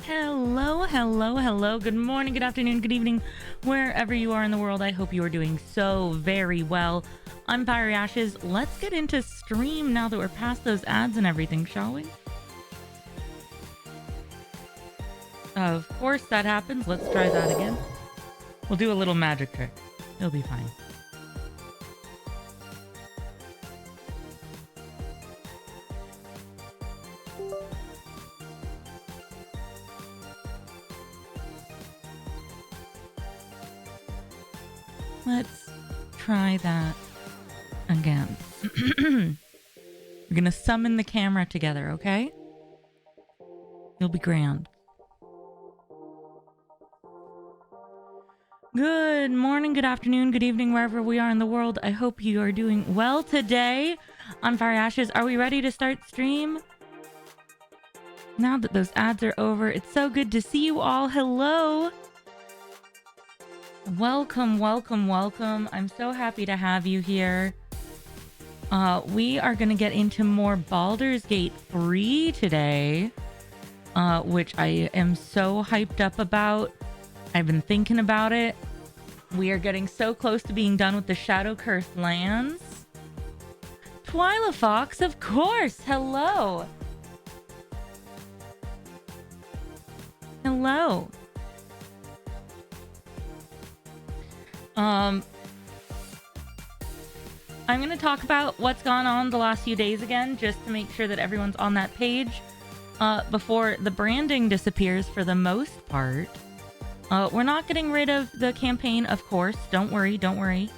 Hello, hello, hello. Good morning, good afternoon, good evening, wherever you are in the world. I hope you are doing so very well. I'm Fiery Ashes. Let's get into stream now that we're past those ads and everything, shall we? Of course that happens. Let's try that again. We'll do a little magic trick. It'll be fine. Let's try that again. We're gonna summon the camera together, okay? You'll be grand. Good morning, good afternoon, good evening, wherever we are in the world. I hope you are doing well today. I'm Fire Ashes. Are we ready to start stream? Now that those ads are over, it's so good to see you all. Hello. Welcome, welcome, welcome. I'm so happy to have you here. We are going to get into more Baldur's Gate 3 today, which I am so hyped up about. I've been thinking about it. We are getting so close to being done with the Shadow Cursed lands. Twyla Fox, of course. Hello. Hello. I'm going to talk about what's gone on the last few days again, just to make sure that everyone's on that page before the branding disappears for the most part. We're not getting rid of the campaign, of course. Don't worry, don't worry.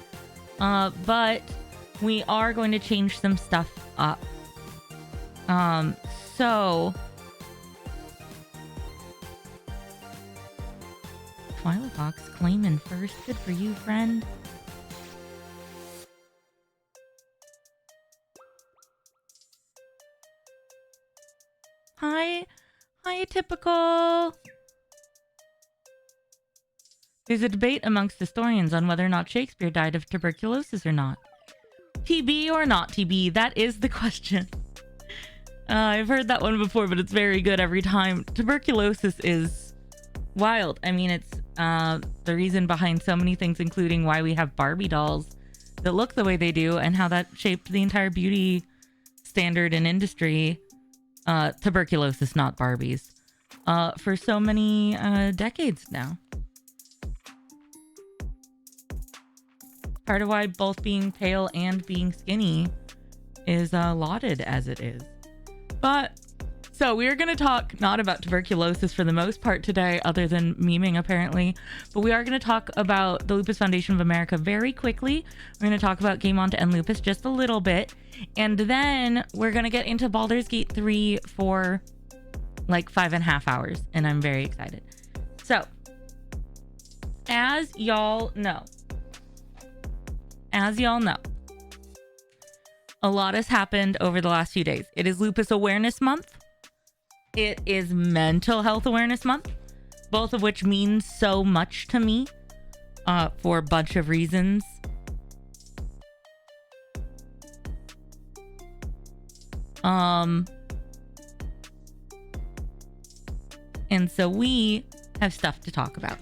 But we are going to change some stuff up. So... Twyla Fox claiming first. Good for you, friend. Hi. Hi, Typical. There's a debate amongst historians on whether or not Shakespeare died of tuberculosis or not. TB or not TB? That is the question. I've heard that one before, but it's very good every time. Tuberculosis is wild. I mean, it's the reason behind so many things, including why we have Barbie dolls that look the way they do and how that shaped the entire beauty standard and industry. Tuberculosis, not Barbies, for so many decades now. Part of why both being pale and being skinny is lauded as it is. But so we're going to talk not about tuberculosis for the most part today, other than memeing apparently, but we are going to talk about the Lupus Foundation of America very quickly. We're going to talk about Game On to End Lupus just a little bit, and then we're going to get into Baldur's Gate 3 for like 5.5 hours, and I'm very excited. So, as y'all know, a lot has happened over the last few days. It is Lupus Awareness Month. It is Mental Health Awareness Month, both of which mean so much to me for a bunch of reasons. And so we have stuff to talk about.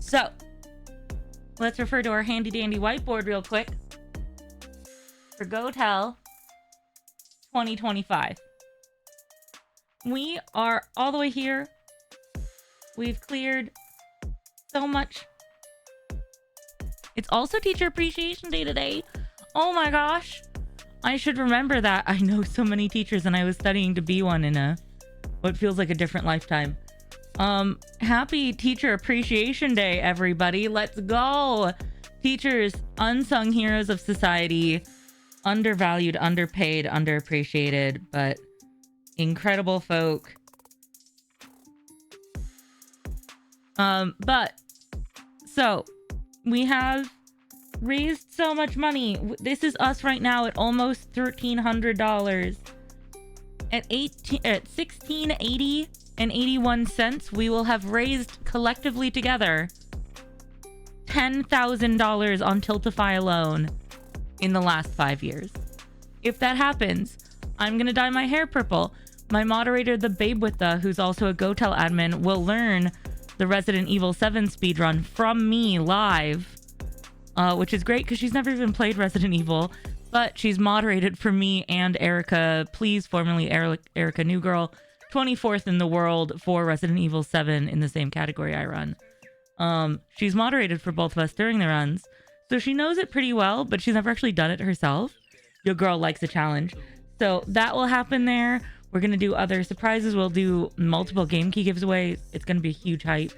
So let's refer to our handy dandy whiteboard real quick for GoTel 2025. We are all the way here. We've cleared so much. It's also Teacher Appreciation Day today. Oh my gosh. I should remember that. I know so many teachers and I was studying to be one in what feels like a different lifetime. Happy Teacher Appreciation Day, everybody. Let's go. Teachers, unsung heroes of society, undervalued, underpaid, underappreciated, but incredible folk. But so we have raised so much money. This is us right now at almost $1,300. At $16.80 and 81 cents, we will have raised collectively together $10,000 on Tiltify alone in the last 5 years. If that happens, I'm gonna dye my hair purple. My moderator, the Babe with the, who's also a GoTel admin, will learn the Resident Evil 7 speedrun from me live, which is great because she's never even played Resident Evil, but she's moderated for me and Erica, please, formerly Erica New Girl, 24th in the world for Resident Evil 7 in the same category I run. She's moderated for both of us during the runs, so she knows it pretty well, but she's never actually done it herself. Your girl likes a challenge. So that will happen there. We're going to do other surprises. We'll do multiple game key giveaways. It's going to be a huge hype.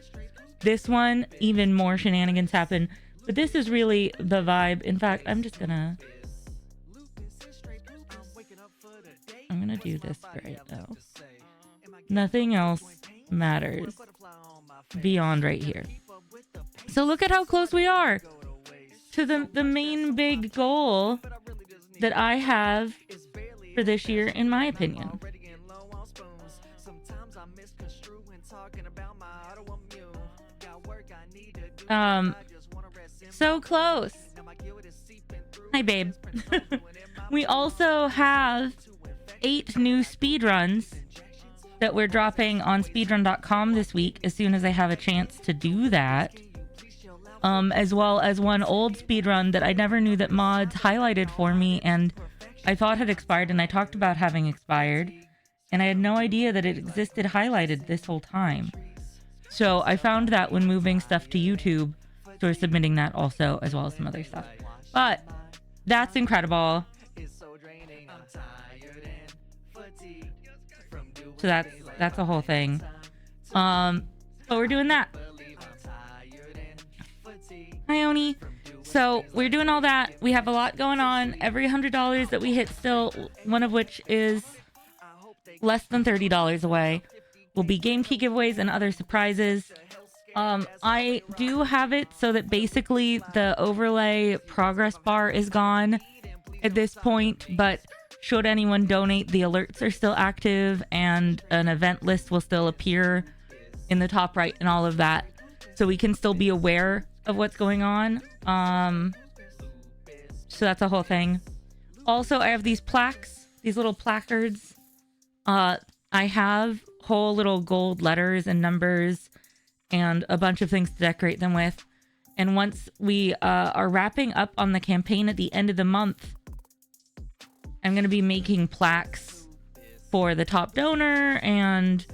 This one, even more shenanigans happen. But this is really the vibe. In fact, I'm going to do this right now. Nothing else matters beyond right here. So look at how close we are to the main big goal that I have for this year, in my opinion. So close. Hi, babe. We also have 8 new speedruns that we're dropping on speedrun.com this week as soon as I have a chance to do that. As well as one old speedrun that I never knew that mods highlighted for me and I thought had expired, and I talked about having expired, and I had no idea that it existed highlighted this whole time. So I found that when moving stuff to YouTube, so we're submitting that also, as well as some other stuff. But that's incredible. So that's a whole thing. But we're doing that. Hi, Oni. So we're doing all that. We have a lot going on. Every $100 that we hit still, one of which is less than $30 away, will be game key giveaways and other surprises. I do have it so that basically the overlay progress bar is gone at this point, but should anyone donate, the alerts are still active and an event list will still appear in the top right and all of that. So we can still be aware of what's going on. So that's a whole thing. Also, I have these plaques, these little placards. I have whole little gold letters and numbers and a bunch of things to decorate them with. And once we are wrapping up on the campaign at the end of the month, I'm going to be making plaques for the top donor and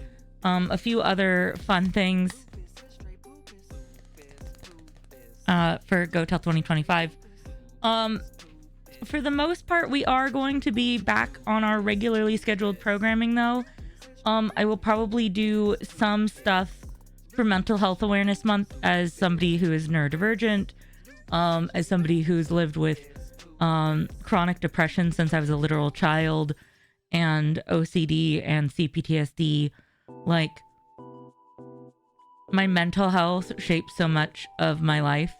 a few other fun things for GoTel 2025. For the most part, we are going to be back on our regularly scheduled programming, though. I will probably do some stuff for Mental Health Awareness Month as somebody who is neurodivergent, as somebody who's lived with chronic depression since I was a literal child, and OCD and CPTSD. Like, my mental health shapes so much of my life.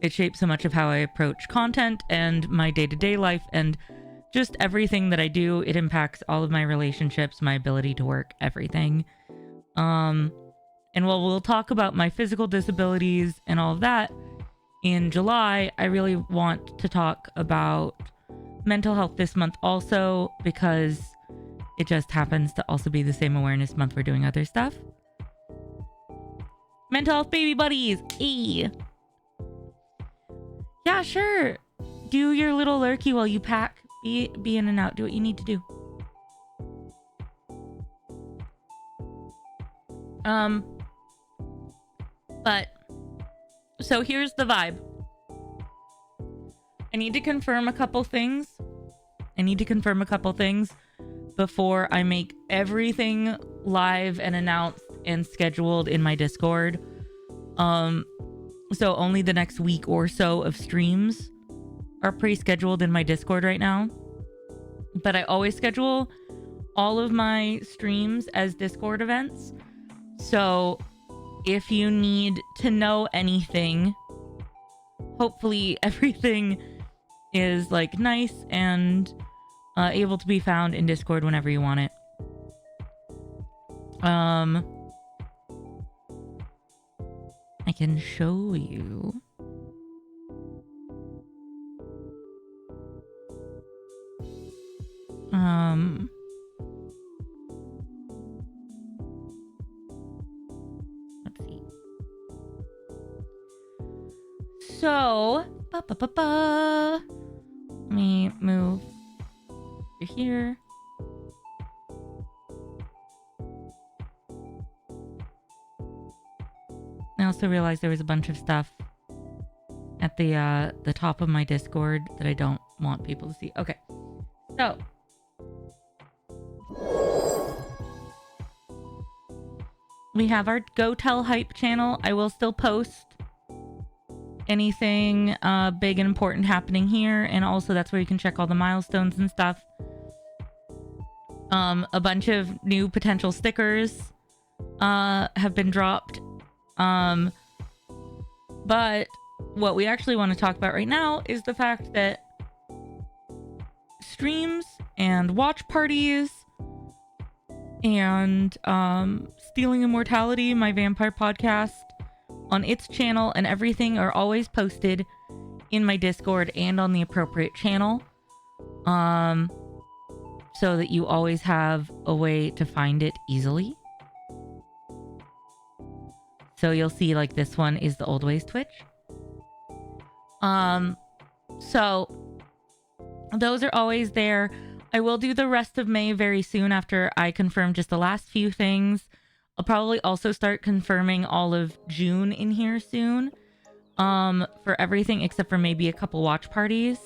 It shapes so much of how I approach content and my day-to-day life and just everything that I do. It impacts all of my relationships, my ability to work, everything. And while we'll talk about my physical disabilities and all of that in July, I really want to talk about mental health this month also, because it just happens to also be the same awareness month we're doing other stuff. Mental health baby buddies. E. Yeah, sure. Do your little lurky while you pack. Be in and out. Do what you need to do. But so here's the vibe. I need to confirm a couple things before I make everything live and announced and scheduled in my Discord. So only the next week or so of streams are pre-scheduled in my Discord right now. But I always schedule all of my streams as Discord events. So if you need to know anything, hopefully everything is like nice and able to be found in Discord whenever you want it. I can show you. So, let me move to here. I also realized there was a bunch of stuff at the top of my Discord that I don't want people to see. Okay, so we have our Go Tell Hype channel. I will still post anything big and important happening here, and also that's where you can check all the milestones and stuff. A bunch of new potential stickers have been dropped. But what we actually want to talk about right now is the fact that streams and watch parties and Stealing Immortality, my vampire podcast, on its channel and everything are always posted in my Discord and on the appropriate channel. So that you always have a way to find it easily. So you'll see, like, this one is the Old Ways Twitch. So those are always there. I will do the rest of May very soon after I confirm just the last few things. I'll probably also start confirming all of June in here soon. For everything except for maybe a couple watch parties.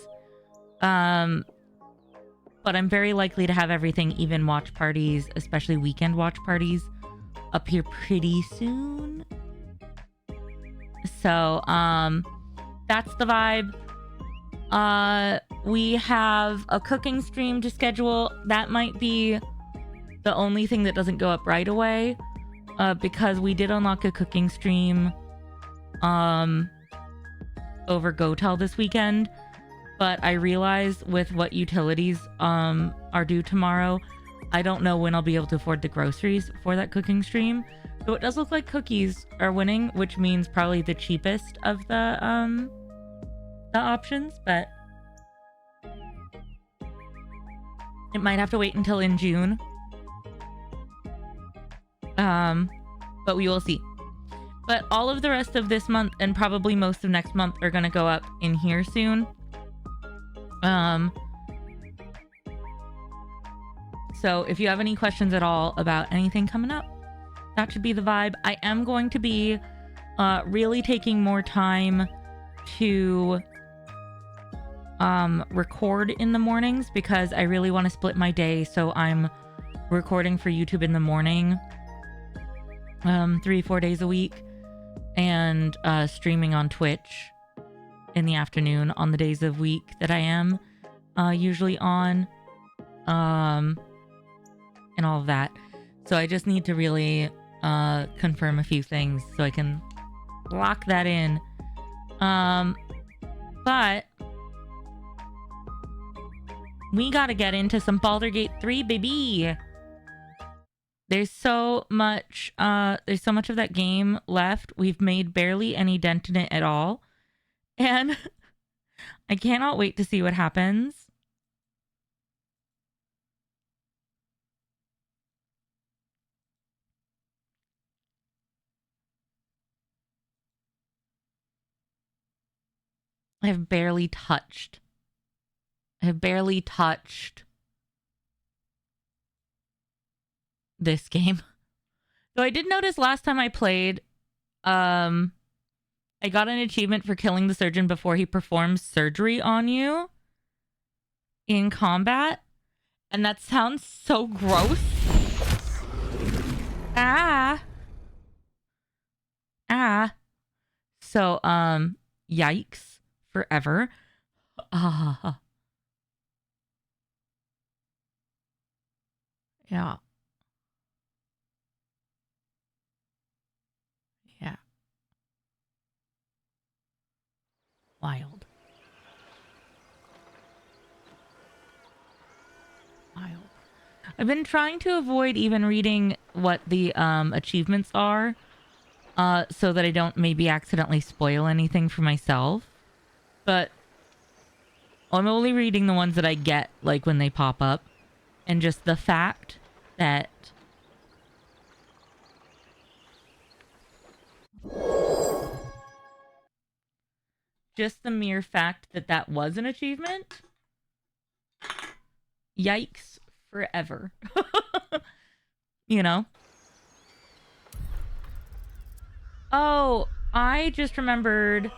But I'm very likely to have everything, even watch parties, especially weekend watch parties, up here pretty soon. So, that's the vibe. We have a cooking stream to schedule. That might be the only thing that doesn't go up right away, because we did unlock a cooking stream over GoTel this weekend. But I realize with what utilities are due tomorrow, I don't know when I'll be able to afford the groceries for that cooking stream. So it does look like cookies are winning, which means probably the cheapest of the options, but it might have to wait until in June. But we will see. But all of the rest of this month and probably most of next month are going to go up in here soon. So if you have any questions at all about anything coming up, that should be the vibe. I am going to be really taking more time to record in the mornings because I really want to split my day. So I'm recording for YouTube in the morning 3-4 days a week, and streaming on Twitch in the afternoon on the days of week that I am usually on, and all of that. So I just need to really confirm a few things so I can lock that in. But we gotta get into some Baldur Gate 3, baby. There's so much of that game left. We've made barely any dent in it at all. And I cannot wait to see what happens. I have barely touched this game. So I did notice last time I played, I got an achievement for killing the surgeon before he performs surgery on you in combat. And that sounds so gross. So, yikes forever. Yeah. Yeah. Wild. I've been trying to avoid even reading what the achievements are, so that I don't maybe accidentally spoil anything for myself. But I'm only reading the ones that I get, like, when they pop up. And just the fact that just the mere fact that that was an achievement, yikes forever. You know? Oh, I just remembered.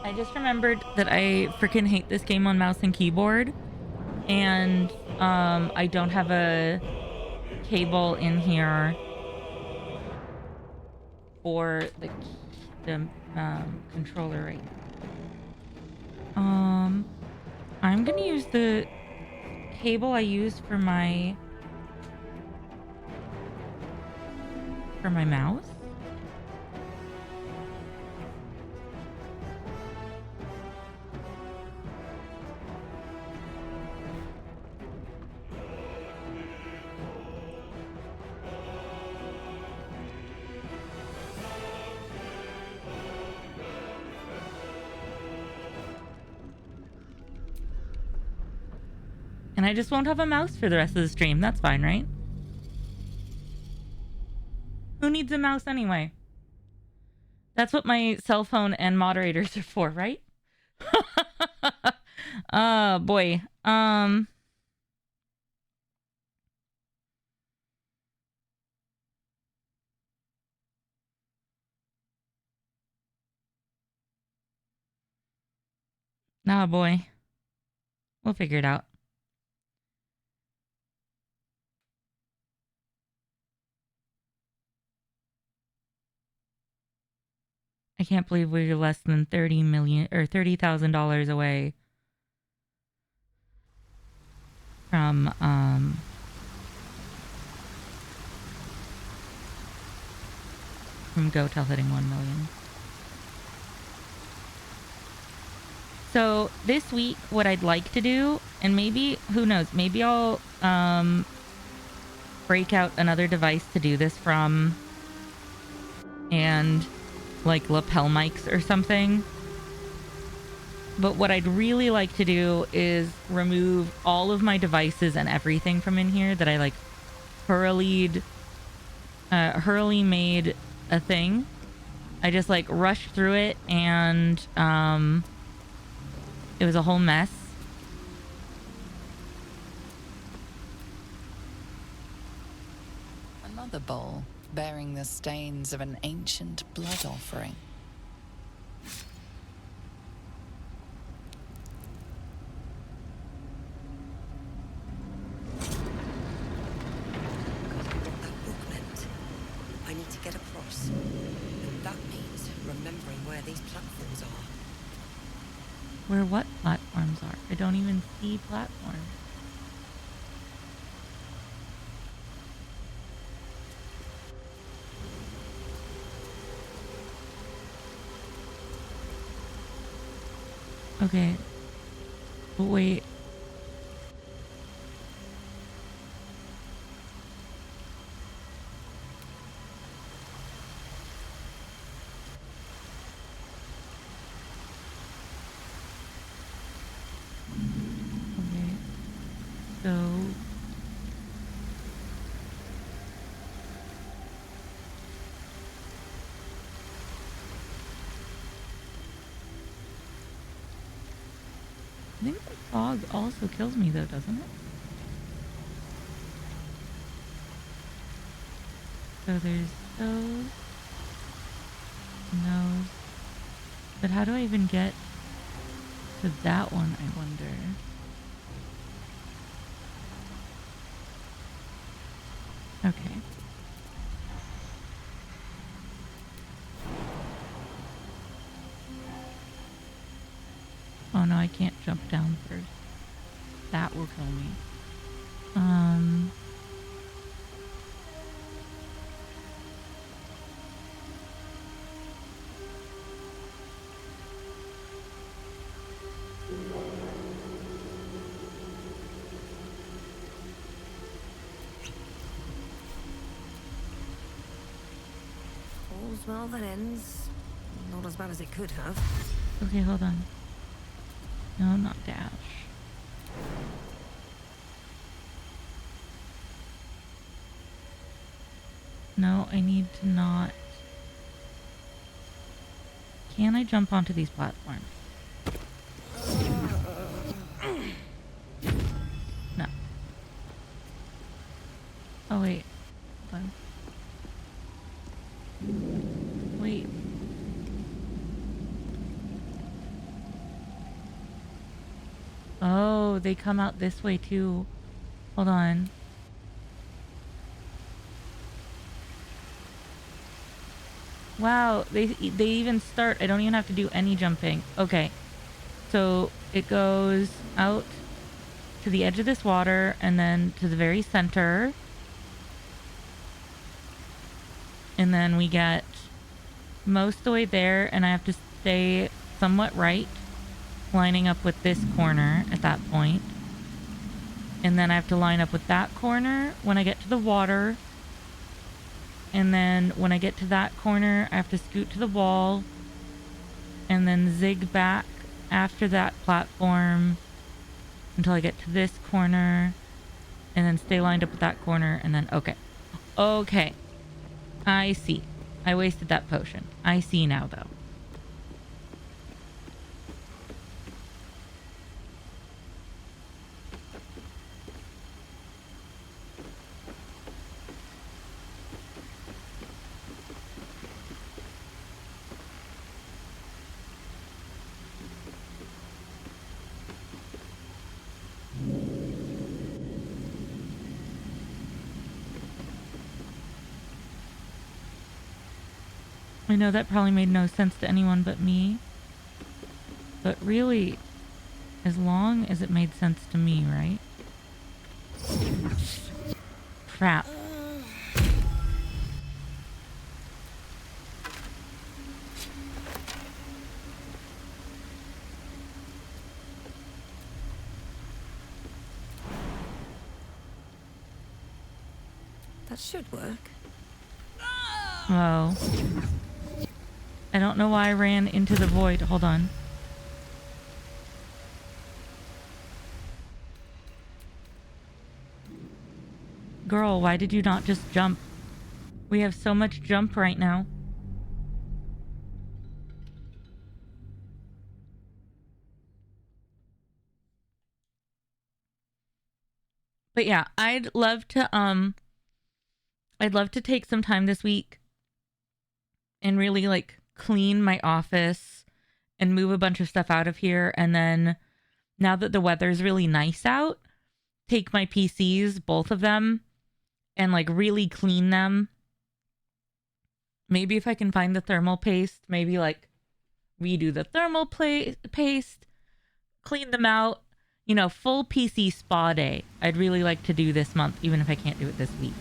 I just remembered that I freaking hate this game on mouse and keyboard. And I don't have a cable in here for the controller right now. I'm gonna use the cable I use for my mouse. And I just won't have a mouse for the rest of the stream. That's fine, right? Who needs a mouse anyway? That's what my cell phone and moderators are for, right? Oh, boy. Oh, boy. We'll figure it out. I can't believe we're less than $30,000 away from GoTel hitting 1 million. So this week, what I'd like to do, and maybe, who knows, maybe I'll break out another device to do this from, and like lapel mics or something. But what I'd really like to do is remove all of my devices and everything from in here that I like hurriedly made a thing. I just like rushed through it, and it was a whole mess. Another bowl bearing the stains of an ancient blood offering. I need to get across. And that means remembering where these platforms are. Where what platforms are? I don't even see platforms. Okay. Wait. Okay. So... I think the fog also kills me though, doesn't it? So there's those. And those. But how do I even get to that one, I wonder? Okay. Oh no, I can't jump down first. That will kill me. All's well that ends. Not as bad as it could have. Okay, hold on. No, not dash. No, I need to not. Can I jump onto these platforms? No. Oh, wait. Hold on. Wait. Oh, they come out this way too. Hold on. Wow, they even start. I don't even have to do any jumping. Okay. So it goes out to the edge of this water and then to the very center. And then we get most of the way there, and I have to stay somewhat right, lining up with this corner at that point. And then I have to line up with that corner when I get to the water. And then when I get to that corner, I have to scoot to the wall and then zig back after that platform until I get to this corner and then stay lined up with that corner and then, okay. Okay. I see. I wasted that potion. I see now, though. I know that probably made no sense to anyone but me. But really, as long as it made sense to me, right? Crap. That should work. Whoa. I don't know why I ran into the void. Hold on. Girl, why did you not just jump? We have so much jump right now. But yeah, I'd love to take some time this week and really like clean my office and move a bunch of stuff out of here. And then now that the weather's really nice out, take my PCs, both of them, and like really clean them. Maybe if I can find the thermal paste, maybe like redo the thermal paste, clean them out, you know, full PC spa day. I'd really like to do this month, even if I can't do it this week.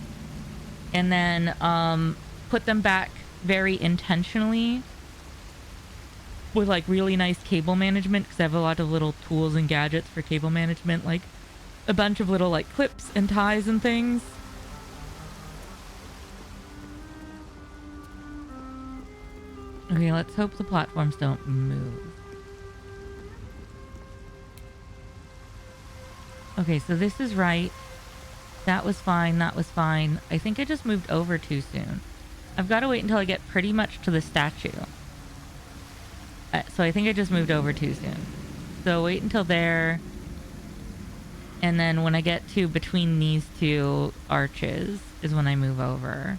And then put them back very intentionally with like really nice cable management, because I have a lot of little tools and gadgets for cable management, like a bunch of little like clips and ties and things. Okay, let's hope the platforms don't move. Okay, so this is right. That was fine. That was fine. I think I just moved over too soon. I've got to wait until I get pretty much to the statue. So I think I just moved over too soon. So wait until there. And then when I get to between these two arches is when I move over.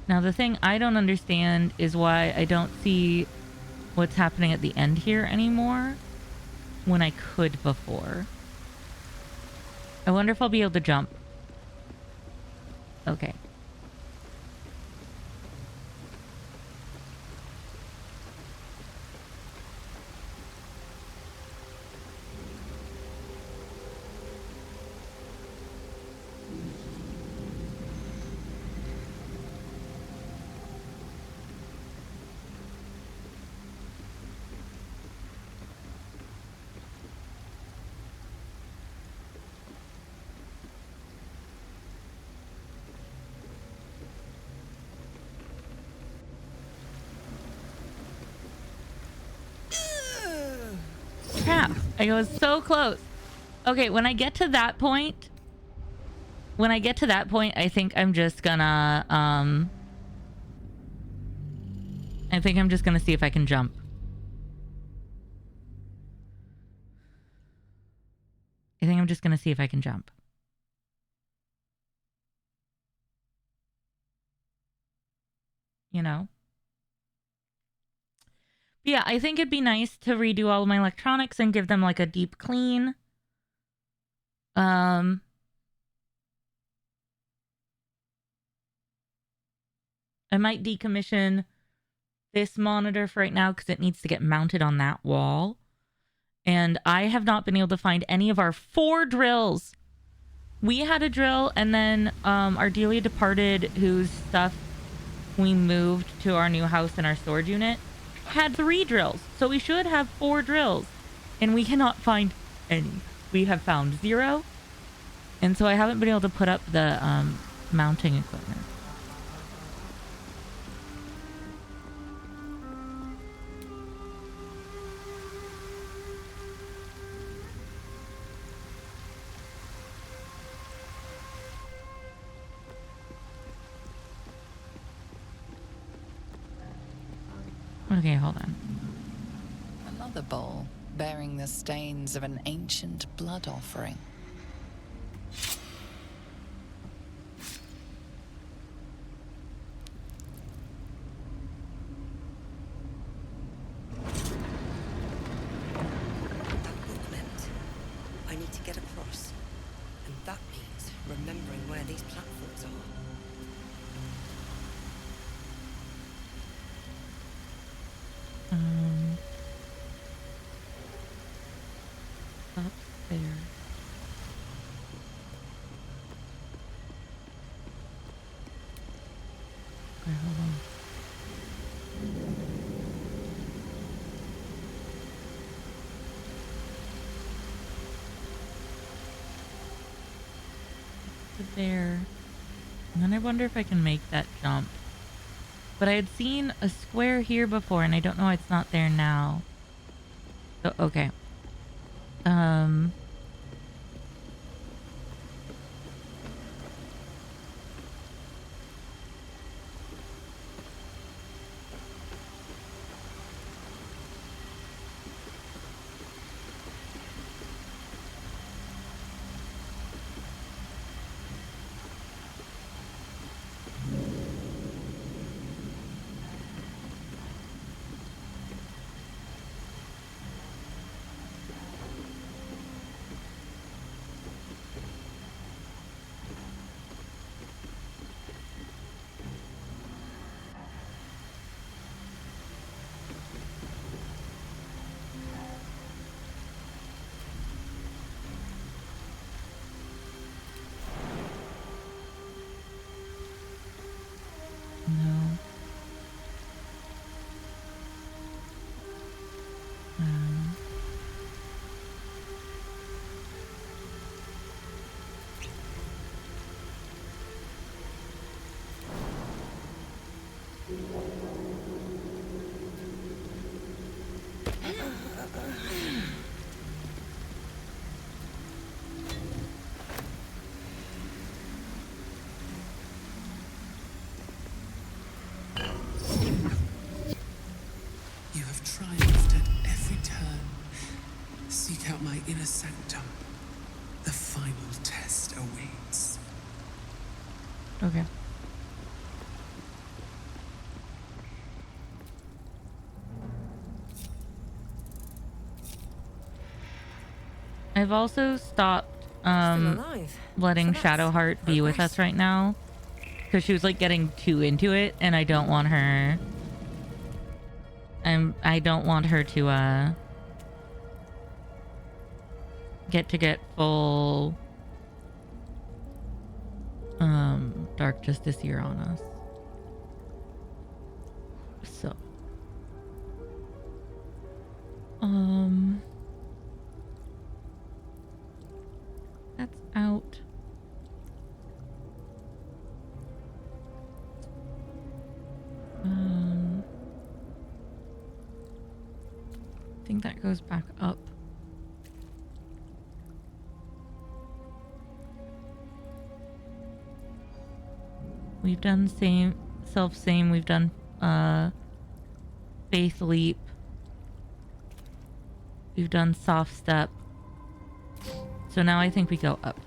Now the thing I don't understand is why I don't see what's happening at the end here anymore when I could before. I wonder if I'll be able to jump. Okay. I was so close. Okay, when I get to that point, I think I'm just gonna, see if I can jump. I think I'm just gonna see if I can jump. You know? But yeah, I think it'd be nice to redo all of my electronics and give them like a deep clean. I might decommission this monitor for right now because it needs to get mounted on that wall. And I have not been able to find any of our 4 drills. We had a drill, and then our dearly departed, whose stuff we moved to our new house in our storage unit, had 3 drills. So we should have 4 drills. And we cannot find any. We have found 0. And so I haven't been able to put up the mounting equipment. Okay, hold on. Another bowl bearing the stains of an ancient blood offering. That book meant I need to get across. And that means remembering where these platforms are. Upstairs. Okay, hold on. There. And then I wonder if I can make that jump. But I had seen a square here before, and I don't know why it's not there now. So, okay. No. You have triumphed at every turn. Seek out my inner sanctum. The final test awaits. Okay. I've also stopped Still alive. letting So that's Shadowheart be with progress. us right now. Because she was like getting too into it, and I don't want her. I don't want her to get full Dark Justice here on us. So that's out. I think that goes back up. We've done self-same. We've done faith leap. We've done soft step. So now I think we go up.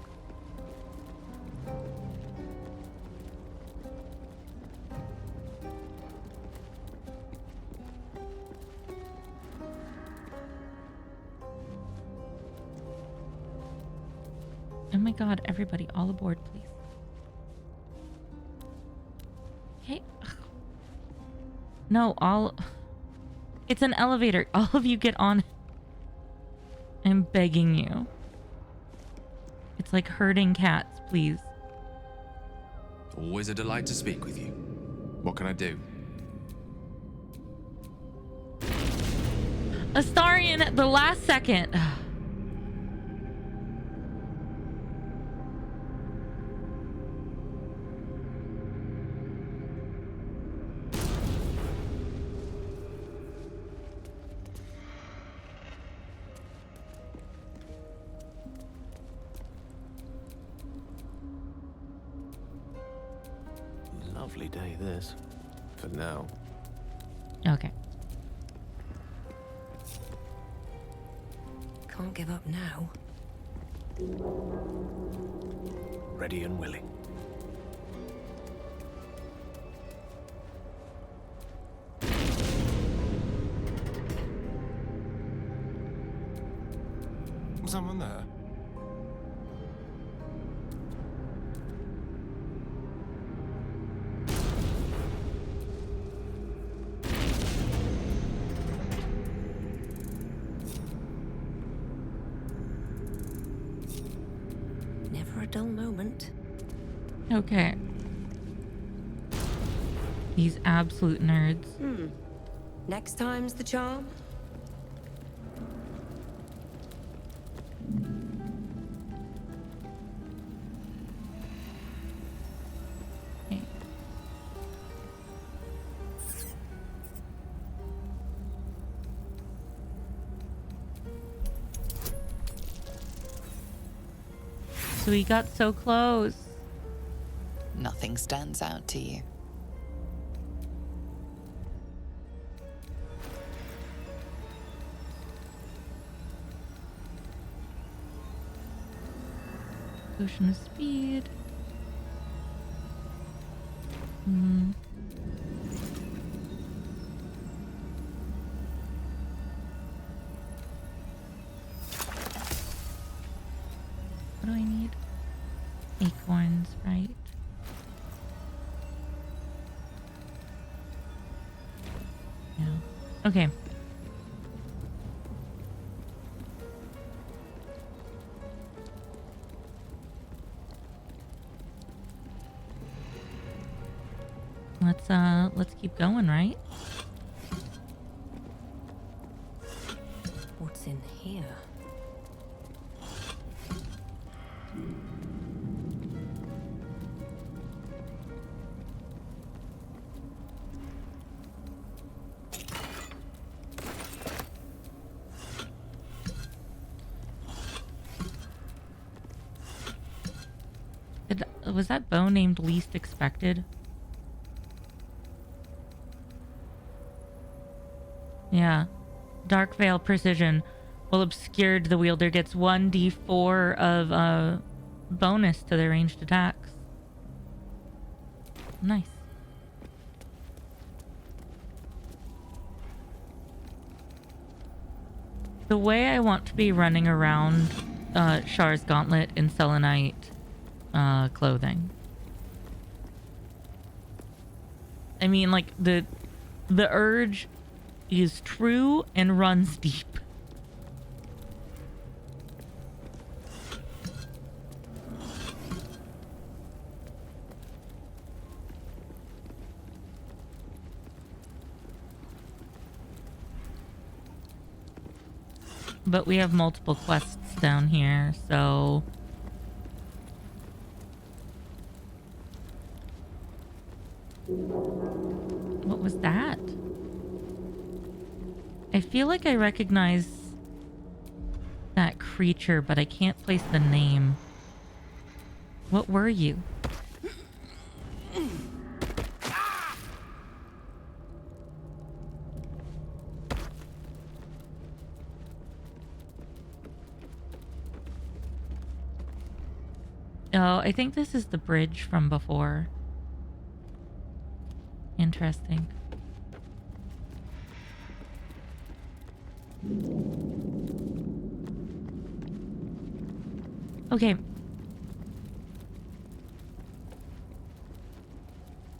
Oh my god, everybody, all aboard, please. Okay. No, it's an elevator. All of you get on. I'm begging you. It's like herding cats, please. Always a delight to speak with you. What can I do? Astarion at the last second. Lovely day, this. For now. Okay. Can't give up now. Ready and willing. Someone there? Never a dull moment. Okay. These absolute nerds. Next time's the charm. Okay. So we got so close. Nothing stands out to you. Potion of speed. What do I need? Acorns, right? Yeah. Okay. Let's keep going, right? What's in here? Was that bow named Least Expected? Yeah. Dark Veil Precision. While obscured, the wielder gets 1d4 of bonus to their ranged attacks. Nice. The way I want to be running around Char's Gauntlet in Selenite clothing. I mean, like, the urge is true and runs deep. But we have multiple quests down here, so... What was that? I feel like I recognize that creature, but I can't place the name. What were you? Oh, I think this is the bridge from before. Interesting. Okay.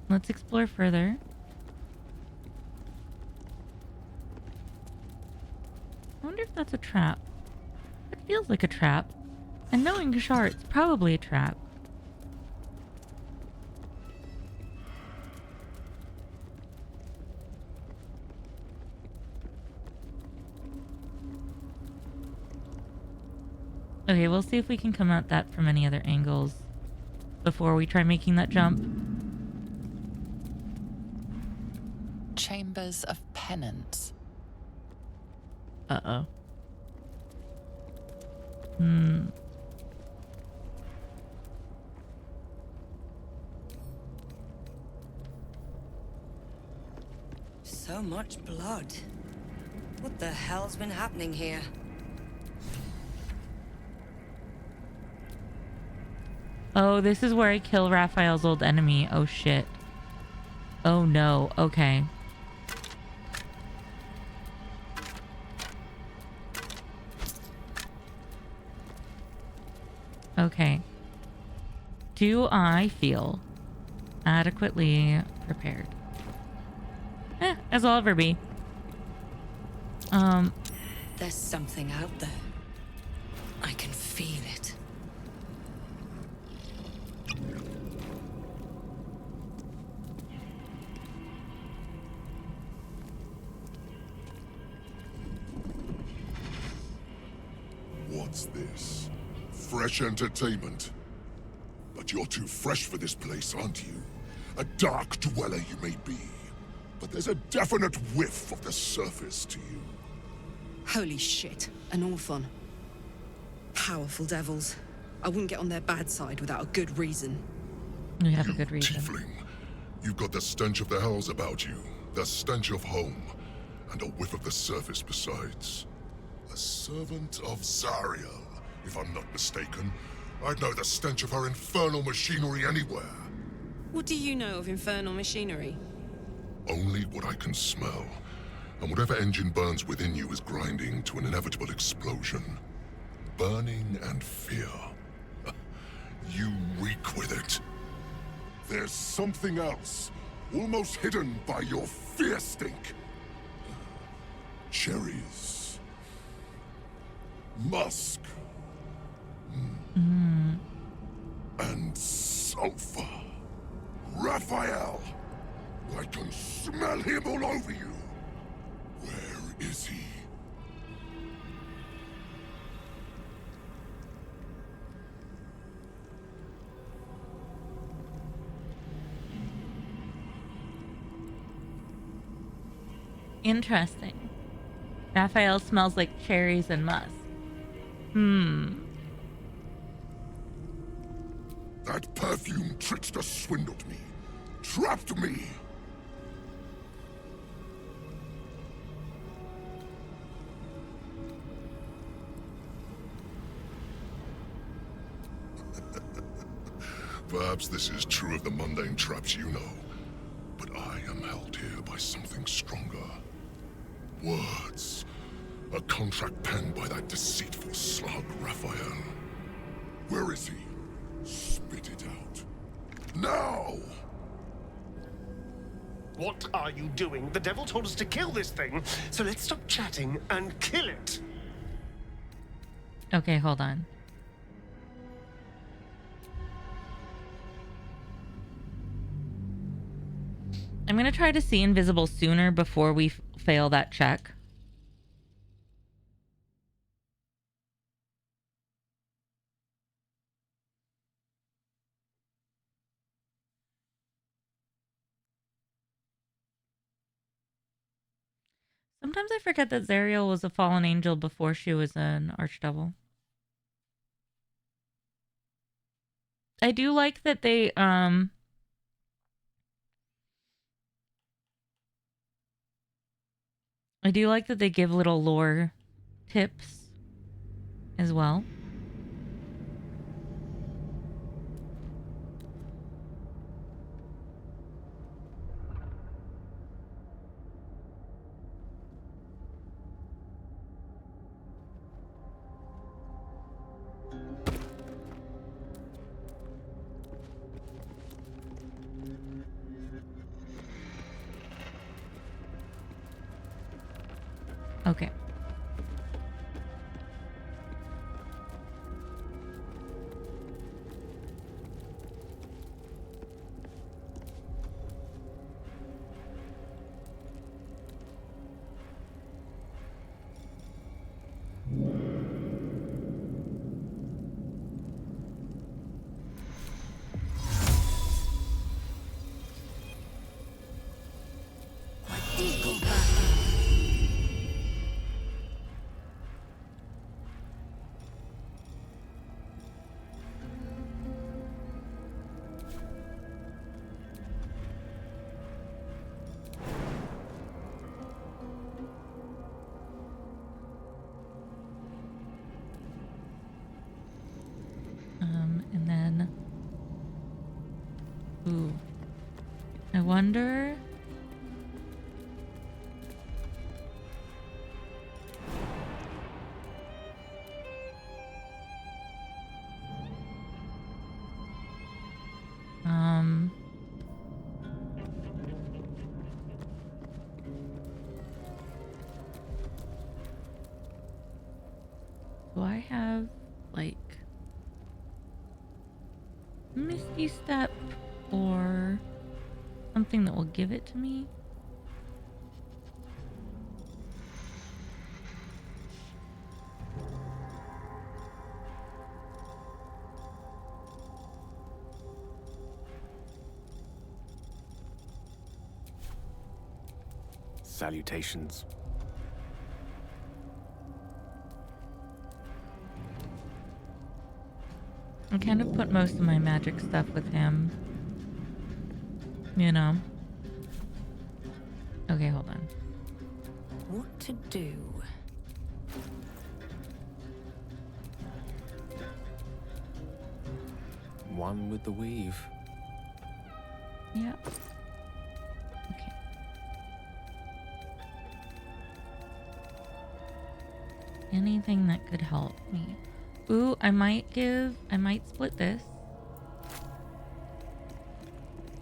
Let's explore further. I wonder if that's a trap. It feels like a trap. And knowing Kashar, it's probably a trap. Okay, we'll see if we can come at that from any other angles before we try making that jump. Chambers of Penance. Uh-oh. So much blood. What the hell's been happening here? Oh, this is where I kill Raphael's old enemy. Oh, shit. Oh, no. Okay. Okay. Do I feel adequately prepared? As I'll ever be. There's something out there. I can feel it. What's this? Fresh entertainment? But you're too fresh for this place, aren't you? A dark dweller you may be, but there's a definite whiff of the surface to you. Holy shit, an orphan. Powerful devils. I wouldn't get on their bad side without a good reason. We have a You good reason. tiefling. You've got the stench of the hells about you, the stench of home, and a whiff of the surface besides. A servant of Zariel, if I'm not mistaken. I'd know the stench of her infernal machinery anywhere. What do you know of infernal machinery? Only what I can smell. And whatever engine burns within you is grinding to an inevitable explosion. Burning and fear. You reek with it. There's something else, almost hidden by your fear stink. Cherries. Musk. And sulfur. Raphael! I can smell him all over you. Where is he? Interesting. Raphael smells like cherries and musk. That perfume trickster swindled me. Trapped me. Perhaps this is true of the mundane traps you know, but I am held here by something stronger. Words. A contract penned by that deceitful slug, Raphael. Where is he? Spit it out. Now! What are you doing? The devil told us to kill this thing, so let's stop chatting and kill it. Okay, hold on. I'm gonna try to see invisible sooner before we fail that check. Sometimes I forget that Zariel was a fallen angel before she was an archdevil. I do like that they give little lore tips as well. Okay. And then, ooh, I wonder. Do I have like Misty Step or something that will give it to me? Salutations. I kind of put most of my magic stuff with him. You know. Okay, hold on. What to do? One with the weave. Yeah. Okay. Anything that could help me. Ooh, I might split this.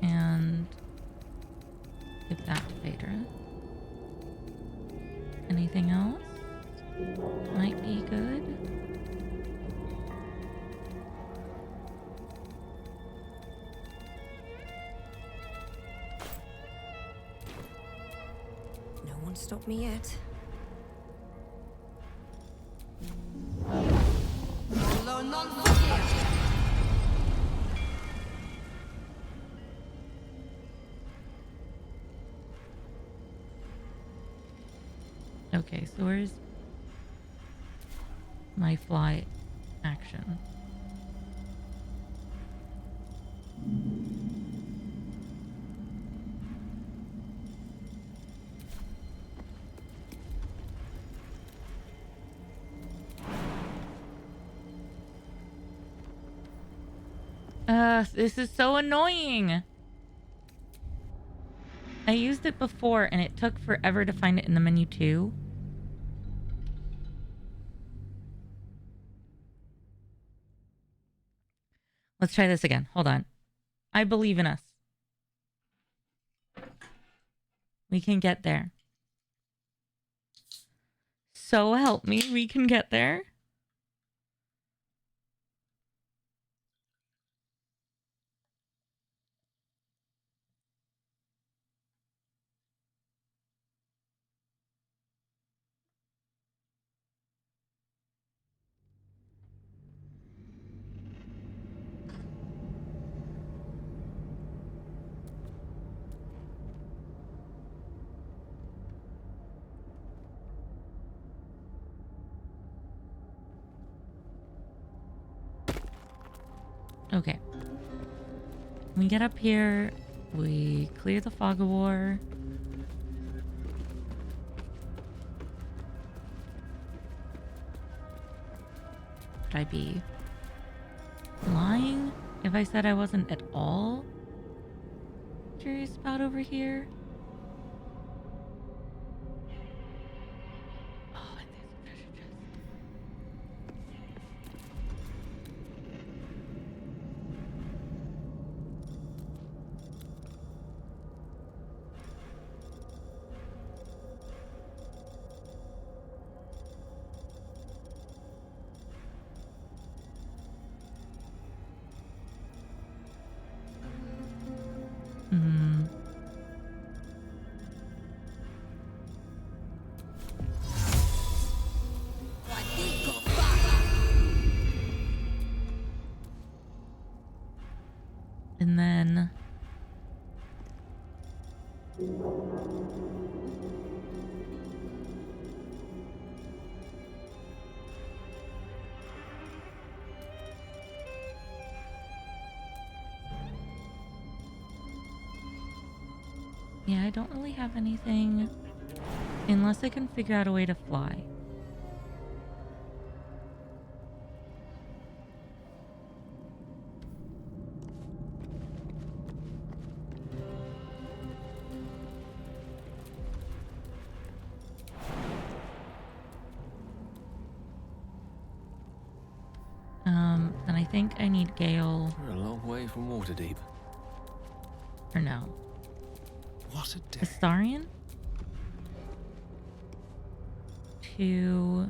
And give that to Phaedra. Anything else? Might be good. No one stopped me yet. Okay, so where's my fly action? This is so annoying. I used it before and it took forever to find it in the menu too. Let's try this again. Hold on. I believe in us. We can get there. So help me, we can get there. Okay. We get up here. We clear the fog of war. Would I be lying if I said I wasn't at all curious about over here? Oh, and there's a treasure chest. Yeah, I don't really have anything unless I can figure out a way to fly. And I think I need Gale We're a long way from Waterdeep. for now. What a day. Astarion? To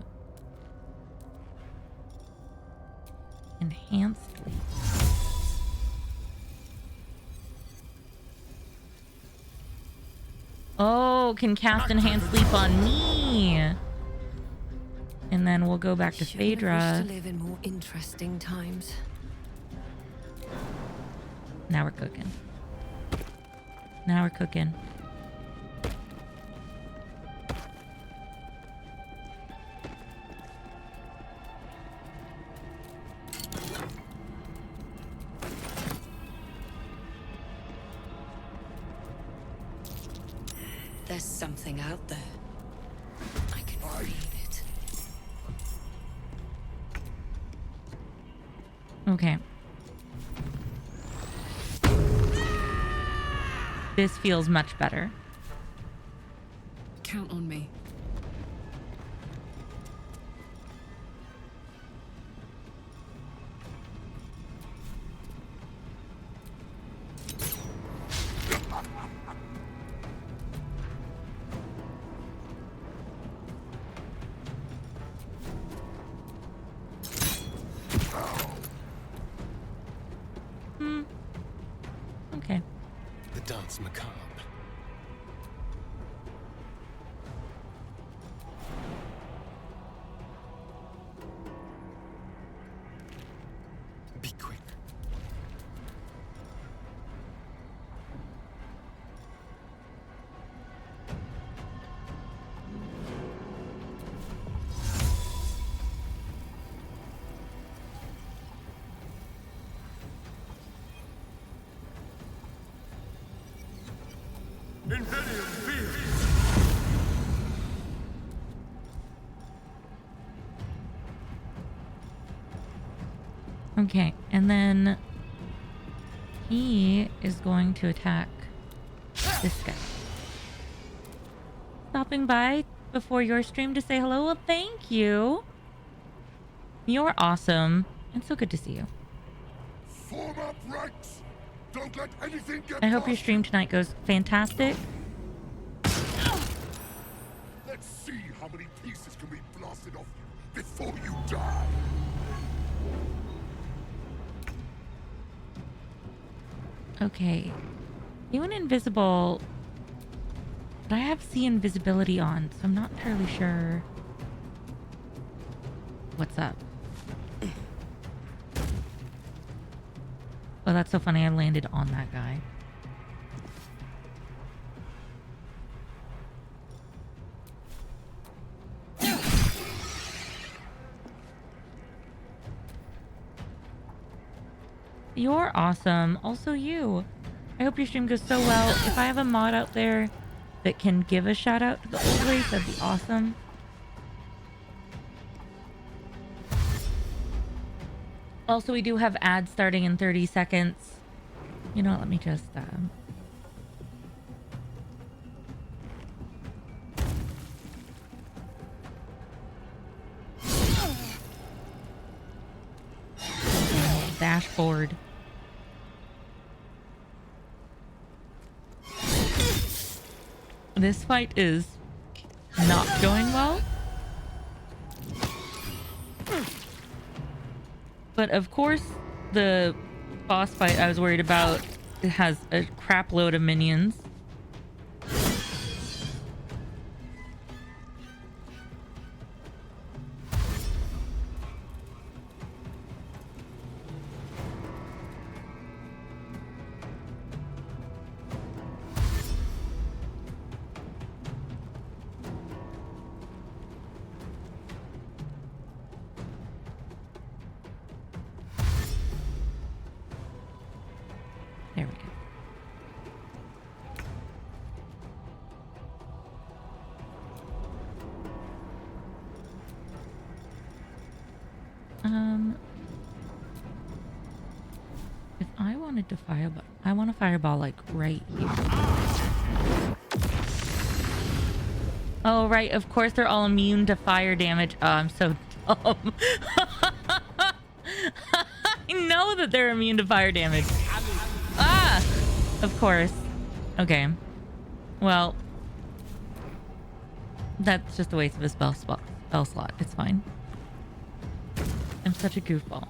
enhanced leap. Oh, can cast enhanced leap on me. And then we'll go back to Shouldn't have wished Phaedra. to live in more interesting times. Now we're cooking. Now we're cooking. There's something out there. I can feel it. Okay. This feels much better. Count on me. Okay. The dance macabre. Be quick. Okay, and then he is going to attack this guy. Stopping by before your stream to say hello. Well, thank you. You're awesome. It's so good to see you. Form up ranks. Don't let anything get I hope your past stream tonight goes fantastic. Let's see how many pieces can be blasted off you before you die. Okay. You went invisible, but I have see invisibility on, so I'm not entirely sure what's up. Oh, that's so funny. I landed on that guy. You're awesome. Also you. I hope your stream goes so well. If I have a mod out there that can give a shout out to the old race, that'd be awesome. Also, we do have ads starting in 30 seconds. You know what? Let me just... dashboard. This fight is not going well. But of course, the boss fight I was worried about, it has a crap load of minions. If I wanted to fireball, I want to fireball like right here. Oh, right. Of course they're all immune to fire damage. Oh, I'm so dumb. I know that they're immune to fire damage. Ah! Of course. Okay. Well, that's just a waste of a spell slot. It's fine. I'm such a goofball.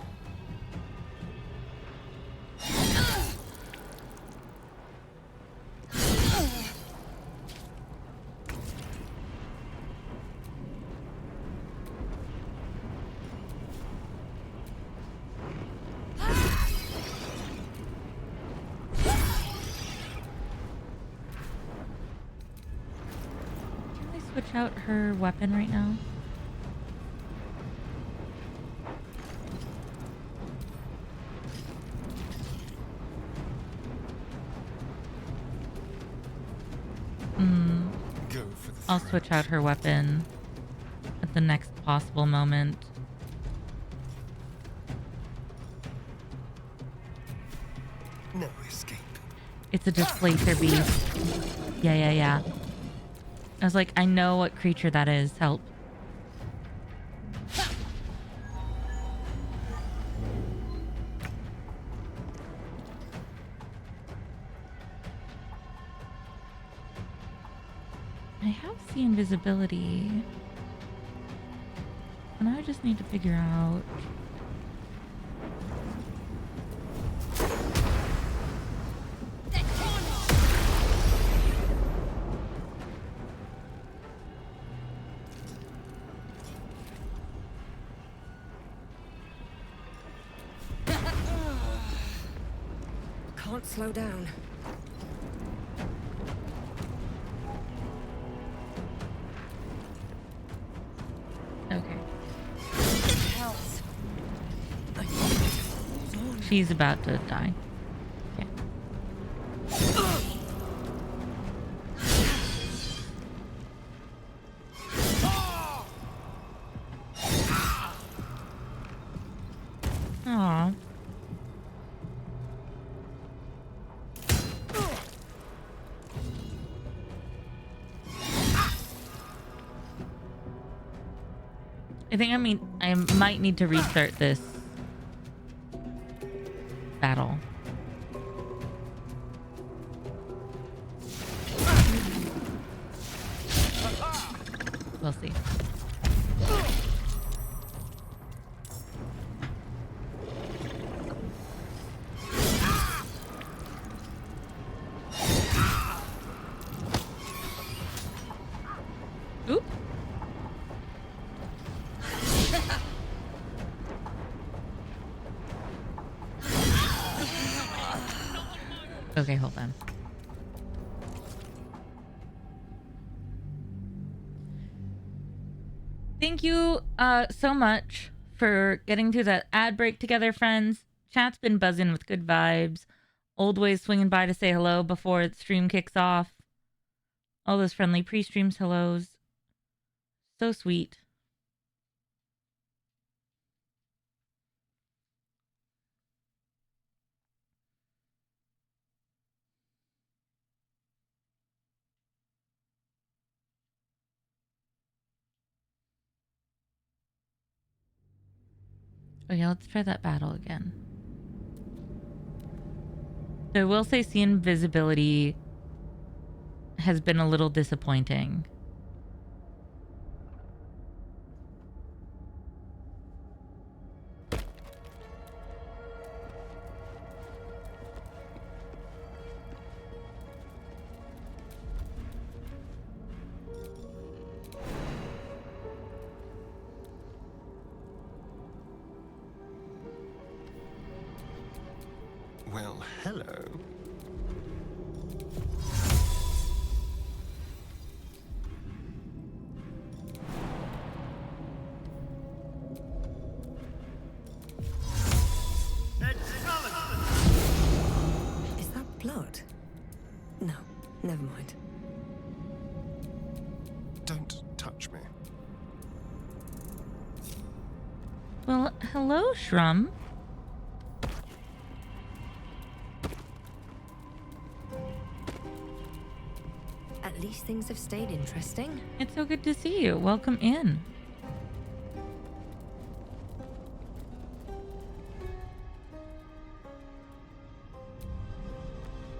Can I switch out her weapon right now? Go for the I'll switch out her weapon at the next possible moment. No escape. It's a displacer beast. Yeah. I was like, I know what creature that is. Help. I have the invisibility. And I just need to figure out... Can't slow down. Okay. Health. She's about to die. Okay. Aww. I might need to restart this battle. We'll see. Oop. Okay, hold on. Thank you so much for getting through that ad break together, friends. Chat's been buzzing with good vibes. Old Ways swinging by to say hello before the stream kicks off. All those friendly pre-streams hellos. So sweet. Oh yeah, let's try that battle again. So I will say seeing invisibility has been a little disappointing. Well, hello. Is that blood? No, never mind. Don't touch me. Well, hello, Shrum. At least things have stayed interesting. It's so good to see you. Welcome in.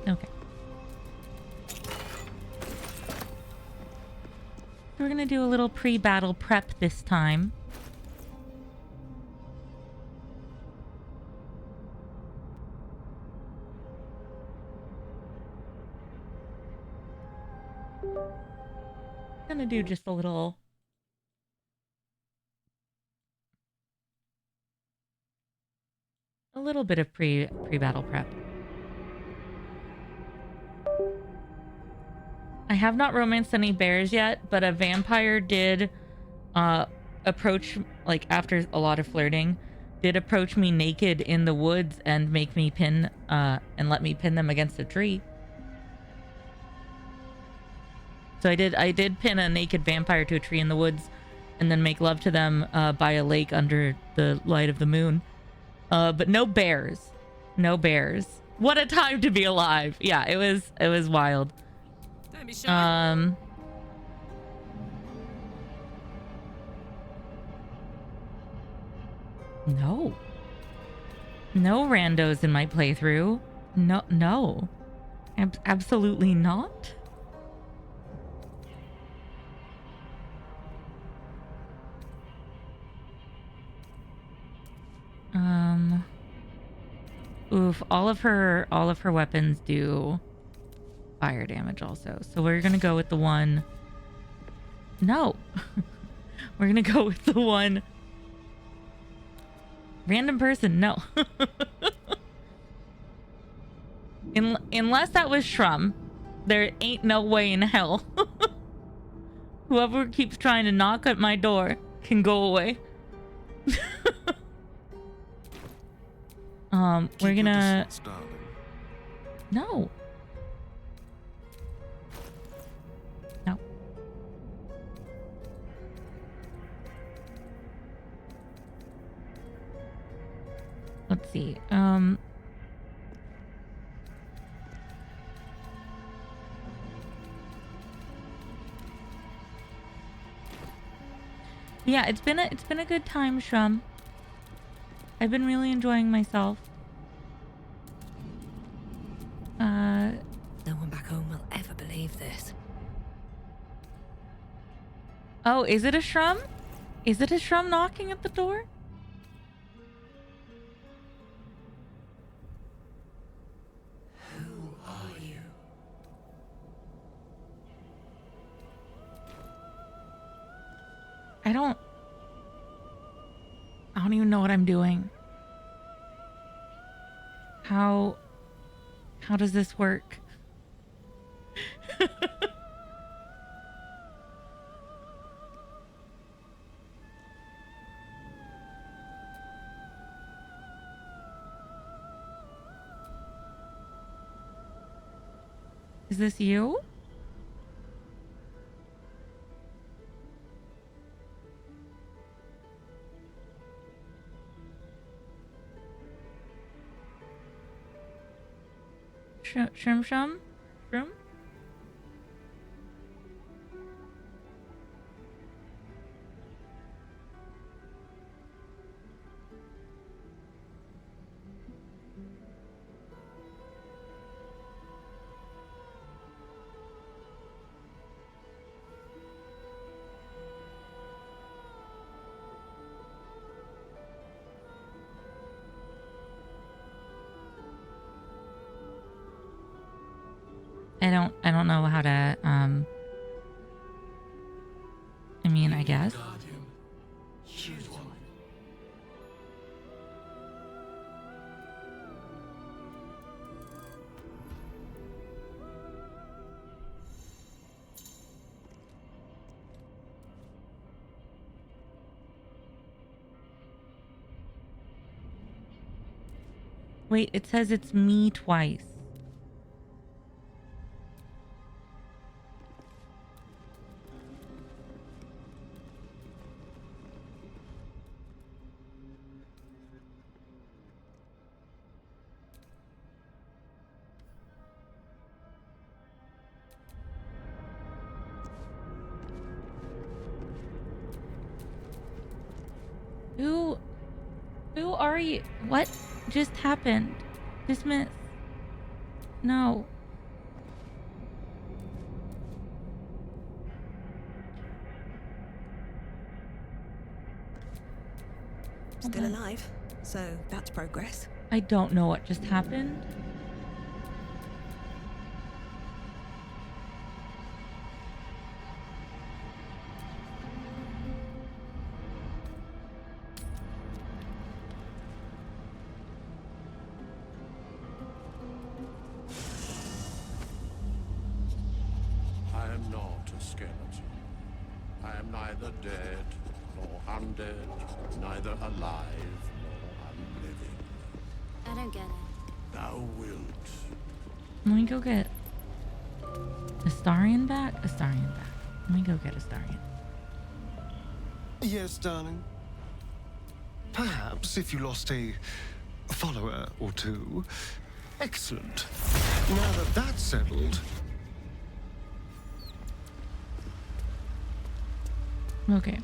Okay. We're gonna do a little pre-battle prep this time. Gonna do just a little bit of pre-battle prep. I have not romanced any bears yet, but a vampire did approach, like after a lot of flirting, did approach me naked in the woods and make me pin and let me pin them against a tree. So I did pin a naked vampire to a tree in the woods and then make love to them by a lake under the light of the moon. But no bears. No bears. What a time to be alive. Yeah, it was wild. Don't be shy. No. No randos in my playthrough. No. Absolutely not. Oof, all of her weapons do fire damage also. So we're gonna go with the one. No. We're gonna go with the one. Random person, no. Unless that was Shrum, there ain't no way in hell. Whoever keeps trying to knock at my door can go away. We're gonna... No. No. Let's see. Yeah, it's been a good time, Shrum. I've been really enjoying myself. No one back home will ever believe this. Oh, is it a Shrum? Is it a Shrum knocking at the door? Who are you? I don't even know what I'm doing. How does this work? Is this you? Shrum? I don't know how to, I mean, I guess. Wait, it says it's me twice. Who are you? What just happened? Dismiss. No. Still alive, so that's progress. I don't know what just happened. I am not a skeleton. I am neither dead nor undead, neither alive nor unliving. I don't get it. Thou wilt. Let me go get Astarion back. Astarion back. Let me go get Astarion. Yes, darling. Perhaps if you lost a follower or two. Excellent. Now that that's settled. Okay.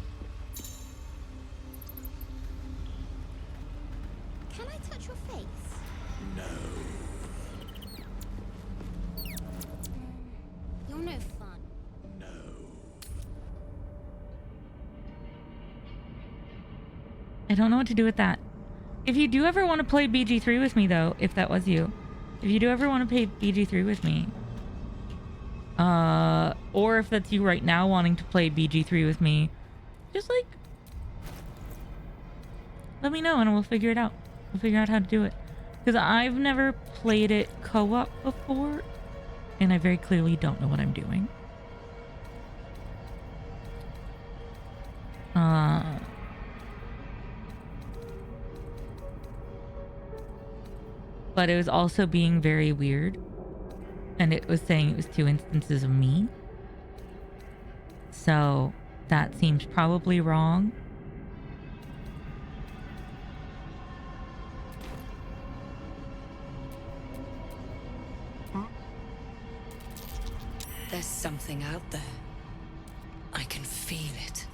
Can I touch your face? No. You're no fun. No. I don't know what to do with that. If you do ever want to play BG3 with me, though, if that was you, if you do ever want to play BG3 with me, or if that's you right now wanting to play BG3 with me, just like let me know and we'll figure it out. We'll figure out how to do it. Because I've never played it co-op before, and I very clearly don't know what I'm doing. But it was also being very weird. And it was saying it was 2 instances of me. So that seems probably wrong. There's something out there. I can feel it.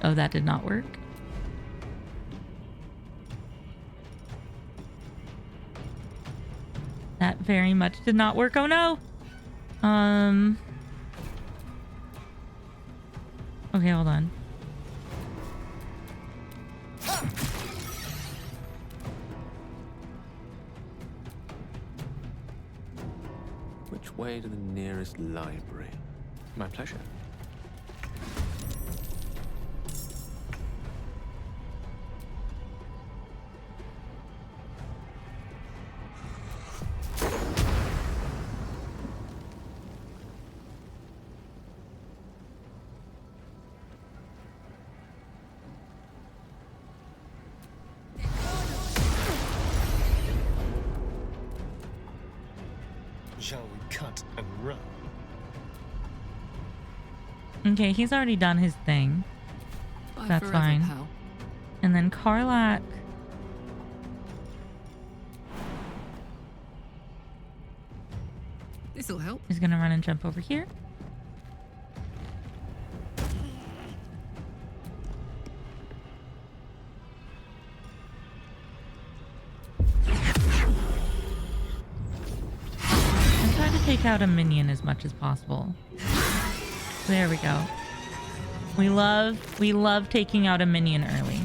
Oh, that did not work. That very much did not work. Oh no. Okay, hold on. Which way to the nearest library? My pleasure. Shall we cut and run? Okay, he's already done his thing. Bye That's forever, fine. pal. And then Karlak. This'll help. Is gonna run and jump over here. And try to take out a minion as much as possible. There we go. We love taking out a minion early.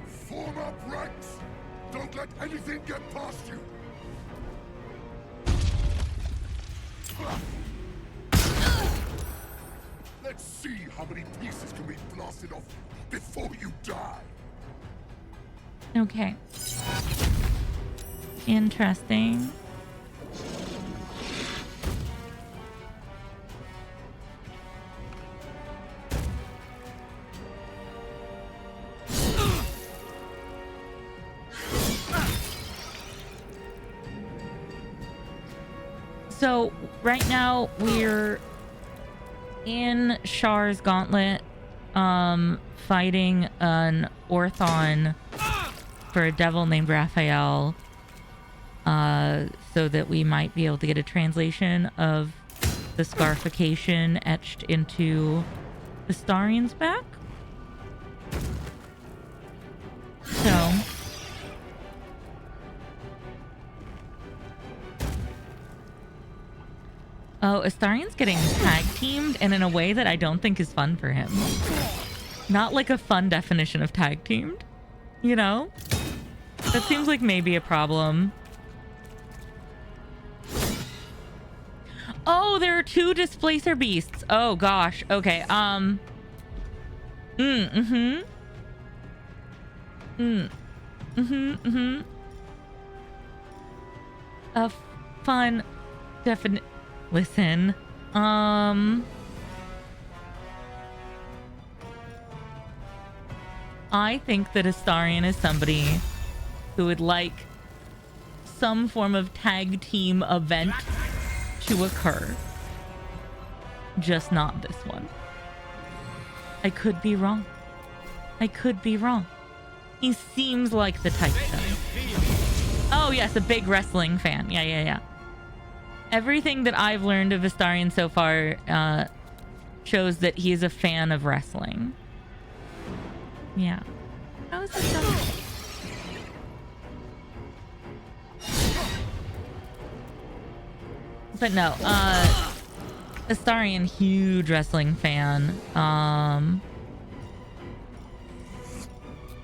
Form up ranks! Don't let anything get past you! Let's see how many pieces can be blasted off before you die! Okay. Interesting. So right now we're in Shar's Gauntlet, fighting an Orthon for a devil named Raphael, so that we might be able to get a translation of the scarification etched into the Starian's back. So oh, Astarian's getting tag teamed, and in a way that I don't think is fun for him. Not like a fun definition of tag teamed, you know? That seems like maybe a problem. Oh, there are 2 displacer beasts. Oh gosh. Okay. A fun definite. Listen. I think that Astarian is somebody who would like some form of tag team event to occur. Just not this one. I could be wrong. I could be wrong. He seems like the type though. Oh yes, a big wrestling fan. Yeah. Everything that I've learned of Astarian so far shows that he is a fan of wrestling. Yeah. How is this done? But no, Astarian, huge wrestling fan.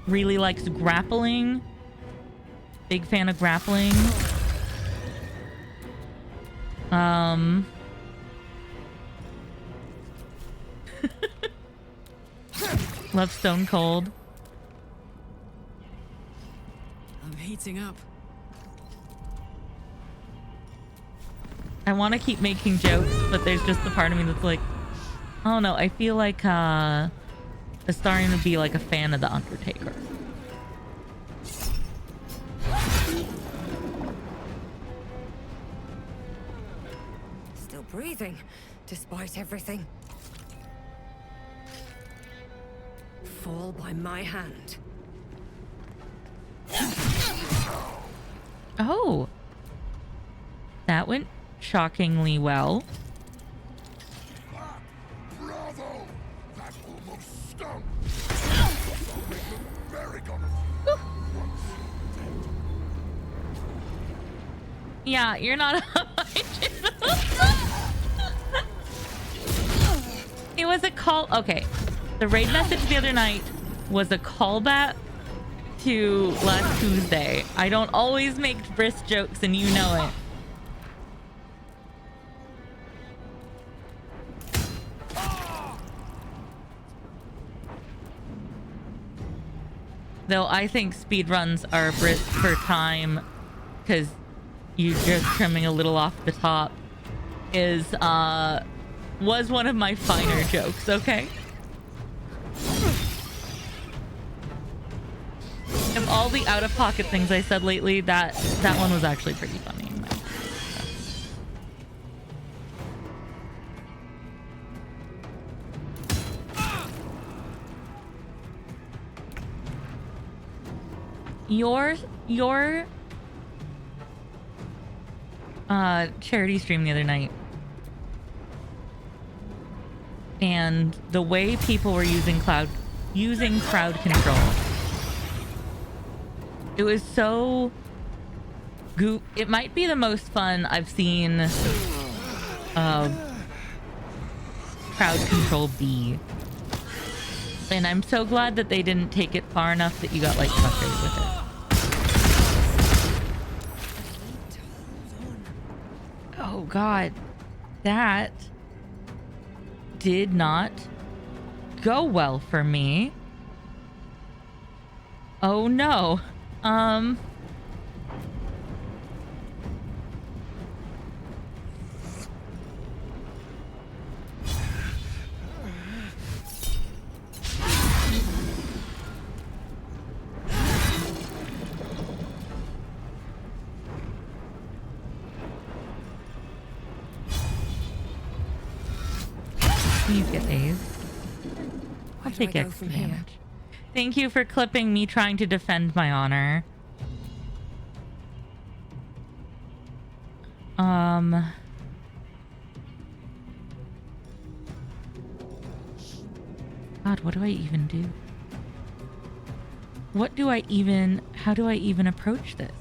Really likes grappling. Big fan of grappling. Love Stone Cold. I'm heating up. I want to keep making jokes, but there's just the part of me that's like, I don't know. I feel like Astarian would be like a fan of The Undertaker. Still breathing, despite everything. Fall by my hand. Oh. That went shockingly well. Bravo! That almost stung. Yeah, you're not It was a call. Okay. The raid message the other night was a callback to last Tuesday. I don't always make brisk jokes, and you know it. Though I think speedruns are brisk for time, because you're just trimming a little off the top, was one of my finer jokes, okay? Of all the out-of-pocket things I said lately, that one was actually pretty funny. Your charity stream the other night, and the way people were using crowd control, it was so it might be the most fun I've seen crowd control be, and I'm so glad that they didn't take it far enough that you got like frustrated with it. Oh god, that did not go well for me. Oh no. Please get dazed. I'll Where do I take go extra from here? damage. Thank you for clipping me trying to defend my honor. God, what do I even do? What do I even... How do I even approach this?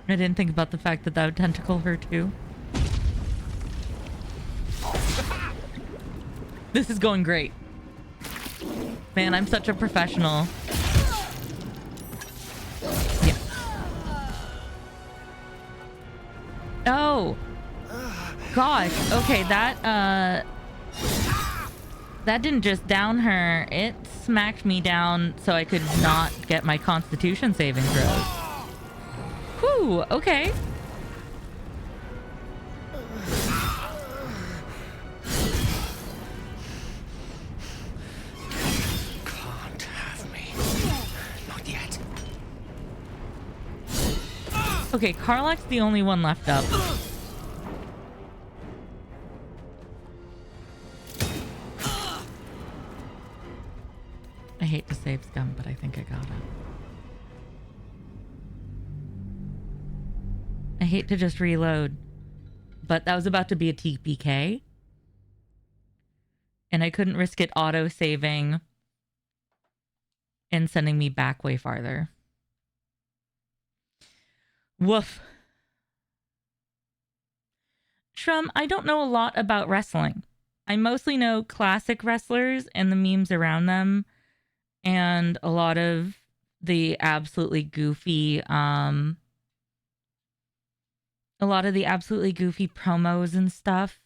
I didn't think about the fact that that would tentacle her too. This is going great. Man, I'm such a professional. Yeah. Oh. Gosh. Okay, that didn't just down her. It smacked me down so I could not get my Constitution saving throws. Whew, okay. Can't have me. Not yet. Okay, Karlach's the only one left up. I hate to save scum, but I think I got it. I hate to just reload, but that was about to be a TPK. And I couldn't risk it auto-saving and sending me back way farther. Woof. Shrum, I don't know a lot about wrestling. I mostly know classic wrestlers and the memes around them, and a lot of the absolutely goofy, promos and stuff.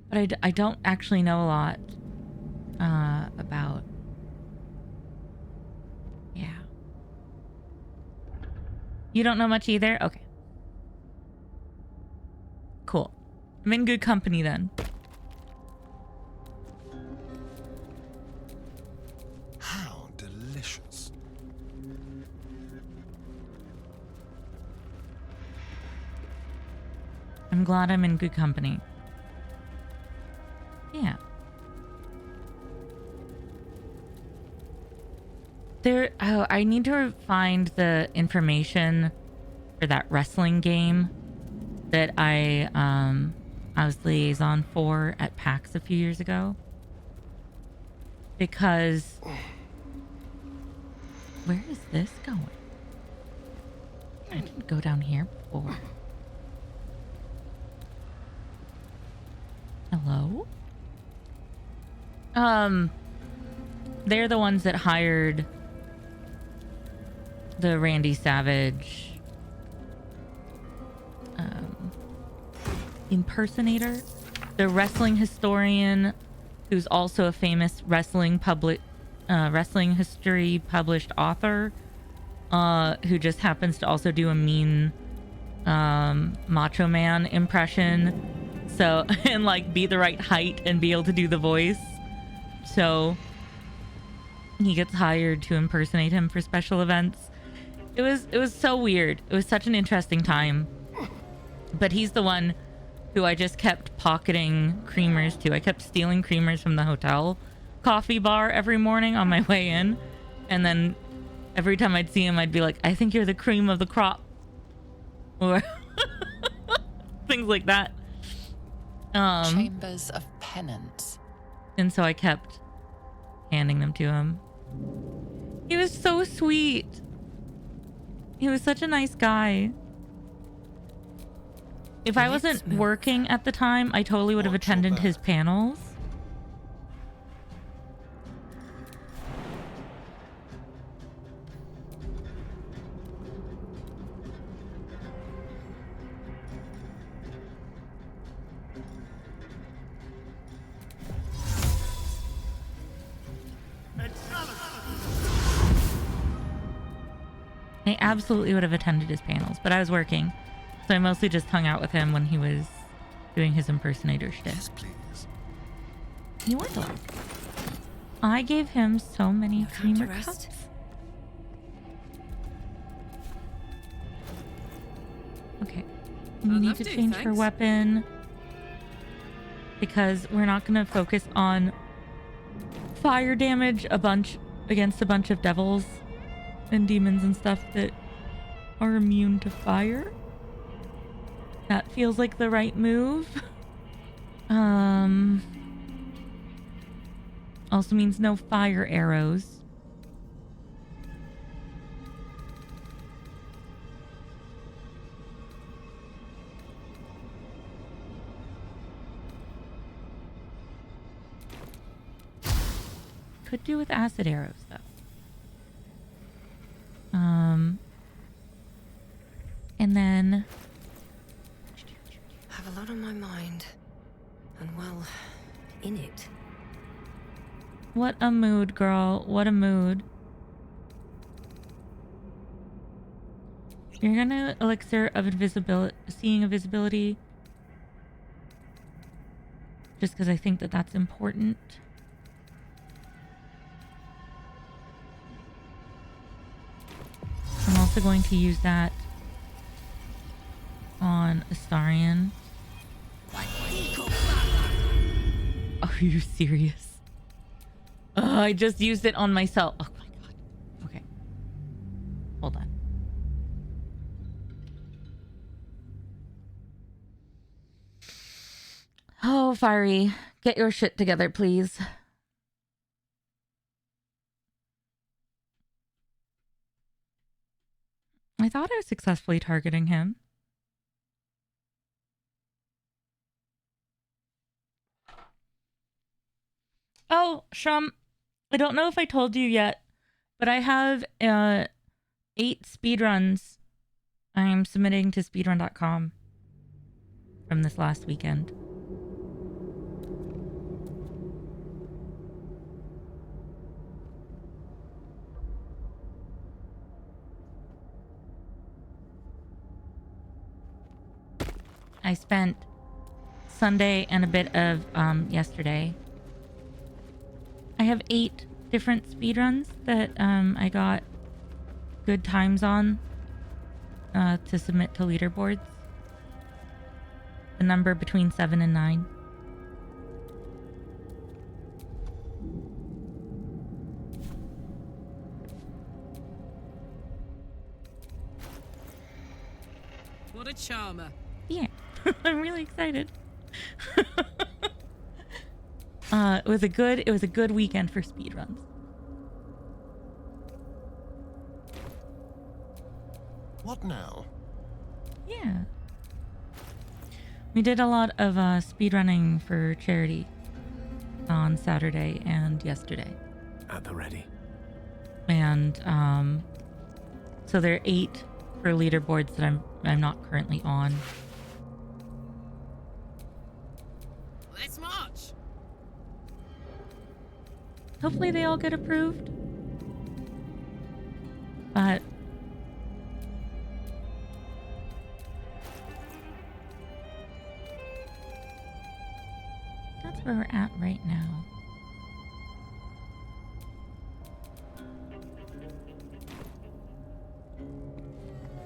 But I don't actually know a lot about. Yeah. You don't know much either? Okay. Cool. I'm in good company then. How delicious. I'm glad I'm in good company. Yeah. I need to find the information for that wrestling game that I was liaison for at PAX a few years ago. Because where is this going? I didn't go down here before. Hello? They're the ones that hired the Randy Savage impersonator, the wrestling historian who's also a famous wrestling history published author, who just happens to also do a mean Macho Man impression, so and like be the right height and be able to do the voice. So he gets hired to impersonate him for special events. It was so weird. It was such an interesting time. But he's the one who I just kept pocketing creamers to. I kept stealing creamers from the hotel coffee bar every morning on my way in. And then every time I'd see him, I'd be like, I think you're the cream of the crop. Or things like that. Chambers of Penance. And so I kept handing them to him. He was so sweet. He was such a nice guy. If I wasn't working at the time, I totally would have attended his panels. absolutely would have attended his panels, but I was working. So I mostly just hung out with him when he was doing his impersonator shtick. Yes, please. He was a lot. I gave him so many creamer cups. Okay. We I'd need love to to, change her thanks. weapon. Because we're not going to focus on fire damage against a bunch of devils and demons and stuff that are immune to fire. That feels like the right move. Also means no fire arrows. Could do with acid arrows, though. And then... I have a lot on my mind. And well, in it. What a mood, girl. What a mood. You're gonna elixir of invisibility, seeing invisibility. Just because I think that that's important. I'm also going to use that on Astarion. Are you serious? I just used it on myself. Oh my god. Okay. Hold on. Oh, Fiery. Get your shit together, please. I thought I was successfully targeting him. Oh, Shum, I don't know if I told you yet, but I have 8 speedruns I'm submitting to speedrun.com from this last weekend. I spent Sunday and a bit of yesterday. I have 8 different speedruns that I got good times on to submit to leaderboards. The number between 7 and 9. What a charmer. Yeah, I'm really excited. It was a good weekend for speedruns. What now? Yeah. We did a lot of speedrunning for charity on Saturday and yesterday. At the ready. And so there are 8 for leaderboards that I'm not currently on. Let's march. Hopefully they all get approved. But that's where we're at right now.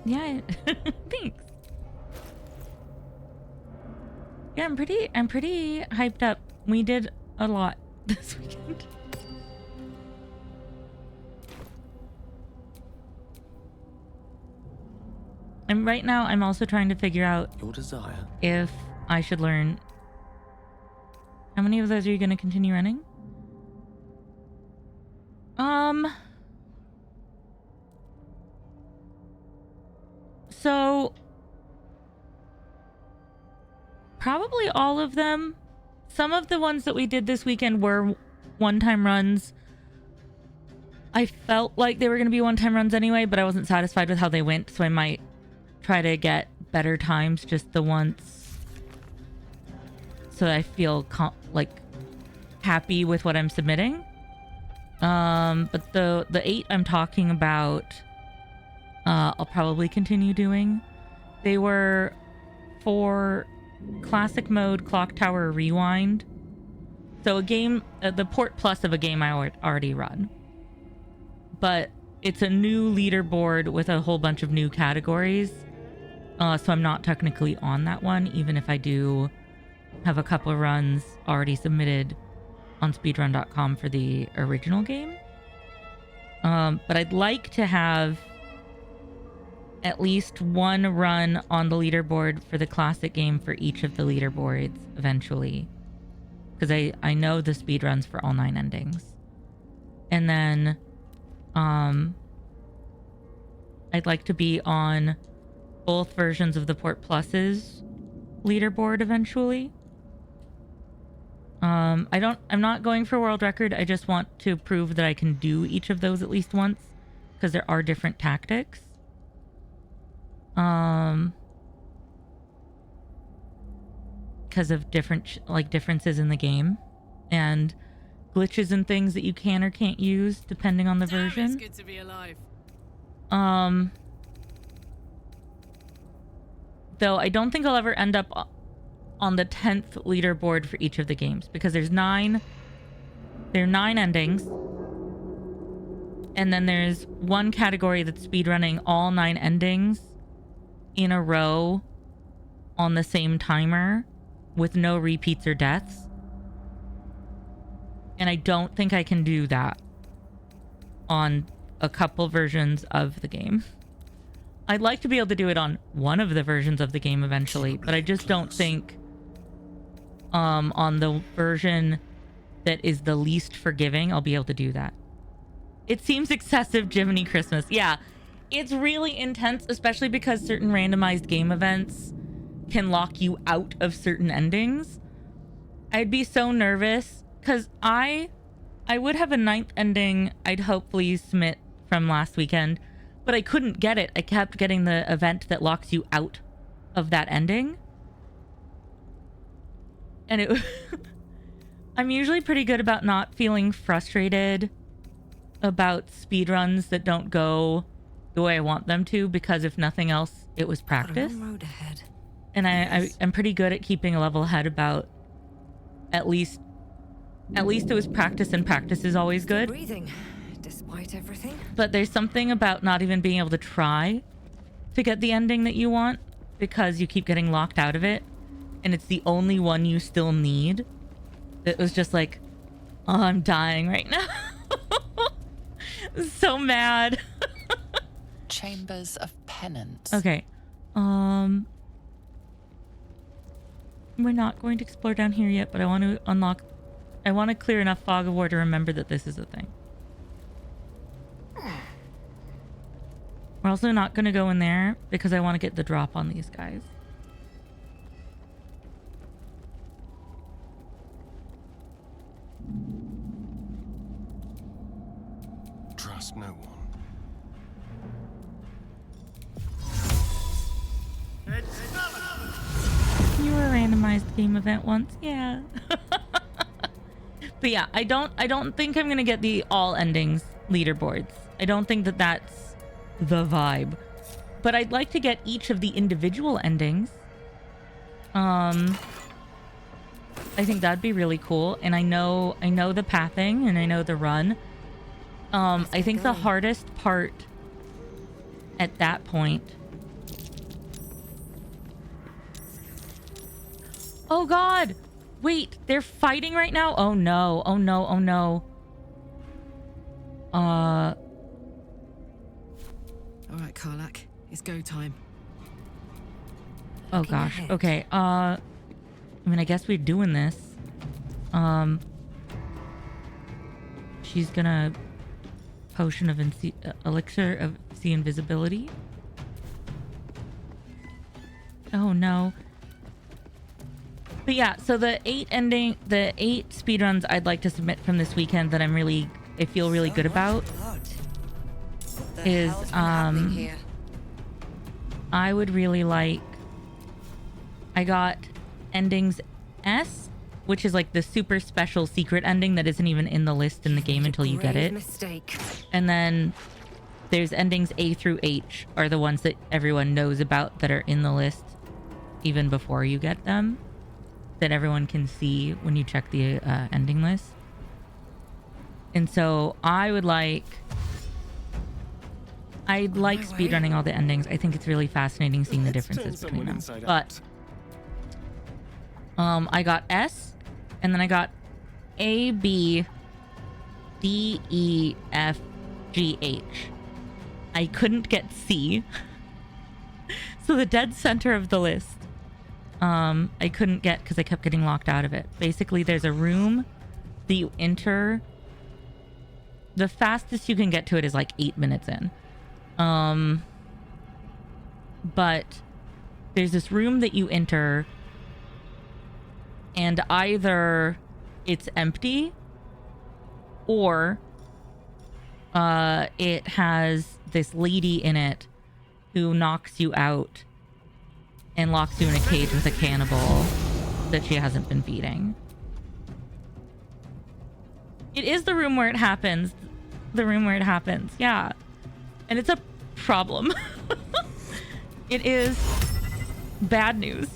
Yeah, thanks. Yeah, I'm pretty hyped up. We did a lot this weekend. And right now I'm also trying to figure out Your desire. if I should learn. How many of those are you going to continue running? So probably all of them. Some of the ones that we did this weekend were one-time runs. I felt like they were going to be one-time runs anyway, but I wasn't satisfied with how they went, so I might try to get better times just the once, so I feel like happy with what I'm submitting. But the 8 I'm talking about, I'll probably continue doing. They were for classic mode, Clock Tower Rewind. So a game, the port plus of a game I already run. But it's a new leaderboard with a whole bunch of new categories. So I'm not technically on that one, even if I do have a couple of runs already submitted on speedrun.com for the original game. But I'd like to have at least one run on the leaderboard for the classic game for each of the leaderboards eventually. Because I know the speedruns for all 9 endings. And then I'd like to be on both versions of the Port Plus's leaderboard eventually. I'm not going for world record. I just want to prove that I can do each of those at least once, because there are different tactics. Because of differences in the game and glitches and things that you can or can't use depending on the version. It's good to be alive. Though I don't think I'll ever end up on the 10th leaderboard for each of the games, because there are 9 endings, and then there's one category that's speedrunning all 9 endings in a row on the same timer with no repeats or deaths. And I don't think I can do that on a couple versions of the game. I'd like to be able to do it on one of the versions of the game eventually, but I just don't think on the version that is the least forgiving, I'll be able to do that. It seems excessive, Jiminy Christmas. Yeah, it's really intense, especially because certain randomized game events can lock you out of certain endings. I'd be so nervous because I would have a 9th ending I'd hopefully submit from last weekend, but I couldn't get it. I kept getting the event that locks you out of that ending. And it I'm usually pretty good about not feeling frustrated about speedruns that don't go the way I want them to, because if nothing else, it was practice. Road ahead. And I'm pretty good at keeping a level head about at least it was practice, and practice is always good. Breathing, despite everything. But there's something about not even being able to try to get the ending that you want because you keep getting locked out of it, and it's the only one you still need. It was just like, oh, I'm dying right now. So mad. Chambers of Penance. Okay. We're not going to explore down here yet, but I want to clear enough fog of war to remember that this is a thing. We're also not going to go in there because I want to get the drop on these guys. Trust no one. You were a randomized game event once, yeah. But yeah, I don't think I'm gonna get the all endings leaderboards. I don't think that that's the vibe. But I'd like to get each of the individual endings. I think that'd be really cool. And I know the pathing and I know the run. I think the hardest part at that point. Oh God! Wait, they're fighting right now? Oh no, oh no, oh no. Alright, Karlak. It's go time. Oh gosh. Okay. I mean, I guess we're doing this. She's gonna potion of elixir of see invisibility. Oh no. But yeah, so the 8 speedruns I'd like to submit from this weekend that I feel really good about is I would really like, I got endings S, which is like the super special secret ending that isn't even in the list in the game until you get it. And then there's endings A through H are the ones that everyone knows about that are in the list even before you get them, that everyone can see when you check the ending list. And so I'd like speedrunning all the endings. I think it's really fascinating seeing the differences between them. But I got S, and then I got A, B, D, E, F, G, H. I couldn't get C. So the dead center of the list, I couldn't get because I kept getting locked out of it. Basically, there's a room that you enter. The fastest you can get to it is like 8 minutes in. But there's this room that you enter, and either it's empty or it has this lady in it who knocks you out and locks you in a cage with a cannibal that she hasn't been feeding. It is the room where it happens. The room where it happens. Yeah. And it's a problem. It is bad news.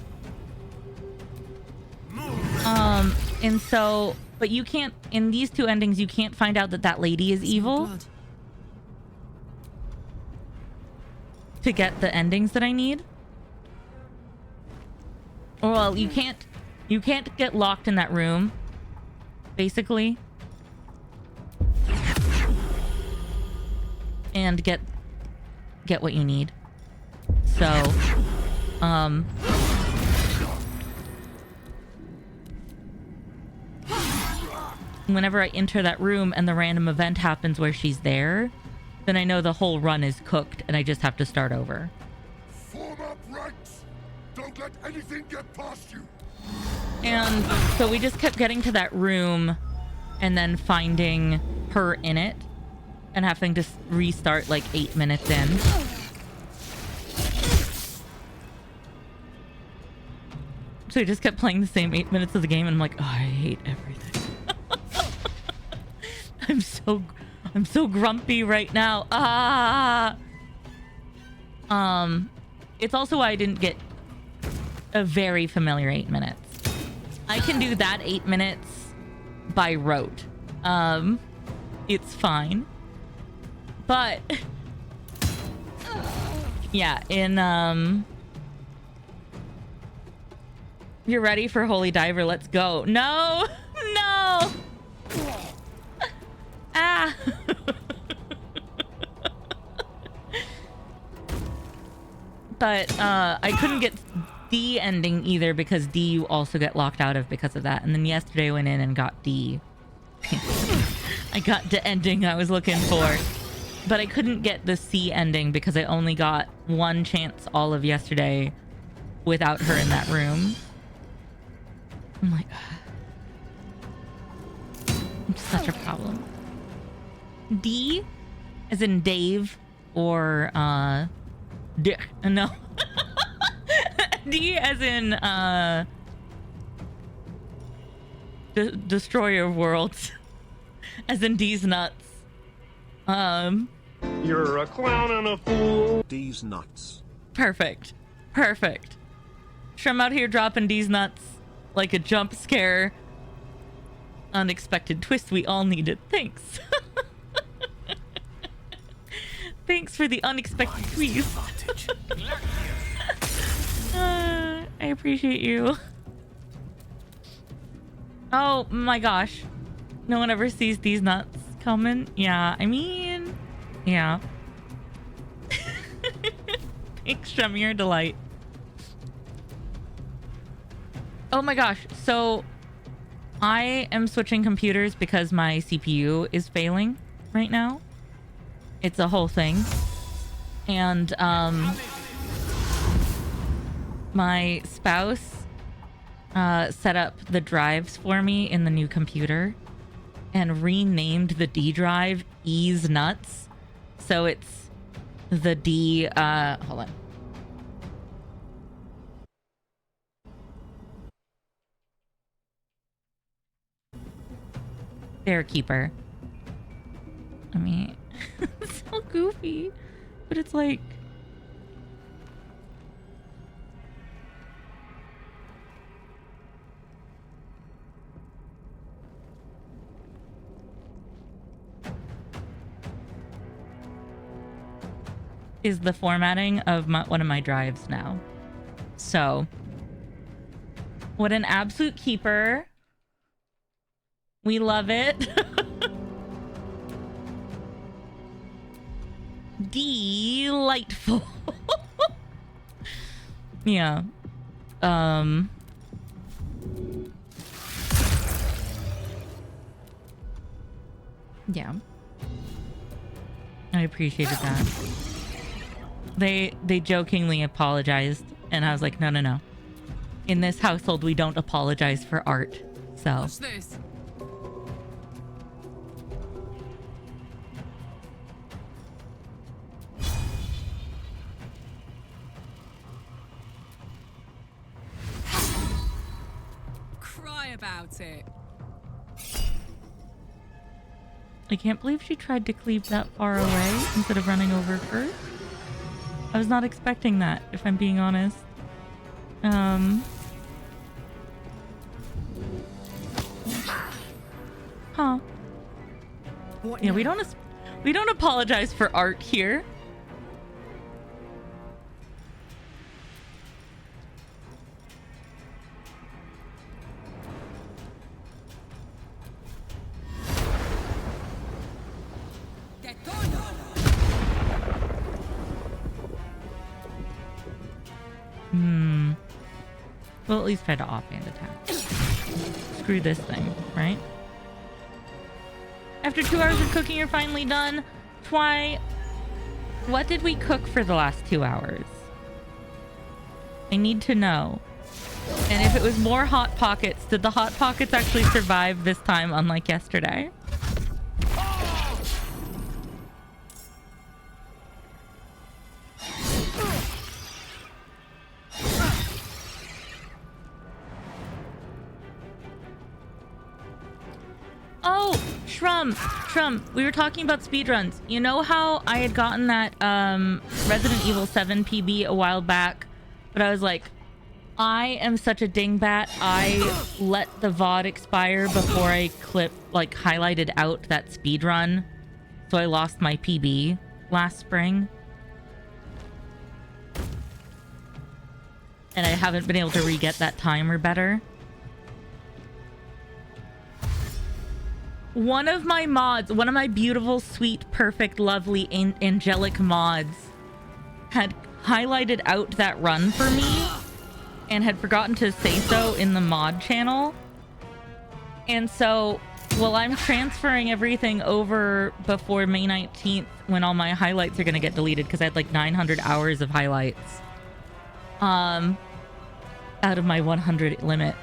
And so, but you can't, in these two endings, you can't find out that that lady is evil to get the endings that I need. Or, well, you can't get locked in that room, basically, and get what you need. So, whenever I enter that room and the random event happens where she's there, then I know the whole run is cooked and I just have to start over. Form up ranks. Don't let anything get past you. And so we just kept getting to that room and then finding her in it and having to restart like 8 minutes in. So I just kept playing the same 8 minutes of the game and I'm like, oh, I hate everything. I'm so grumpy right now. It's also why I didn't get a very familiar 8 minutes. I can do that 8 minutes by rote. It's fine. But yeah, in you're ready for Holy Diver, let's go. No! No! Ah! But I couldn't get D ending either because D you also get locked out of because of that. And then yesterday I went in and got D. I got the ending I was looking for. But I couldn't get the C ending because I only got one chance all of yesterday without her in that room. I'm like, it's such a problem. D as in Dave or Dick. No. D as in Destroyer of Worlds. As in D's nuts. You're a clown and a fool. D's nuts. Perfect. Perfect. Sure, I'm out here dropping D's nuts like a jump scare. Unexpected twist we all needed. Thanks. Thanks for the unexpected twist. I appreciate you. Oh my gosh. No one ever sees these nuts coming. Yeah, I mean, yeah. Thanks, Shamir Delight. Oh my gosh. So I am switching computers because my CPU is failing right now. It's a whole thing. And my spouse set up the drives for me in the new computer and renamed the D drive E's Nuts. So it's the D, hold on. Bear Keeper. I mean, so goofy. But it's like... is the formatting of one of my drives now. So, what an absolute keeper. We love it. Delightful. Yeah. Yeah. I appreciated that. They jokingly apologized, and I was like, no. In this household, we don't apologize for art. So. What's this? Cry about it. I can't believe she tried to cleave that far away instead of running over first. I was not expecting that, if I'm being honest. Huh. Yeah, we don't apologize for art here. We'll at least try to offhand attack. Screw this thing, right? After 2 hours of cooking, you're finally done. Twy, what did we cook for the last 2 hours? I need to know. And if it was more Hot Pockets, did the Hot Pockets actually survive this time, unlike yesterday? Oh, Shrum, we were talking about speedruns. You know how I had gotten that Resident Evil 7 PB a while back, but I was like, I am such a dingbat. I let the VOD expire before I highlighted out that speedrun. So I lost my PB last spring. And I haven't been able to re-get that timer better. One of my mods, one of my beautiful, sweet, perfect, lovely, angelic mods had highlighted out that run for me and had forgotten to say so in the mod channel. And so, while I'm transferring everything over before May 19th, when all my highlights are going to get deleted, because I had like 900 hours of highlights out of my 100 limit,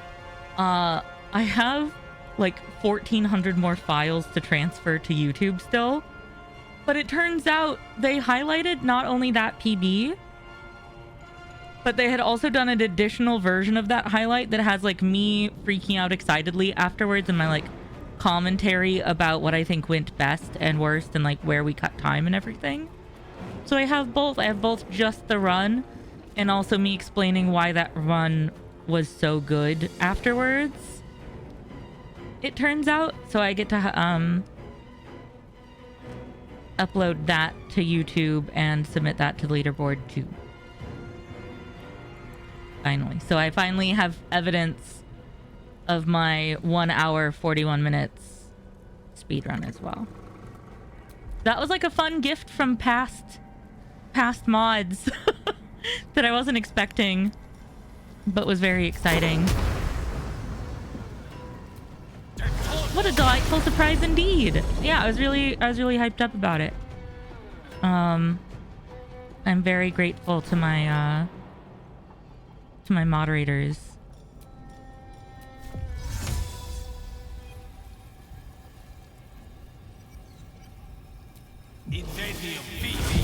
I have like 1,400 more files to transfer to YouTube still. But it turns out they highlighted not only that PB, but they had also done an additional version of that highlight that has like me freaking out excitedly afterwards and my like commentary about what I think went best and worst and like where we cut time and everything. So I have both. I have both just the run and also me explaining why that run was so good afterwards, it turns out. So I get to upload that to YouTube and submit that to the leaderboard too. Finally. So I finally have evidence of my 1 hour, 41 minutes speedrun as well. That was like a fun gift from past mods that I wasn't expecting, but was very exciting. What a delightful surprise indeed. Yeah, I was really hyped up about it. I'm very grateful to my moderators.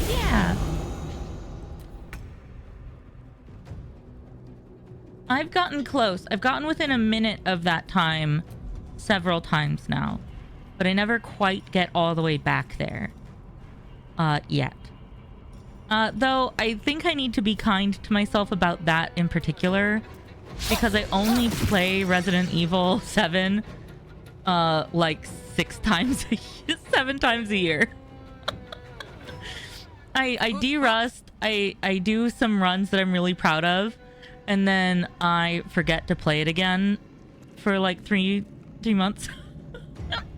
Yeah. I've gotten close. I've gotten within a minute of that time several times now, but I never quite get all the way back there. yet. Though I think I need to be kind to myself about that in particular, because I only play Resident Evil 7 like 7 times a year. I de-rust, I do some runs that I'm really proud of, and then I forget to play it again for like 3 months.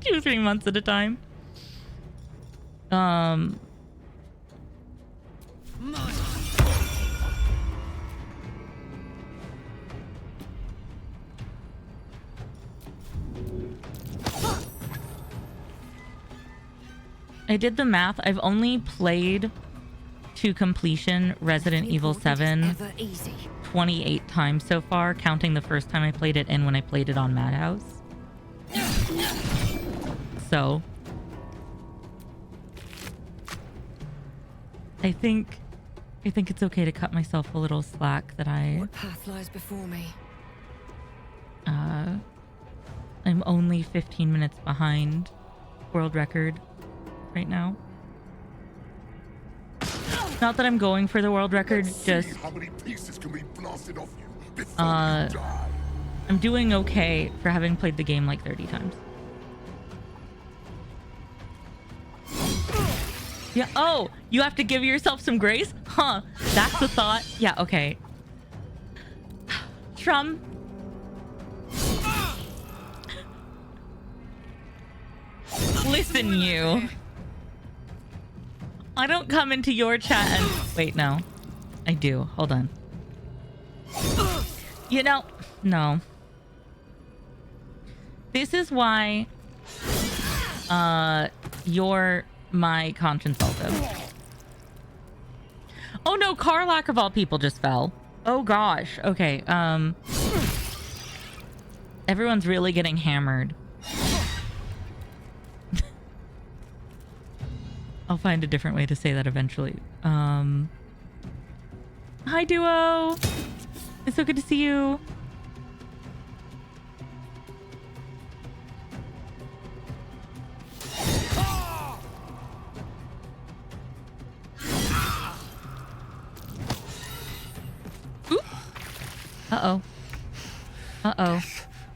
2-3 months at a time. I did the math. I've only played to completion Resident Evil 7 28 times so far, counting the first time I played it and when I played it on Madhouse. So I think it's okay to cut myself a little slack that What path lies before me? I'm only 15 minutes behind world record right now. Not that I'm going for the world record, just how many pieces can be blasted off you before you die. I'm doing okay for having played the game like 30 times. Yeah, oh, you have to give yourself some grace? Huh, that's the thought. Yeah, okay. Trum. Listen, you. I don't come into your chat and... Wait, no. I do. Hold on. You know... No. This is why... you're my conscience also. Oh no, Karlak of all people just fell. Oh gosh. Okay, everyone's really getting hammered. I'll find a different way to say that eventually. Hi, Duo. It's so good to see you. Oop. Uh-oh. Uh-oh.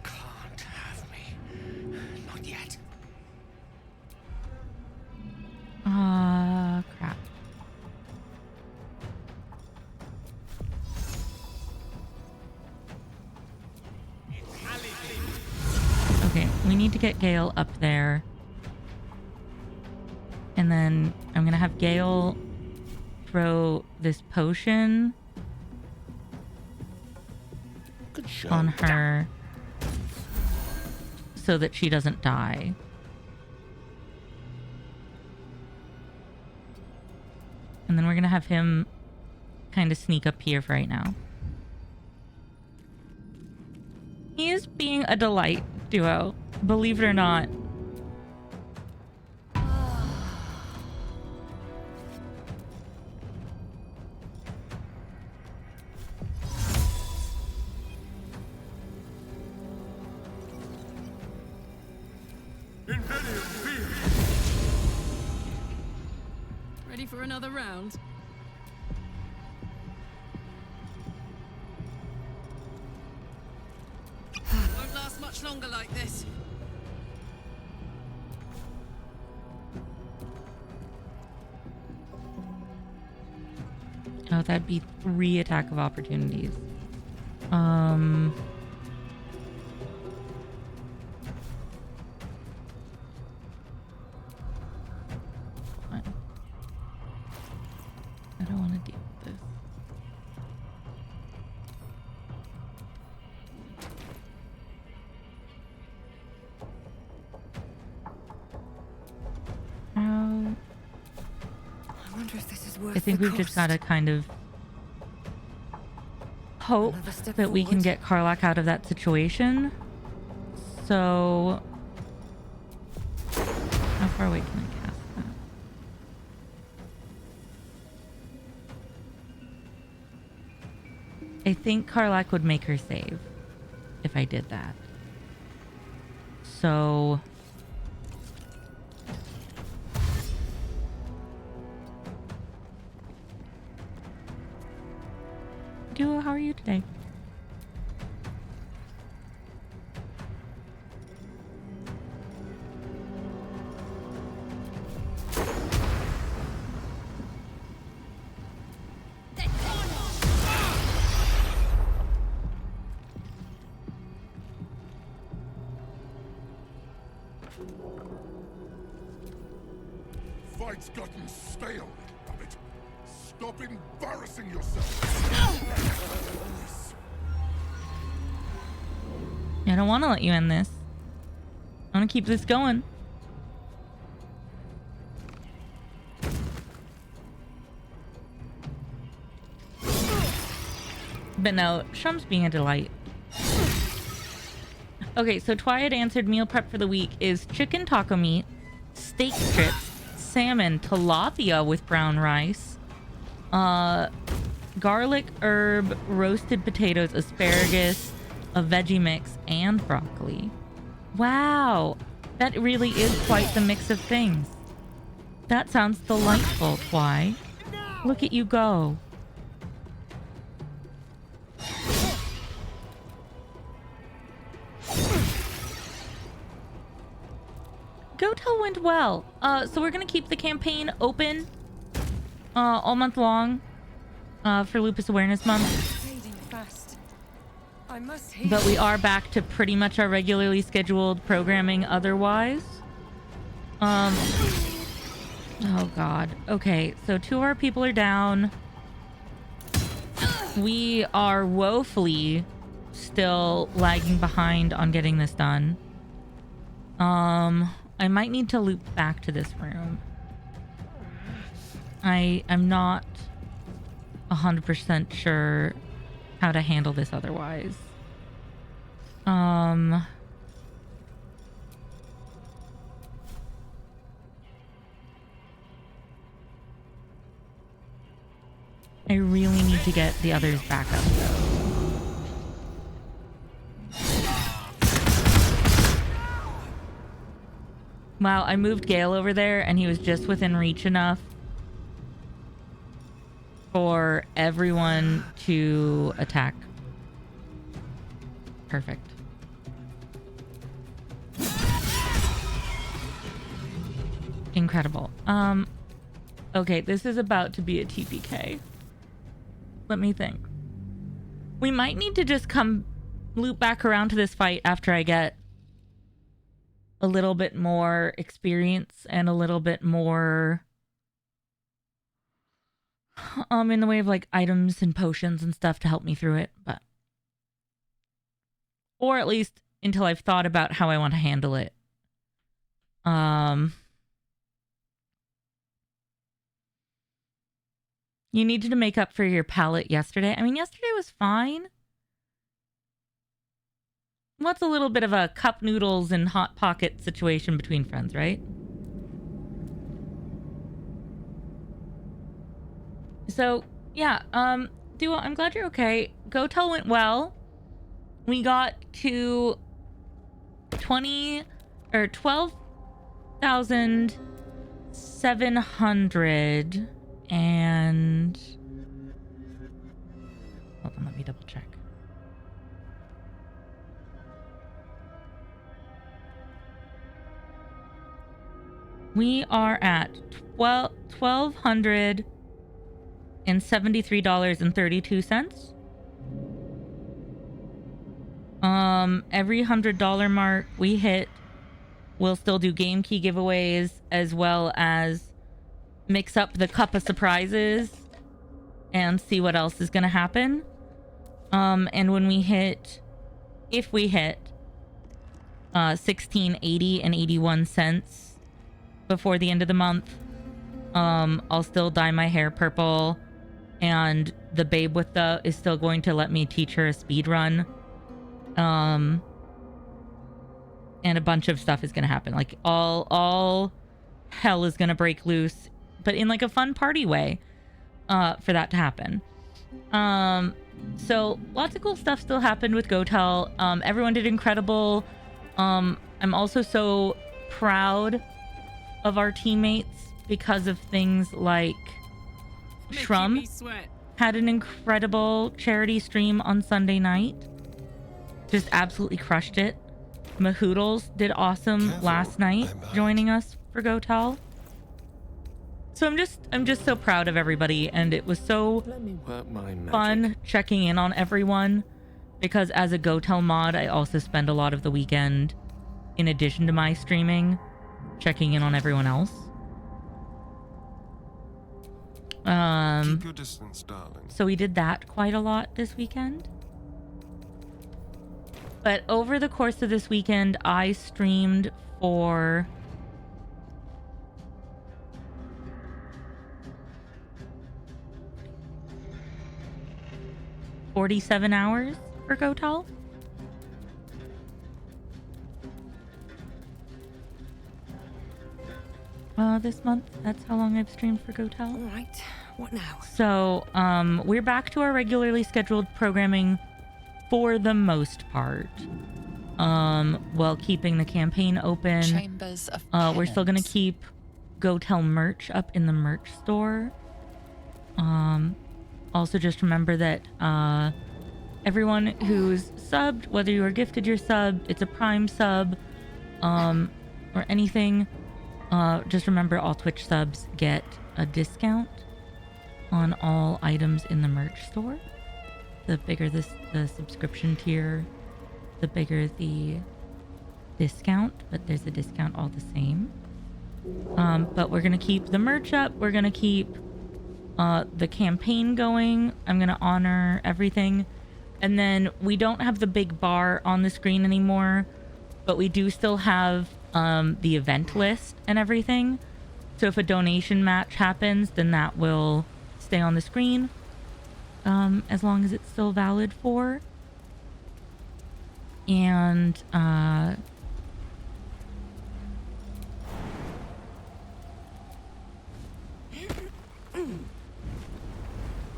Can't have me. Not yet. Crap. Okay, we need to get Gale up there. And then I'm gonna have Gale throw this potion on her so that she doesn't die. And then we're gonna have him kind of sneak up here for right now. He is being a delight, Duo. Believe it or not. Ready for another round? Won't last much longer like this. Oh, that'd be 3 attack of opportunities. Fine. I don't want to deal with this. How? I wonder if this is worth I think the we've just cost. got to kind of hope Another step that we can forward. get Karlak out of that situation. So, how far away can I cast that? I think Karlak would make her save if I did that. So, Duo, how are you today? Fight's gotten stale, Rabbit. Stop embarrassing yourself. I don't want to let you end this. I want to keep this going. But no, Shum's being a delight. Okay, so Twyat answered meal prep for the week is chicken taco meat, steak strips, salmon tilapia with brown rice, garlic herb roasted potatoes, asparagus, a veggie mix, and broccoli. Wow, that really is quite the mix of things. That sounds delightful, Twy. Look at you go. Go Tell went well. So we're gonna keep the campaign open all month long for Lupus Awareness Month. But we are back to pretty much our regularly scheduled programming otherwise. Oh god. Okay, so 2 of our people are down. We are woefully still lagging behind on getting this done. I might need to loop back to this room. I'm not 100% sure how to handle this otherwise. I really need to get the others back up though. Wow, I moved Gale over there and he was just within reach enough for everyone to attack. Perfect. Incredible. Okay, this is about to be a TPK. Let me think. We might need to just come loop back around to this fight after I get a little bit more experience and a little bit more in the way of like items and potions and stuff to help me through it, but or at least until I've thought about how I want to handle it. You needed to make up for your palate yesterday. I mean, yesterday was fine. What's a little bit of a cup noodles and hot pocket situation between friends, right? So, yeah, Duo, I'm glad you're okay. Go Tell went well. We got to 12,700 and hold on, let me double check. We are at $1,273.32. Every $100 mark we hit, we'll still do game key giveaways as well as mix up the cup of surprises and see what else is going to happen. And when we hit, if we hit 16.80 and 81 cents before the end of the month, I'll still dye my hair purple, and the babe with the is still going to let me teach her a speed run. And a bunch of stuff is gonna happen. Like all hell is gonna break loose, but in like a fun party way, for that to happen. So lots of cool stuff still happened with Go Tell. Everyone did incredible. I'm also so proud of our teammates because of things like Shrum had an incredible charity stream on Sunday night. Just absolutely crushed it. Mahoodles did awesome last night, joining us for Go Tell. So I'm just so proud of everybody, and it was so fun checking in on everyone, because as a Go Tell mod, I also spend a lot of the weekend, in addition to my streaming, checking in on everyone else. Keep your distance, darling. So we did that quite a lot this weekend. But over the course of this weekend, I streamed for 47 hours for Go Tell. This month. That's how long I've streamed for Go Tell. All right. What now? So, we're back to our regularly scheduled programming for the most part. While keeping the campaign open. Chambers of we're still gonna keep Go Tell merch up in the merch store. Also just remember that everyone who's subbed, whether you are gifted your sub, it's a Prime sub, or anything, just remember all Twitch subs get a discount on all items in the merch store. The bigger the subscription tier, the bigger the discount, but there's a discount all the same. But we're gonna keep the merch up. We're gonna keep the campaign going. I'm gonna honor everything. And then we don't have the big bar on the screen anymore, but we do still have the event list and everything. So if a donation match happens, then that will stay on the screen, as long as it's still valid for. And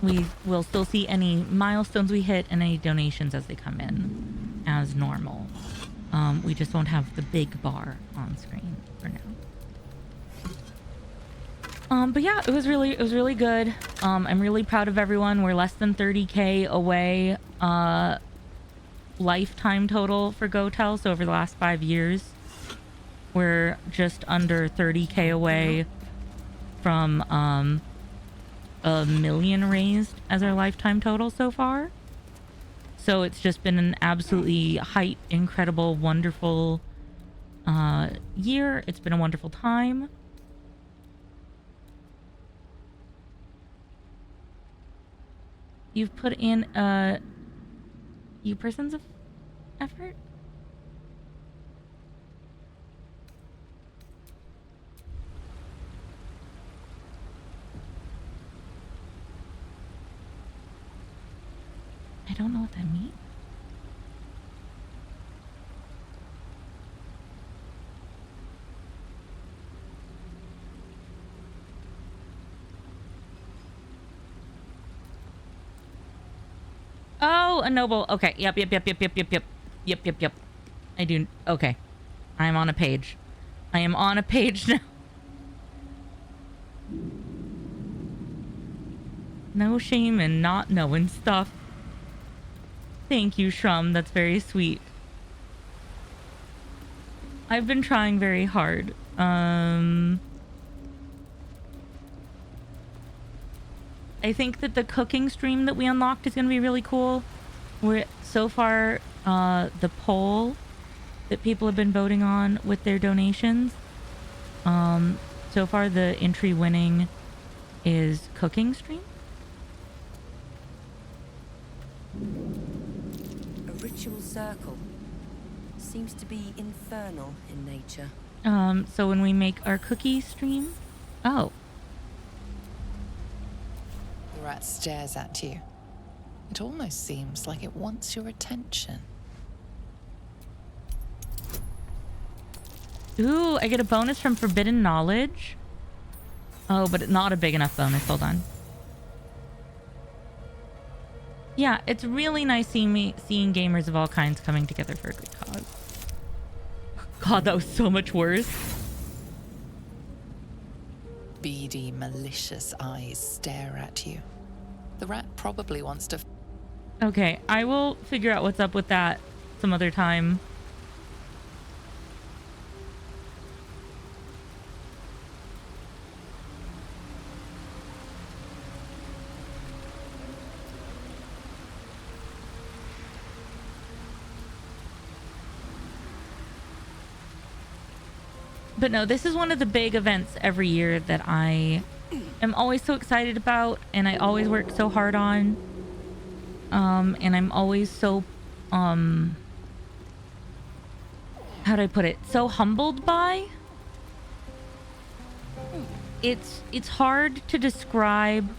we will still see any milestones we hit and any donations as they come in as normal. We just won't have the big bar on screen for now. But yeah, it was really good. I'm really proud of everyone. We're less than 30K away lifetime total for Go Tell. So over the last 5 years, we're just under 30K away from 1 million raised as our lifetime total so far. So it's just been an absolutely incredible, wonderful year. It's been a wonderful time. You've put in you persons of effort? I don't know what that means. Oh, a noble. Okay. Yep. I do. Okay. I'm on a page. I am on a page now. No shame in not knowing stuff. Thank you, Shrum. That's very sweet. I've been trying very hard. I think that the cooking stream that we unlocked is going to be really cool. So far, the poll that people have been voting on with their donations. So far, the entry winning is cooking stream. A ritual circle. Seems to be infernal in nature. So when we make our cookie stream... Oh. The rat stares at you. It almost seems like it wants your attention. Ooh, I get a bonus from Forbidden Knowledge. Oh, but not a big enough bonus. Hold on. Yeah, it's really nice seeing gamers of all kinds coming together for a good cause. God, that was so much worse. Beady, malicious eyes stare at you. The rat probably wants to... Okay, I will figure out what's up with that some other time. But no, this is one of the big events every year that I am always so excited about, and I always work so hard on. And I'm always so, how do I put it? So humbled by. It's hard to describe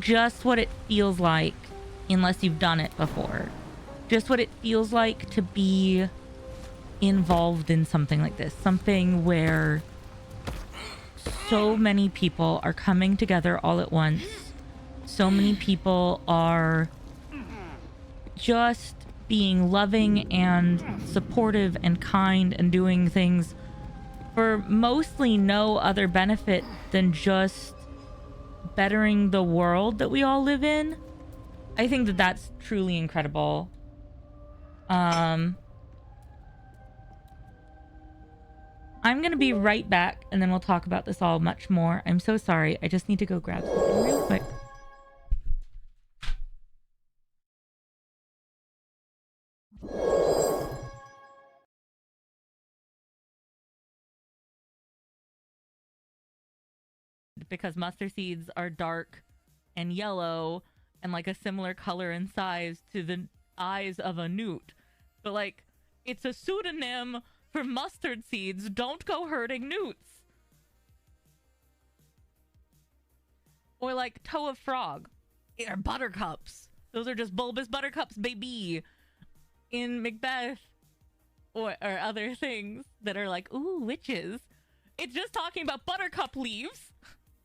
just what it feels like unless you've done it before. Just what it feels like to be involved in something like this, something where so many people are coming together all at once. So many people are just being loving and supportive and kind and doing things for mostly no other benefit than just bettering the world that we all live in. I think that that's truly incredible. I'm gonna be right back, and then we'll talk about this all much more. I'm so sorry. I just need to go grab something real quick. Because mustard seeds are dark and yellow and like a similar color and size to the eyes of a newt. But like, it's a pseudonym for mustard seeds. Don't go hurting newts. Or like toe of frog. Or buttercups. Those are just bulbous buttercups, baby. In Macbeth. Or other things that are like, ooh, witches. It's just talking about buttercup leaves.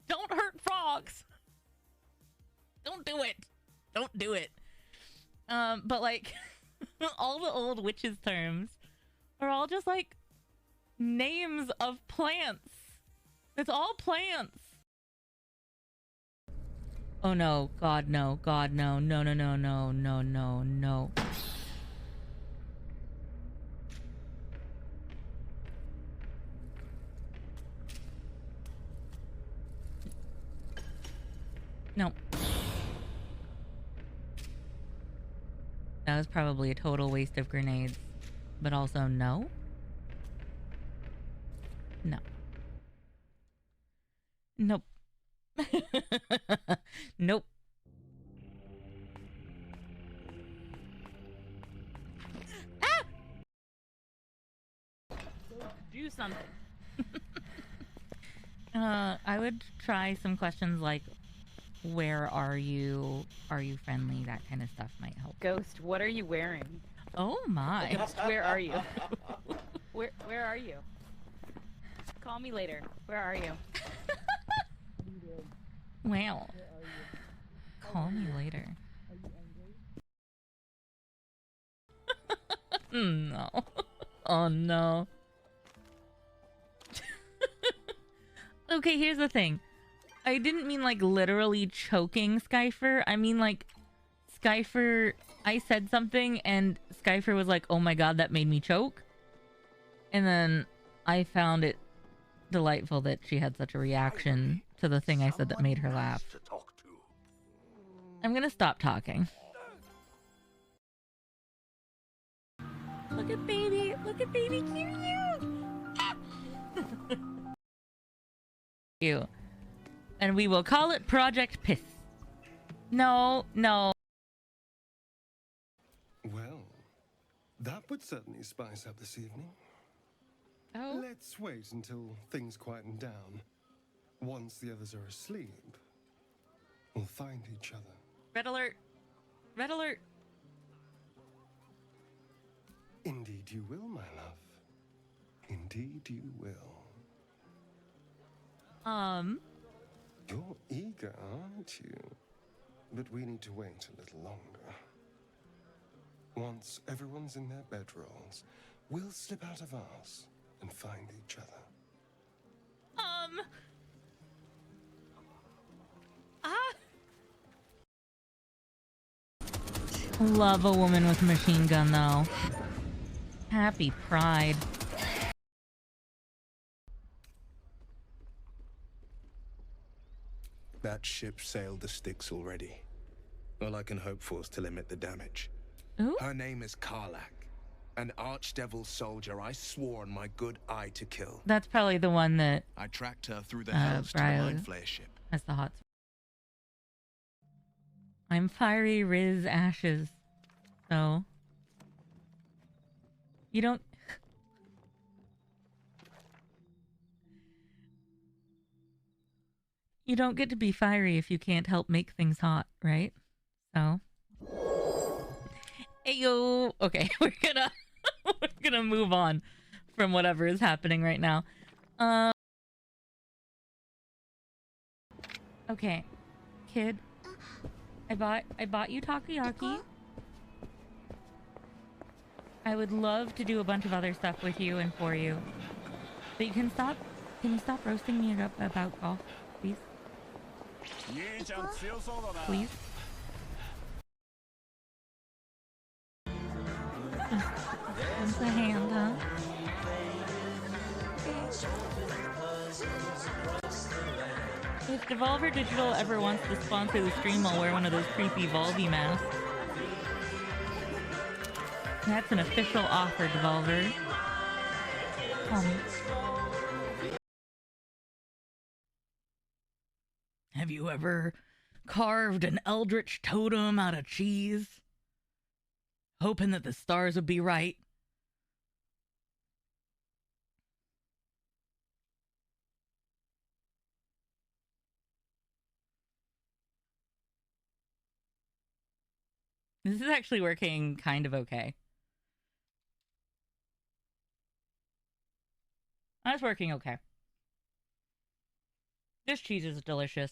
Don't hurt frogs. Don't do it. Don't do it. But like, all the old witches terms are all just like names of plants. It's all plants. Oh no, God no, God no, no, no, no, no, no, no, no. No. That was probably a total waste of grenades. But also no. No. Nope. Nope. Ah! Do something. I would try some questions like, where are you? Are you friendly? That kind of stuff might help. Ghost, what are you wearing? Oh my. Ghost, where are you? Where are you? Call me later. Where are you? Wow. Call me later. No. Oh no. Okay, here's the thing. I didn't mean like literally choking Skyfer. I mean like Skyfer, I said something and Skyfer was like, oh my god, that made me choke. And then I found it delightful that she had such a reaction to the thing I said that made her laugh. I'm gonna stop talking. Look at baby cute. You. And we will call it Project Piss. No, no. Well, that would certainly spice up this evening. Oh. Let's wait until things quieten down. Once the others are asleep, we'll find each other. Red alert. Red alert. Indeed you will, my love. Indeed you will. You're eager, aren't you? But we need to wait a little longer. Once everyone's in their bedrolls, we'll slip out of ours and find each other. Love a woman with a machine gun, though. Happy Pride. That ship sailed the Styx already. All I can hope for is to limit the damage. Ooh. Her name is Karlak, an archdevil soldier I swore on my good eye to kill. That's probably the one that I tracked her through the hells to the Mind Flayer ship. That's the hot. I'm fiery Riz Ashes. So you don't you don't get to be fiery if you can't help make things hot, right? So Ayo. Okay, we're gonna move on from whatever is happening right now. Okay, kid. I bought you takoyaki. I would love to do a bunch of other stuff with you and for you. But you can you stop roasting me about golf, please? Please? Just a hand, huh? If Devolver Digital ever wants to sponsor the stream, I'll wear one of those creepy Volby masks. That's an official offer, Devolver. Have you ever carved an eldritch totem out of cheese? Hoping that the stars would be right? This is actually working kind of okay. That's working okay. This cheese is delicious.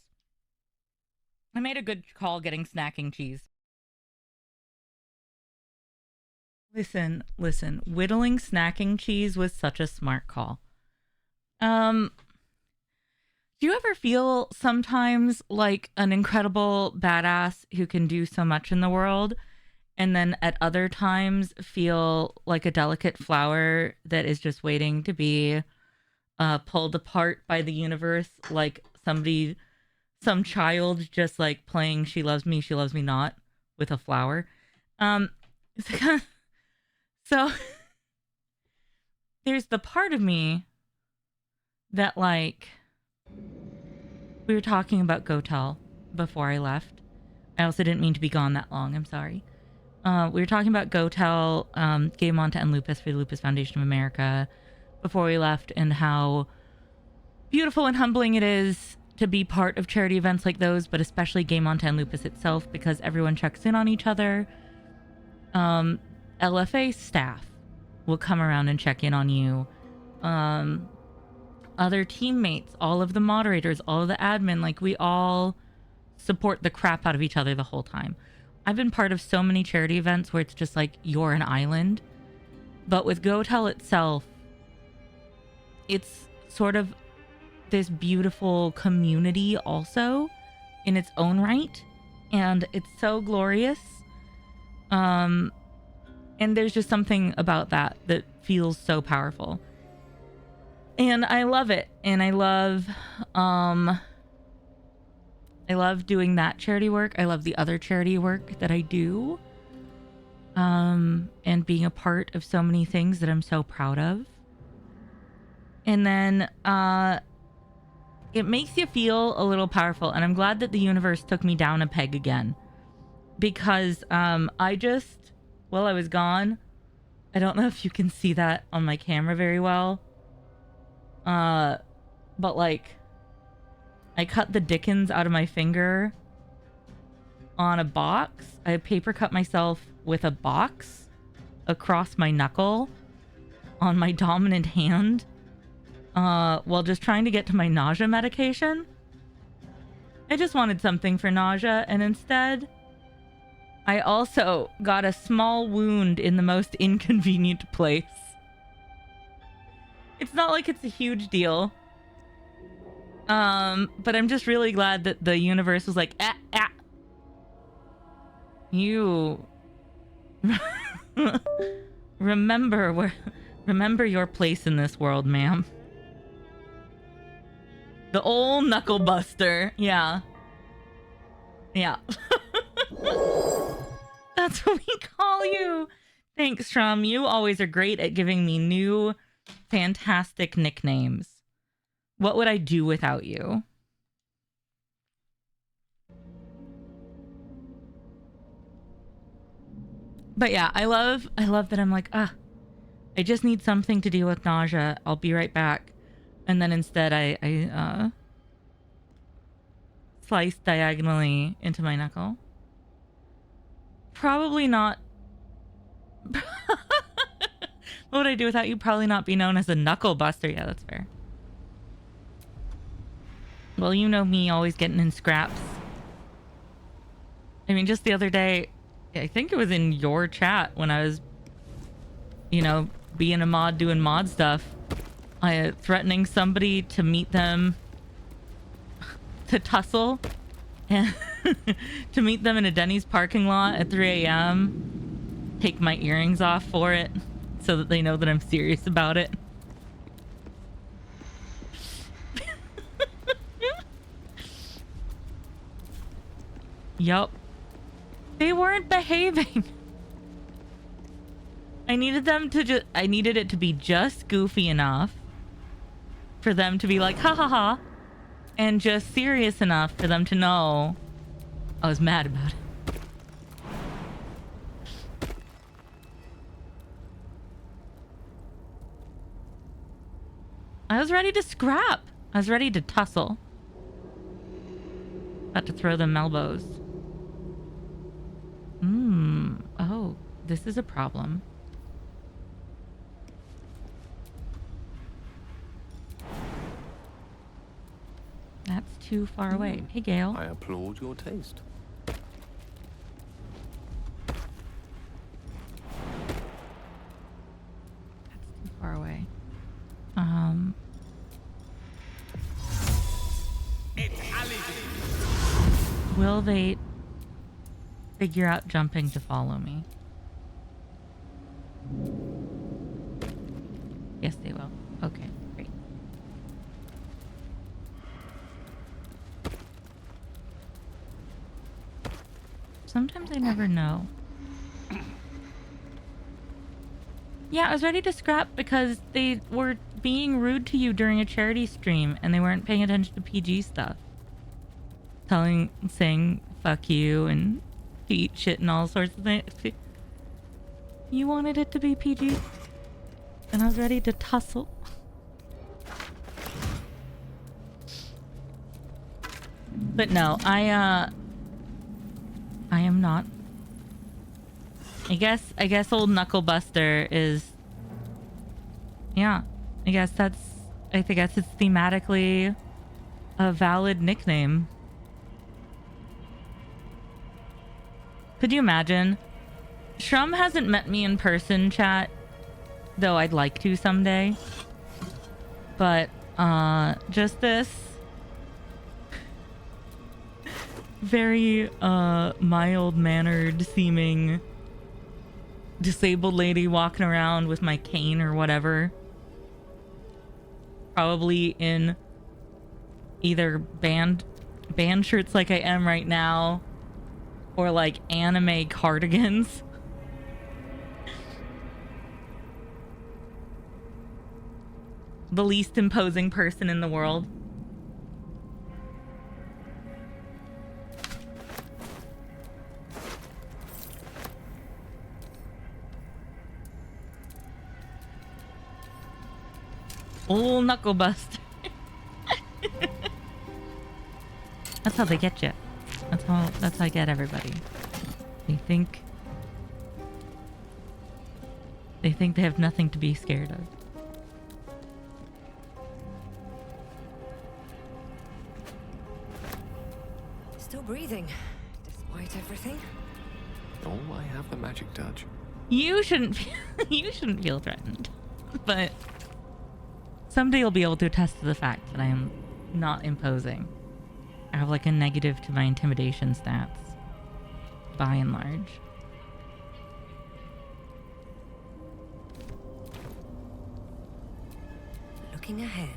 I made a good call getting snacking cheese. Listen. Whittling snacking cheese was such a smart call. Do you ever feel sometimes like an incredible badass who can do so much in the world, and then at other times feel like a delicate flower that is just waiting to be pulled apart by the universe, like some child just like playing she loves me not with a flower? So there's the part of me that, like, we were talking about Gotel before I left. I also didn't mean to be gone that long. I'm sorry. We were talking about Gotel, Game On to End Lupus for the Lupus Foundation of America before we left, and how beautiful and humbling it is to be part of charity events like those, but especially Game On to End Lupus itself, because everyone checks in on each other. LFA staff will come around and check in on you. Other teammates, all of the moderators, all of the admin, like, we all support the crap out of each other the whole time. I've been part of so many charity events where it's just like you're an island. But with Gotel itself, it's sort of this beautiful community also in its own right. And it's so glorious. And there's just something about that feels so powerful. And I love it. And I love doing that charity work. I love the other charity work that I do. And being a part of so many things that I'm so proud of. And then it makes you feel a little powerful. And I'm glad that the universe took me down a peg again. Because while I was gone, I don't know if you can see that on my camera very well. But like, I cut the dickens out of my finger on a box. I paper cut myself with a box across my knuckle on my dominant hand while just trying to get to my nausea medication. I just wanted something for nausea, and instead I also got a small wound in the most inconvenient place. It's not like it's a huge deal. But I'm just really glad that the universe was like, you Remember your place in this world, ma'am. The old knuckle buster. Yeah. Yeah. That's what we call you. Thanks, Strum. You always are great at giving me new, fantastic nicknames. What would I do without you? But yeah, I love that I'm like, I just need something to deal with nausea. I'll be right back. And then instead I slice diagonally into my knuckle. Probably not. What would I do without you? Probably not be known as a knuckle buster. Yeah, that's fair. Well, you know me always getting in scraps. I mean, just the other day, I think it was in your chat when I was, you know, being a mod, doing mod stuff. Threatening somebody to meet them, to tussle, and to meet them in a Denny's parking lot at 3 a.m. Take my earrings off for it so that they know that I'm serious about it. Yup. They weren't behaving. I needed it to be just goofy enough for them to be like, ha ha ha, and just serious enough for them to know I was mad about it. I was ready to scrap. I was ready to tussle. About to throw them elbows. Oh, this is a problem. That's too far away. Hey, Gale. I applaud your taste. That's too far away. Will they figure out jumping to follow me? Yes, they will. Okay, great. Sometimes I never know. Yeah, I was ready to scrap because they were being rude to you during a charity stream and they weren't paying attention to PG stuff. Saying fuck you and eat shit and all sorts of things. You wanted it to be PG? And I was ready to tussle. But no, I am not. I guess old Knuckle Buster is, yeah, I guess it's thematically a valid nickname. Could you imagine? Shrum hasn't met me in person, chat, though I'd like to someday. But, just this very, mild-mannered seeming disabled lady walking around with my cane or whatever. Probably in either band shirts like I am right now, or like anime cardigans. The least imposing person in the world. Old Knuckle Buster. That's how they get you. That's how I get everybody. They think they have nothing to be scared of. Still breathing, despite everything. Oh, I have the magic touch. You shouldn't feel threatened. But someday you'll be able to attest to the fact that I am not imposing. I have like a negative to my intimidation stats, by and large. Looking ahead.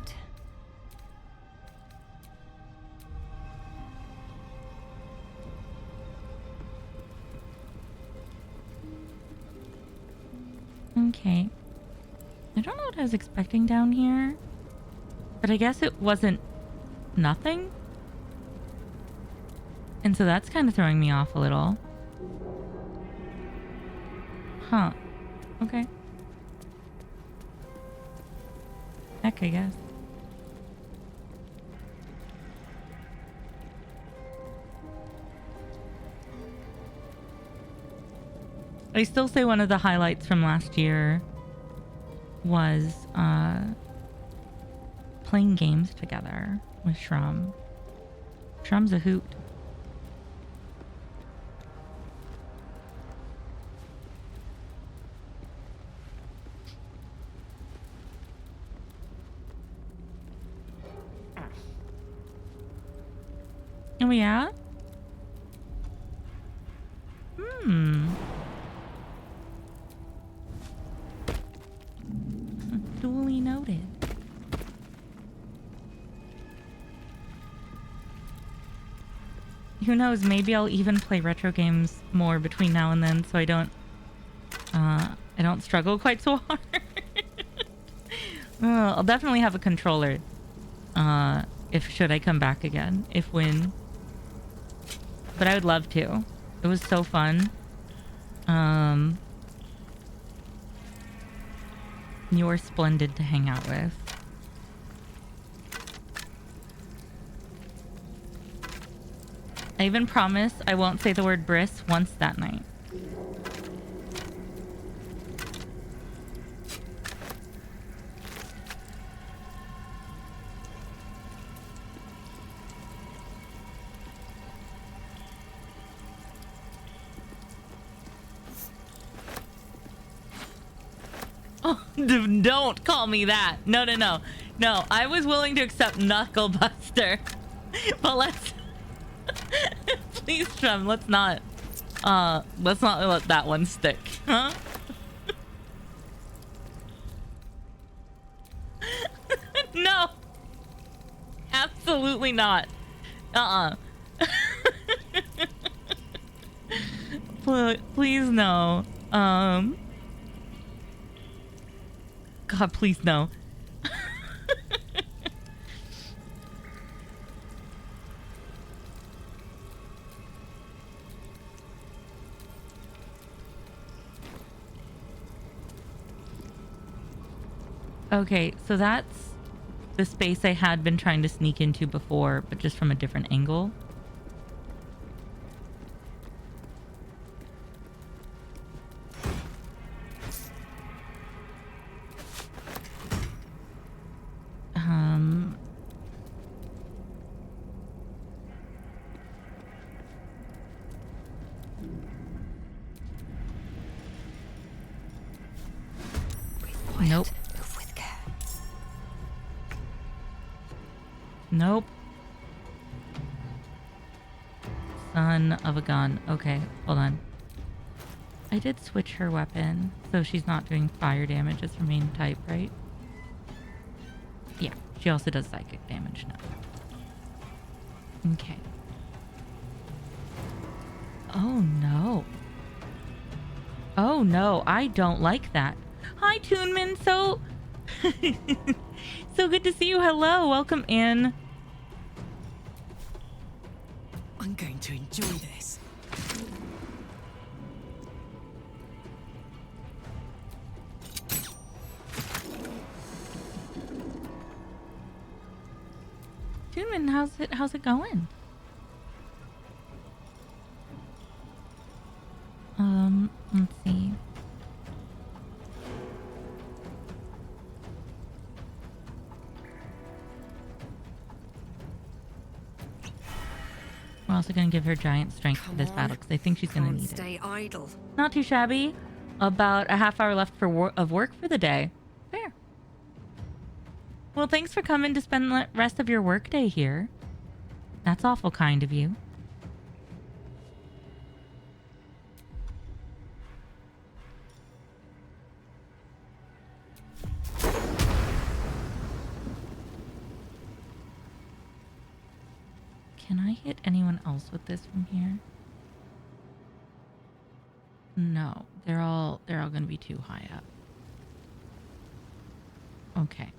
Okay. I don't know what I was expecting down here, but I guess it wasn't nothing. And so that's kind of throwing me off a little. Huh. Okay. Heck, I guess. I still say one of the highlights from last year was playing games together with Shrum. Shrum's a hoot. Oh yeah? Duly noted. Who knows, maybe I'll even play retro games more between now and then so I don't struggle quite so hard. I'll definitely have a controller if should I come back again, when. But I would love to. It was so fun. You're splendid to hang out with. I even promise I won't say the word bris once that night. Oh, don't call me that. No, no, no. No, I was willing to accept Knucklebuster. But let's... Please, Shrum, let's not let that one stick. Huh? No. Absolutely not. Please, no. God, please, no. Okay, so that's the space I had been trying to sneak into before, but just from a different angle. Nope. Nope. Son of a gun. Okay, hold on. I did switch her weapon, so she's not doing fire damage as her main type, right? Yeah, she also does psychic damage now. Okay. Oh no. Oh no, I don't like that. Hi, Toonman. So good to see you. Hello, welcome in. I'm going to enjoy this. Toonman, how's it going? Let's see. We're also going to give her giant strength for this battle because I think she's going to need it. Stay idle. Not too shabby. About a half hour left of work for the day. Fair. Well, thanks for coming to spend the rest of your work day here. That's awful kind of you. Can I hit anyone else with this from here? No, they're all gonna be too high up. Okay.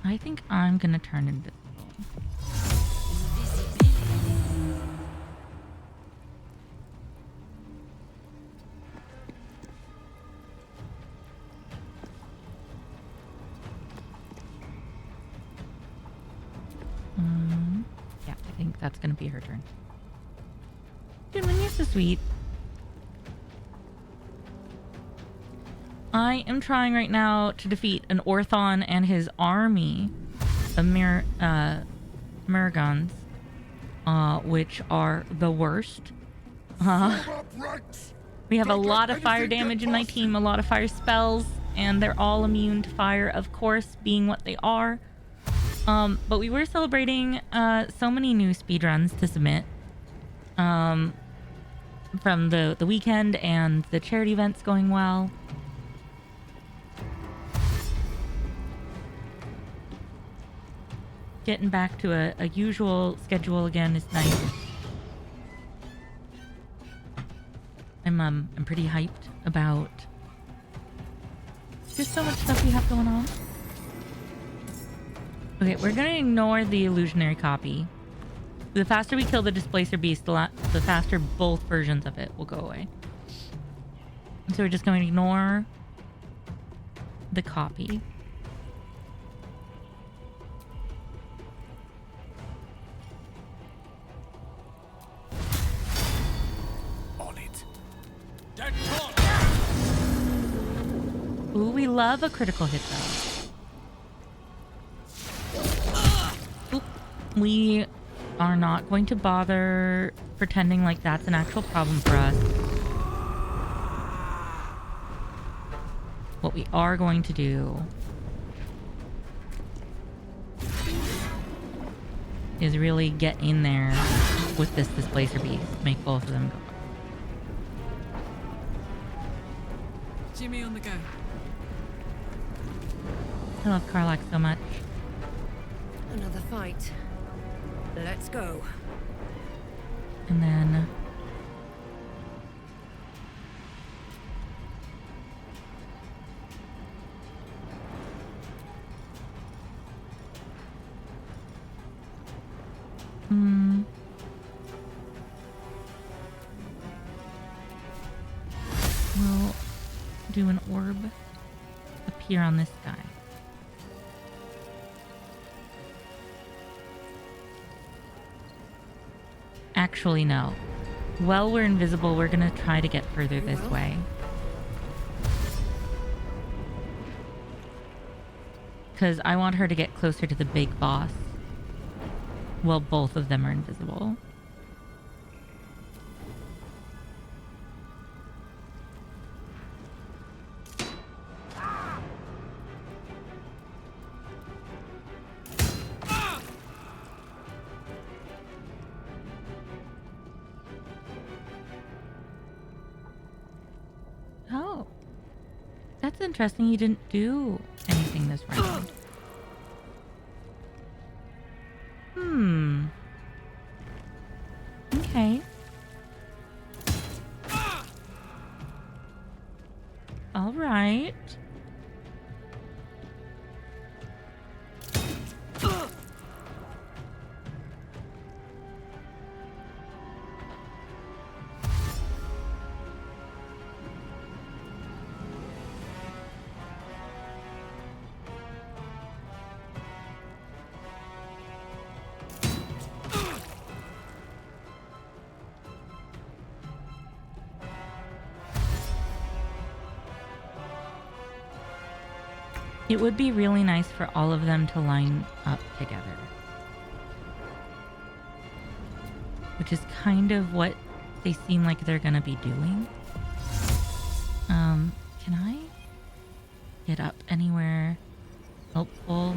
I think I'm gonna turn invisible. Yeah, I think that's gonna be her turn. Dude, Minnie's so sweet. I am trying right now to defeat an Orthon and his army of Miragons, which are the worst. We have a lot of fire damage in my team, a lot of fire spells, and they're all immune to fire, of course, being what they are. But we were celebrating so many new speedruns to submit from the weekend, and the charity events going well. Getting back to a usual schedule again is nice. I'm pretty hyped about just so much stuff we have going on. Okay, we're gonna ignore the illusionary copy. The faster we kill the displacer beast, the faster both versions of it will go away. So we're just going to ignore the copy. Ooh, we love a critical hit though. Oop. We are not going to bother pretending like that's an actual problem for us. What we are going to do is really get in there with this displacer beast. Make both of them go. Jimmy on the go. I love Karlach so much. Another fight. Let's go. And then we'll do an orb appear on this guy. Actually, no. While we're invisible, we're gonna try to get further this way. Because I want her to get closer to the big boss while both of them are invisible. Oh. That's interesting. You didn't do anything this round. Okay. All right. It would be really nice for all of them to line up together. Which is kind of what they seem like they're gonna be doing. Can I get up anywhere helpful.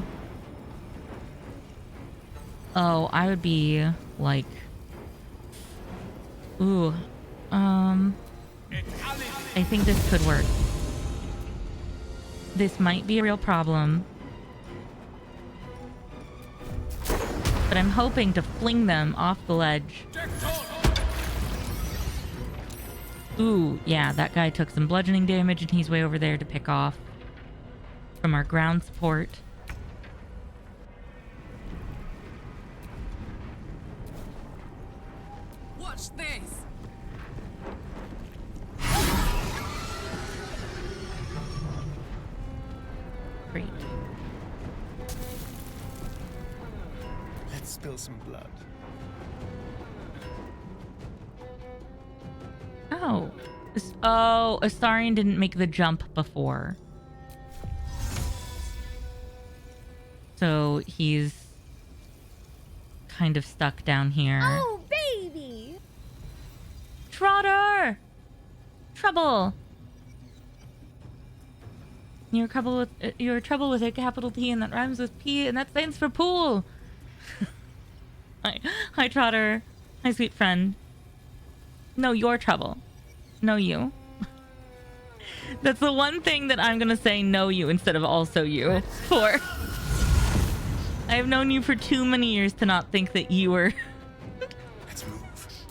Oh, I would be like, ooh, I think this could work. This might be a real problem. But I'm hoping to fling them off the ledge. Ooh, yeah, that guy took some bludgeoning damage and he's way over there to pick off from our ground support. Watch this. Great. Let's spill some blood. Oh. Oh, Astarion didn't make the jump before. So he's kind of stuck down here. Oh, baby! Trotter! Trouble! You're trouble with a capital T and that rhymes with P and that stands for pool. Hi, Trotter. Hi, sweet friend. No, your trouble. No, you. That's the one thing that I'm gonna say no you instead of also you for. I have known you for too many years to not think that you were. Let's move.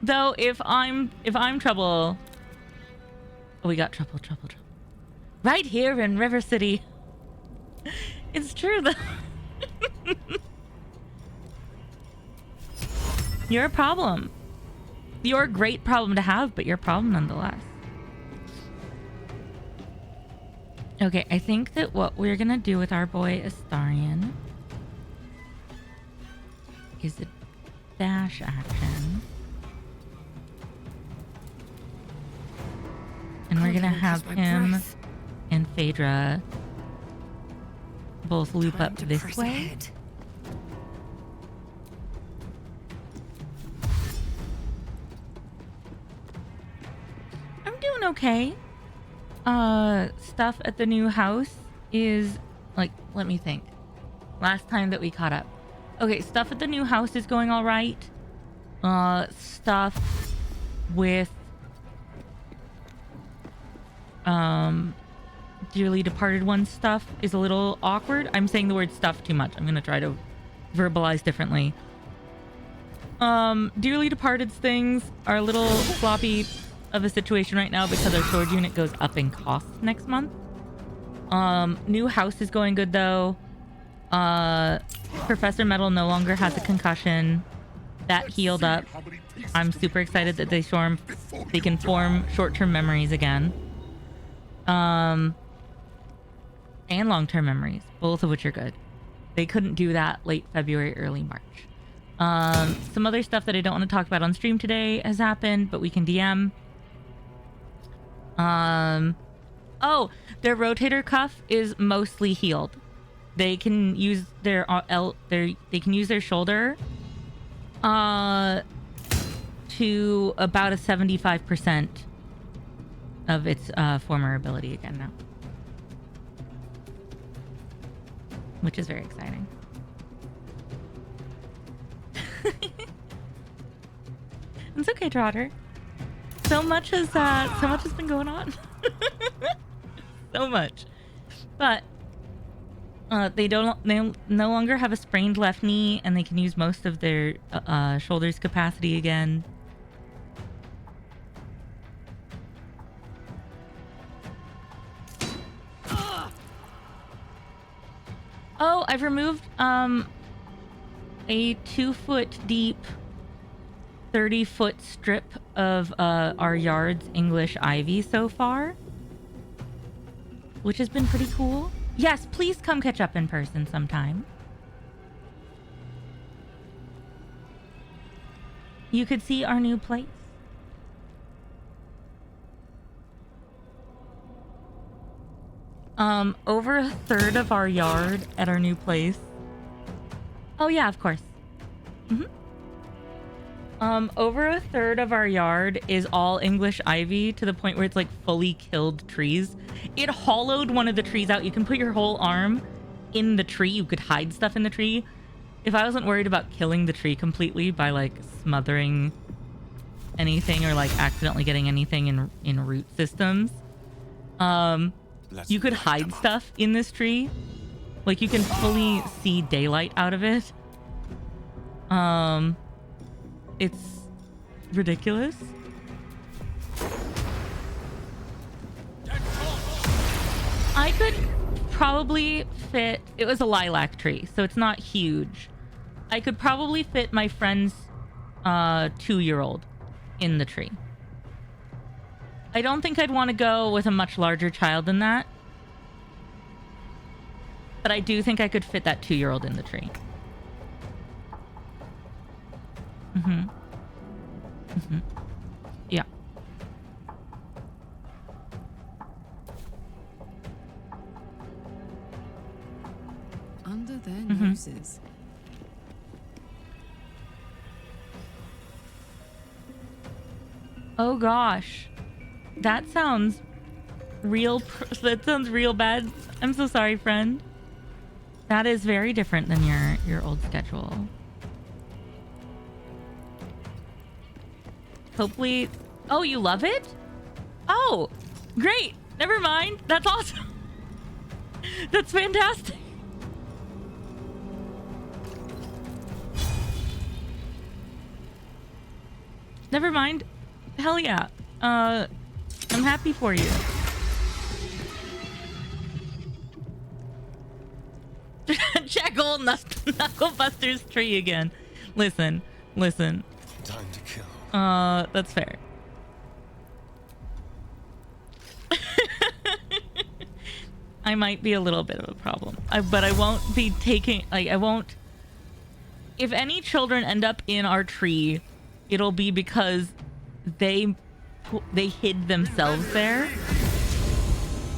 Though if I'm trouble. Oh, we got trouble. Right here in River City. It's true though. You're a problem. You're a great problem to have, but you're a problem nonetheless. Okay, I think that what we're gonna do with our boy Astarion is a dash action. And we're gonna have him and Phaedra both loop up this way. I'm doing okay. Stuff at the new house is like, let me think. Last time that we caught up. Okay, stuff at the new house is going all right. Stuff with dearly departed one stuff is a little awkward. I'm saying the word stuff too much. I'm gonna try to verbalize differently. Dearly departed's things are a little sloppy of a situation right now because our storage unit goes up in cost next month. New house is going good though. Professor Metal no longer has a concussion. That healed up. I'm super excited that they can form short-term memories again. And long-term memories, both of which are good. They couldn't do that late February, early March. Some other stuff that I don't want to talk about on stream today has happened, but we can DM. Oh, their rotator cuff is mostly healed. They can use their shoulder to about a 75% of its former ability again now, which is very exciting. It's okay, Trotter. So much has been going on. So much, but they no longer have a sprained left knee, and they can use most of their shoulders capacity again. Oh, I've removed a 2-foot deep 30-foot strip of our yard's English ivy so far, which has been pretty cool. Yes, please come catch up in person sometime. You could see our new place. Over a third of our yard at our new place. Oh yeah, of course. Over a third of our yard is all English ivy to the point where it's like fully killed trees. It hollowed one of the trees out. You can put your whole arm in the tree. You could hide stuff in the tree. If I wasn't worried about killing the tree completely by like smothering anything or like accidentally getting anything in root systems, you could hide stuff in this tree. Like you can fully see daylight out of it. It's ridiculous. I could probably fit... It was a lilac tree, so it's not huge. I could probably fit my friend's 2-year-old in the tree. I don't think I'd want to go with a much larger child than that. But I do think I could fit that 2-year-old in the tree. Yeah. Under their noses. Oh gosh. That sounds that sounds real bad. I'm so sorry, friend. That is very different than your old schedule. Hopefully... Oh, you love it? Oh, great. Never mind. That's awesome. That's fantastic. Never mind. Hell yeah. I'm happy for you. Check old Knucklebuster's tree again. Listen. Time to kill. That's fair. I might be a little bit of a problem. But I won't be taking... Like, I won't... If any children end up in our tree, it'll be because they hid themselves there.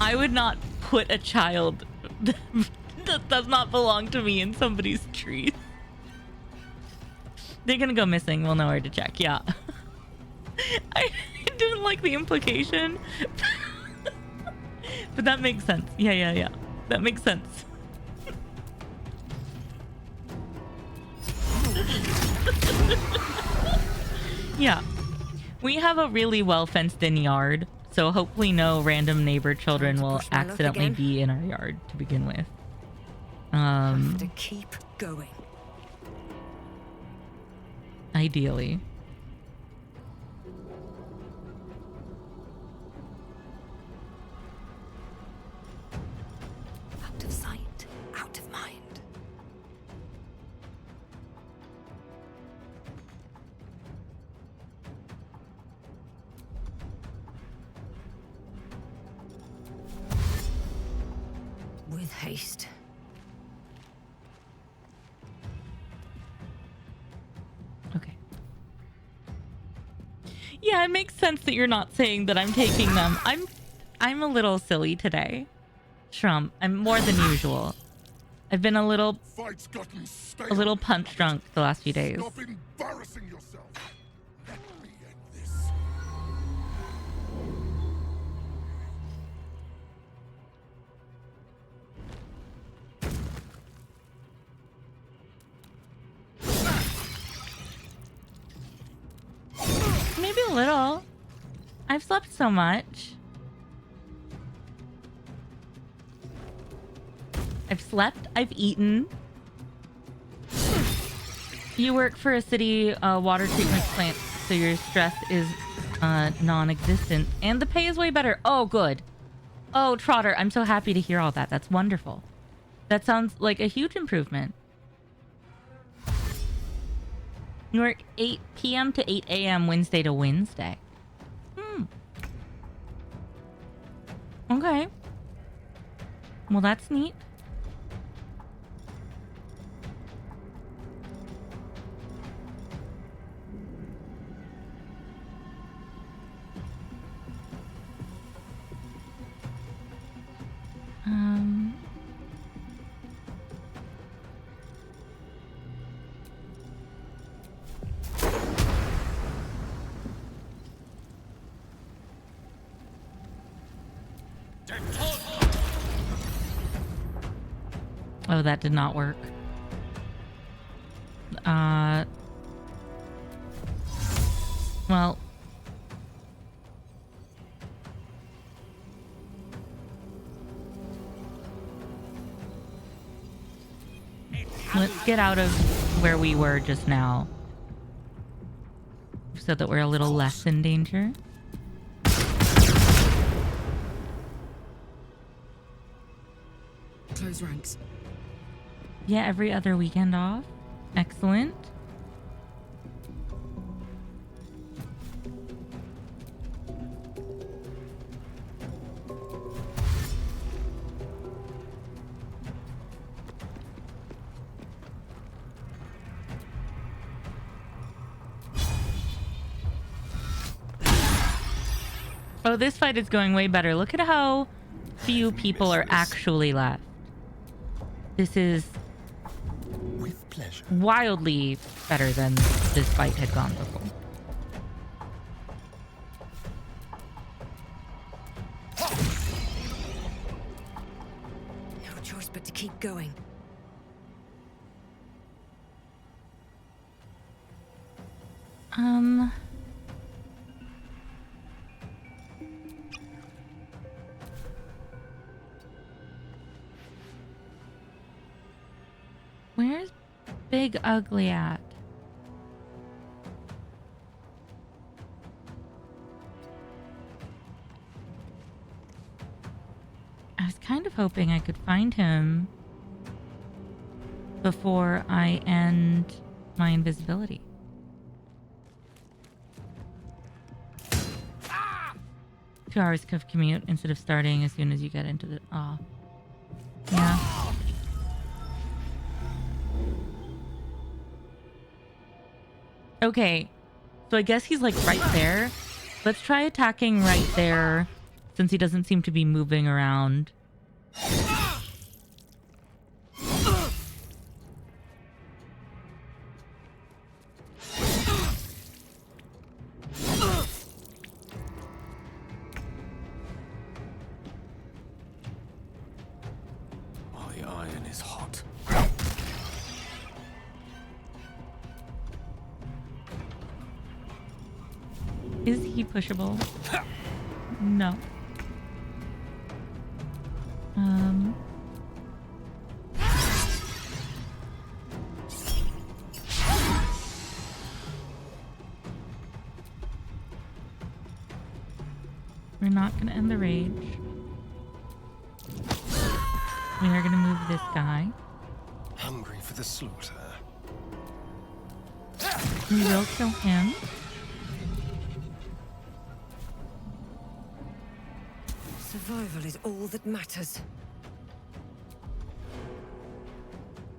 I would not put a child that does not belong to me in somebody's tree. They're gonna go missing. We'll know where to check. Yeah. I didn't like the implication. But that makes sense. Yeah. That makes sense. Yeah. We have a really well fenced in yard, so hopefully no random neighbor children will accidentally be in our yard to begin with. Have to keep going. Ideally. Out of sight, out of mind. With haste. Okay. Yeah, it makes sense that you're not saying that I'm taking them. I'm a little silly today. Shrum, I'm more than usual. I've been a little punch drunk the last few days. Stop embarrassing yourself. Let me end this. Maybe a little. I've slept so much. I've slept, I've eaten. You work for a city water treatment plant, so your stress is non-existent. And the pay is way better. Oh, good. Oh, Trotter, I'm so happy to hear all that. That's wonderful. That sounds like a huge improvement. You work 8 p.m. to 8 a.m. Wednesday to Wednesday. Okay. Well, that's neat. Oh, that did not work. Well. Let's get out of where we were just now, so that we're a little less in danger. Close ranks. Yeah, every other weekend off. Excellent. Oh, this fight is going way better. Look at how few people are actually left. This is With pleasure. wildly better than this fight had gone before. No choice but to keep going. Where's Big Ugly at? I was kind of hoping I could find him before I end my invisibility. Ah! 2 hours of commute instead of starting as soon as you get into the... Oh. Yeah. Okay, so I guess he's like right there. Let's try attacking right there, since he doesn't seem to be moving around. My iron is hot. Is he pushable? No. We're not gonna end the rage. We are gonna move this guy. Hungry for the slaughter. We will kill him. Survival is all that matters.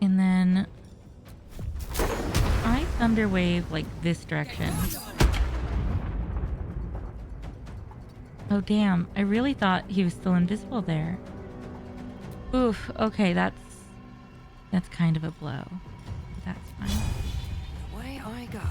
And then I thunder wave like this direction. Oh damn, I really thought he was still invisible there. Oof, okay, that's kind of a blow. That's fine. Away I go.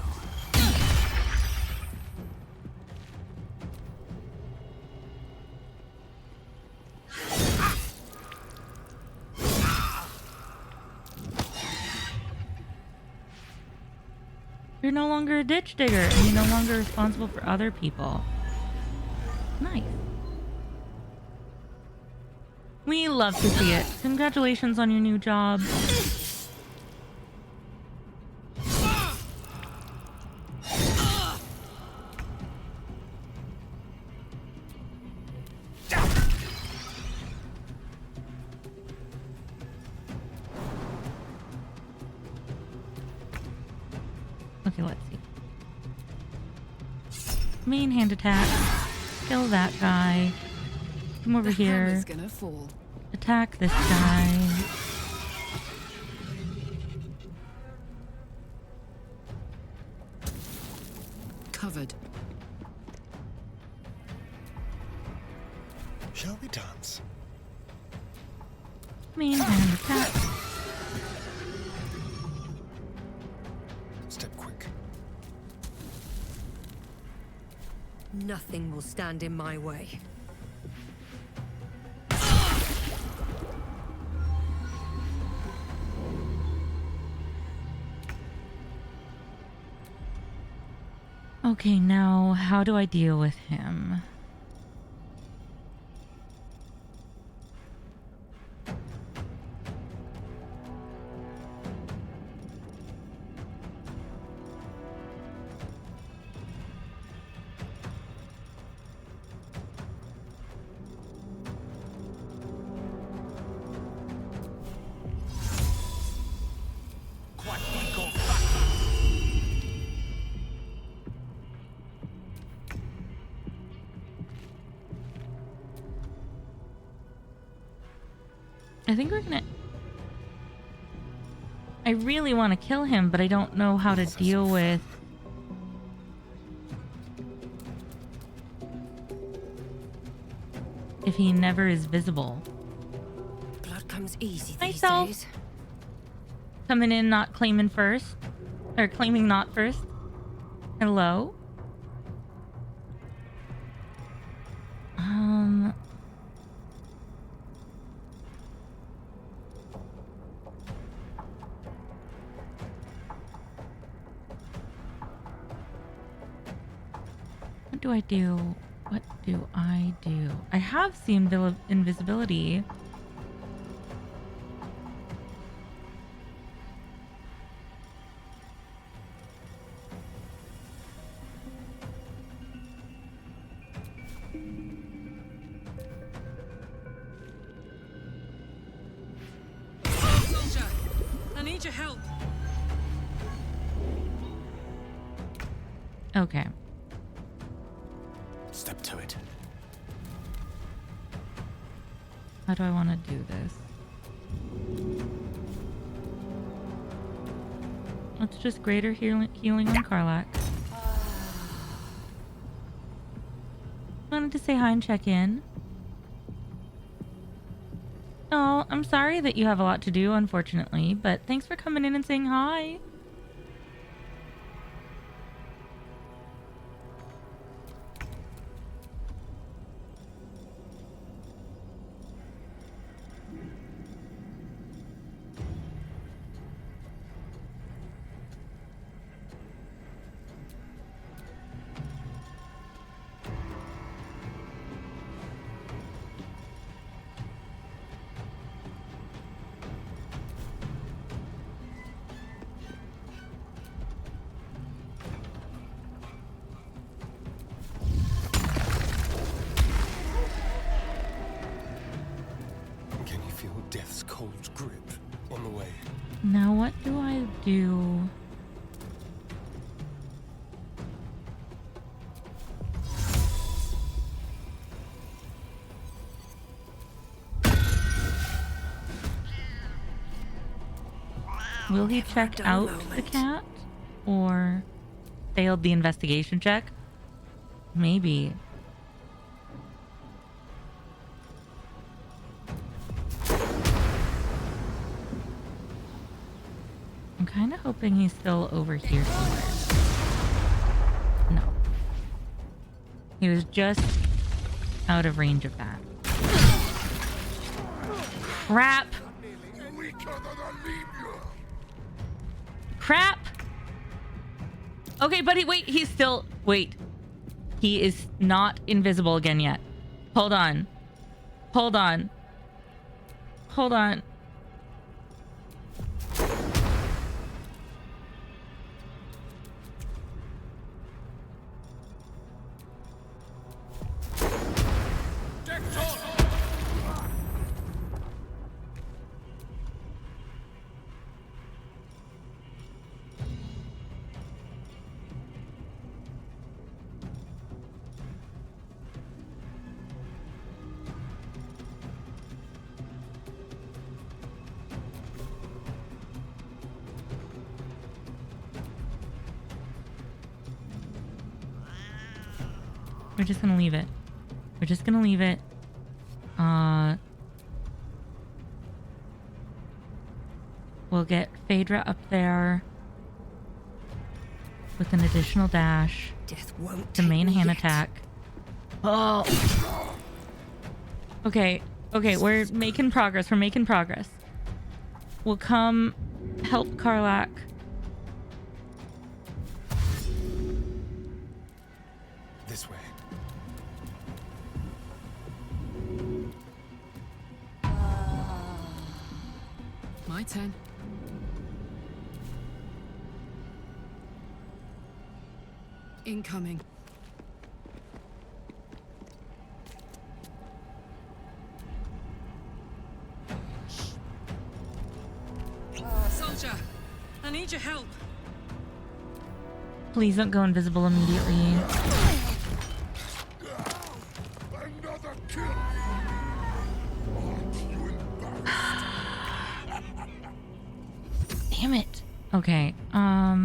You're no longer a ditch digger, and you're no longer responsible for other people. Nice. We love to see it. Congratulations on your new job. Okay, let's see. Main hand attack. Kill that guy. Come over here. Hammer's gonna fall. Attack this guy. Covered. Shall we dance? Main hand attack. Step quick. Nothing will stand in my way. Okay, now how do I deal with him? I think we're gonna... I really want to kill him, but I don't know how to deal with... if he never is visible. Blood comes easy these Myself. days. Coming in not claiming first. Or claiming not first. Hello? What do I do? What do I do? I have seen invisibility. Soldier, I need your help. Okay. Step to it. How do I want to do this? Let's just greater healing on Karlach. Wanted to say hi and check in. Oh, I'm sorry that you have a lot to do, unfortunately, but thanks for coming in and saying hi. Can you feel death's cold grip on the way? Now what do I do? Will he check out the cat? Or failed the investigation check? Maybe. I'm kind of hoping he's still over here somewhere. No. He was just out of range of that. Crap! Crap! Okay, buddy, wait, he's still... Wait. He is not invisible again yet. Hold on. Hold on. Hold on. We're just gonna leave it. We're just gonna leave it. We'll get Phaedra up there with an additional dash. Death won't The take main me hand yet. attack. Oh. Okay. Okay, we're making progress. We're making progress. We'll come help Karlach. turn. Incoming. Soldier, I need your help. Please don't go invisible immediately. Another kill! Aren't you embarrassed? Damn it. Okay, I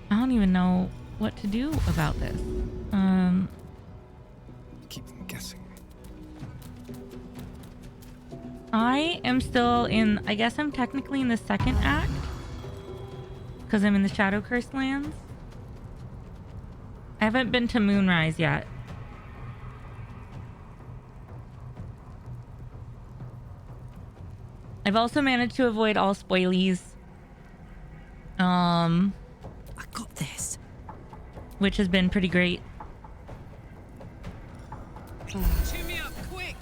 don't even know what to do about this. Keep them guessing. I am still in, I guess I'm technically in the second act. Because I'm in the Shadow Cursed Lands. I haven't been to Moonrise yet. I've also managed to avoid all spoilies. I got this. Which has been pretty great. Cheer me up, quick!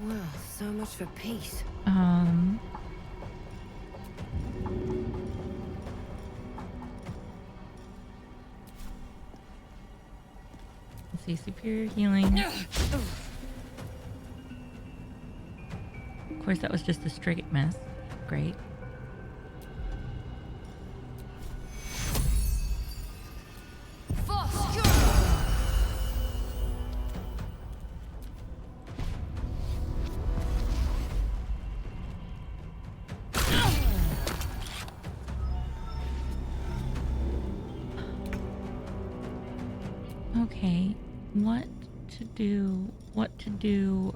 Well, so much for peace. Let's see, superior healing. Of course, that was just a straight miss. Great. Okay, what to do? What to do?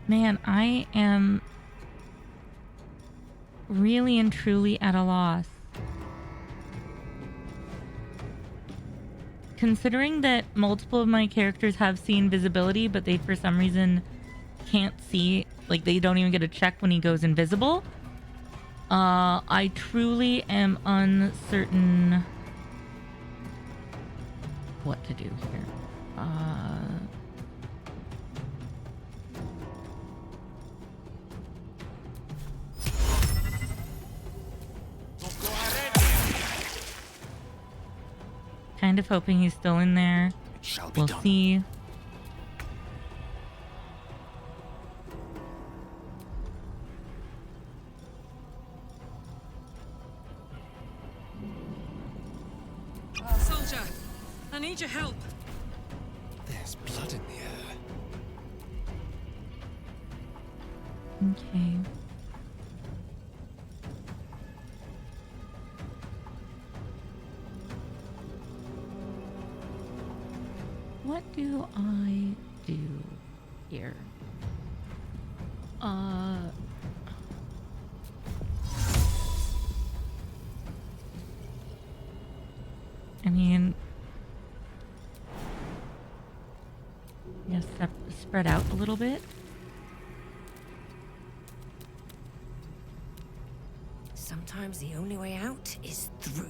Man, I am really and truly at a loss. Considering that multiple of my characters have seen visibility, but they for some reason can't see, like they don't even get a check when he goes invisible. I truly am uncertain what to do here. Kind of hoping he's still in there. We'll see. Soldier, I need your help. There's blood in the air. Okay. What do I do here? I mean, yes, spread out a little bit. Sometimes the only way out is through.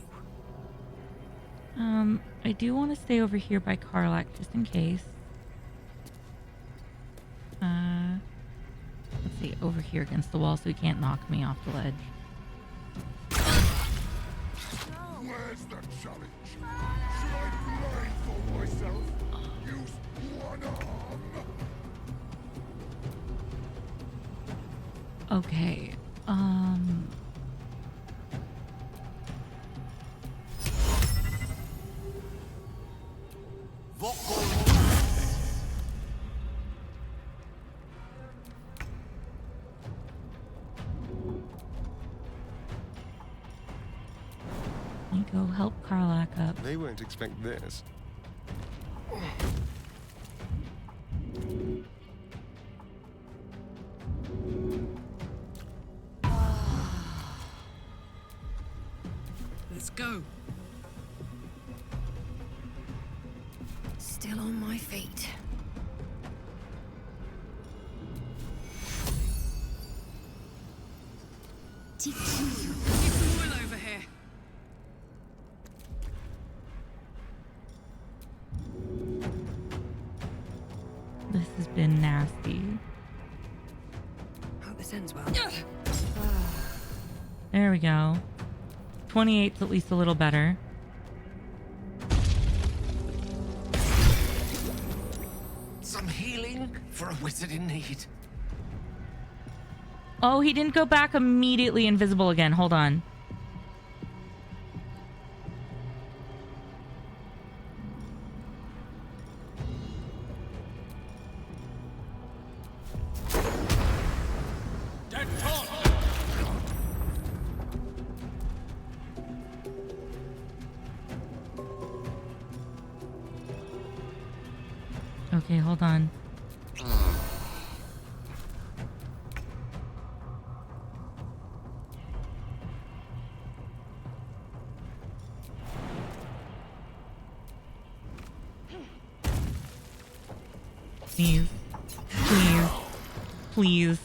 I do want to stay over here by Karlak just in case. Let's see, over here against the wall so he can't knock me off the ledge. Where's the challenge? Should I play for myself? Use one arm. Okay, let me go help Karlak up. They won't expect this. go. Still on my feet. Keep some oil over here. This has been nasty. Hope this ends well. There we go. 28's at least a little better. Some healing for a wizard in need. Oh, he didn't go back immediately invisible again. Hold on. Okay, hold on. Please. Please. Please.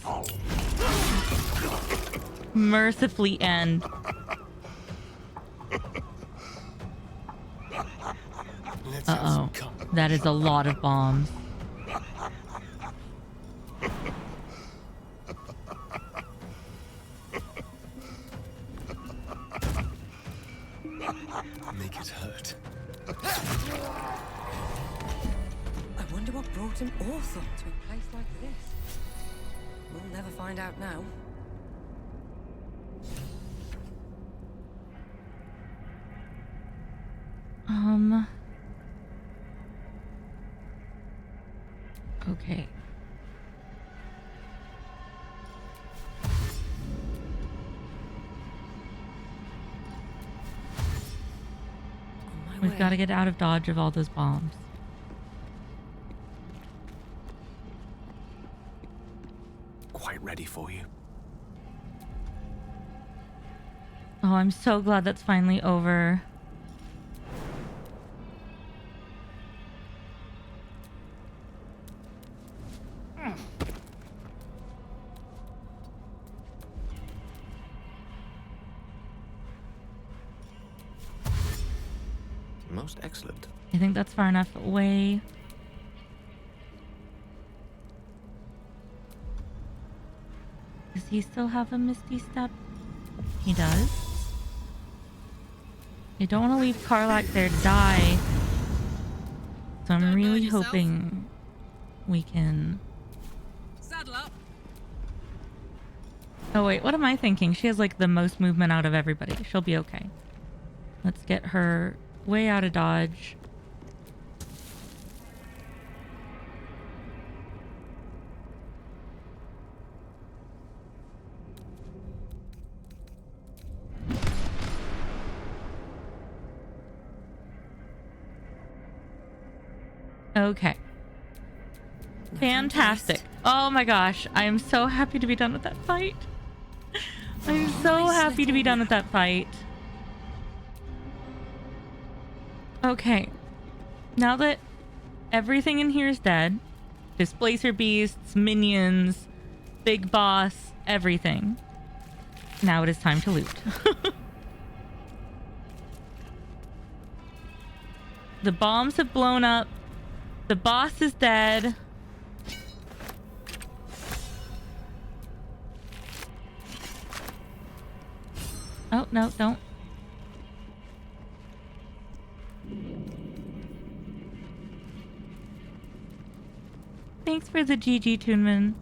Mercifully end. Uh-oh. That is a lot of bombs. Make it hurt. I wonder what brought an author to a place like this. We'll never find out now. Okay. We've got to get out of dodge of all those bombs. Quite ready for you. Oh, I'm so glad that's finally over. Most excellent. I think that's far enough away. Does he still have a Misty Step? He does. I don't want to leave Karlak there to die. So I'm really hoping we can... Saddle up. Oh wait, what am I thinking? She has like the most movement out of everybody. She'll be okay. Let's get her way out of dodge. Okay. Fantastic. Oh my gosh. I am so happy to be done with that fight. I'm so happy to be done with that fight. Okay. Now that everything in here is dead, displacer beasts, minions, big boss, everything. Now it is time to loot. The bombs have blown up. The boss is dead. Oh, no, don't. Thanks for the GG, Toonman.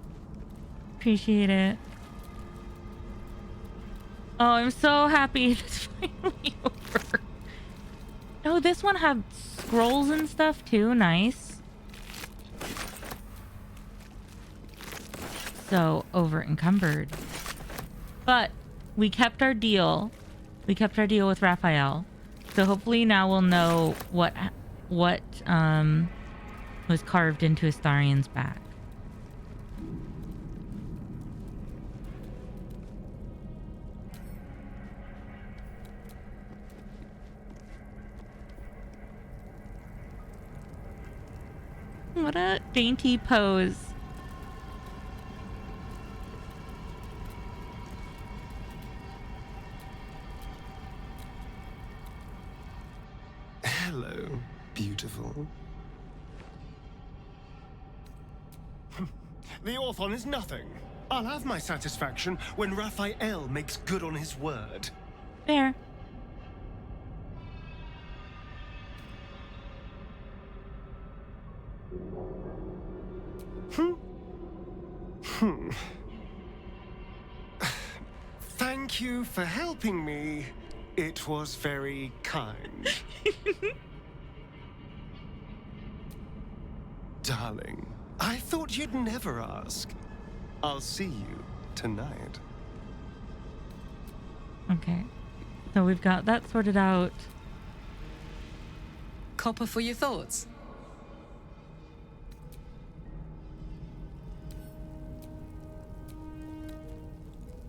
Appreciate it. Oh, I'm so happy it's finally over. Oh, this one had scrolls and stuff too. Nice. So over encumbered. But we kept our deal. We kept our deal with Raphael. So hopefully now we'll know what was carved into Astarian's back. What a dainty pose. Hello, beautiful. The Orthon is nothing. I'll have my satisfaction when Raphael makes good on his word. Fair. Thank you for helping me. It was very kind. Darling, I thought you'd never ask. I'll see you tonight. Okay. So we've got that sorted out. Copper for your thoughts.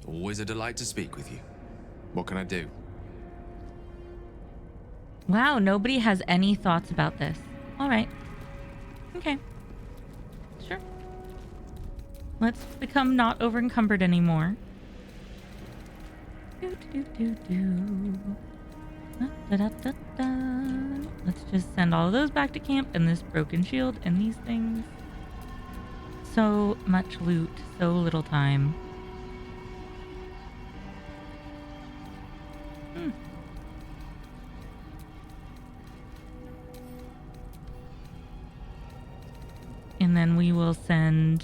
Always a delight to speak with you. What can I do? Wow, nobody has any thoughts about this. All right. Okay. Sure. Let's become not over encumbered anymore. Let's just send all of those back to camp and this broken shield and these things. So much loot, so little time. And then we will send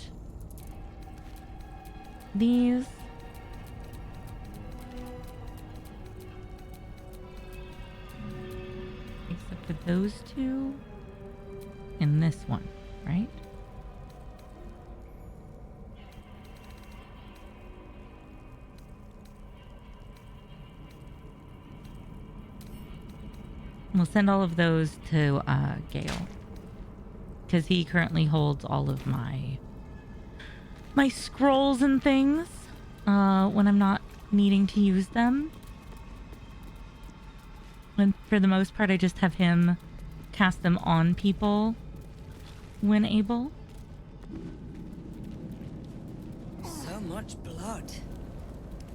these. Except for those two. And this one, right? We'll send all of those to Gale. Because he currently holds all of my scrolls and things when I'm not needing to use them. And for the most part, I just have him cast them on people when able. So much blood.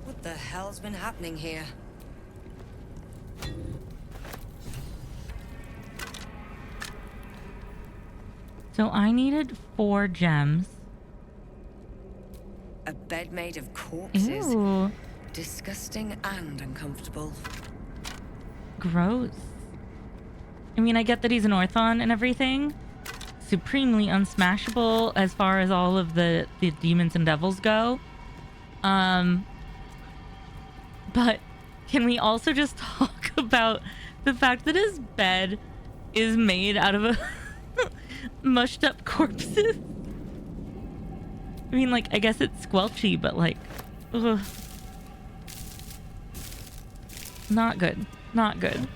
What the hell's been happening here? So I needed 4 gems. A bed made of corpses. Ew. Disgusting and uncomfortable. Gross. I mean, I get that he's an Orthon and everything. Supremely unsmashable as far as all of the demons and devils go. But can we also just talk about the fact that his bed is made out of a mushed up corpses? I mean, like, I guess it's squelchy, but like, ugh. Not good. Not good.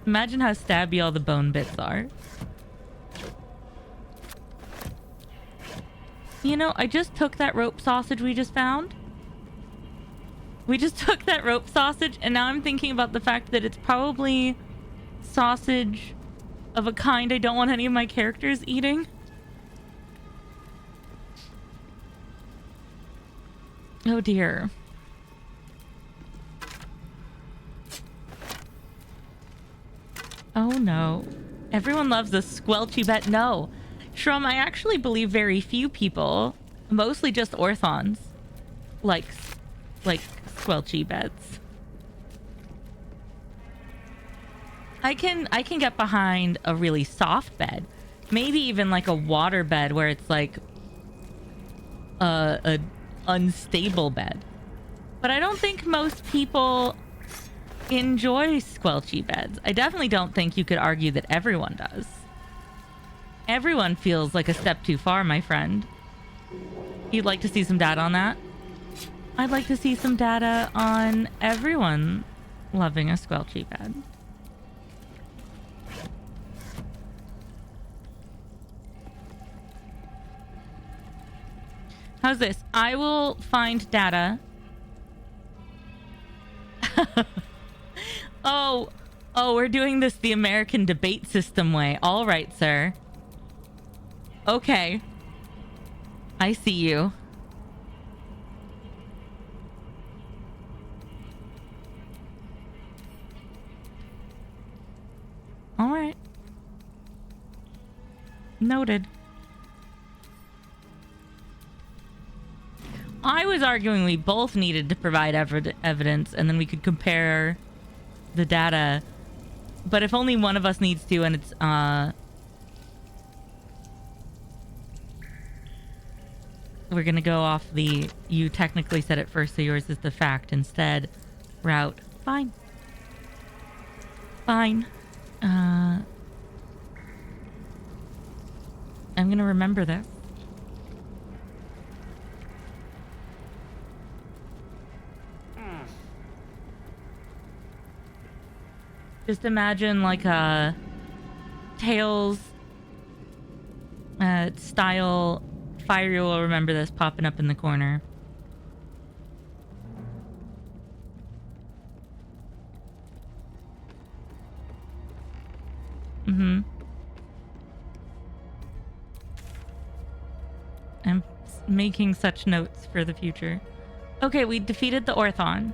Imagine how stabby all the bone bits are. You know, I just took that rope sausage we just found. We just took that rope sausage, and now I'm thinking about the fact that it's probably sausage of a kind I don't want any of my characters eating. Oh dear. Oh no. Everyone loves the squelchy bed. No. Shrum, I actually believe very few people, mostly just Orthons, like squelchy beds. I can get behind a really soft bed. Maybe even like a water bed where it's like a unstable bed. But I don't think most people enjoy squelchy beds. I definitely don't think you could argue that everyone does. Everyone feels like a step too far, my friend. You'd like to see some data on that? I'd like to see some data on everyone loving a squelchy bed. How's this? I will find data. Oh, we're doing this the American debate system way. All right, sir. Okay. I see you. All right. Noted. I was arguing we both needed to provide evidence and then we could compare the data. But if only one of us needs to and it's we're gonna go off the you technically said it first so yours is the fact instead route. Fine. Fine. I'm gonna remember this. Just imagine like a Tales style Fire will remember this popping up in the corner. Mm-hmm. I'm making such notes for the future. Okay, we defeated the Orthon.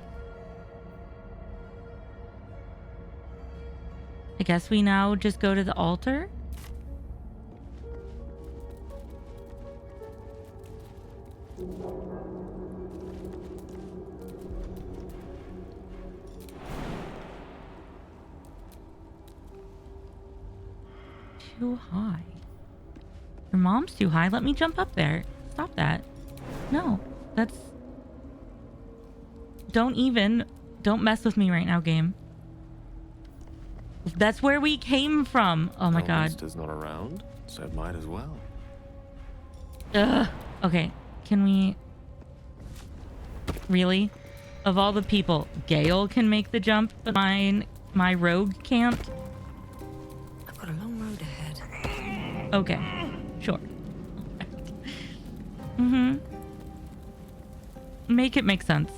I guess we now just go to the altar. Too high. Your mom's too high. Let me jump up there. Stop that. No, that's... Don't mess with me right now, game. That's where we came from. Oh my god. Elminster's not around, so it might as well. Ugh. Okay, can we... Really? Of all the people, Gale can make the jump, but my rogue can't? I've got a long road ahead. Okay, sure. Mm-hmm. Make it make sense.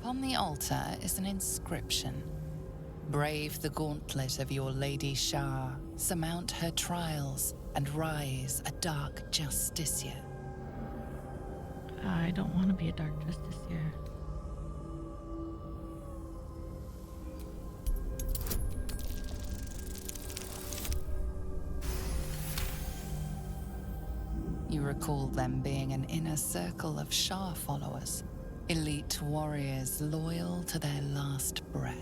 Upon the altar is an inscription. Brave the gauntlet of your Lady Shah, surmount her trials, and rise a dark justiciar. I don't want to be a dark justiciar. You recall them being an inner circle of Shah followers, elite warriors loyal to their last breath.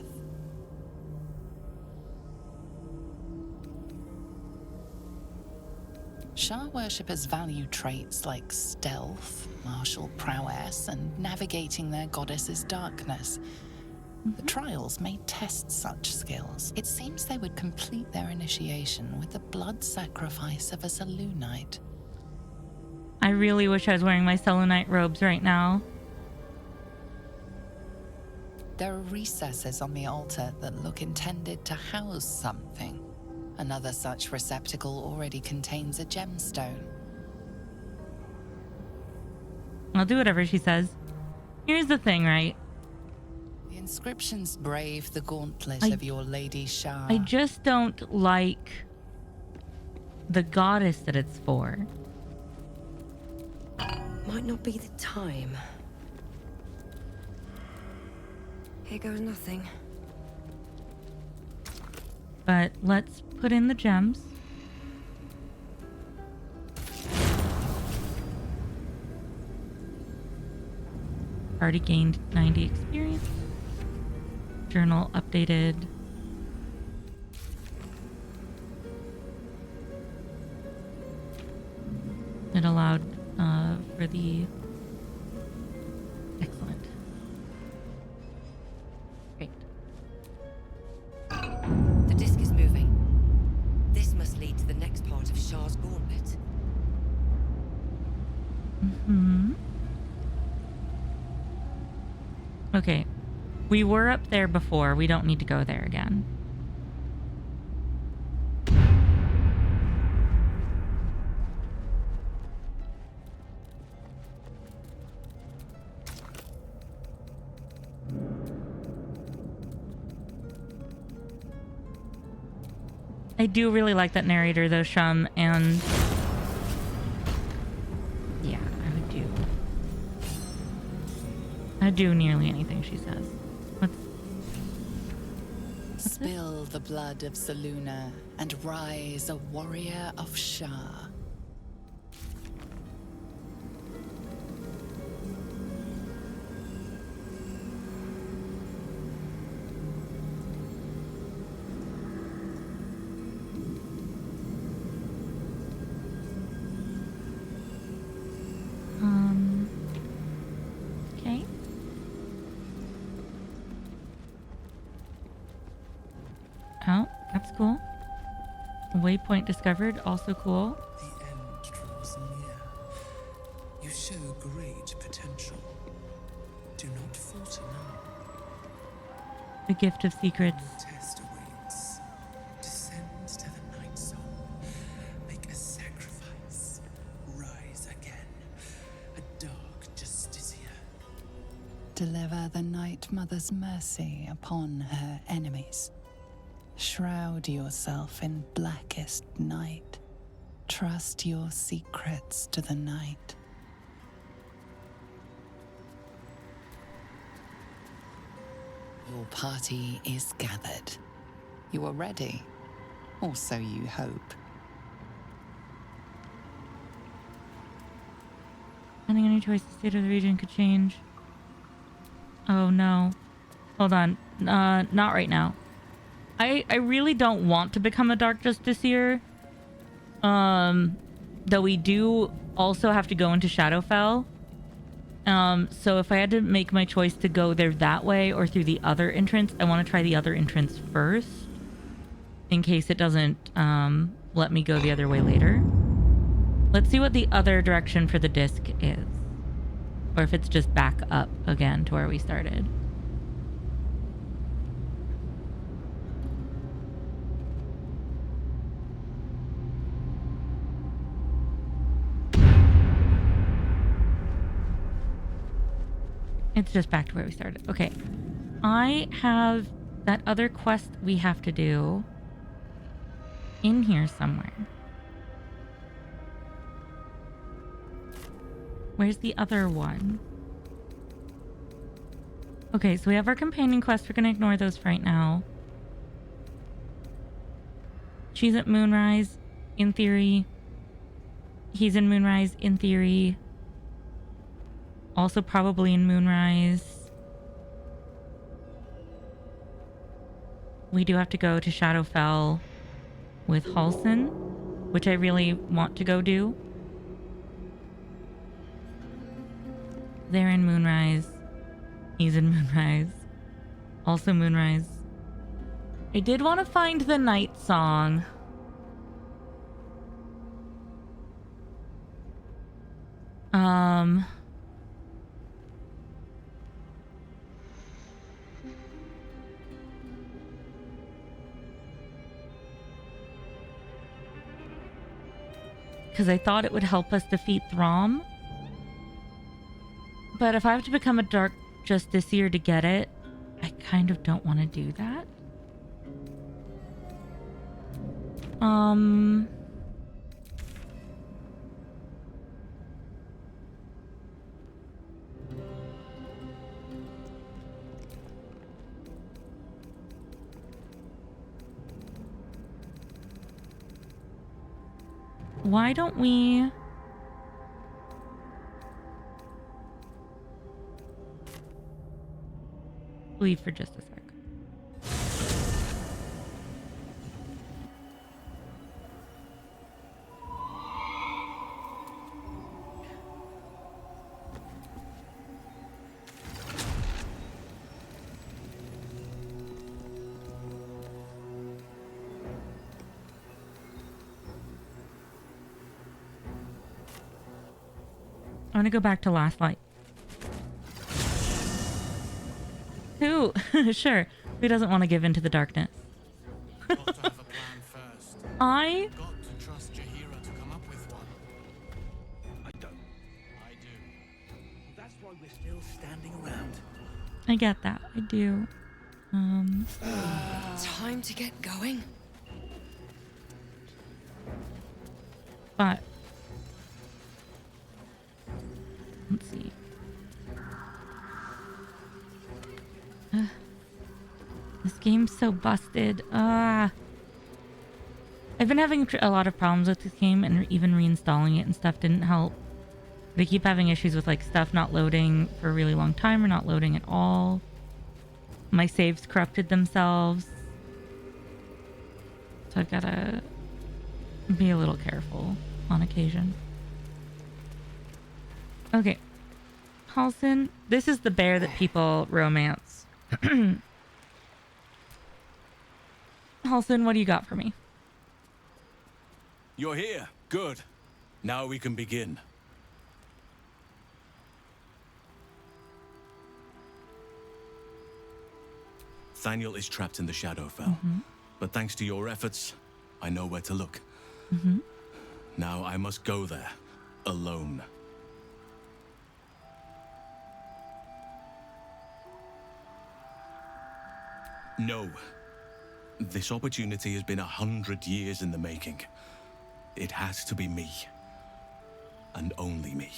Shah worshippers value traits like stealth, martial prowess, and navigating their goddess's darkness. The trials may test such skills. It seems they would complete their initiation with the blood sacrifice of a Selûnite. I really wish I was wearing my Selûnite robes right now. There are recesses on the altar that look intended to house something. Another such receptacle already contains a gemstone. I'll do whatever she says. Here's the thing, right? The inscriptions brave the gauntlet of your Lady Shah. I just don't like the goddess that it's for. Might not be the time. Here goes nothing. But let's put in the gems. Already gained 90 experience. Journal updated. It allowed for the... Excellent. Great. The disc is moving. This must lead to the next part of Shah's gauntlet. Mm-hmm. Okay. We were up there before. We don't need to go there again. I do really like that narrator though, Shum, and yeah, I'd do nearly anything she says. Spill the blood of Saluna and rise a warrior of Shah. Okay. Oh, that's cool. Waypoint discovered, also cool. The end draws near. You show great potential. Do not falter now. The gift of secrets. The test awaits. Descend to the night zone. Make a sacrifice. Rise again. A dark justiciar. Deliver the Night Mother's mercy upon her enemies. Shroud yourself in blackest night. Trust your secrets to the night. Your party is gathered. You are ready. Or so you hope. Depending on your choice, the state of the region could change. Oh no. Hold on. Not right now. I really don't want to become a Dark Justiciar. Though we do also have to go into Shadowfell. So if I had to make my choice to go there that way or through the other entrance, I want to try the other entrance first. In case it doesn't let me go the other way later. Let's see what the other direction for the disc is. Or if it's just back up again to where we started. It's just back to where we started. Okay. I have that other quest we have to do in here somewhere. Where's the other one? Okay, so we have our companion quest. We're going to ignore those for right now. She's at Moonrise, in theory. He's in Moonrise, in theory. Also probably in Moonrise. We do have to go to Shadowfell with Halsin, which I really want to go do. They're in Moonrise. He's in Moonrise. Also Moonrise. I did want to find the night song. Because I thought it would help us defeat Throm. But if I have to become a Dark Justiciar to get it, I kind of don't want to do that. Why don't we... leave for just a sec. I'm gonna go back to Last Light. Who? Sure. Who doesn't want to give in to the darkness? I... Got to trust Jaheira to come up with one. I don't. I do. That's why we're still standing around. I get that. I do. Time to get going. But let's see. This game's so busted. I've been having a lot of problems with this game, and even reinstalling it and stuff didn't help. They keep having issues with like stuff not loading for a really long time or not loading at all. My saves corrupted themselves. So I've got to be a little careful on occasion. Okay. Halsin, this is the bear that people romance. Halsin, what do you got for me? You're here. Good. Now we can begin. Thaniel is trapped in the Shadowfell. But thanks to your efforts, I know where to look. Now I must go there, alone. No. This opportunity has been 100 years in the making. It has to be me. And only me.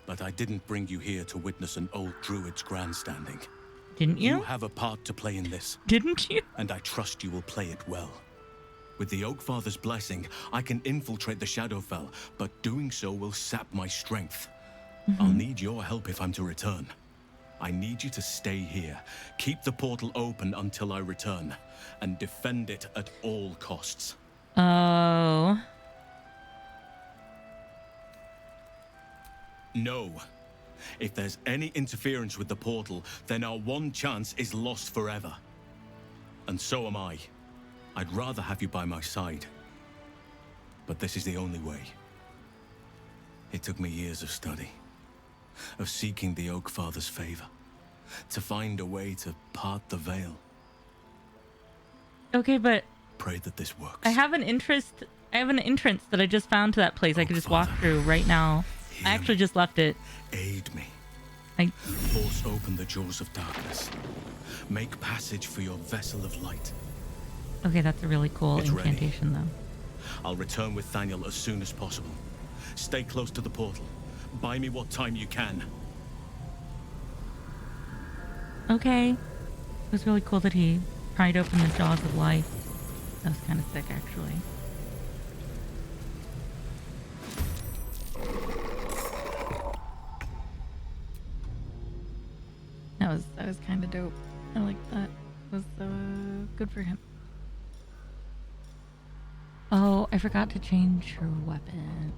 But I didn't bring you here to witness an old druid's grandstanding. Didn't you? You have a part to play in this. Didn't you? And I trust you will play it well. With the Oakfather's blessing, I can infiltrate the Shadowfell, but doing so will sap my strength. I'll need your help if I'm to return. I need you to stay here, keep the portal open until I return, and defend it at all costs. Oh. No. If there's any interference with the portal, then our one chance is lost forever. And so am I. I'd rather have you by my side. But this is the only way. It took me years of study, of seeking the Oakfather's favor, to find a way to part the veil. Okay, but Pray that this works. I have an entrance that I just found to that place. I could just walk through right now. I actually just left it. Aid me. I Force open the jaws of darkness. Make passage for your vessel of light. Okay, that's a really cool It's ready. incantation though. I'll return with Thaniel as soon as possible. Stay close to the portal. Buy me what time you can. Okay. It was really cool that he pried open the jaws of life. That was kind of sick, actually. That was kind of dope. I like that. It was good for him. Oh, I forgot to change her weapon.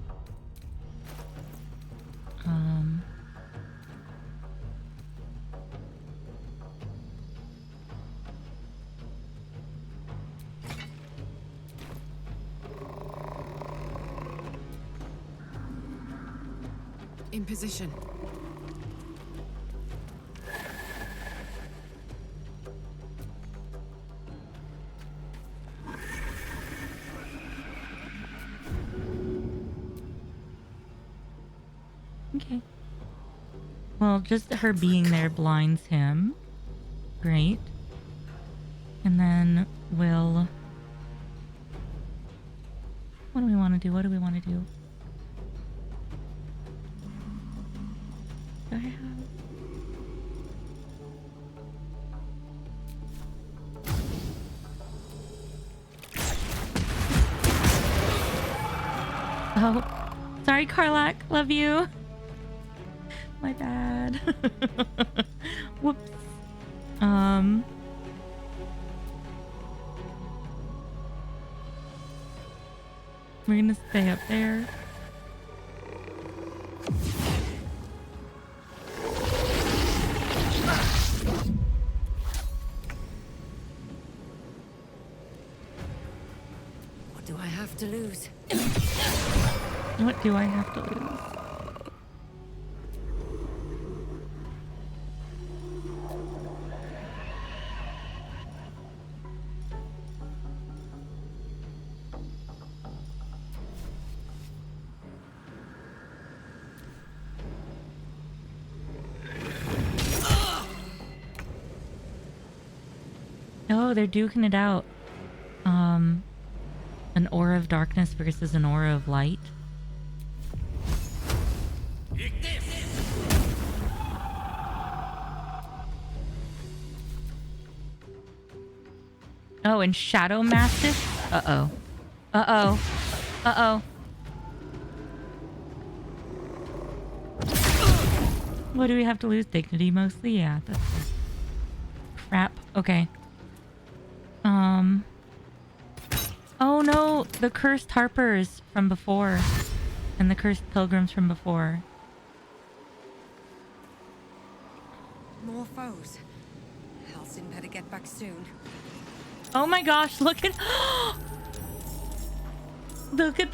In position. Okay. Well, just her being there blinds him. Great. And then we'll... What do we want to do? What do we want to do? Do I have... Oh, sorry, Karlak. Love you. My bad. Whoops. We're gonna stay up there. What do I have to lose? What do I have to lose? Oh, they're duking it out. An aura of darkness versus an aura of light. Oh, and Shadow Mastiff? Uh-oh. Uh-oh. Uh-oh. What do we have to lose? Dignity mostly? Yeah, that's crap. Okay. Oh no, the cursed harpers from before. And the cursed pilgrims from before. More foes. Halsin better get back soon. Oh my gosh, look at look at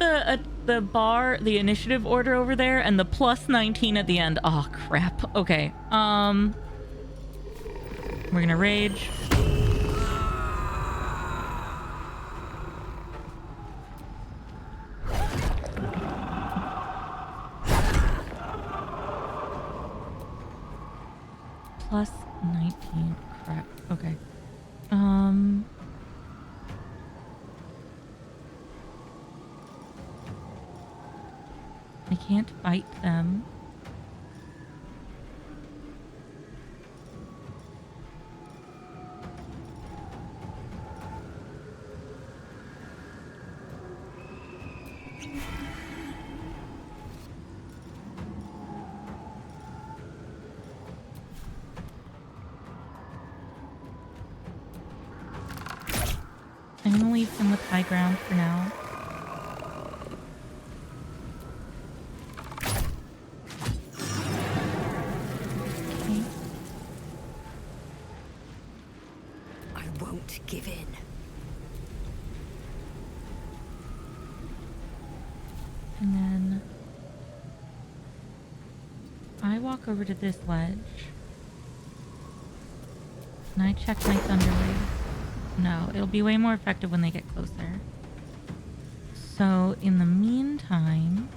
the bar, the initiative order over there, and the plus 19 at the end. Oh crap. Okay. We're gonna rage. Plus 19. Crap. Okay. I can't fight them. I'm gonna leave them with high ground for now. Okay. I won't give in. And then I walk over to this ledge. And I check my thunder wave. No, it'll be way more effective when they get closer. So in the meantime,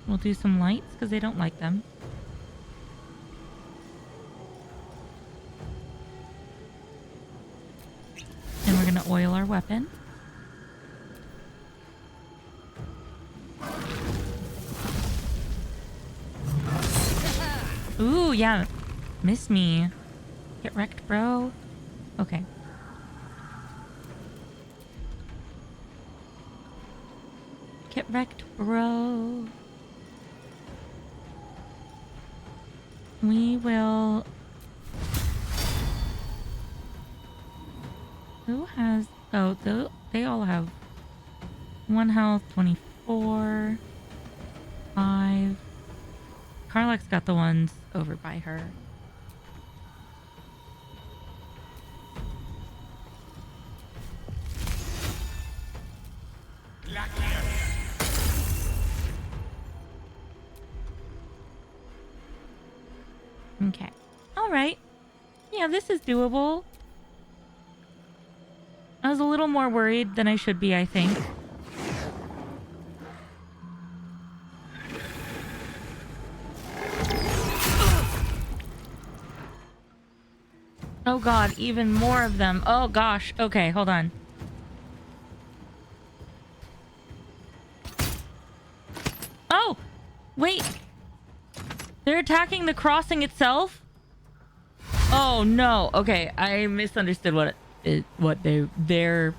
we'll do some lights because they don't like them. And we're gonna oil our weapon. Ooh, yeah. Miss me. Get wrecked, bro. Okay. Get wrecked, bro. We will... Who has... Oh, they all have 1 health, 24, 5. Karlach's got the ones over by her. Okay. All right. Yeah, this is doable. I was a little more worried than I should be, I think. Oh god, even more of them. Oh gosh. Okay, hold on. Oh! Wait! They're attacking the crossing itself? Oh no. Okay, I misunderstood what they're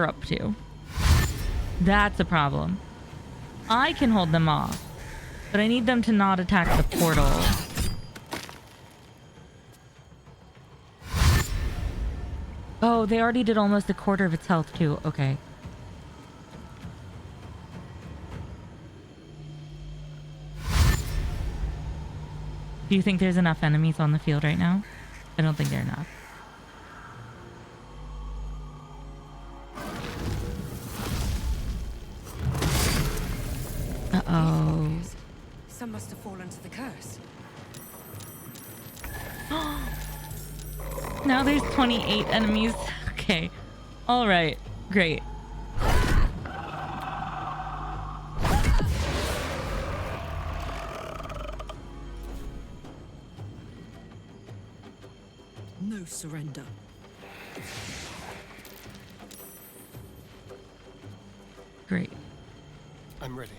up to. That's a problem. I can hold them off, but I need them to not attack the portal. Oh, they already did almost a quarter of its health too. Okay. Do you think there's enough enemies on the field right now? I don't think there are enough. Uh-oh. Some must have fallen to the curse. Now there's 28 enemies. Okay. All right. Great. No surrender. Great. I'm ready.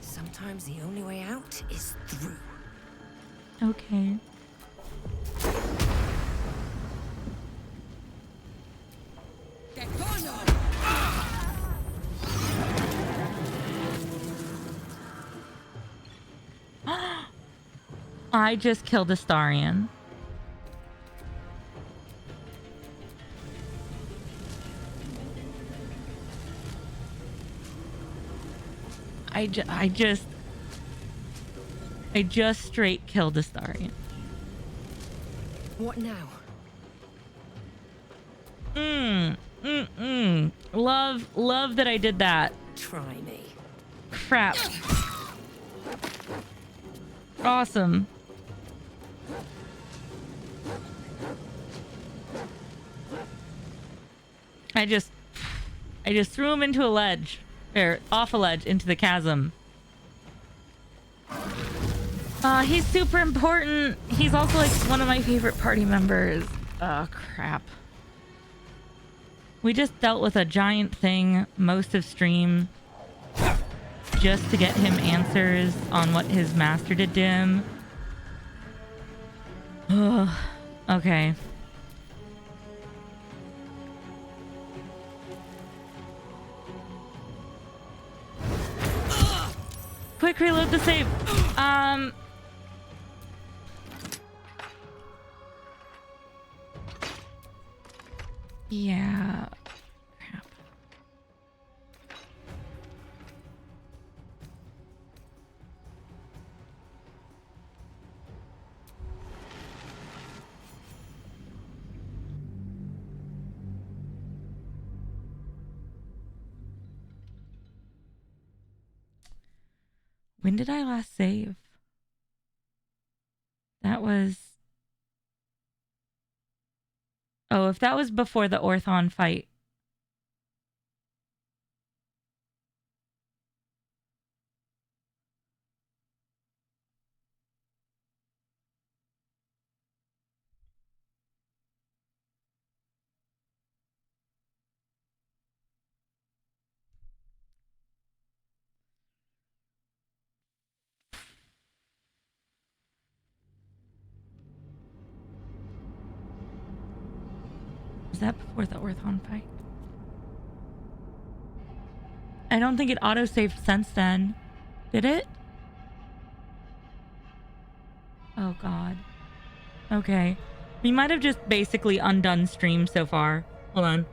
Sometimes the only way out is through. Okay. I just killed Astarion. I just straight killed Astarion. What now? Love that I did that. Try me. Crap. Awesome. I just threw him into a ledge. Or off a ledge into the chasm. He's super important. He's also like one of my favorite party members. Oh, crap. We just dealt with a giant thing most of stream just to get him answers on what his master did to him. Ugh. Okay. Quick, reload the save. Yeah. Crap. When did I last save? That was... Oh, if that was before the Orthon fight. Was that before the Orthon fight? I don't think it auto-saved since then. Did it? Oh, God. Okay. We might have just basically undone stream so far. Hold on.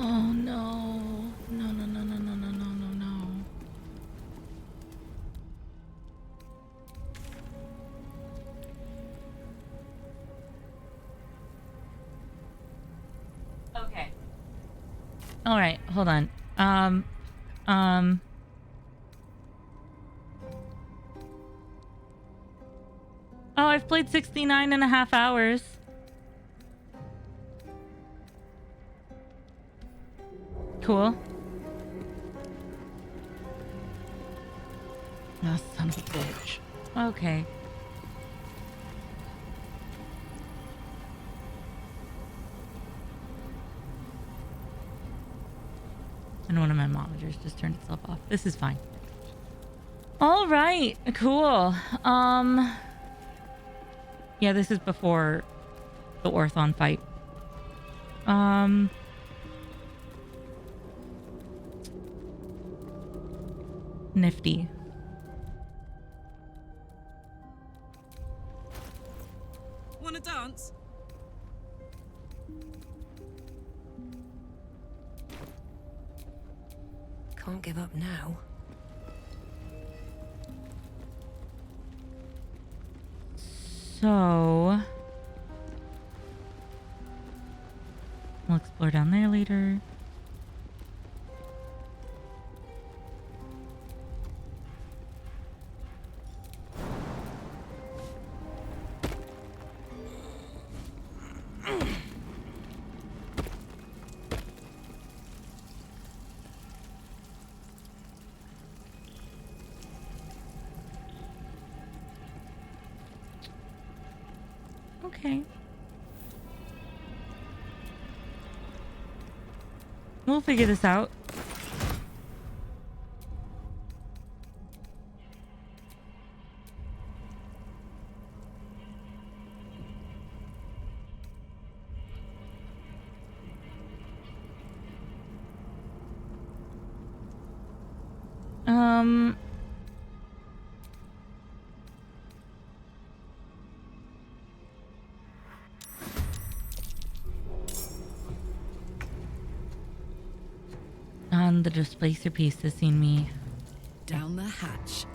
Oh, no. No, no, no, no, no, no, no, no, no. Okay. All right, hold on. Oh, I've played 69 and a half hours. Cool. Oh, son of a bitch. Okay. And one of my monitors just turned itself off. This is fine. All right. Cool. Yeah, this is before the Orthon fight. Nifty. Can't give up now. So we'll explore down there later. Okay. We'll figure this out. The displacer piece has seen me. Down the hatch.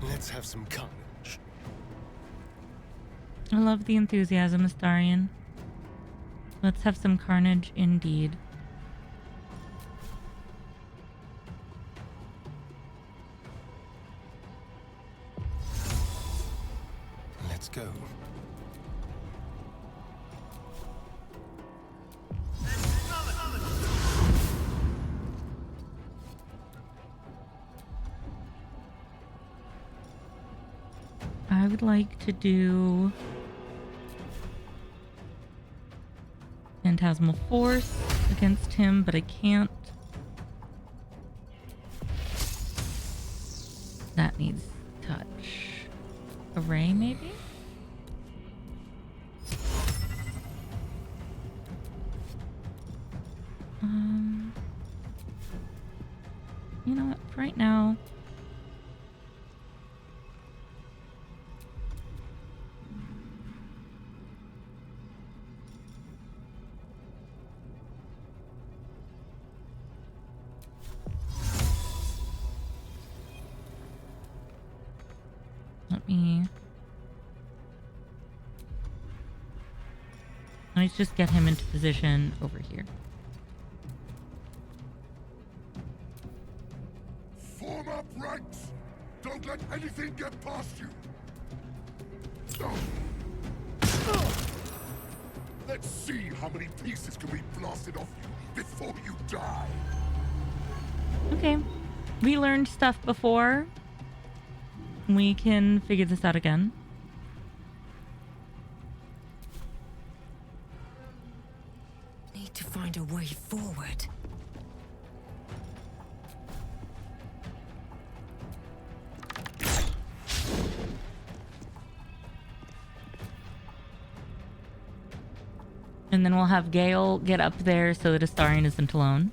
Let's have some carnage. I love the enthusiasm, Astarion. Let's have some carnage indeed. Let's go. I would like to do Phantasmal Force against him, but I can't. That needs touch. Array, maybe? You know what? For right now, let's just get him into position over here. Form up ranks! Don't let anything get past you! Let's see how many pieces can be blasted off you before you die! Okay. We learned stuff before. We can figure this out again. Need to find a way forward. And then we'll have Gale get up there so that Astarion isn't alone.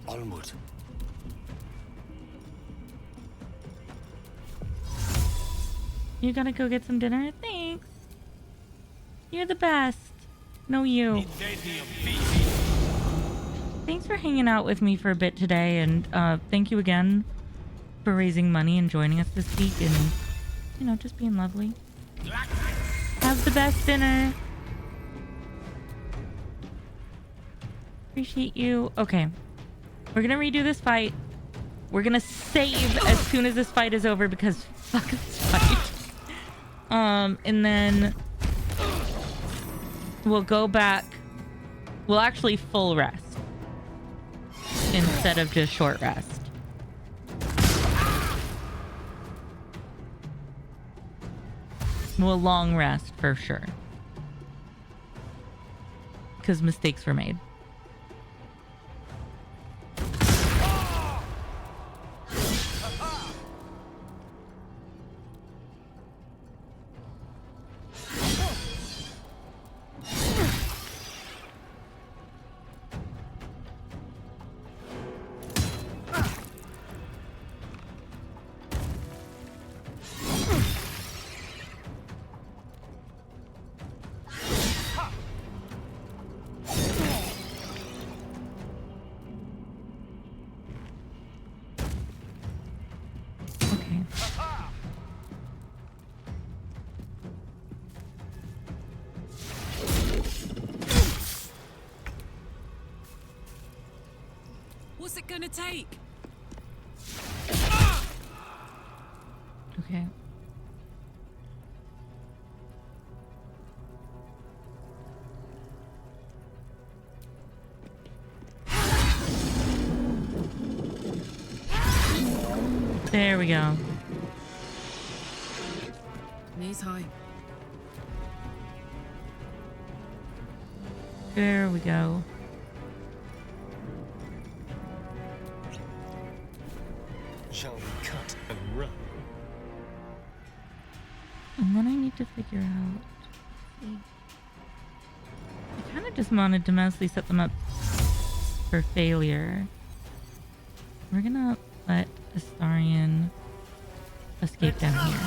Onward. You gotta go get some dinner? Thanks. You're the best. No, you. Thanks for hanging out with me for a bit today, and thank you again for raising money and joining us this week and, you know, just being lovely. Have the best dinner. Appreciate you. Okay. We're gonna redo this fight. We're gonna save as soon as this fight is over because fuck this fight. And then we'll go back. We'll actually full rest instead of just short rest. We'll long rest for sure. Because mistakes were made. gonna take? Okay. There we go. Knees high. There we go. Shall we cut and run? And then I need to figure out. I kind of just wanted to mostly set them up for failure. We're gonna let Astarion escape down here.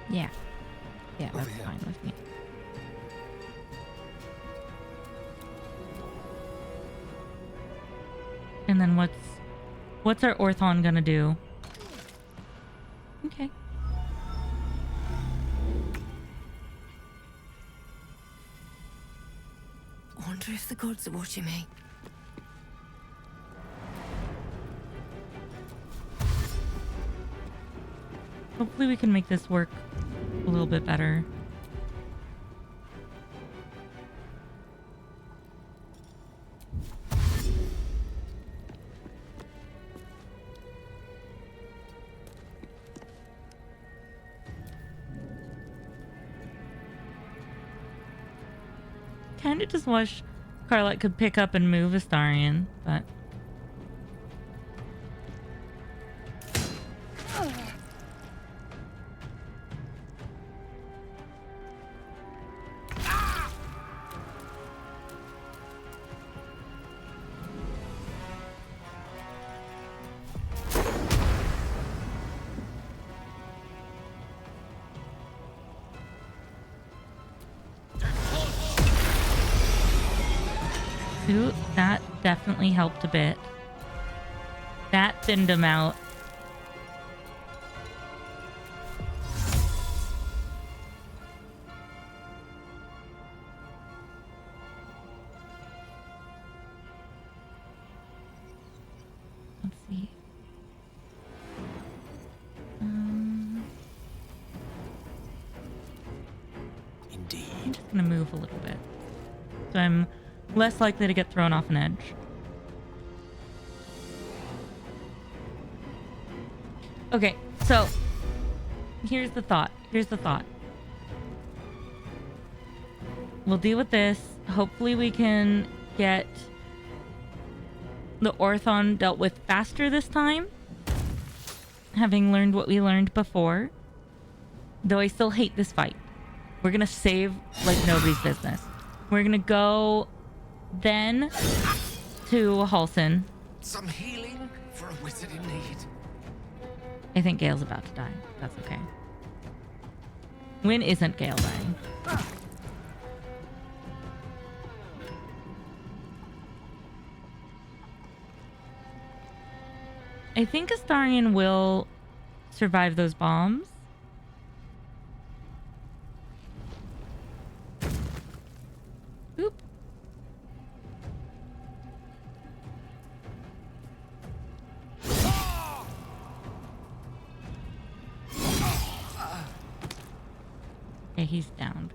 Yeah. Yeah, that's fine with me. And then what's our Orthon gonna do? Okay. Wonder if the gods are watching me. Hopefully we can make this work a little bit better. Kind of just wish Carlette could pick up and move Astarion, but... Ooh, that definitely helped a bit. That thinned him out. Let's see. Indeed. I'm just gonna move a little bit, so I'm less likely to get thrown off an edge. Okay, so here's the thought. We'll deal with this. Hopefully we can get the Orthon dealt with faster this time, having learned what we learned before. Though I still hate this fight. We're gonna save like nobody's business. We're gonna go then to Halsin. Some healing for a wizard in need. I think Gale's about to die. That's okay. When isn't Gale dying? I think Astarion will survive those bombs. Oop. Okay, he's downed.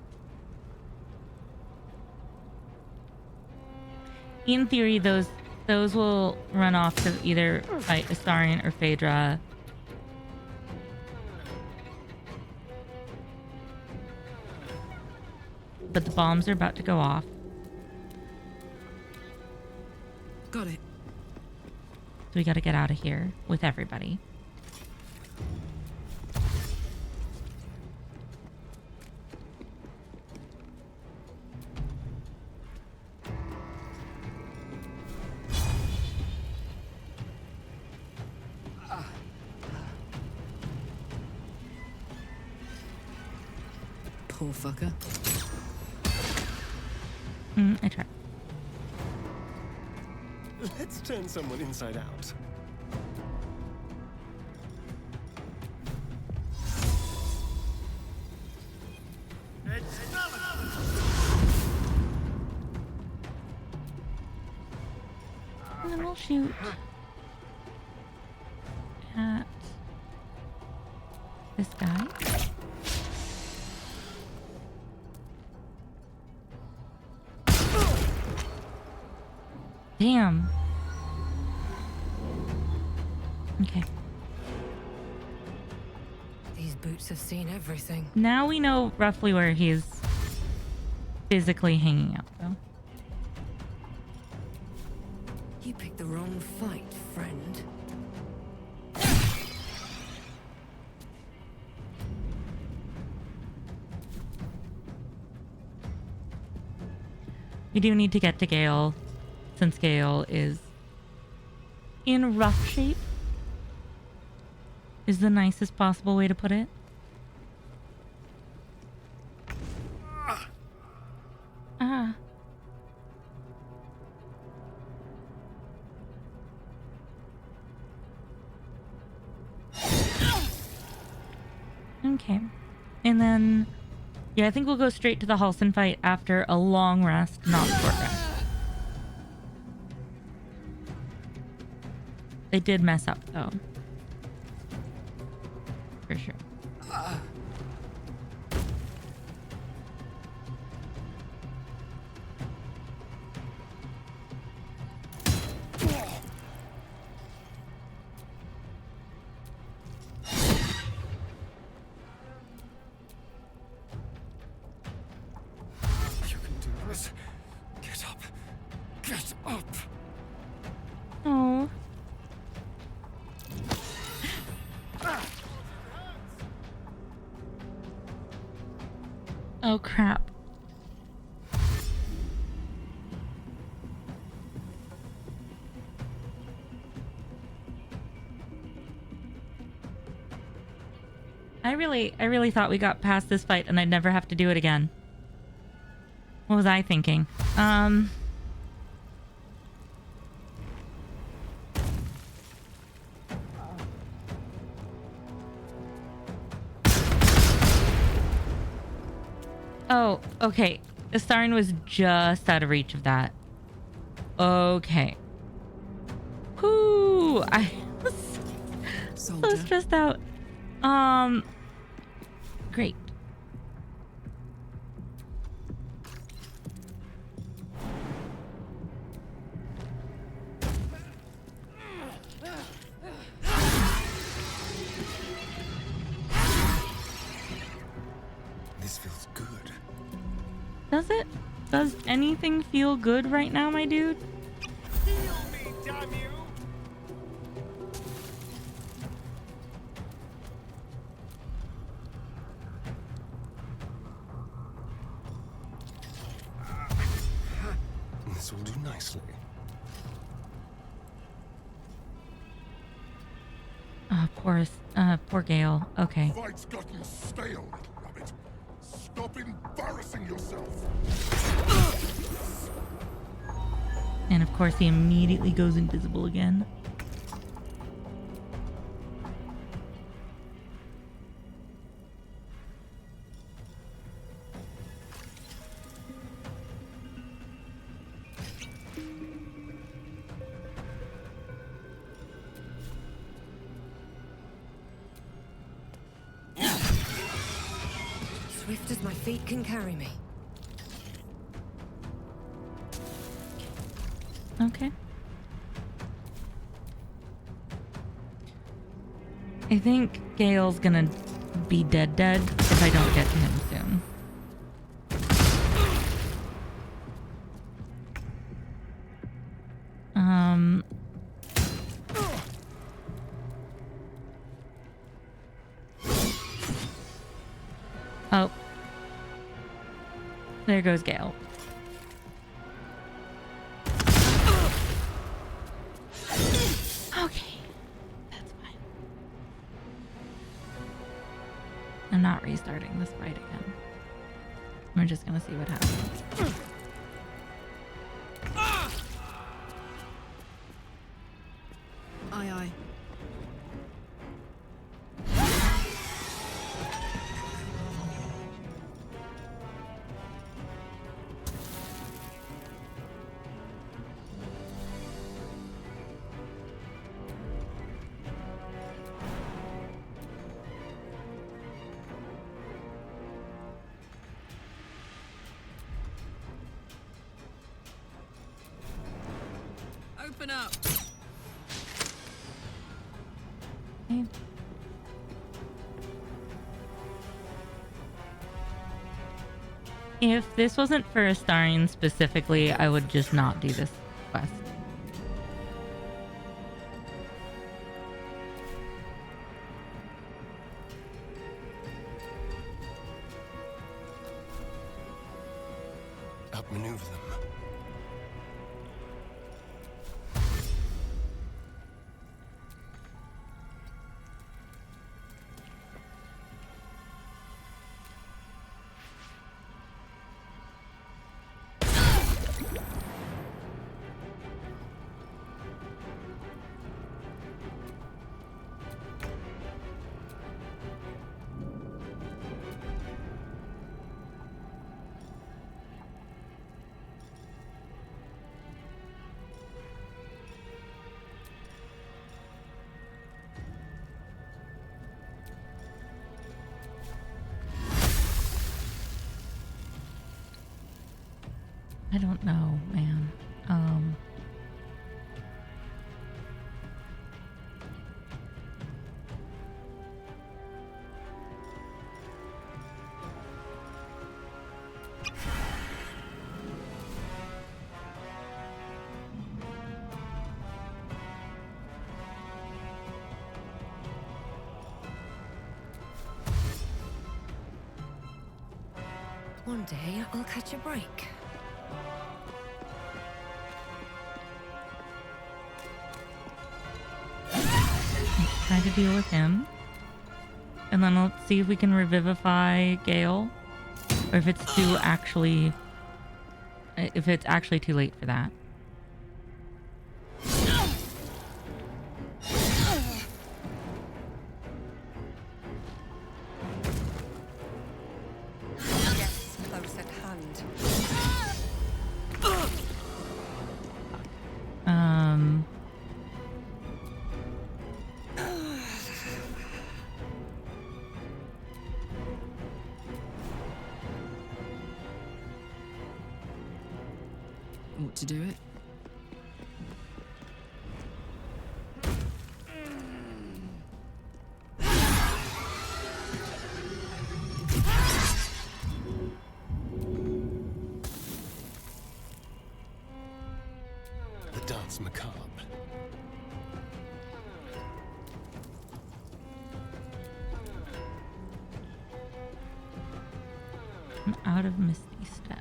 In theory, those will run off to either fight Astarion or Phaedra. But the bombs are about to go off. Got it. So we gotta get out of here with everybody. Poor fucker. I tried. Let's turn someone inside out. And then we'll shoot at this guy. Damn. Okay. These boots have seen everything. Now we know roughly where he's physically hanging out, though. You picked the wrong fight, friend. We do need to get to Gale, since Gale is in rough shape, is the nicest possible way to put it. Ah. Okay. And then, yeah, I think we'll go straight to the Halsin fight after a long rest, not a short rest. They did mess up, though. For sure. You can do this. Get up. Get up. Oh. Oh crap. I really thought we got past this fight and I'd never have to do it again. What was I thinking? Oh, okay. Astarion was just out of reach of that. Okay. Whoo! I was so stressed out. Great. This feels good. Does it? Does anything feel good right now, my dude? Heal me, damn you! This will do nicely. Poor Gale. Okay. Fight's gotten stale, little rabbit. Stop embarrassing yourself. And of course he immediately goes invisible again. Swift as my feet can carry me. Okay. I think Gale's gonna be dead if I don't get to him soon. Oh. There goes Gale. Okay. That's fine. I'm not restarting this fight again. We're just gonna see what happens. Aye, aye. Toughen up. Okay. If this wasn't for Astarion specifically, I would just not do this quest. Outmaneuver them. I don't know, man. One day I'll catch a break. Try to deal with him. And then let's see if we can revivify Gale. Or if it's too actually... If it's actually too late for that. Yes, close at hand. Ought to do it. The dance macabre. I'm out of Misty Steps.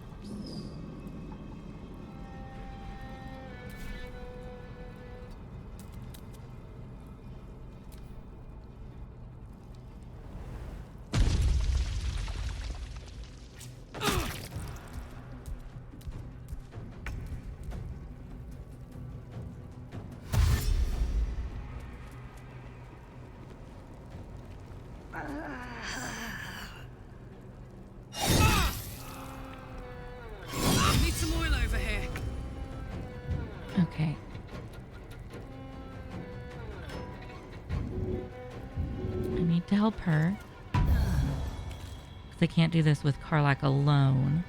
Need some oil over here. Okay. I need to help her. Because I can't do this with Karlak alone.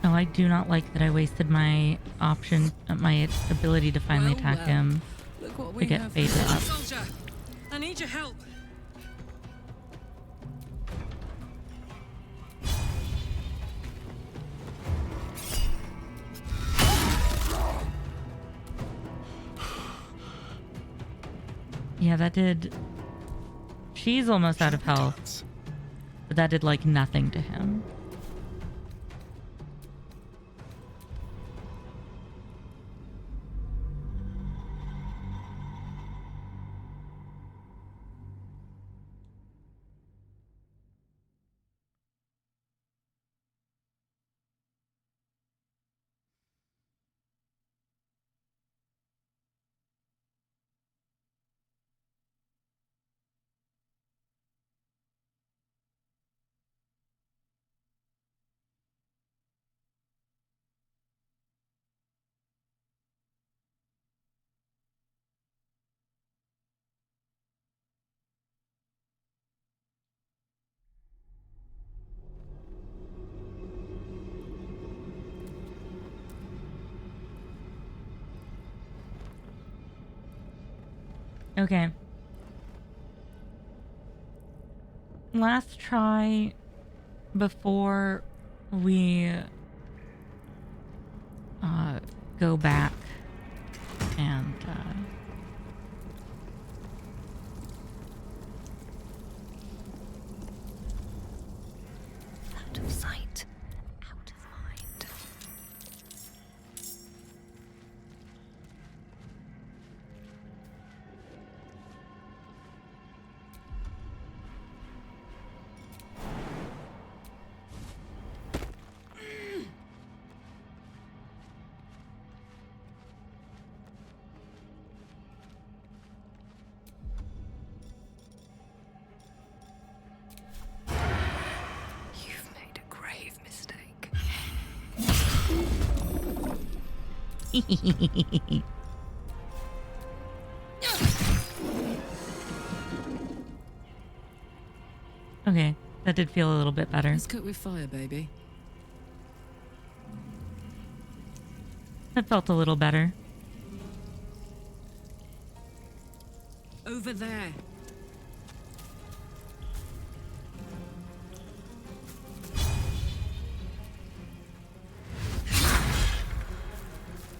Oh, I do not like that I wasted my option, my ability to finally attack him Look what to we get have. faded up. Soldier, I need your help. Yeah, that did... She's almost out of health. But that did, like, nothing to him. Okay. Last try before we go back and Out of sight, out of mind. You've made a grave mistake. Okay, that did feel a little bit better. Let's cook with fire, baby. That felt a little better. Over there.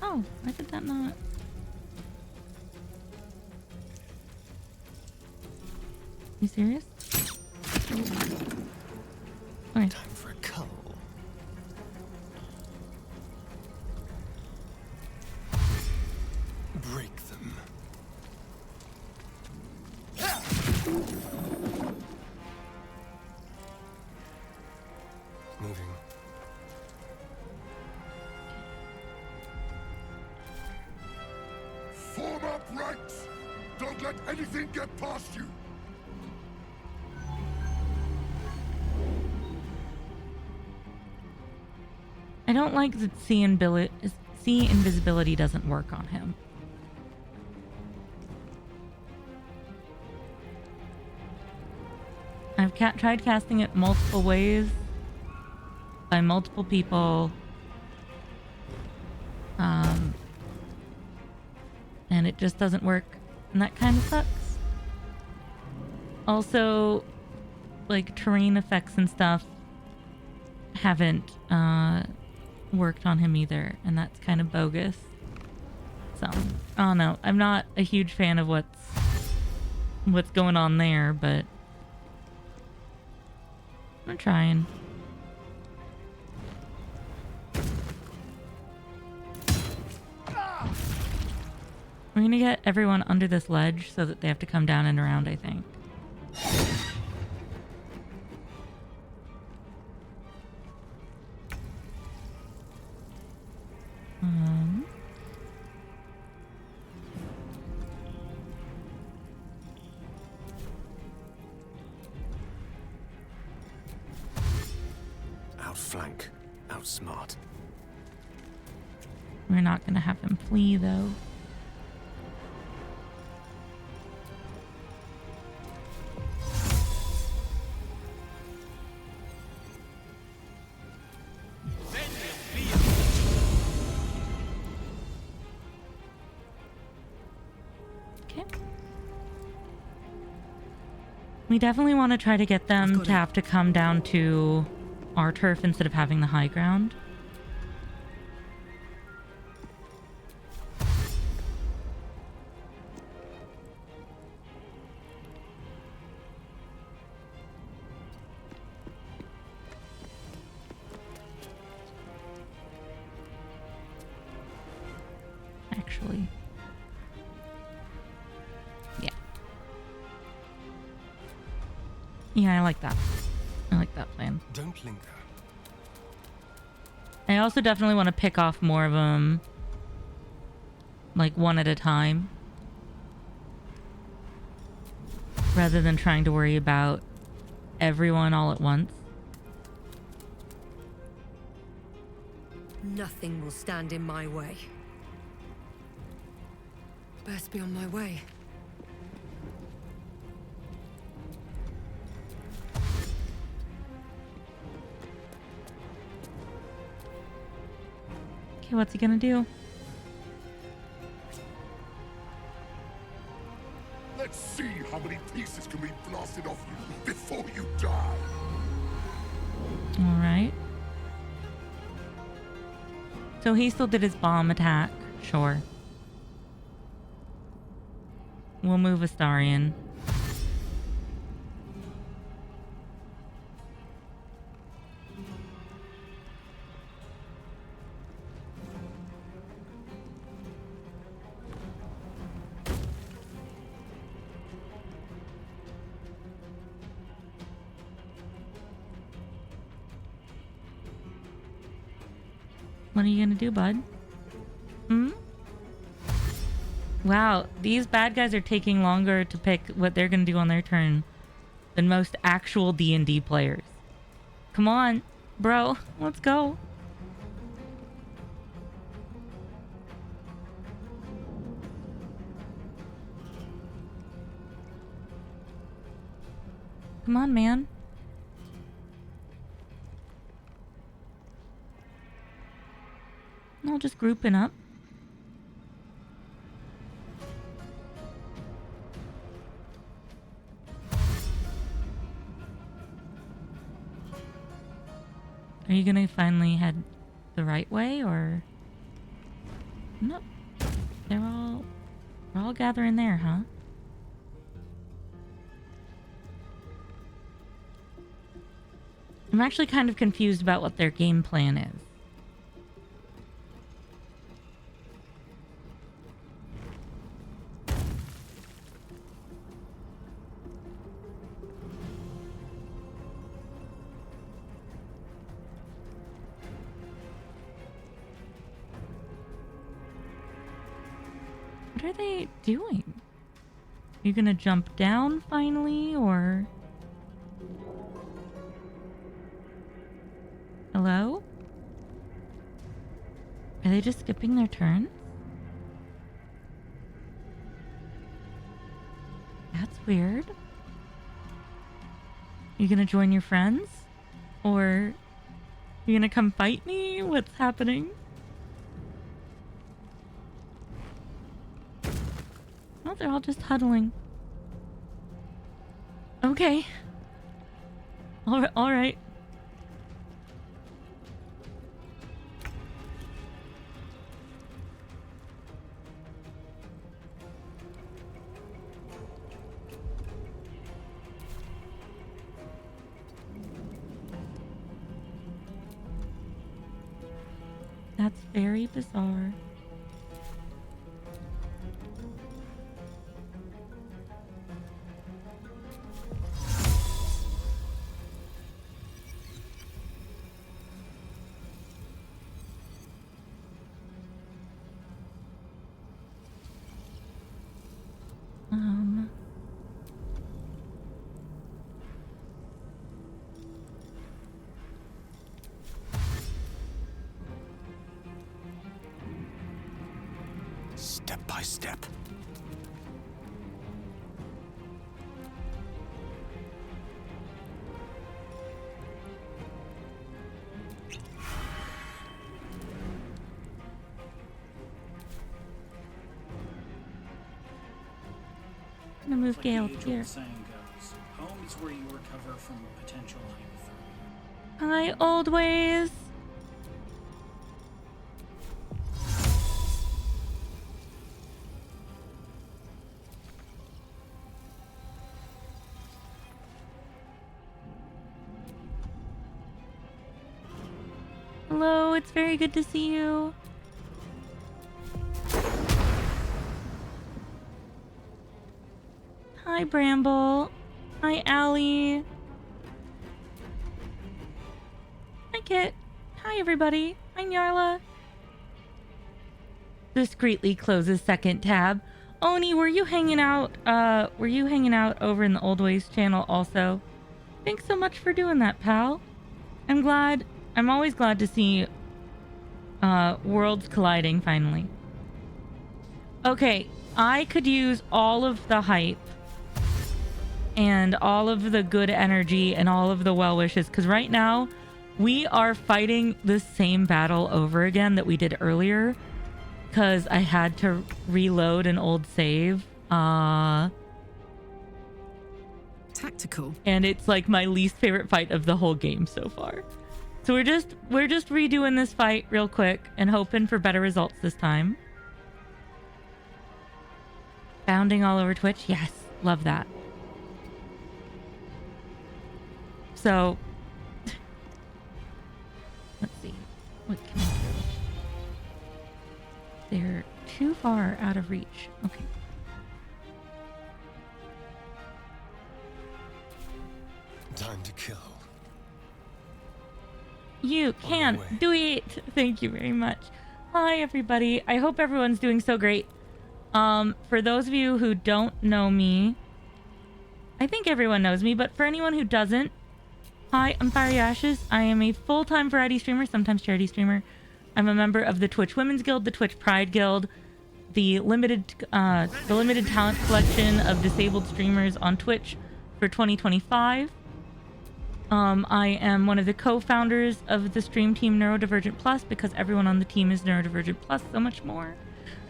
Oh, why did that not? You serious? Okay. Time for a cull. Break them. Moving. Form up ranks! Don't let anything get past you! I don't like that sea invisibility doesn't work on him. I've tried casting it multiple ways by multiple people, and it just doesn't work, and that kind of sucks. Also, like terrain effects and stuff haven't worked on him either, and that's kind of bogus. So, I don't know. I'm not a huge fan of what's going on there, but I'm trying. We're gonna get everyone under this ledge so that they have to come down and around, I think. Outflank, outsmart. We're not gonna have him flee, though. Okay. We definitely want to try to get them to have to come down to our turf instead of having the high ground. Actually. Yeah. Yeah, I like that. I like that plan. Don't linger. I also definitely want to pick off more of them, like one at a time, rather than trying to worry about everyone all at once. Nothing will stand in my way. Best be on my way. Okay, what's he gonna do? Let's see how many pieces can be blasted off you before you die. All right. So he still did his bomb attack. Sure. We'll move Astarion. What are you gonna do, bud? Wow, these bad guys are taking longer to pick what they're gonna do on their turn than most actual D&D players. Come on, bro, let's go. Come on, man. All just grouping up. Are you gonna finally head the right way, or nope? We're all gathering there, huh? I'm actually kind of confused about what their game plan is. What are they doing? You gonna jump down finally, or... Hello? Are they just skipping their turns? That's weird. You gonna join your friends? Or... You gonna come fight me? What's happening? Oh, they're all just huddling. Okay. All right. That's very bizarre. Step by step. I'm gonna move Gale Like the here. age-old saying goes, home is where you recover from potential hypothermia. Hi, old ways. Hello, it's very good to see you. Hi, Bramble. Hi, Allie. Hi, Kit. Hi, everybody. Hi, Nyarla. Discreetly closes second tab. Oni, were you hanging out over in the Old Ways channel also? Thanks so much for doing that, pal. I'm always glad to see worlds colliding finally. Okay, I could use all of the hype and all of the good energy and all of the well wishes, because right now we are fighting the same battle over again that we did earlier, because I had to reload an old save. Tactical. And it's like my least favorite fight of the whole game so far. So we're just redoing this fight real quick and hoping for better results this time. Bounding all over Twitch. Yes, love that. So let's see. What can I do? They're too far out of reach. Okay. Time to kill. You can do it. Thank you very much. Hi, everybody. I hope everyone's doing so great. For those of you who don't know me, I think everyone knows me, but for anyone who doesn't, hi, I'm Fiery Ashes. I am a full-time variety streamer, sometimes charity streamer. I'm a member of the Twitch Women's Guild, the Twitch Pride Guild, the limited talent collection of disabled streamers on Twitch for 2025. I am one of the co-founders of the stream team Neurodivergent Plus because everyone on the team is Neurodivergent Plus so much more.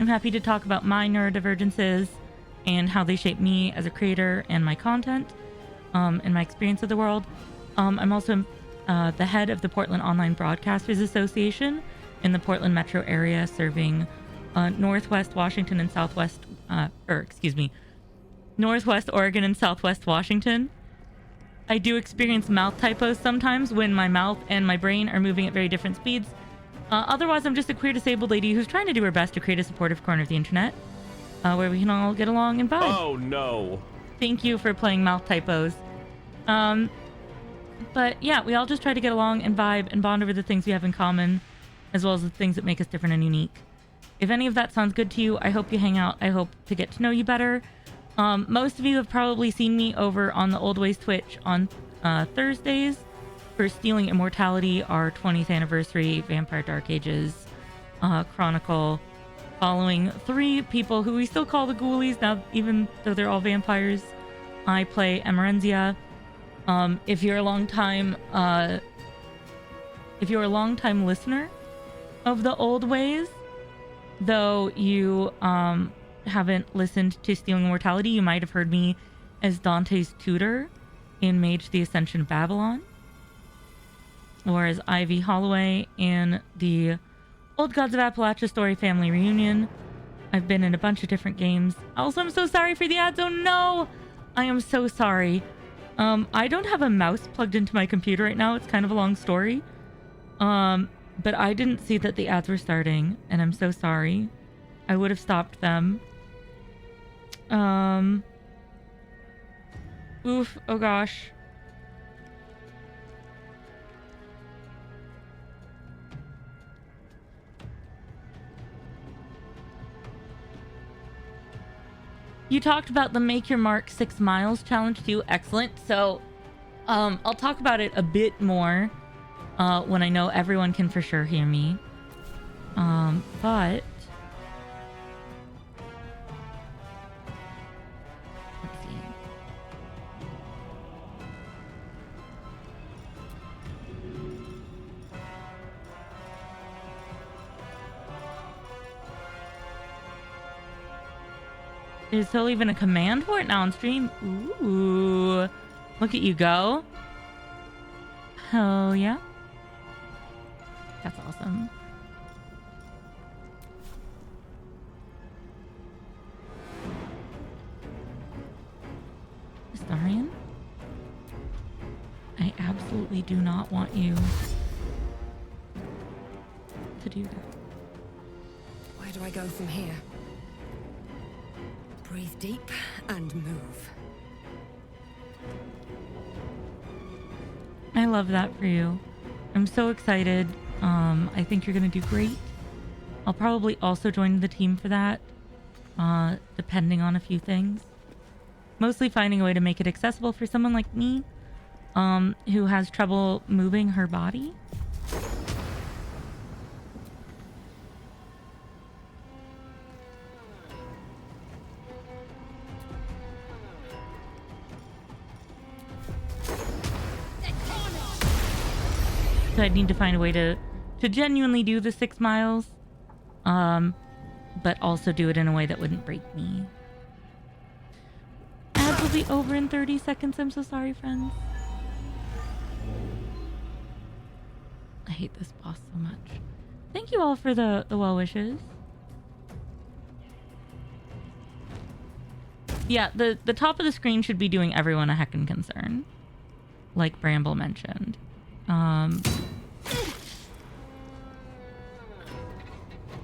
I'm happy to talk about my neurodivergences and how they shape me as a creator and my content and my experience of the world. I'm also the head of the Portland Online Broadcasters Association in the Portland metro area, serving Northwest Washington and Northwest Oregon and Southwest Washington. I do experience mouth typos sometimes when my mouth and my brain are moving at very different speeds. Otherwise, I'm just a queer disabled lady who's trying to do her best to create a supportive corner of the internet where we can all get along and vibe. Oh, no. Thank you for playing mouth typos. But yeah, we all just try to get along and vibe and bond over the things we have in common, as well as the things that make us different and unique. If any of that sounds good to you, I hope you hang out. I hope to get to know you better. Most of you have probably seen me over on the Old Ways Twitch on Thursdays for Stealing Immortality, our 20th anniversary Vampire Dark Ages chronicle, following 3 people who we still call the Ghoulies now, even though they're all vampires. I play Emerenzia. If you're a long time listener of the Old Ways, though you haven't listened to Stealing Immortality, you might have heard me as Dante's tutor in Mage the Ascension of Babylon, or as Ivy Holloway in the Old Gods of Appalachia Story Family Reunion. I've been in a bunch of different games. Also, I'm so sorry for the ads. Oh no! I am so sorry. I don't have a mouse plugged into my computer right now. It's kind of a long story. But I didn't see that the ads were starting, and I'm so sorry. I would have stopped them. Oof, oh gosh. You talked about the Make Your Mark 6 Miles challenge too. Excellent. So, I'll talk about it a bit more when I know everyone can for sure hear me. But let's see. There's still even a command for it now on stream. Ooh, look at you go. Hell yeah. That's awesome. Astarion? I absolutely do not want you to do that. Where do I go from here? Breathe deep and move. I love that for you. I'm so excited. I think you're going to do great. I'll probably also join the team for that, depending on a few things. Mostly finding a way to make it accessible for someone like me, who has trouble moving her body. So I'd need to find a way to genuinely do the 6 miles, but also do it in a way that wouldn't break me. Ads will be over in 30 seconds. I'm so sorry, friends. I hate this boss so much. Thank you all for the well wishes. Yeah, the top of the screen should be doing everyone a heckin' concern, like Bramble mentioned.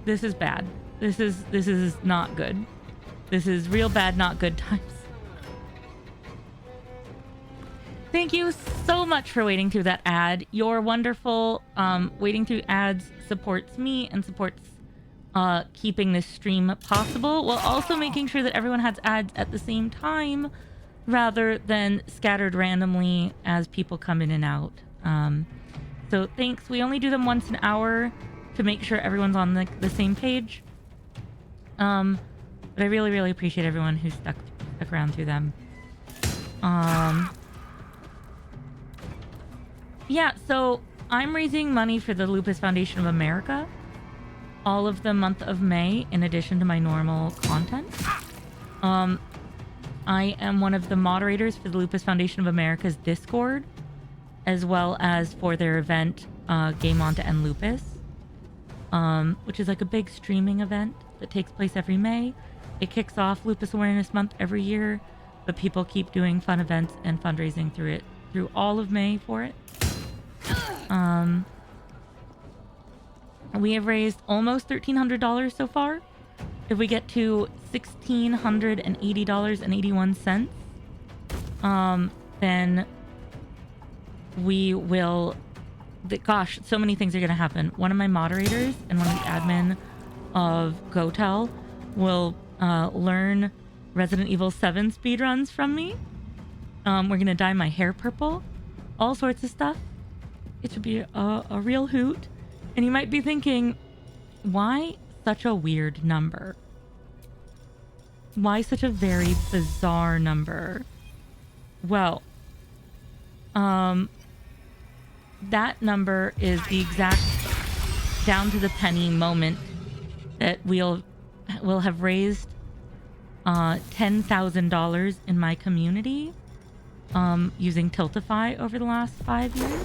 This is bad. This is not good. This is real bad, not good times. Thank you so much for waiting through that ad. Your wonderful waiting through ads supports me and supports keeping this stream possible, while also making sure that everyone has ads at the same time rather than scattered randomly as people come in and out. So thanks. We only do them once an hour to make sure everyone's on the same page. But I really, really appreciate everyone who stuck around through them. Yeah, so I'm raising money for the Lupus Foundation of America all of the month of May, in addition to my normal content. I am one of the moderators for the Lupus Foundation of America's Discord, as well as for their event, Game On to End Lupus, which is like a big streaming event that takes place every May. It kicks off Lupus Awareness Month every year, but people keep doing fun events and fundraising through all of May for it. We have raised almost $1,300 so far. If we get to $1,680.81, then we will... Gosh, so many things are going to happen. One of my moderators and one of the admin of GoTel will learn Resident Evil 7 speedruns from me. We're going to dye my hair purple. All sorts of stuff. It should be a real hoot. And you might be thinking, why such a weird number? Why such a very bizarre number? Well, that number is the exact down to the penny moment that we'll have raised $10,000 in my community using Tiltify over the last 5 years.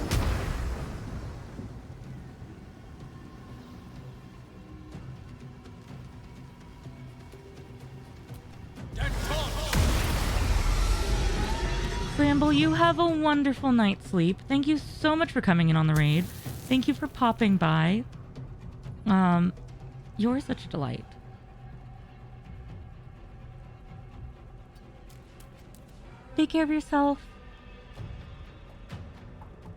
Bramble, you have a wonderful night's sleep. Thank you so much for coming in on the raid. Thank you for popping by. You're such a delight. Take care of yourself.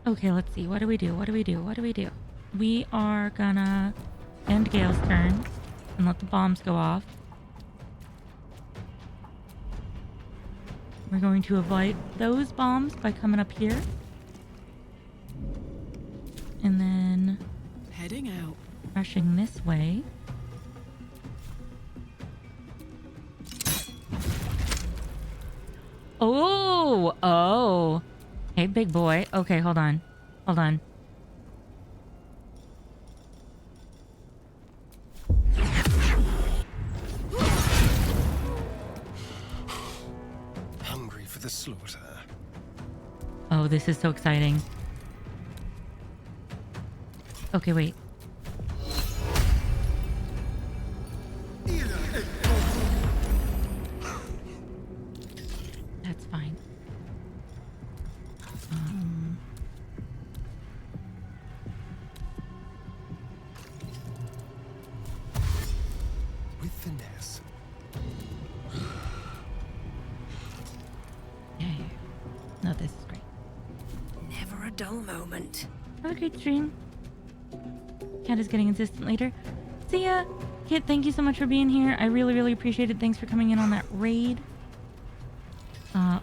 Okay, let's see. What do we do? What do we do? What do we do? We are gonna end Gale's turn and let the bombs go off. We're going to avoid those bombs by coming up here. And then... heading out. Rushing this way. Oh! Oh! Hey, big boy. Okay, hold on. Hold on. Hungry for the slaughter. Oh, this is so exciting. Okay, wait. That's fine. With finesse. Yeah. No, this is great. Never a dull moment. Have a great stream. Cat is getting insistent later. See ya. Kit, thank you so much for being here. I really, really appreciate it. Thanks for coming in on that raid.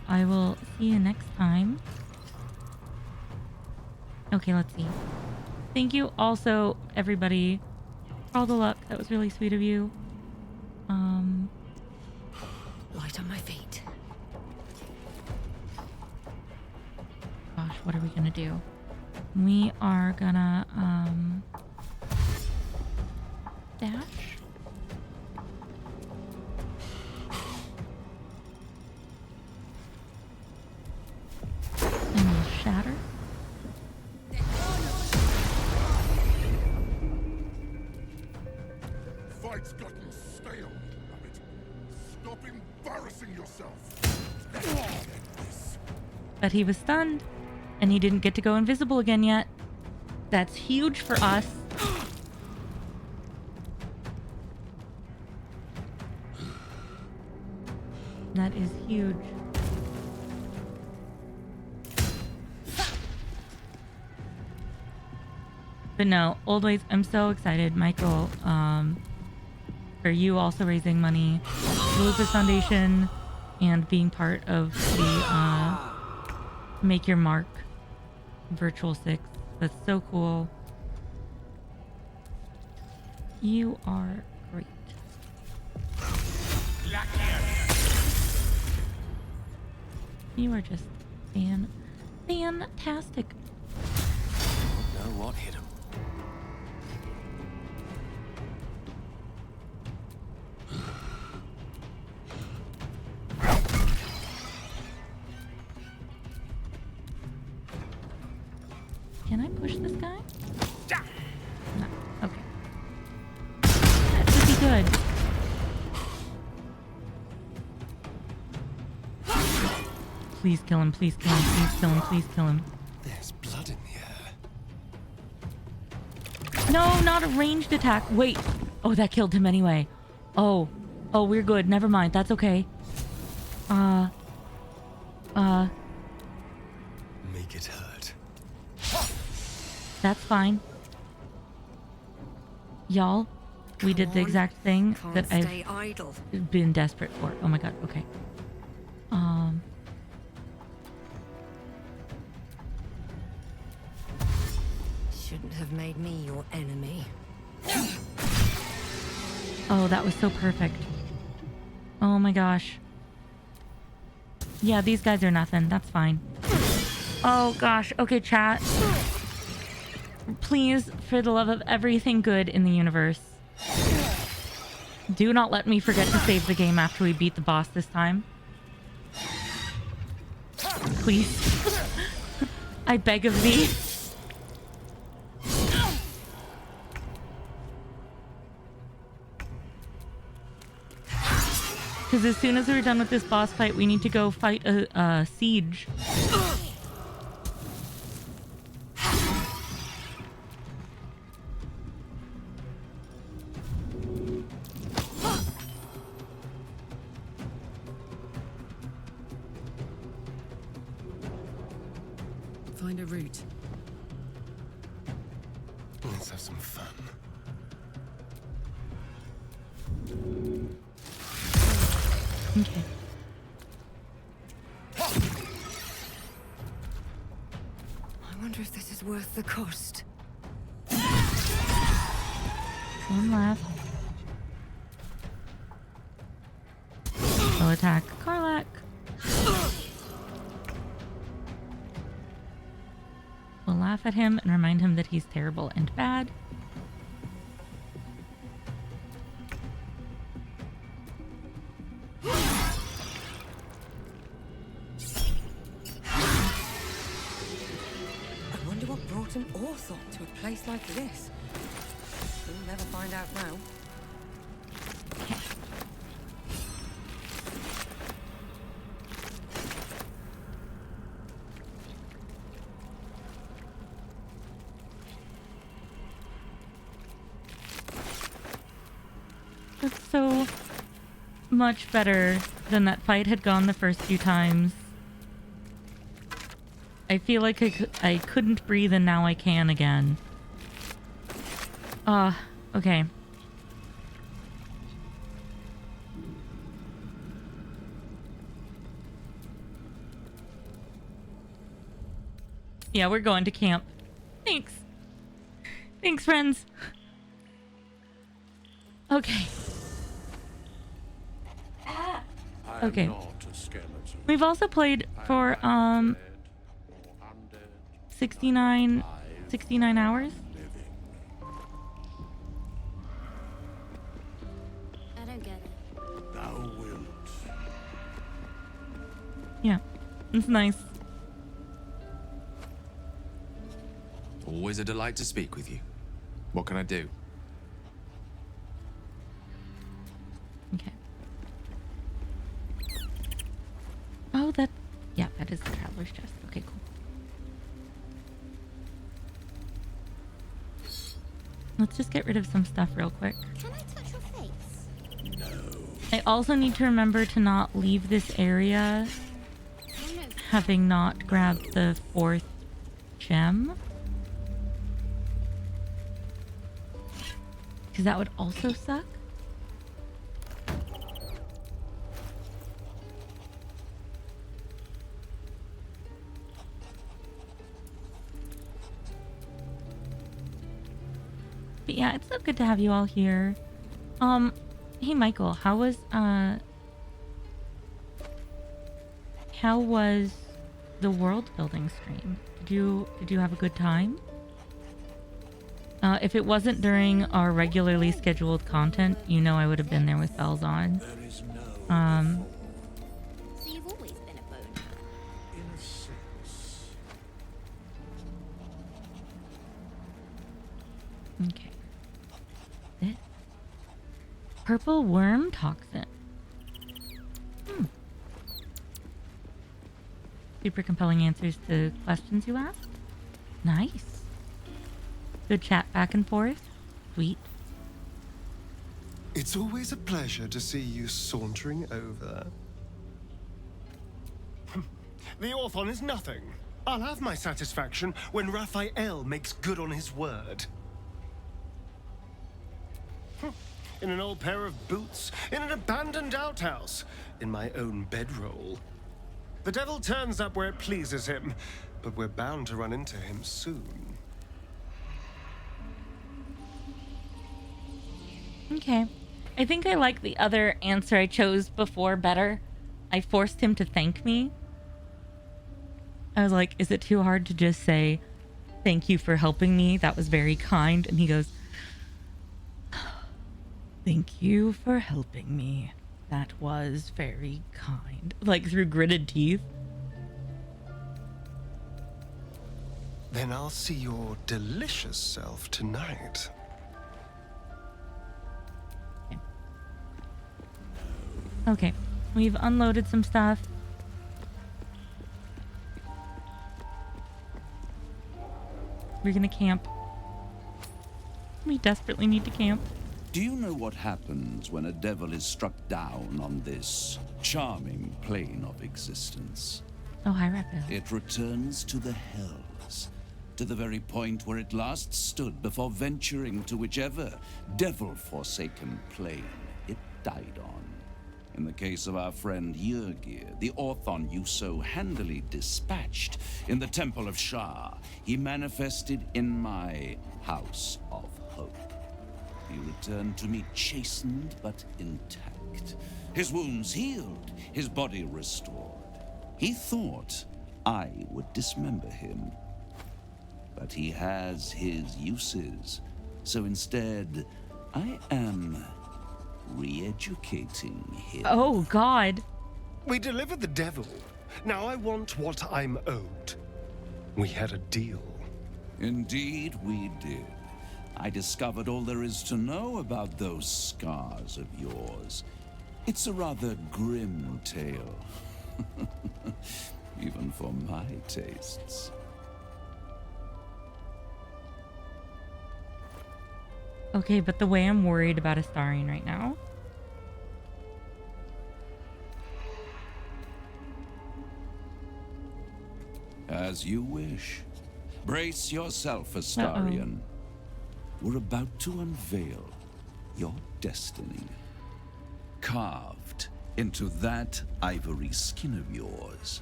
I will see you next time. Okay, let's see. Thank you also, everybody, for all the luck. That was really sweet of you. Light on my feet. Gosh, what are we gonna do? We are gonna, dash. embarrassing yourself. But he was stunned, and he didn't get to go invisible again yet. That's huge for us. That is huge. But no, Old Ways, I'm so excited, Michael, for you also raising money for the Lupus Foundation and being part of the Make Your Mark Virtual 6. That's so cool. You are great. You are just fantastic. Know what hit him? Can I push this guy? No. Okay. That should be good. Please kill him, please kill him, please kill him, please kill him. There's blood in the air. No, not a ranged attack. Wait. Oh, that killed him anyway. Oh, we're good. Never mind. That's okay. Make it hurt. That's fine. Y'all, we did the exact thing that stay idle. I've been desperate for. Oh my god, okay. Shouldn't have made me your enemy. Oh, that was so perfect. Oh my gosh. Yeah, these guys are nothing. That's fine. Oh gosh. Okay, chat. Please, for the love of everything good in the universe, do not let me forget to save the game after we beat the boss this time. Please. I beg of thee. Because as soon as we're done with this boss fight, we need to go fight a siege. Find a route. Let's have some fun. Okay. I wonder if this is worth the cost. One left. We'll attack Karlak. We'll laugh at him and remind him that he's terrible and bad. An Orthot to a place like this. We'll never find out now. That's so much better than that fight had gone the first few times. I feel like I couldn't breathe and now I can again. Okay. Yeah, we're going to camp. Thanks. Thanks, friends. Okay. Okay. We've also played for 69 hours. I don't get it. Thou wilt. Yeah, it's nice. Always a delight to speak with you. What can I do? Okay. that... Yeah, that is the traveler's chest. Okay, cool. Let's just get rid of some stuff real quick. Can I touch your face? I also need to remember to not leave this area having not grabbed the 4th gem. Because that would also suck. But yeah, it's so good to have you all here. Hey Michael, how was the world building stream? Did you have a good time? If it wasn't during our regularly scheduled content, you know I would have been there with bells on. So you've always been a bone. In a sense. Okay. This purple worm toxin. Super compelling answers to questions you asked. Nice. Good chat back and forth. Sweet. It's always a pleasure to see you sauntering over. The Orthon is nothing. I'll have my satisfaction when Raphael makes good on his word. In an old pair of boots, in an abandoned outhouse, in my own bedroll. The devil turns up where it pleases him, but we're bound to run into him soon. Okay. I think I like the other answer I chose before better. I forced him to thank me. I was like, is it too hard to just say, thank you for helping me? That was very kind. And he goes, thank you for helping me. That was very kind. Like through gritted teeth. Then I'll see your delicious self tonight. Okay, we've unloaded some stuff. We're gonna camp. We desperately need to camp. Do you know what happens when a devil is struck down on this charming plane of existence? Oh, hi, Raphael. It returns to the hells, to the very point where it last stood before venturing to whichever devil-forsaken plane it died on. In the case of our friend Yrgir, the Orthon you so handily dispatched in the Temple of Shah, he manifested in my House of Hope. He returned to me chastened but intact. His wounds healed, his body restored. He thought I would dismember him. But he has his uses, so instead, I am re-educating him. Oh, God. We delivered the devil. Now I want what I'm owed. We had a deal. Indeed, we did. I discovered all there is to know about those scars of yours. It's a rather grim tale. Even for my tastes. Okay, but the way I'm worried about Astarion right now. As you wish. Brace yourself, Astarion. We're about to unveil your destiny. Carved into that ivory skin of yours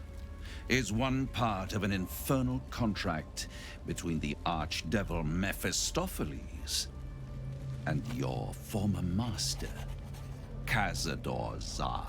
is one part of an infernal contract between the archdevil Mephistopheles and your former master, Cazador Za.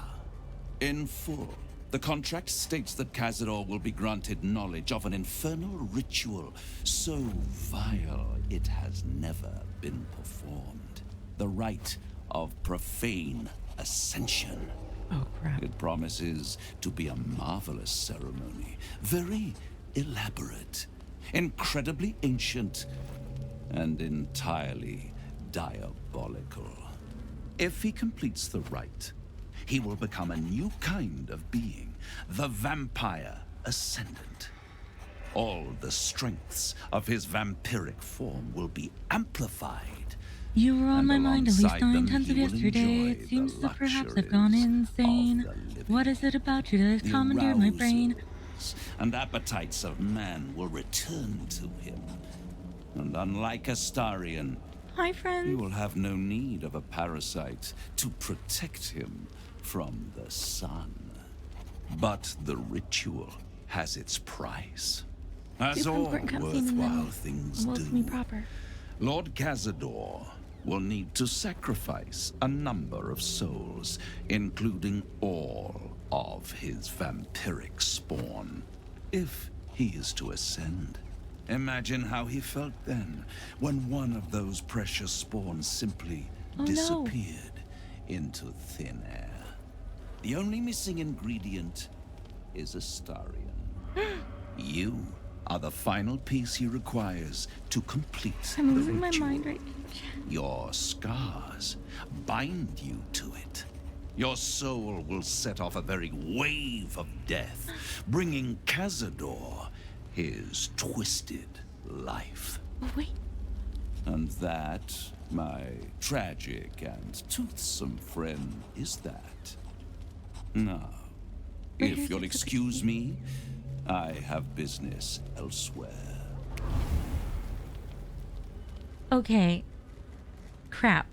In full, the contract states that Cazador will be granted knowledge of an infernal ritual so vile it has never been performed. The rite of profane ascension. Oh, crap. It promises to be a marvelous ceremony, very elaborate, incredibly ancient, and entirely diabolical. If he completes the rite, he will become a new kind of being, the Vampire Ascendant. All the strengths of his vampiric form will be amplified. You were on my mind at least alongside 9 them, times he of will yesterday. enjoy It seems the that perhaps I've gone insane. What is it about you that has The commandeered my brain? arousals and appetites of man will return to him. And unlike Astarion, Hi, friends. he will have no need of a parasite to protect him from the sun. But the ritual has its price. As Super all important cutscene and then worthwhile things roast do, me proper. Lord Cazador will need to sacrifice a number of souls, including all of his vampiric spawn, if he is to ascend. Imagine how he felt then, when one of those precious spawns simply disappeared into thin air. The only missing ingredient is Astarion. You are the final piece he requires to complete I'm the losing my ritual. mind right now. Your scars bind you to it. Your soul will set off a very wave of death, bringing Cazador his twisted life. Wait. And that, my tragic and toothsome friend, is that. Now, if you'll excuse me, I have business elsewhere. Okay. Crap.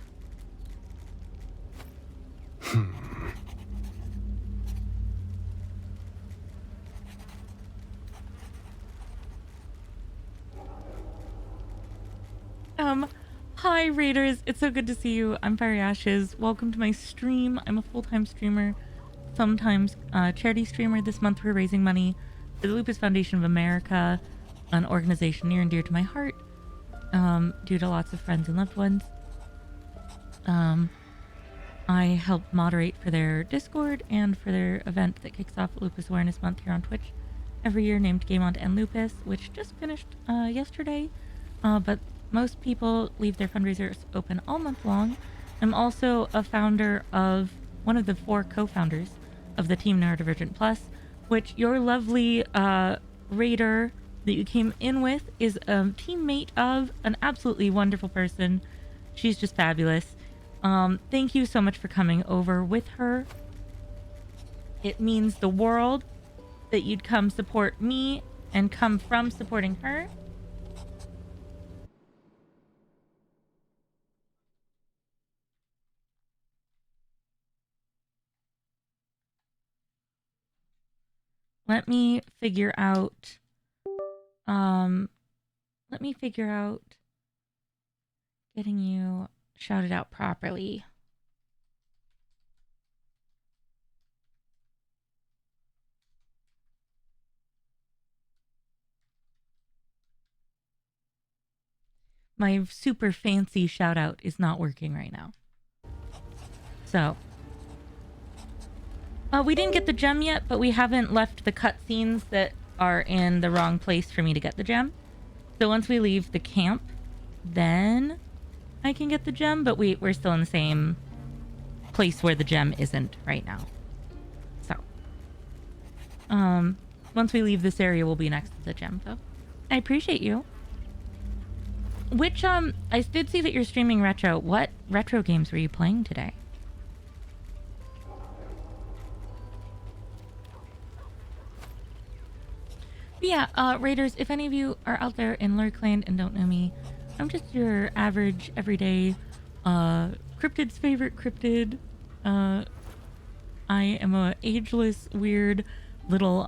Hi Raiders, it's so good to see you. I'm Fiery Ashes. Welcome to my stream. I'm a full-time streamer, sometimes charity streamer. This month we're raising money for the Lupus Foundation of America, an organization near and dear to my heart, due to lots of friends and loved ones. I help moderate for their Discord and for their event that kicks off Lupus Awareness Month here on Twitch every year, named Game On to End Lupus, which just finished yesterday, but most people leave their fundraisers open all month long. I'm also a founder of, one of the 4 co-founders of the Team Neurodivergent Plus, which your lovely raider that you came in with is a teammate of, an absolutely wonderful person. She's just fabulous. Thank you so much for coming over with her. It means the world that you'd come support me and come from supporting her. Let me figure out getting you shouted out properly. My super fancy shout out is not working right now. So, we didn't get the gem yet, but we haven't left the cutscenes that are in the wrong place for me to get the gem. So once we leave the camp, then I can get the gem, but we're still in the same place where the gem isn't right now. So, once we leave this area, we'll be next to the gem, though. I appreciate you. Which, I did see that you're streaming retro. What retro games were you playing today? Yeah, Raiders, if any of you are out there in Lurkland and don't know me, I'm just your average, everyday, cryptid's favorite cryptid. I am a ageless, weird, little,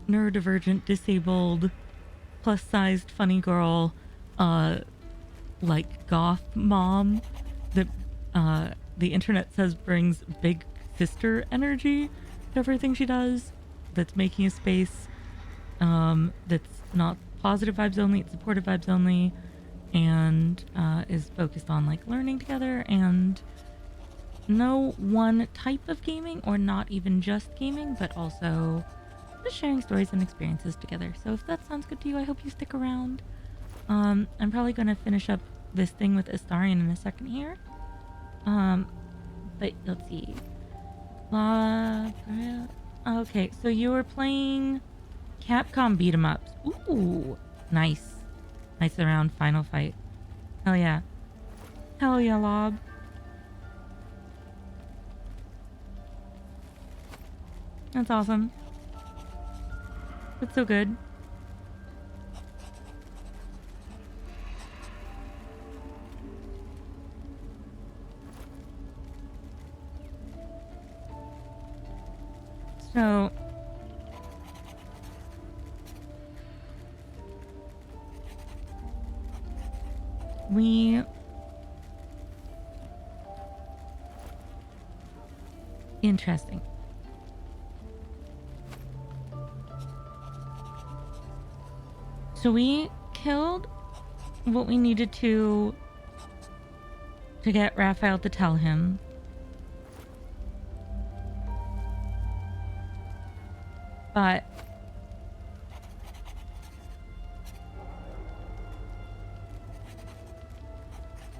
neurodivergent, disabled, plus-sized, funny girl, like, goth mom that, the internet says brings big sister energy to everything she does, that's making a space that's not positive vibes only, it's supportive vibes only, and is focused on like learning together and no one type of gaming, or not even just gaming, but also just sharing stories and experiences together. So if that sounds good to you, I hope you stick around. I'm probably going to finish up this thing with Astarion in a second here. But let's see. Okay, so you were playing Capcom beat 'em ups. Ooh, nice. Nice around final fight. Hell yeah. Hell yeah, Lob. That's awesome. That's so good. So we interesting. So we killed what we needed to get Raphael to tell him. But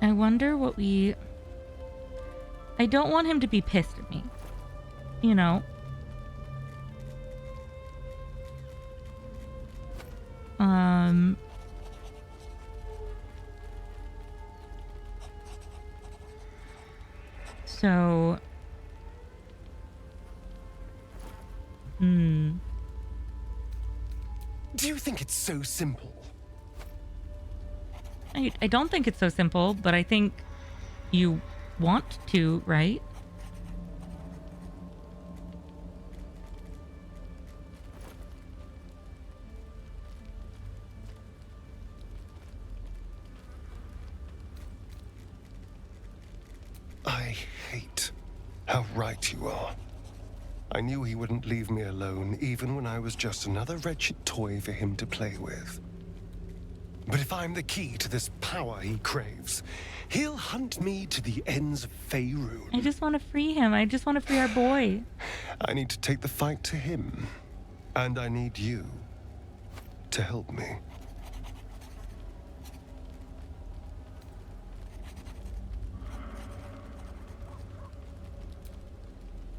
I wonder what we... I don't want him to be pissed at me. You know? So... Do you think it's so simple? I don't think it's so simple, but I think you want to, right? I hate how right you are. I knew he wouldn't leave me alone, even when I was just another wretched toy for him to play with. But if I'm the key to this power he craves, he'll hunt me to the ends of Faerun. I just want to free him. I just want to free our boy. I need to take the fight to him. And I need you to help me.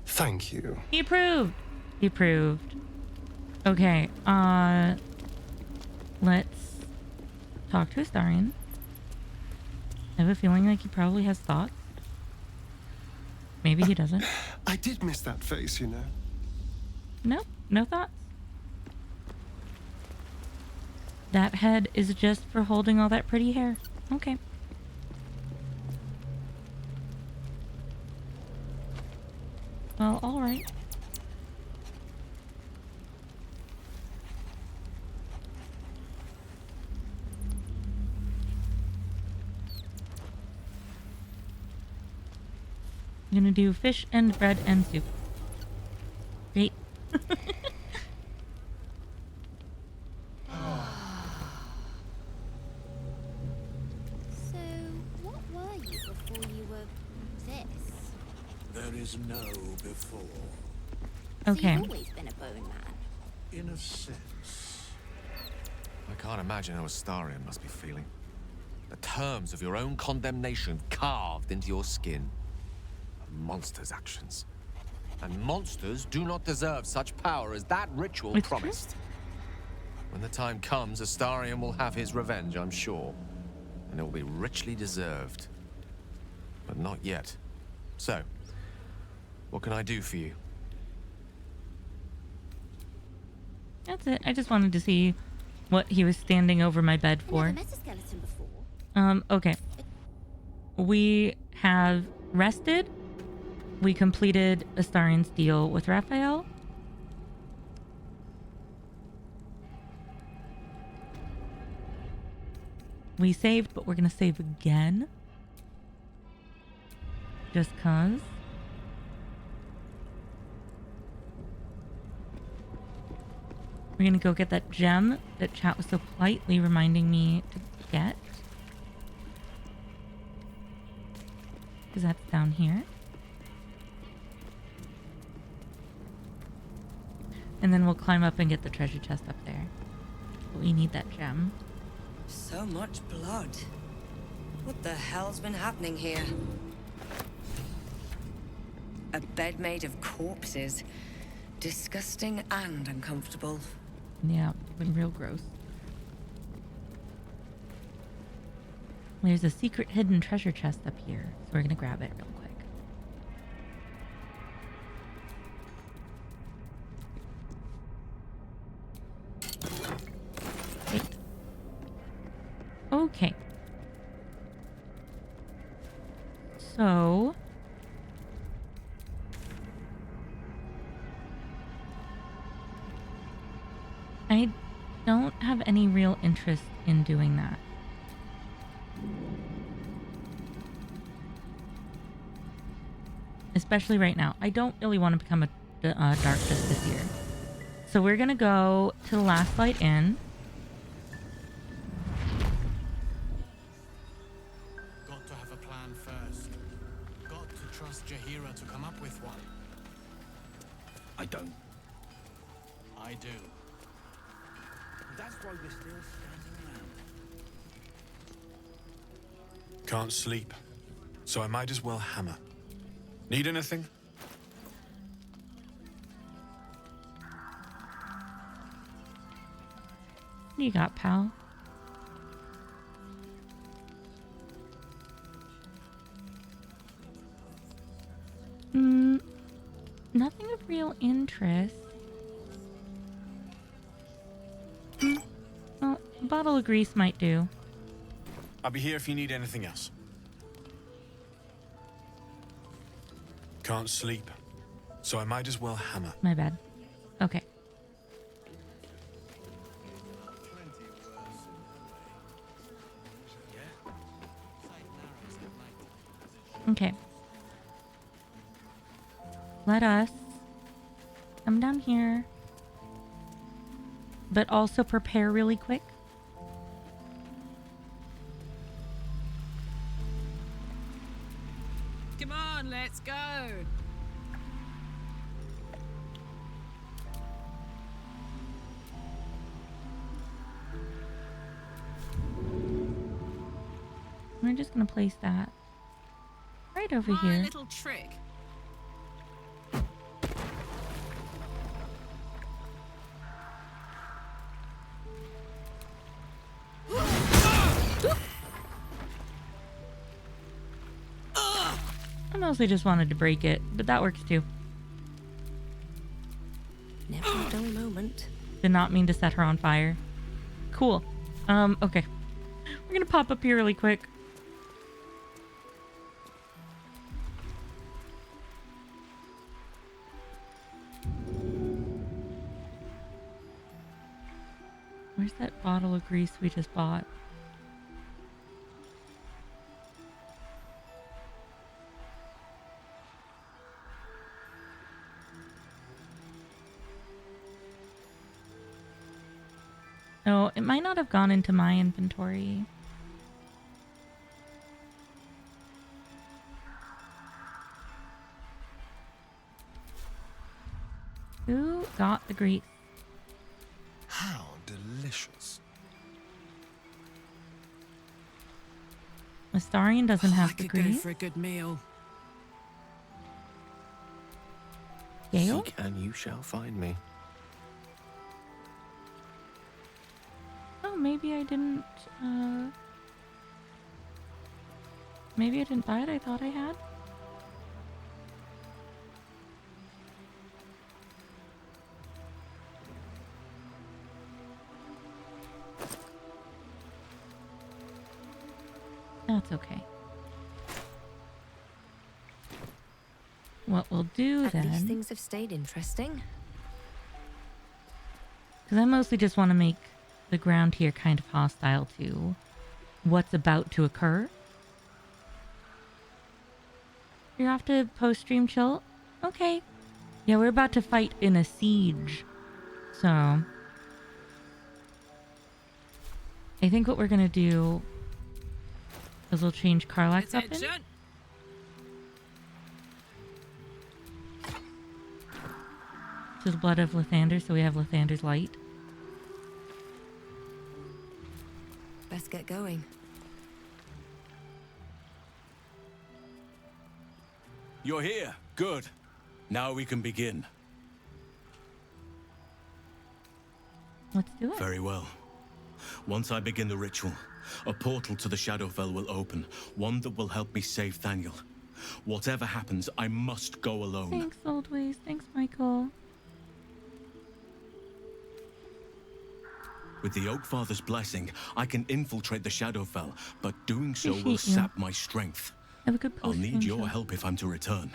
Thank you. He approved. He approved. Okay, let's talk to Astarion. I have a feeling like he probably has thoughts. Maybe he doesn't. I did miss that face, you know. No, no thoughts. That head is just for holding all that pretty hair. Okay. Well, all right. I'm gonna do fish and bread and soup. Great. So, what were you before you were this? There is no before. Okay. So you've always been a bone man. In a sense. I can't imagine how Astarion must be feeling. The terms of your own condemnation carved into your skin. A monster's actions. And monsters do not deserve such power as that ritual It's promised. When the time comes, Astarion will have his revenge, I'm sure. And it will be richly deserved. But not yet. So, what can I do for you? That's it. I just wanted to see what he was standing over my bed for. Never met a skeleton before. Okay. We have rested. We completed Astarion's deal with Raphael. We saved, but we're gonna save again. Just cause. We're gonna go get that gem that chat was so politely reminding me to get. Because that's down here. And then we'll climb up and get the treasure chest up there. But we need that gem. So much blood. What the hell's been happening here? A bed made of corpses. Disgusting and uncomfortable. Yeah, been real gross. There's a secret hidden treasure chest up here, so we're gonna grab it real quick. Wait. Okay. So... I don't have any real interest in doing that. Especially right now. I don't really want to become a Dark Justice here. So we're going to go to the Last Light Inn. Got to have a plan first. Got to trust Jaheira to come up with one. I don't. I do. That's why we're still standing around. Can't sleep, so I might as well hammer. Need anything? What you got, pal? Nothing of real interest. Well, a bottle of grease might do. I'll be here if you need anything else. Can't sleep, so I might as well hammer. My bad. Okay. Okay. Let us come down here, but also prepare really quick. Come on, let's go. We're just gonna place that right over My here. little trick. I mostly just wanted to break it, but that works too. Never a dull moment. Did not mean to set her on fire. Cool. Okay. We're gonna pop up here really quick. Where's that bottle of grease we just bought? Oh, it might not have gone into my inventory. Who got the grease? How delicious. Astarion doesn't have I the could go grease. for a good meal. Gale? Seek and you shall find me. Oh, maybe I didn't, maybe I didn't buy it. I thought I had. That's okay. What we'll do At least then, things have stayed interesting. because I mostly just want to make the ground here kind of hostile to what's about to occur. You're off to post-stream chill? Okay. Yeah, we're about to fight in a siege. So I think what we're going to do is we'll change Karlach's up in. Attention. To the blood of Lathander, so we have Lathander's light. Best get going. You're here. Good. Now we can begin. Let's do it. Very well. Once I begin the ritual, a portal to the Shadowfell will open, one that will help me save Thaniel. Whatever happens, I must go alone. Thanks, Old Ways. Thanks, Michael. With the Oakfather's blessing, I can infiltrate the Shadowfell, but doing so will Appreciate you. sap my strength. Have a good I'll post need your show. help if I'm to return.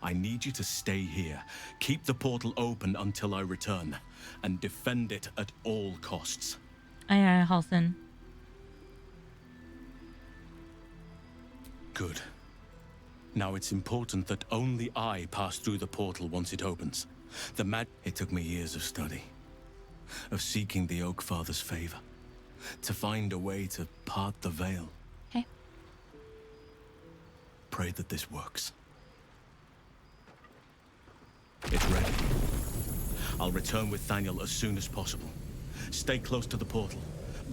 I need you to stay here, keep the portal open until I return, and defend it at all costs. Aye, aye, Halson. Good. Now it's important that only I pass through the portal once it opens. It took me years of study, of seeking the Oakfather's favor, to find a way to part the veil. Okay. Pray that this works. It's ready. I'll return with Thaniel as soon as possible. Stay close to the portal.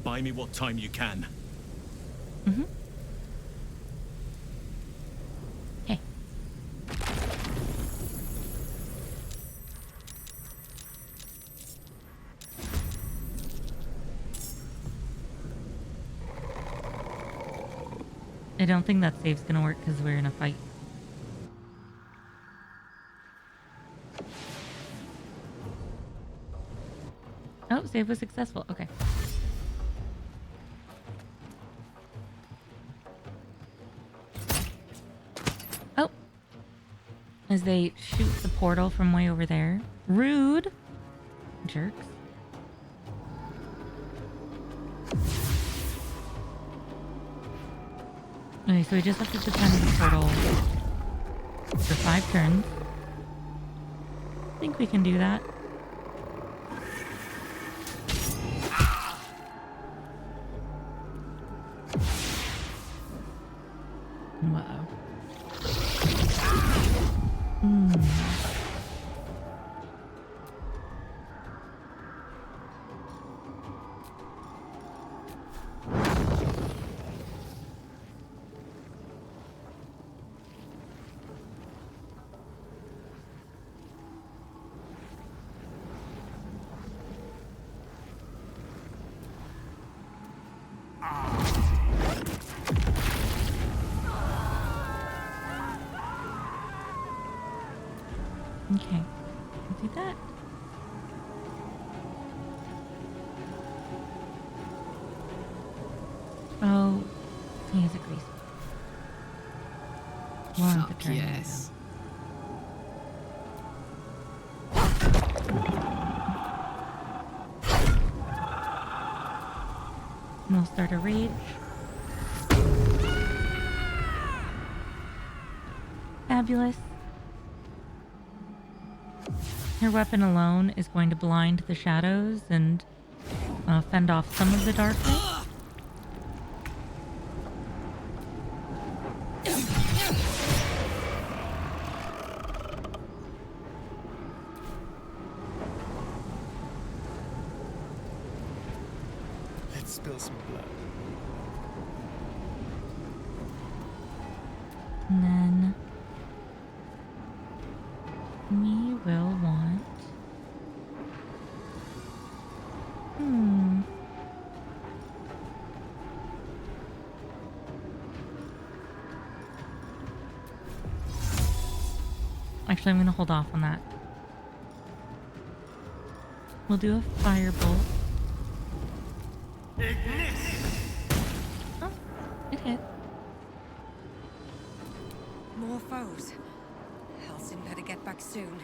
Buy me what time you can. Mm-hmm. Hey. I don't think that save's gonna work because we're in a fight. Oh, save was successful. Okay. Oh. As they shoot the portal from way over there. Rude. Jerks. Okay, so we just have to defend the portal for 5 turns. I think we can do that. Wow. Okay, let's do that. Oh, he has a grease. One Fuck yes. And we'll start a rage. Fabulous. Her weapon alone is going to blind the shadows and fend off some of the darkness. Let's spill some blood. And then we will want... Actually, I'm going to hold off on that. We'll do a firebolt. Oh, it hit. More foes. Halsin better get back soon.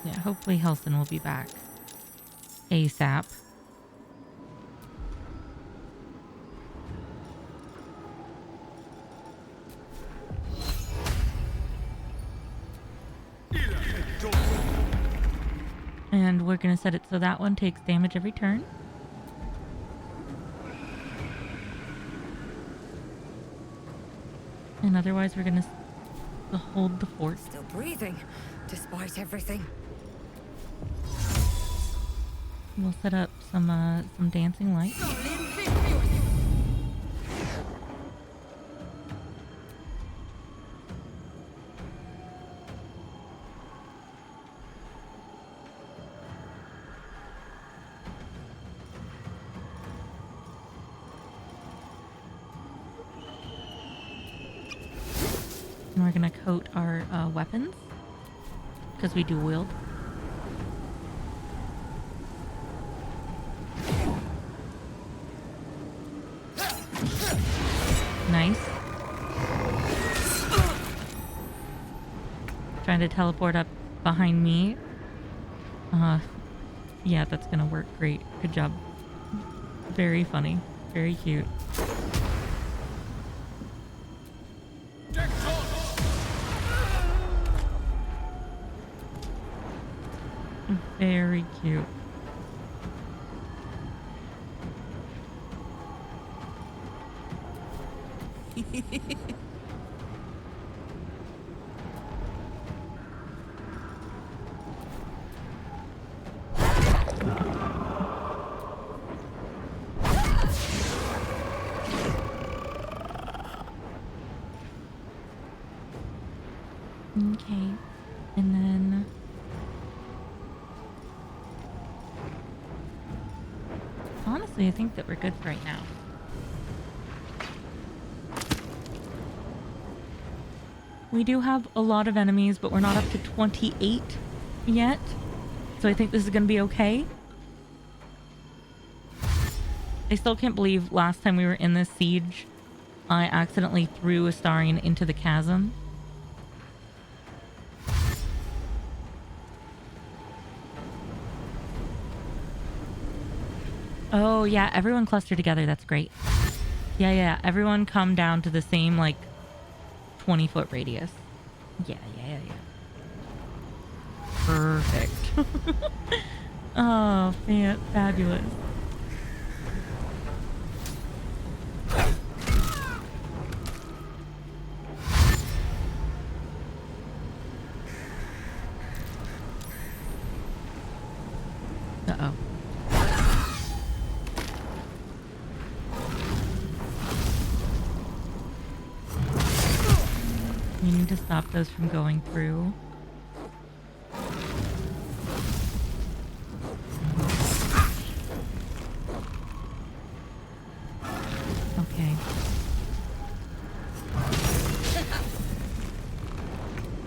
Yeah, hopefully Halsin will be back ASAP. And we're going to set it so that one takes damage every turn. And otherwise we're going to hold the fort. Still breathing, despite everything. We'll set up some dancing lights. we're gonna coat our weapons because we do wield. Nice. Trying to teleport up behind me. Yeah, that's gonna work great. Good job. Very funny. Very cute. Very cute. Okay, and then honestly, I think that we're good for right now. We do have a lot of enemies, but we're not up to 28 yet, so I think this is going to be okay. I still can't believe last time we were in this siege, I accidentally threw Astarion into the chasm. Oh, yeah, everyone cluster together. That's great. Yeah, everyone come down to the same, like, 20-foot radius. Yeah. Perfect. Oh, fabulous. Uh-oh. We need to stop those from going through. Okay.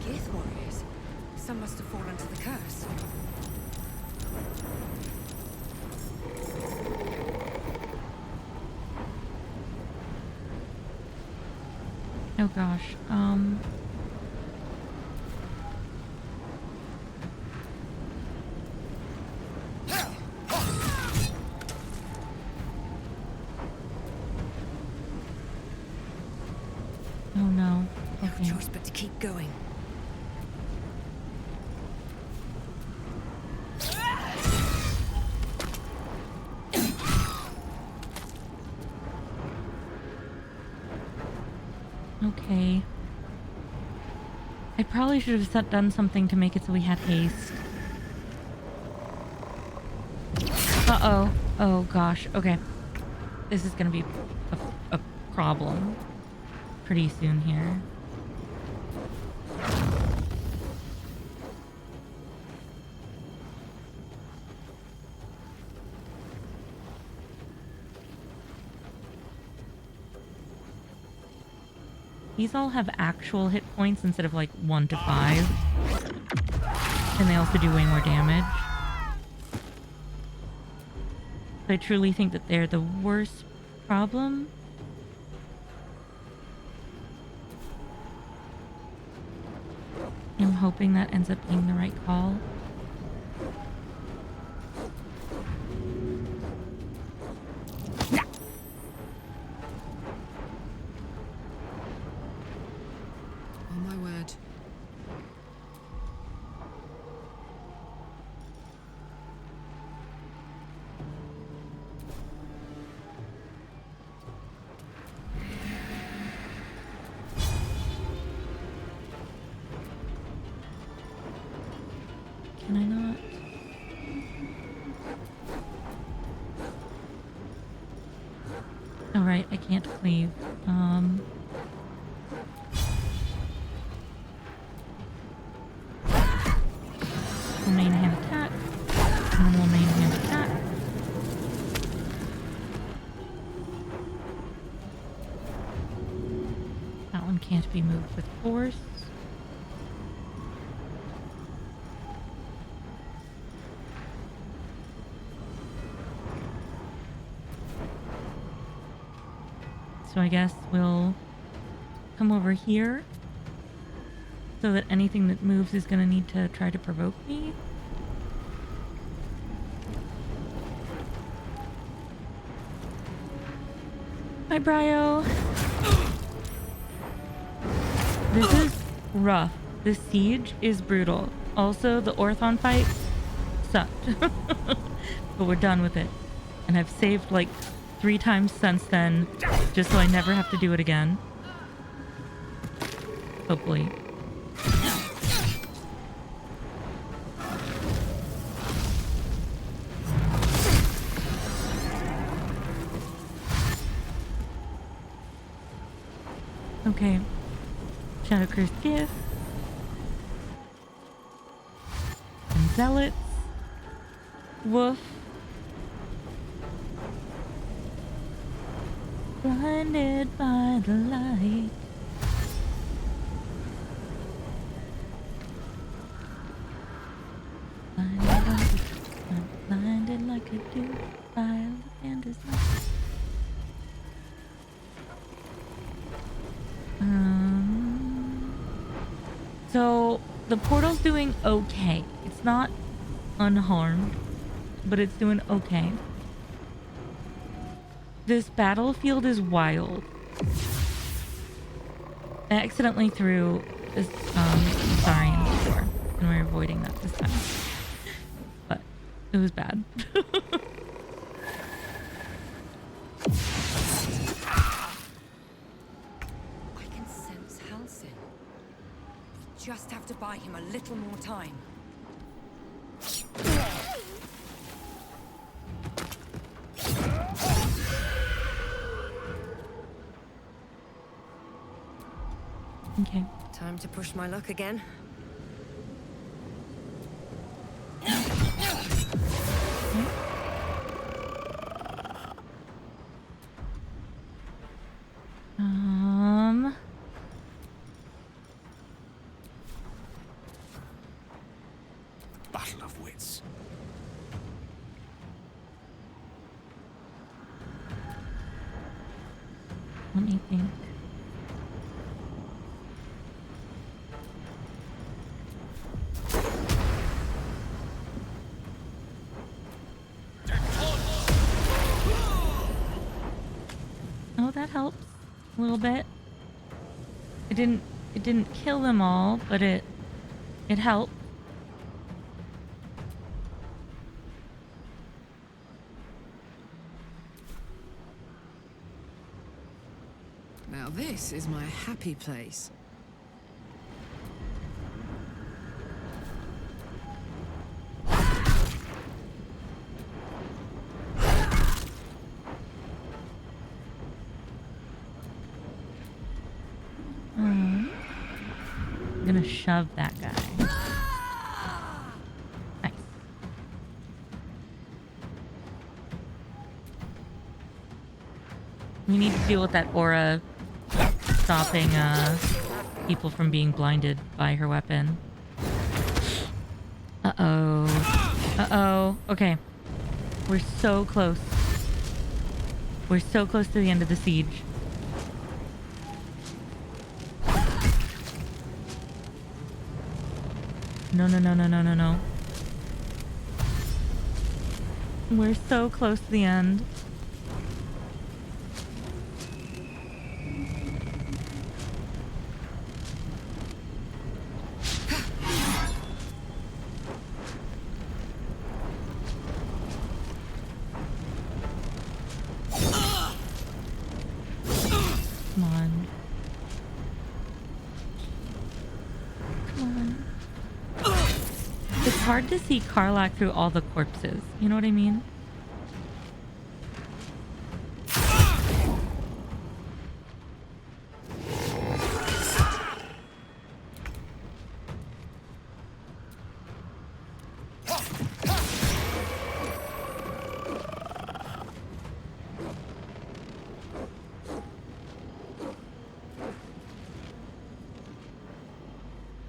Gith warriors. Some must have fallen to the curse. Oh gosh. Oh no. Okay. No choice but to keep going. Okay. I probably should have done something to make it so we had haste. Uh-oh. Oh gosh. Okay. This is gonna be a problem pretty soon here. These all have actual hit points instead of like 1 to 5. And they also do way more damage. I truly think that they're the worst problem. I'm hoping that ends up being the right call. Oh my word. Can I not? All right, I can't cleave. We'll main hand attack, and then we'll main hand attack. That one can't be moved with force. So I guess we'll come over here so that anything that moves is going to need to try to provoke me. Hi, Brio. This is rough. This siege is brutal. Also, the Orthon fight sucked. But we're done with it. And I've saved like 3 times since then, just so I never have to do it again. Hopefully. Okay. Shadow Cursed Gift. And Zealots. Woof. Blinded by the light. Blinded like a dew by the candle's light. So the portal's doing okay. It's not unharmed, but it's doing okay. This battlefield is wild. I accidentally threw this Saurian before, and we're avoiding that this time. But it was bad. I can sense Halsin. We just have to buy him a little more time. Okay. Time to push my luck again. Battle of wits. Let me think. Oh, that helps a little bit. It didn't kill them all, but it helped. Now this is my happy place. I'm gonna shove that guy. Nice. We need to deal with that aura stopping people from being blinded by her weapon. Uh-oh. Uh-oh. Okay. We're so close. We're so close to the end of the siege. No, no, no, no, no, no, no. We're so close to the end. Come on. Come on. It's hard to see Karlach through all the corpses. You know what I mean?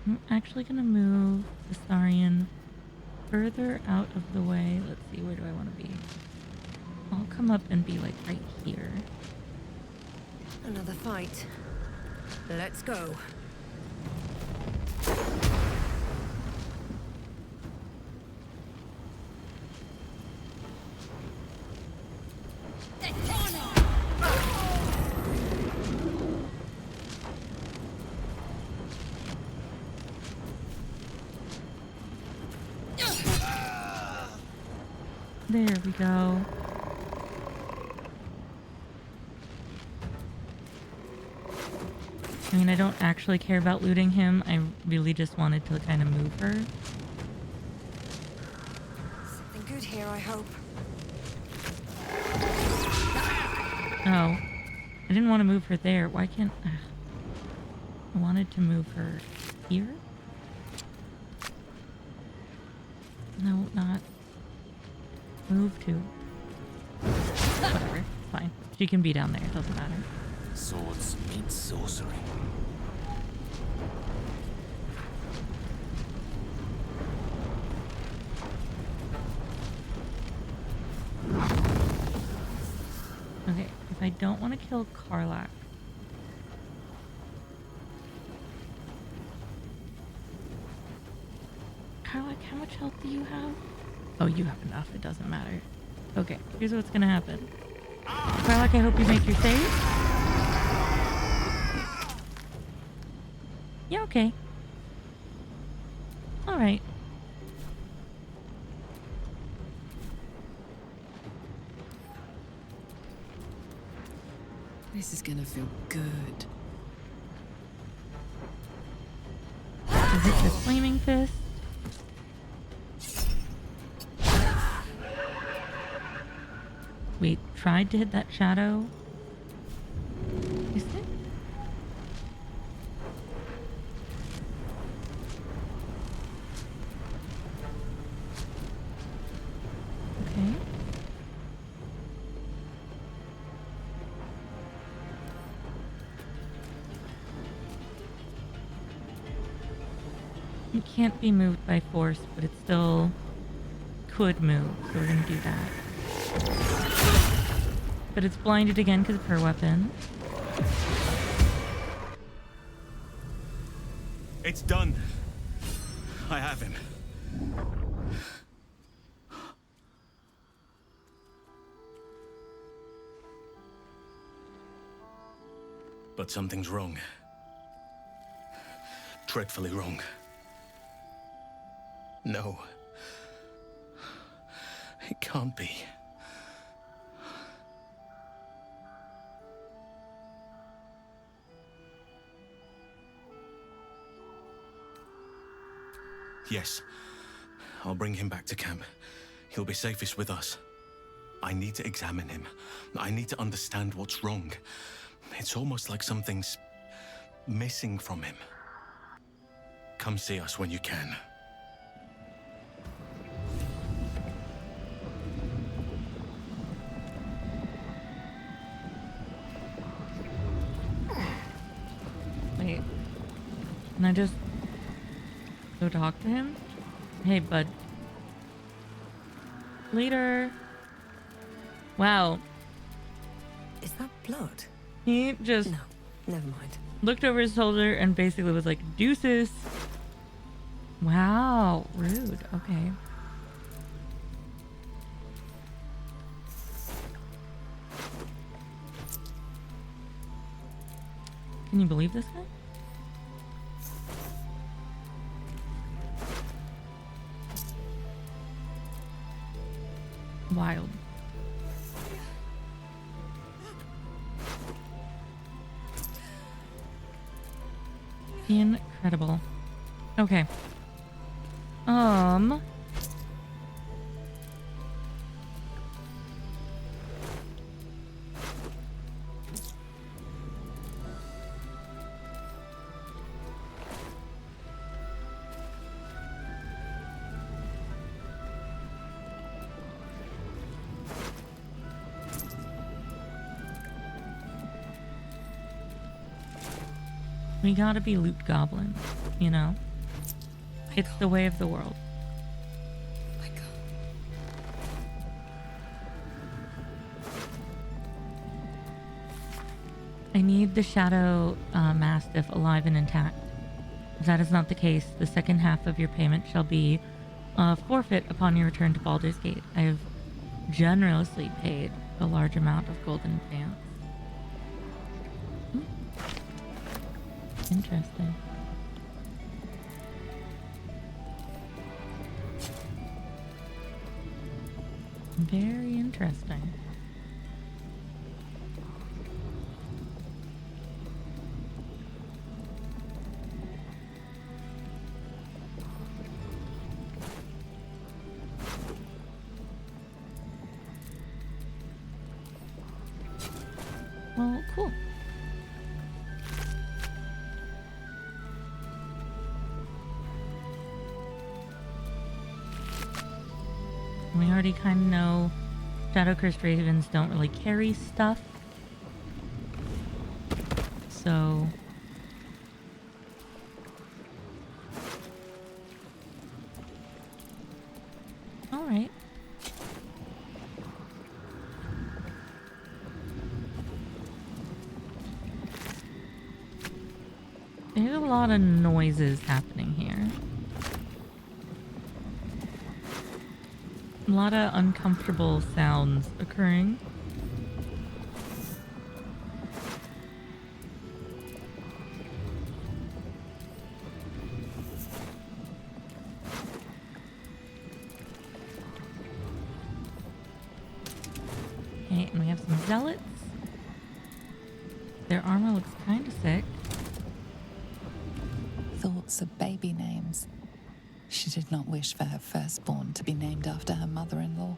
I'm actually gonna move the Saurian further out of the way. Let's see, where do I want to be? I'll come up and be like right here. Another fight. Let's go. There we go. I mean, I don't actually care about looting him. I really just wanted to kind of move her. Something good here, I hope. Oh. I didn't want to move her there. Why can't... I wanted to move her here? No, not... Move to. Whatever. Fine. She can be down there. It doesn't matter. Swords meet sorcery. Okay, if I don't want to kill Karlach. Karlach, how much health do you have? Oh, you have enough. It doesn't matter. Okay, here's what's gonna happen. Karlach, I hope you make your save. Yeah, okay. Alright. This is gonna feel good. Is it the flaming fist? We tried to hit that shadow. Is it? Okay. It can't be moved by force, but it still could move, so we're gonna do that. But it's blinded again because of her weapon. It's done. I have him. But something's wrong. Dreadfully wrong. No. It can't be. Yes. I'll bring him back to camp. He'll be safest with us. I need to examine him. I need to understand what's wrong. It's almost like something's missing from him. Come see us when you can. Wait. Can I just go talk to him? Hey, bud. Later. Wow. Is that blood? He just... No, never mind. Looked over his shoulder and basically was like, deuces. Wow. Rude. Okay. Can you believe this guy? Wild. Incredible. Okay. We gotta be loot goblins, you know? It's the way of the world. I need the Shadow Mastiff alive and intact. If that is not the case, the second half of your payment shall be forfeit upon your return to Baldur's Gate. I have generously paid a large amount of gold in advance. Interesting. Very interesting. Well, cool. We already kind of know Shadow Cursed Ravens don't really carry stuff. So... Alright. There's a lot of noises happening here. A lot of uncomfortable sounds occurring. Okay, and we have some zealots. Their armor looks kind of sick. Thoughts of baby names. She did not wish for her firstborn to be named after her mother-in-law.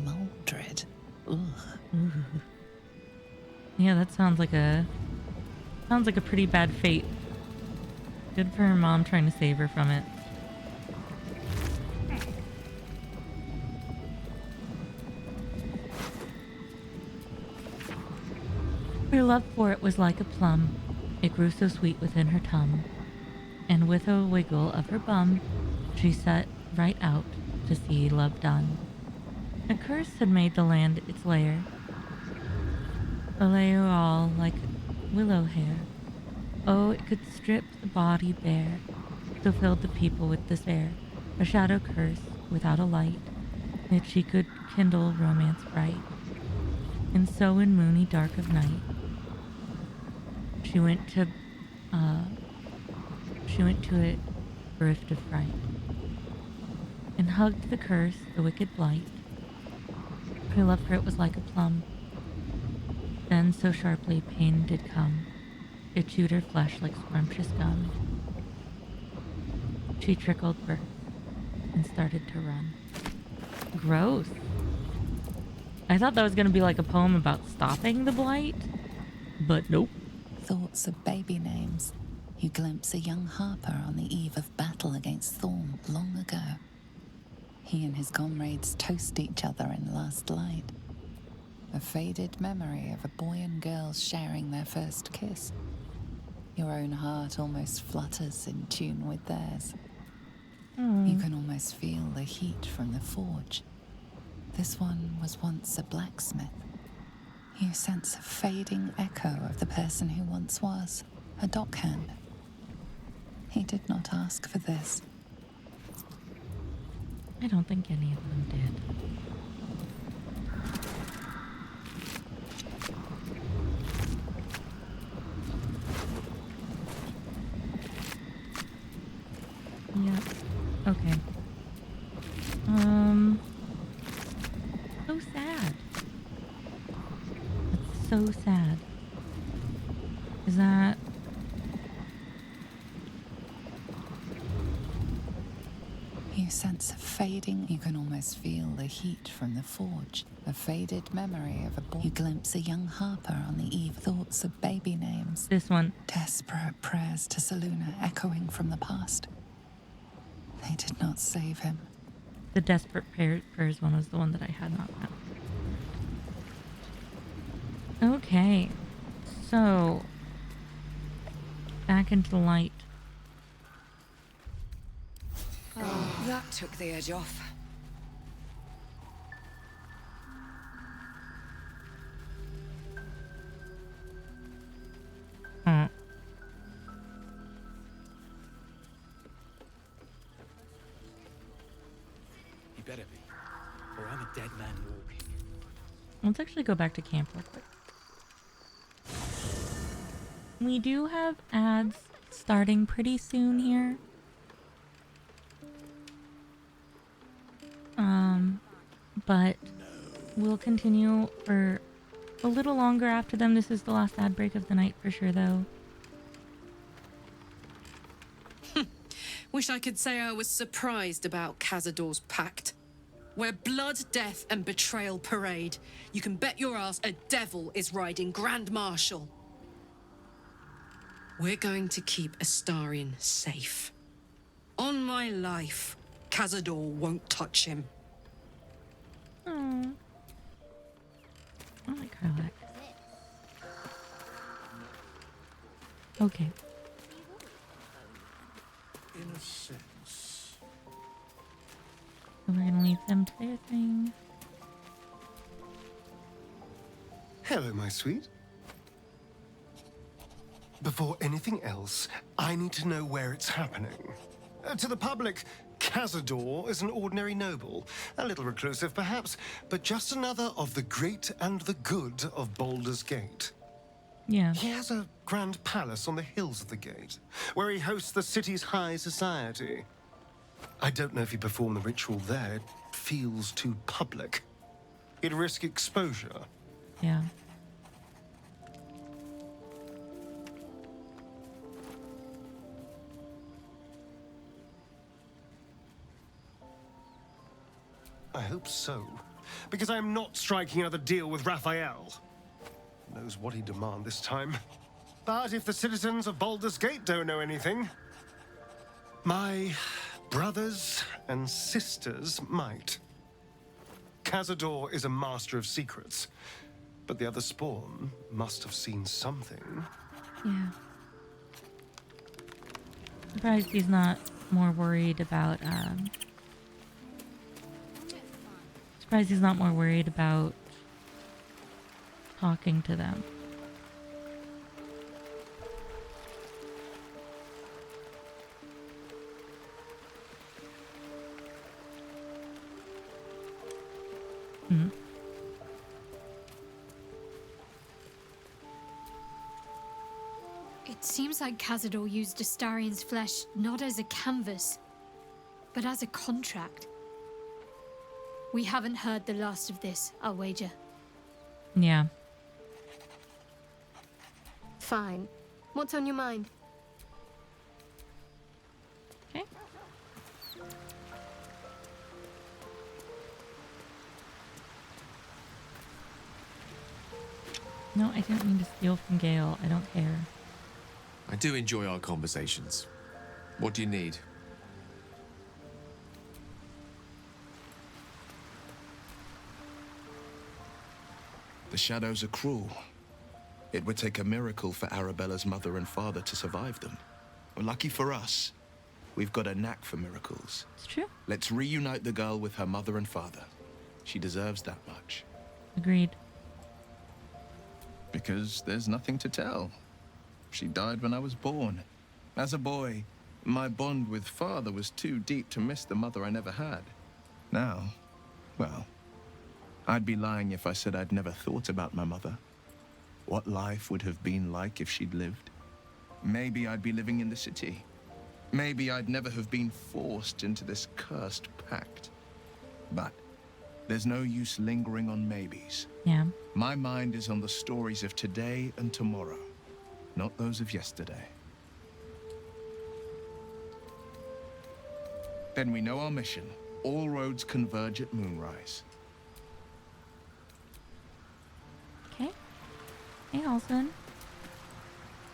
Maldred. Ugh. Yeah, that sounds like a pretty bad fate. Good for her mom trying to save her from it. Her love for it was like a plum. It grew so sweet within her tongue. And with a wiggle of her bum, she set right out to see love done. A curse had made the land its lair, a layer all like willow hair. Oh, it could strip the body bare, so filled the people with despair. A shadow curse without a light, yet she could kindle romance bright. And so in moony dark of night, she went to it, bereft of fright, and hugged the curse, the wicked blight. Her love for it was like a plum. Then so sharply pain did come, it chewed her flesh like scrumptious gum. She trickled birth and started to run. Gross. I thought that was gonna be like a poem about stopping the blight, but nope. Thoughts of baby names. You glimpse a young harper on the eve of battle against Thorn long ago. He and his comrades toast each other in last light. A faded memory of a boy and girl sharing their first kiss. Your own heart almost flutters in tune with theirs. You can almost feel the heat from the forge. This one was once a blacksmith. You sense a fading echo of the person who once was, a dockhand. He did not ask for this. I don't think any of them did. Yeah. Okay. So sad. That's so sad. Is that... You sense a fading. You can almost feel the heat from the forge. A faded memory of a boy. You glimpse a young harper on the eve. Thoughts of baby names. This one. Desperate prayers to Selûne echoing from the past. They did not save him. The desperate prayers one was the one that I had not found. Okay. So... back into the light. Oh, that took the edge off. better be, or I'm a dead man walking. Let's actually go back to camp real quick. We do have ads starting pretty soon here. But we'll continue for a little longer after them. This is the last ad break of the night for sure, though. Wish I could say I was surprised about Cazador's pact. Where blood, death, and betrayal parade, you can bet your ass a devil is riding Grand Marshal. We're going to keep Astarion safe. On my life, Cazador won't touch him. Oh, I like Karlak. Okay. In a sense. So we're gonna leave them to their thing. Hello, my sweet. Before anything else, I need to know where it's happening. To the public, Cazador is an ordinary noble, a little reclusive perhaps, but just another of the great and the good of Baldur's Gate. Yeah. He has a grand palace on the hills of the gate, where he hosts the city's high society. I don't know if he performed the ritual there. It feels too public. He'd risk exposure. Yeah. I hope so, because I am not striking another deal with Raphael. Knows what he'd demand this time. But if the citizens of Baldur's Gate don't know anything, my brothers and sisters might. Cazador is a master of secrets, but the other spawn must have seen something. Yeah. Surprised he's not more worried about, Surprised he's not more worried about talking to them. Hmm. It seems like Cazador used Astarion's flesh not as a canvas, but as a contract. We haven't heard the last of this, I'll wager. Yeah. Fine. What's on your mind? Okay. No, I didn't mean to steal from Gale. I don't care. I do enjoy our conversations. What do you need? The shadows are cruel. It would take a miracle for Arabella's mother and father to survive them. Well, lucky for us, we've got a knack for miracles. It's true. Let's reunite the girl with her mother and father. She deserves that much. Agreed. Because there's nothing to tell. She died when I was born. As a boy, my bond with father was too deep to miss the mother I never had. Now, well, I'd be lying if I said I'd never thought about my mother. What life would have been like if she'd lived. Maybe I'd be living in the city. Maybe I'd never have been forced into this cursed pact. But there's no use lingering on maybes. Yeah. My mind is on the stories of today and tomorrow, not those of yesterday. Then we know our mission. All roads converge at moonrise. Okay. Hey, Halson.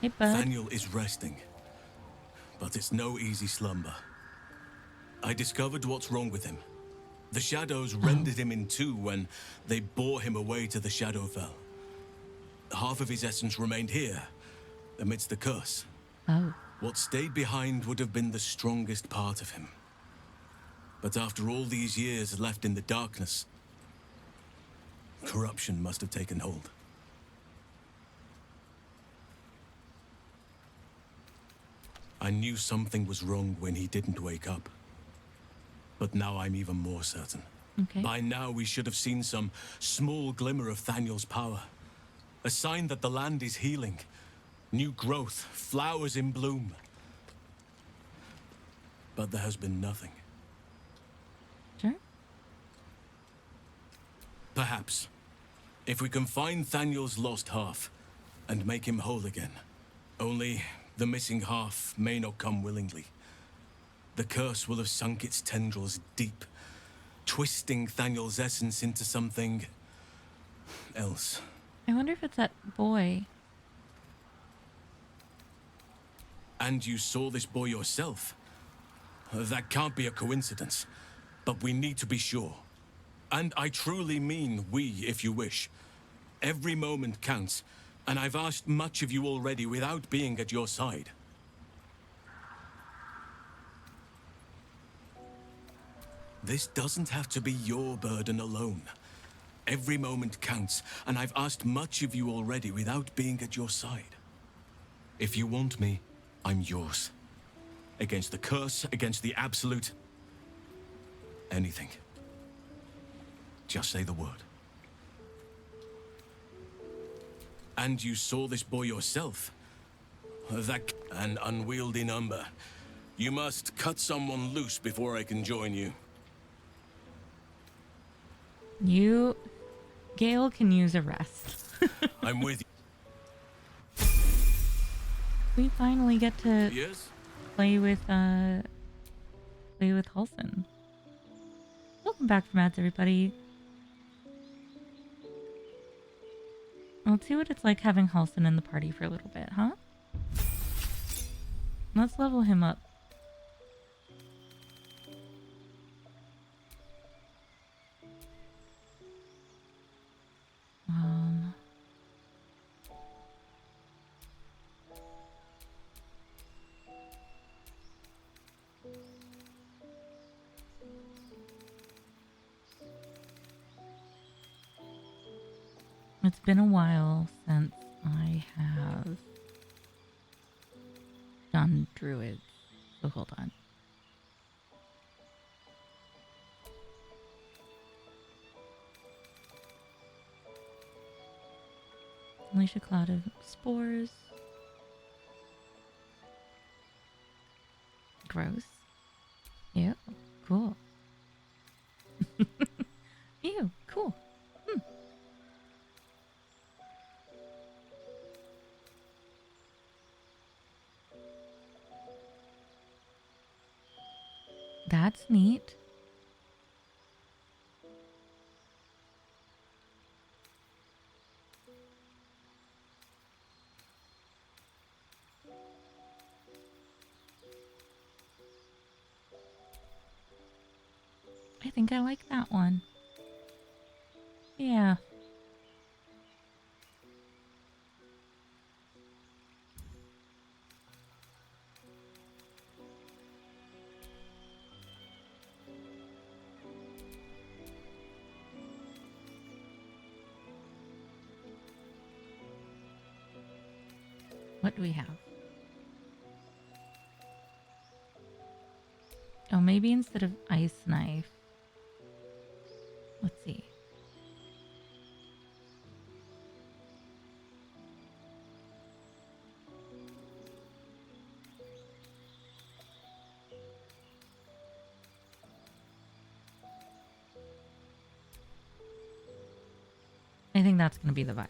Hey, bud. Daniel is resting, but it's no easy slumber. I discovered what's wrong with him. The shadows rendered him in two when they bore him away to the Shadowfell. Half of his essence remained here, amidst the curse. Oh. What stayed behind would have been the strongest part of him. But after all these years left in the darkness, corruption must have taken hold. I knew something was wrong when he didn't wake up. But now I'm even more certain. Okay. By now we should have seen some small glimmer of Thaniel's power. A sign that the land is healing. New growth, flowers in bloom. But there has been nothing. Sure. Perhaps, if we can find Thaniel's lost half and make him whole again. Only the missing half may not come willingly. The curse will have sunk its tendrils deep, twisting Thaniel's essence into something else. I wonder if it's that boy. And you saw this boy yourself. That can't be a coincidence, but we need to be sure. And I truly mean we, if you wish. Every moment counts, and I've asked much of you already without being at your side. This doesn't have to be your burden alone. Every moment counts, and I've asked much of you already without being at your side. If you want me, I'm yours. Against the curse, against the absolute... anything. Just say the word. And you saw this boy yourself. That an unwieldy number. You must cut someone loose before I can join you. Gale can use a rest. I'm with you. We finally get to Yes? play with Halsin. Welcome back from ads, everybody. Let's see what it's like having Halsin in the party for a little bit, huh? Let's level him up. It's been a while since I have done druids, so hold on. Unleash a cloud of spores. Gross. Ew, cool. Ew, cool. That's neat. I think I like that one. Yeah. What do we have? Oh, maybe instead of ice knife. Let's see. I think that's going to be the vibe.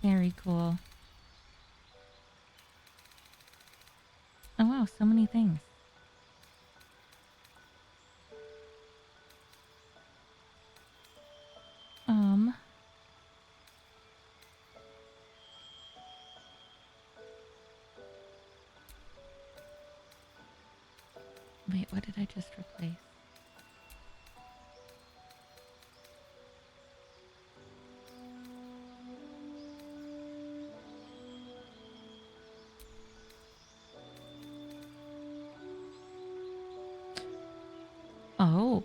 Very cool. Oh wow, so many things. Wait, what did I just replace? Oh.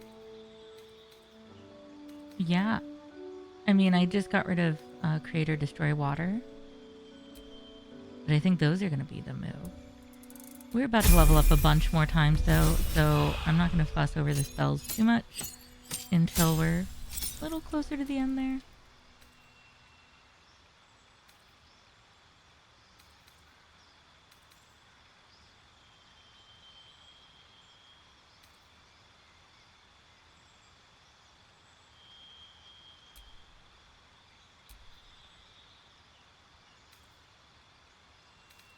Yeah. I mean, I just got rid of Create or Destroy Water. But I think those are going to be the move. We're about to level up a bunch more times though, so I'm not going to fuss over the spells too much until we're a little closer to the end there.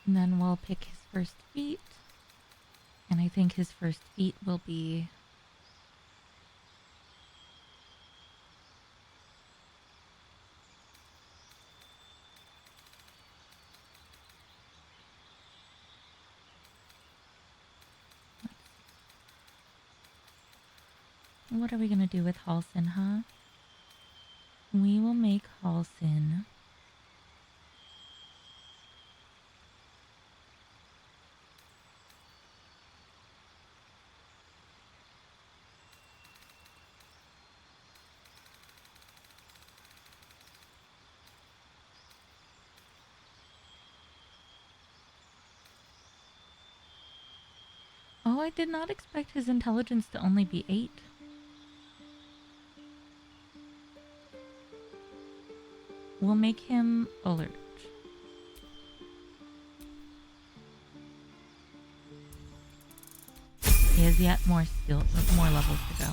And then we'll pick his first feat. And I think his first feat will be... What are we going to do with Halsin, huh? We will make Halsin... Oh, I did not expect his intelligence to only be 8. We'll make him alert. He has yet more levels to go.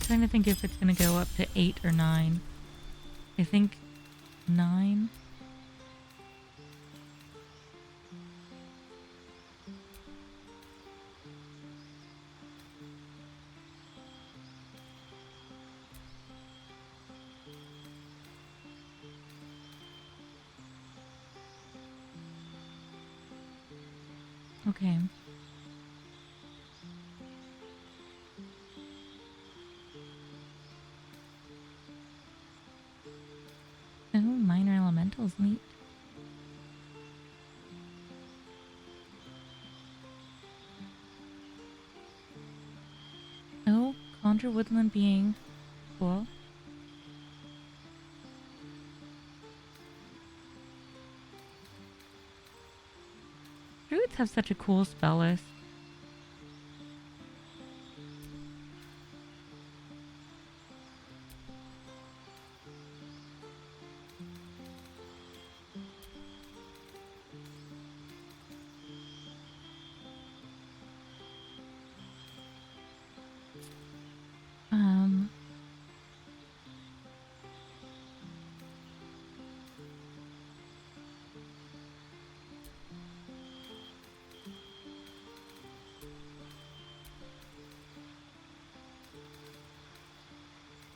Trying to think if it's going to go up to 8 or 9. I think 9. Okay. Oh, minor elementals, neat. Oh, conjure woodland being. Cool. Druids have such a cool spell list.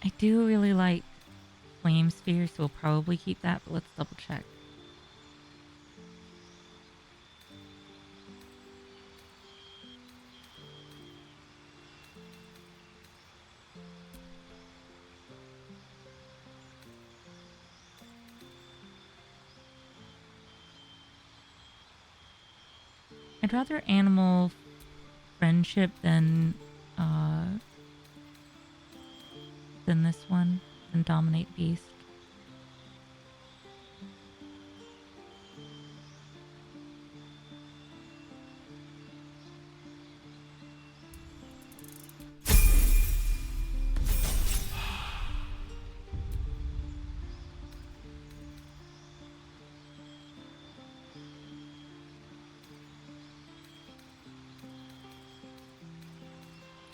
I do really like Flame Sphere, so we'll probably keep that, but let's double check. I'd rather animal friendship than this one, than dominate beast.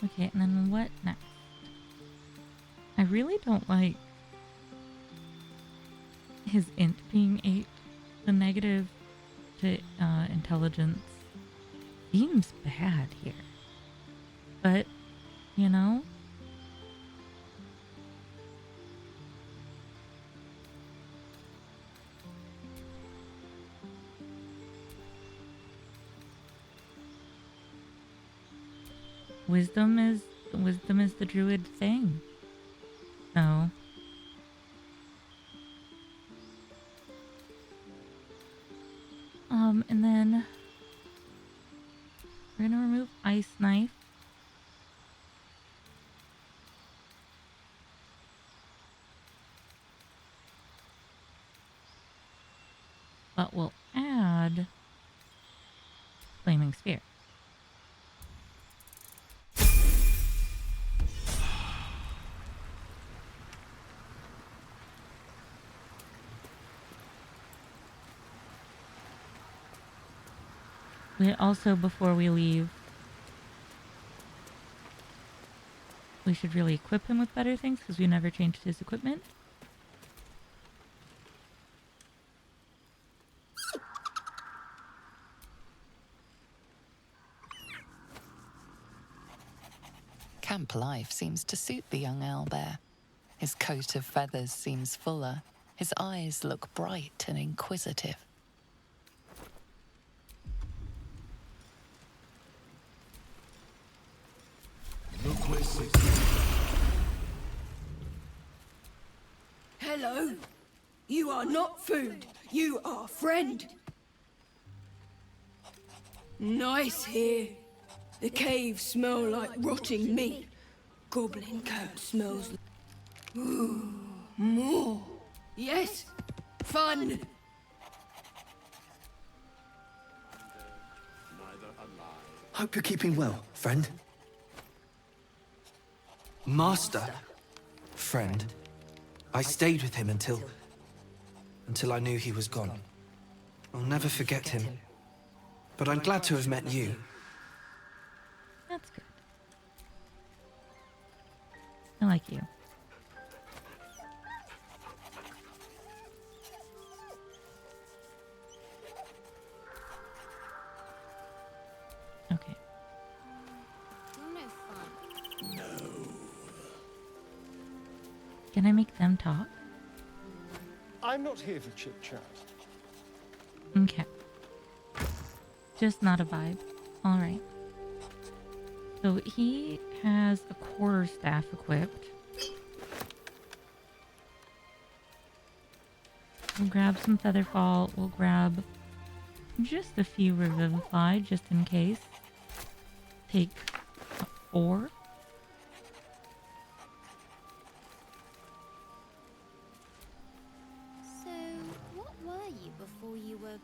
Okay, and then what next? I really don't like his int being 8. The negative to intelligence seems bad here. But, you know? Wisdom is the druid thing. So And then we're gonna remove Ice Knife. But we'll add Flaming Spear. We also, before we leave, we should really equip him with better things because we never changed his equipment. Camp life seems to suit the young owlbear. His coat of feathers seems fuller. His eyes look bright and inquisitive. Hello. You are not food. You are friend. Nice here. The caves smell like rotting meat. Goblin camp smells like... Ooh, more. Yes. Fun. Hope you're keeping well, friend. Master. Friend. I stayed with him until I knew he was gone. I'll never forget him. But I'm glad to have met you. That's good. I like you. Okay. You're no fun. No. Can I make them talk? I'm not here for chit chat. Okay. Just not a vibe. Alright. So he has a quarterstaff equipped. We'll grab some Featherfall. We'll grab just a few Revivify, just in case. Take 4. So, what were you before you were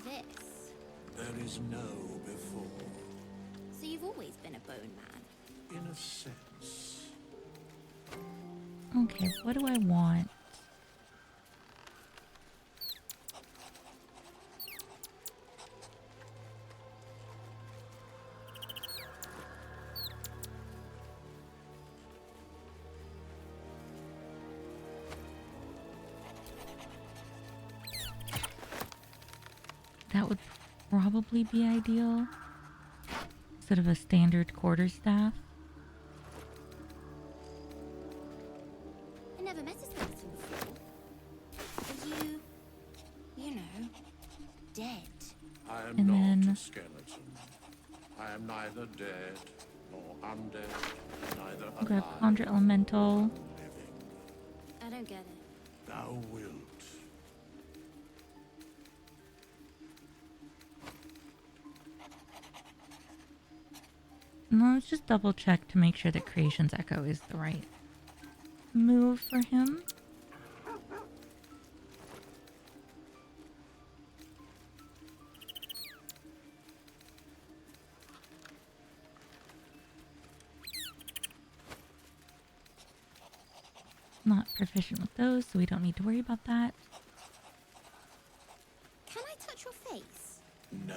this? There is no before. So you've always been a bone man? In a sense. Okay, what do I want? That would probably be ideal. Instead of a standard quarterstaff. I never met a skeleton before. Are you know, dead? I am And not then- a skeleton. I am neither dead nor undead, neither I'll grab alive. Conjure Elemental. I don't get it. Thou wilt. No, let's just double check to make sure that Creation's Echo is the right move for him. Not proficient with those, so we don't need to worry about that. Can I touch your face? No.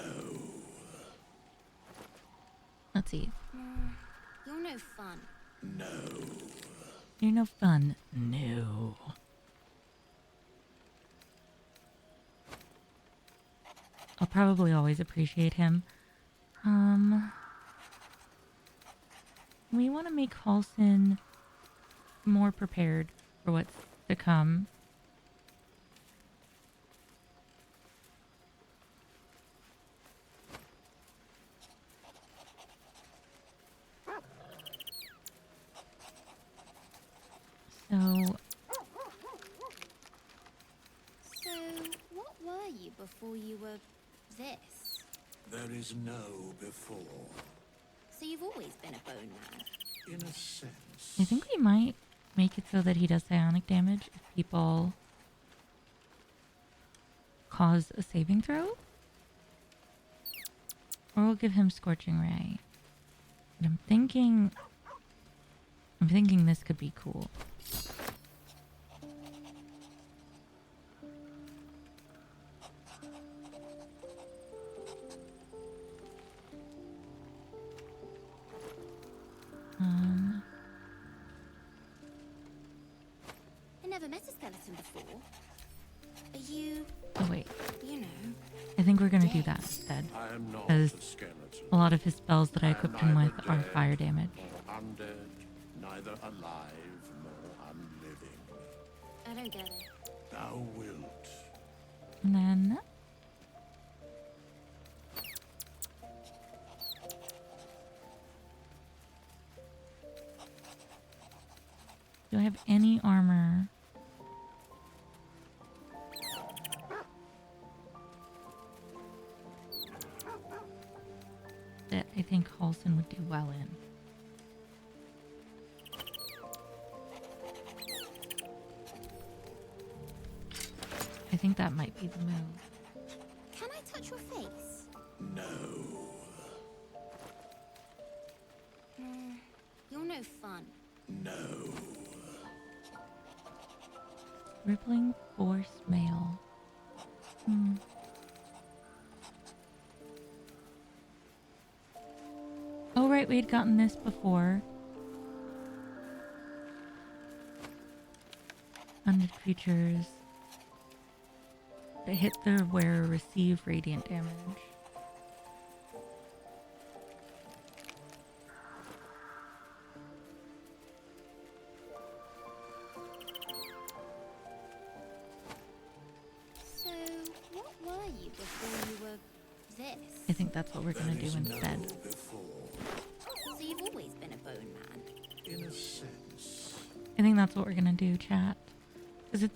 Let's see. You're no fun. No. You're no fun. No. I'll probably always appreciate him. We want to make Halsin more prepared for what's to come. So, what were you before you were this. There is no before. So you've always been a bone man? In a sense. I think we might make it so that he does psionic damage if people cause a saving throw. Or we'll give him Scorching Ray. But I'm thinking this could be cool. I never met a skeleton before. Are you... Oh wait. You know... I think we're gonna do that instead. I am not Because a skeleton. a lot of his spells that I equipped him with are Dead, fire damage. nor undead, neither alive nor unliving. I don't get it. Thou wilt. And then do I have any armor? That I think Halson would do well in. I think that might be the move. Can I touch your face? No. You're no fun. No. Rippling Force Mail. Oh right, we had gotten this before. Undead creatures that hit their wearer receive radiant damage. So, what were you before you were this? I think that's what we're gonna do instead. So you've always been a bone man? In a sense. I think that's what we're gonna do, chat. Because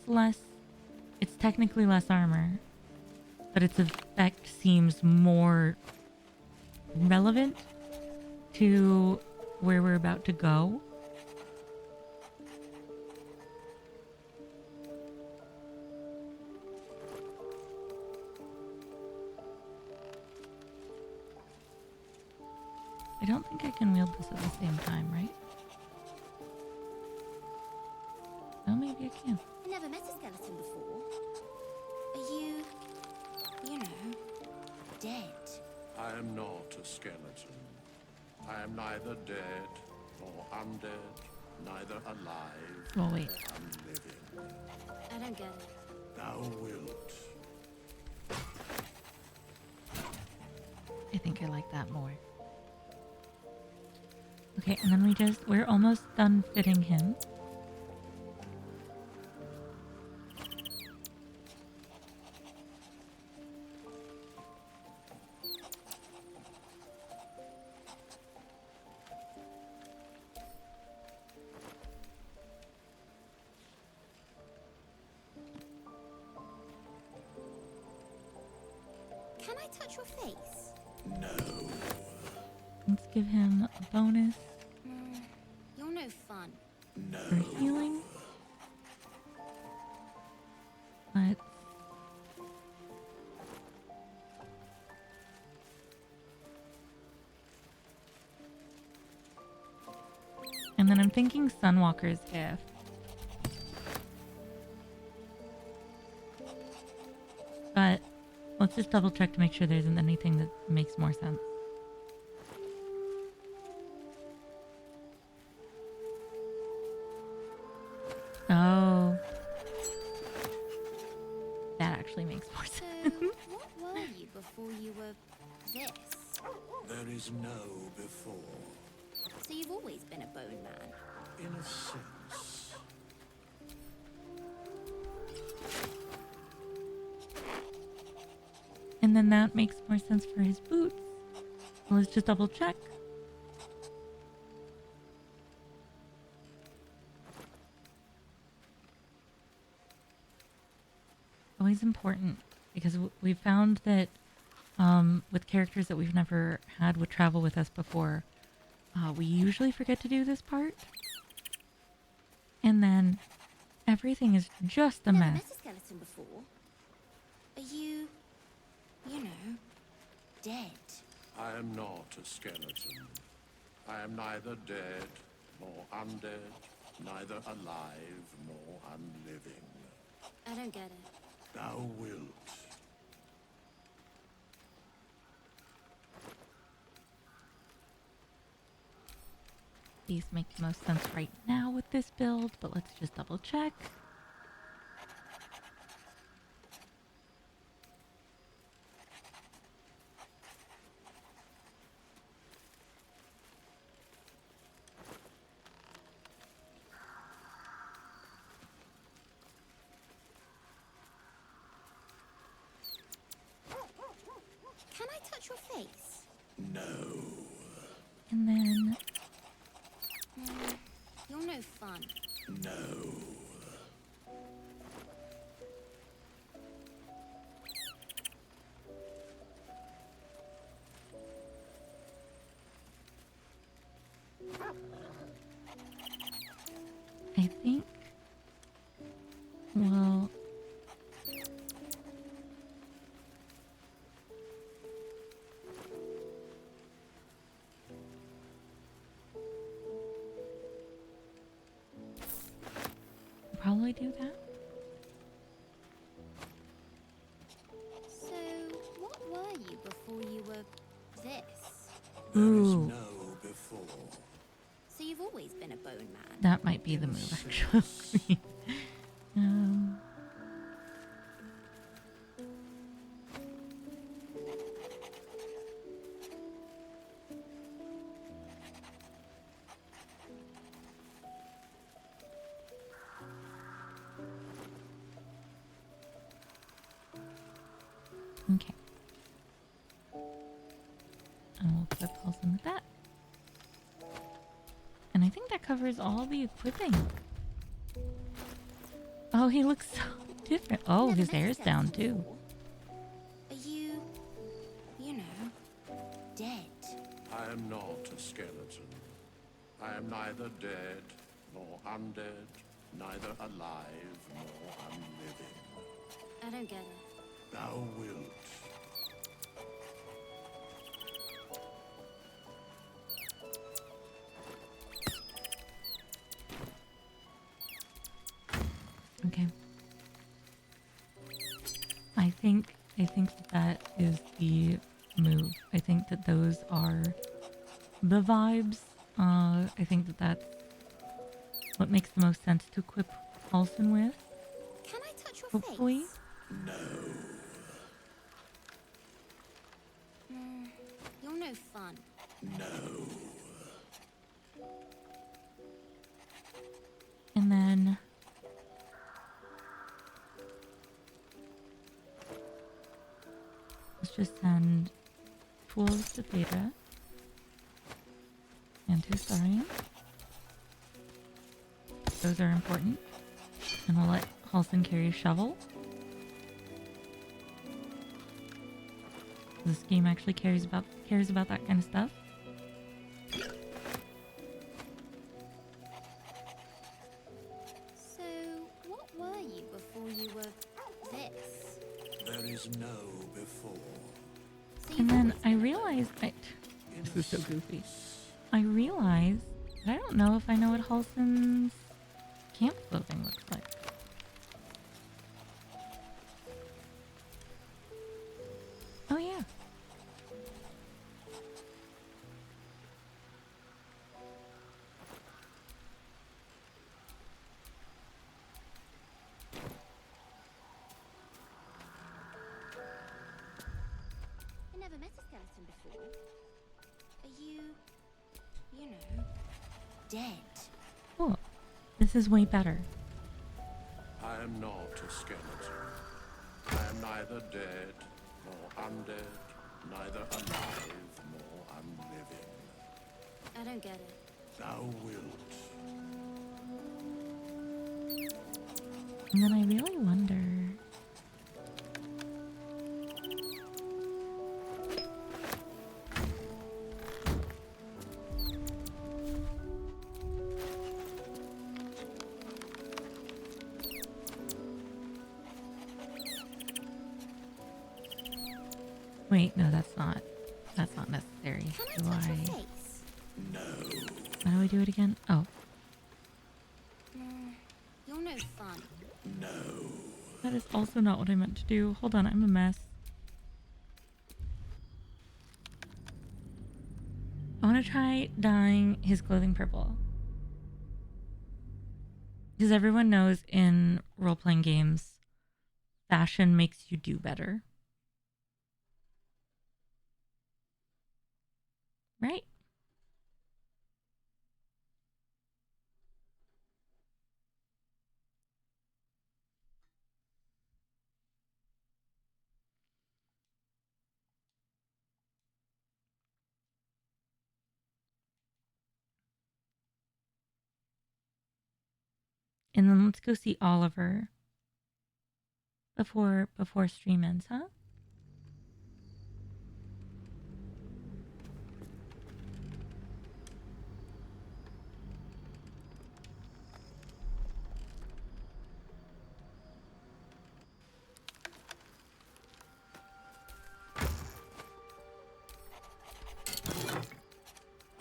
it's technically less armor, but its effect seems more relevant to where we're about to go. I don't think I can wield this at the same time, right? Oh, maybe I can. I never met a skeleton before. Are you know, dead? I am not a skeleton. I am neither dead nor undead, neither alive Oh, wait. nor unliving. I don't get it. Thou wilt. I think I like that more. Okay, and then we're almost done fitting him. Can I touch your face? No. Let's give him a bonus You're no fun. for healing. But and then I'm thinking Sunwalker's gift. But let's just double check to make sure there isn't anything that makes more sense. Oh. That actually makes more sense. So, what were you before you were this? There is no before. So you've always been a bone man? In a sense. And then that makes more sense for his boots. Let's just double check. Always important because we found that with characters that we've never had would travel with us before, we usually forget to do this part. And then everything is just a Never mess. met a skeleton before. Are you know, dead? I am not a skeleton. I am neither dead nor undead, neither alive nor unliving. I don't get it. Thou wilt. These make the most sense right now with this build, but let's just double check. Can I touch your face? No. And then You're no fun. No. I think, well, probably do that. So, what were you before you were this? Ooh, No before. So you've always been a bone man? that might be the move, actually. um, okay. And we'll equip Halsin with that. And I think that covers all the equipping. Oh, he looks so different. Oh, his hair's down too. Are you know, dead? I am not a skeleton. I am neither dead nor undead, neither alive nor unliving. I don't get it. Thou wilt. Okay. I think that is the move. I think that those are the vibes. I think that that's what makes the most sense to equip Halsin with. Can I touch your Hopefully. face? No. You're no fun. No. And then let's just send tools to Theta and to Starion. Those are important. And we'll let Halsin carry a shovel. This game actually cares about that kind of stuff. So, what were you before you were this? There is no before. And then I realized this is so goofy. I realized that I don't know if I know what Halsin's camp clothing looks like. Oh yeah. I never met a skeleton before. Are you know, dead? Cool. This is way better. I am not a skeleton. I am neither dead nor undead, neither alive nor unliving. I don't get it. Thou wilt. And then I really wonder. Wait, no, that's not necessary. Can I touch your face? How do I do it again? Oh, You're no fun. that is also not what I meant to do. Hold on, I'm a mess. I want to try dyeing his clothing purple. Because everyone knows in role-playing games, fashion makes you do better. Right? And then let's go see Oliver before stream ends, huh?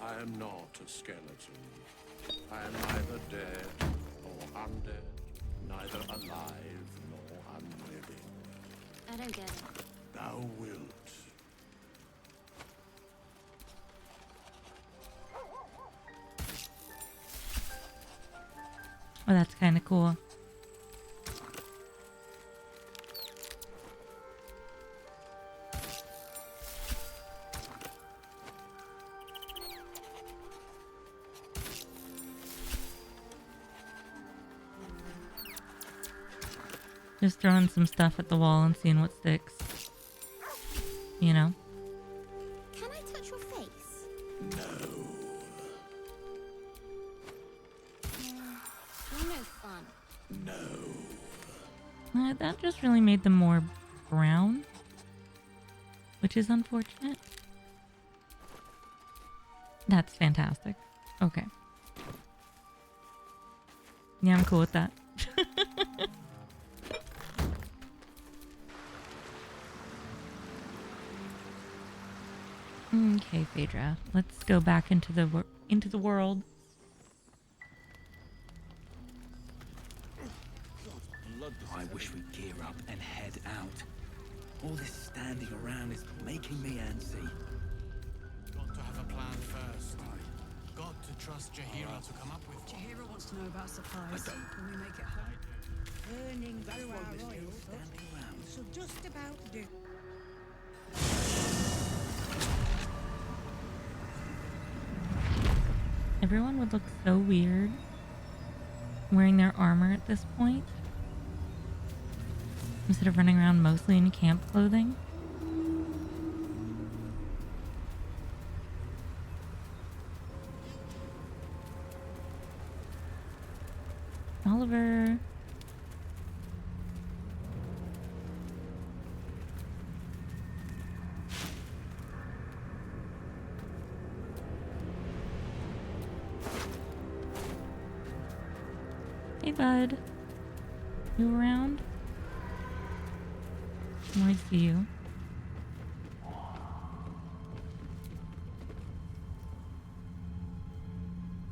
I am not a skeleton. I am neither dead nor undead, neither alive nor unliving. I don't get it. Thou wilt. Oh, that's kind of cool. Just throwing some stuff at the wall and seeing what sticks. You know? Can I touch your face? You're no fun. That just really made them more brown, which is unfortunate. That's fantastic. Okay. Yeah, I'm cool with that. Okay, Phaedra. Let's go back into the world. I wish we'd gear up and head out. All this standing around is making me antsy. Got to have a plan first. Got to trust Jaheira to come up with one. Jaheira wants to know about supplies. When we make it home. Burning through our oil, so just about do. Everyone would look so weird wearing their armor at this point, instead of running around mostly in camp clothing. Oliver. Hey, bud. You around? I see you.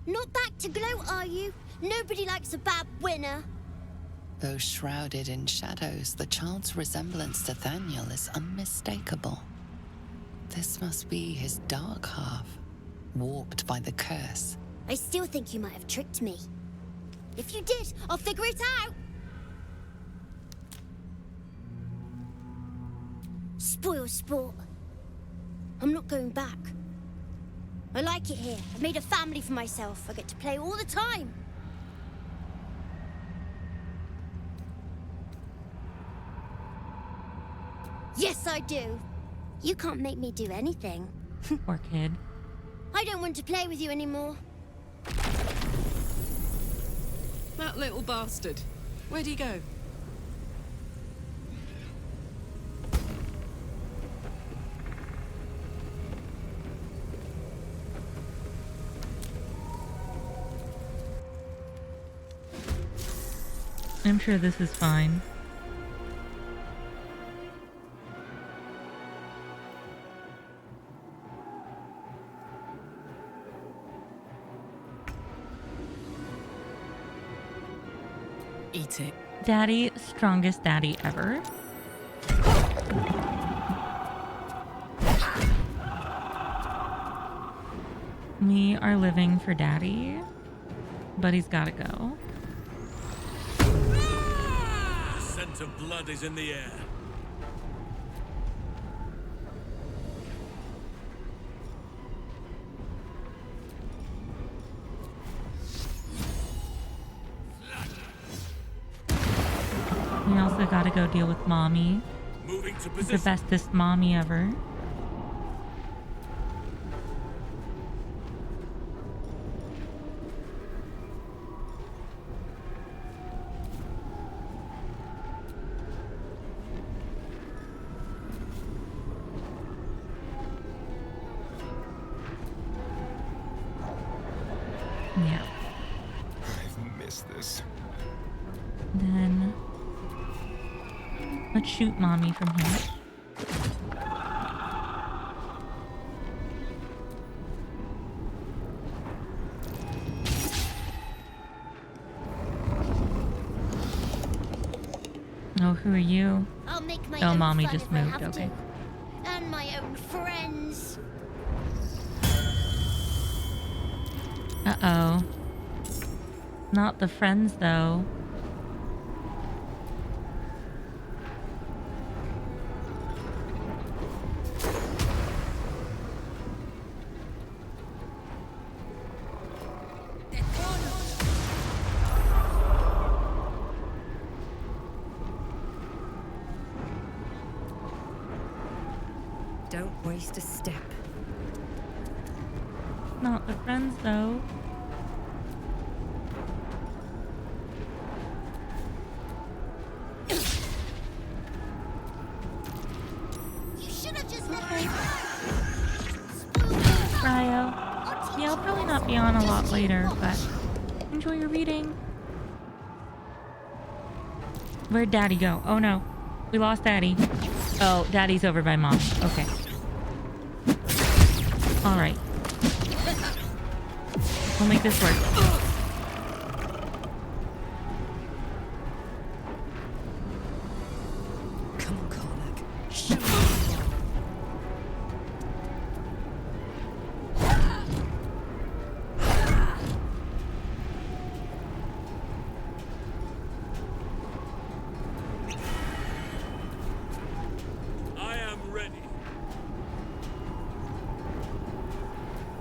Not back to gloat, are you? Nobody likes a bad winner. Though shrouded in shadows, the child's resemblance to Thaniel is unmistakable. This must be his dark half, warped by the curse. I still think you might have tricked me. If you did, I'll figure it out. Spoil sport. I'm not going back. I like it here. I've made a family for myself. I get to play all the time. Yes, I do. You can't make me do anything. Poor kid. I don't want to play with you anymore. That little bastard. Where'd he go? I'm sure this is fine. Eat it. Daddy, strongest daddy ever. We are living for daddy, but he's gotta go. The scent of blood is in the air. We also gotta go deal with mommy. Moving to The position. bestest mommy ever. Yeah. I've missed this. Then let's shoot mommy from here. Oh, who are you? I'll make my Oh, own mommy fun just if I moved. have Okay. to. And my own friends. Uh-oh. Not the friends, though. Don't waste a step. Not the friends, though. You should have just let me Ryo. Yeah, I'll probably not be on a lot later, but enjoy your reading. Where'd Daddy go? Oh no. We lost Daddy. Oh, Daddy's over by Mom. Okay. Alright. We'll make this work. Come on, Karlach. Show me who you are. I am ready.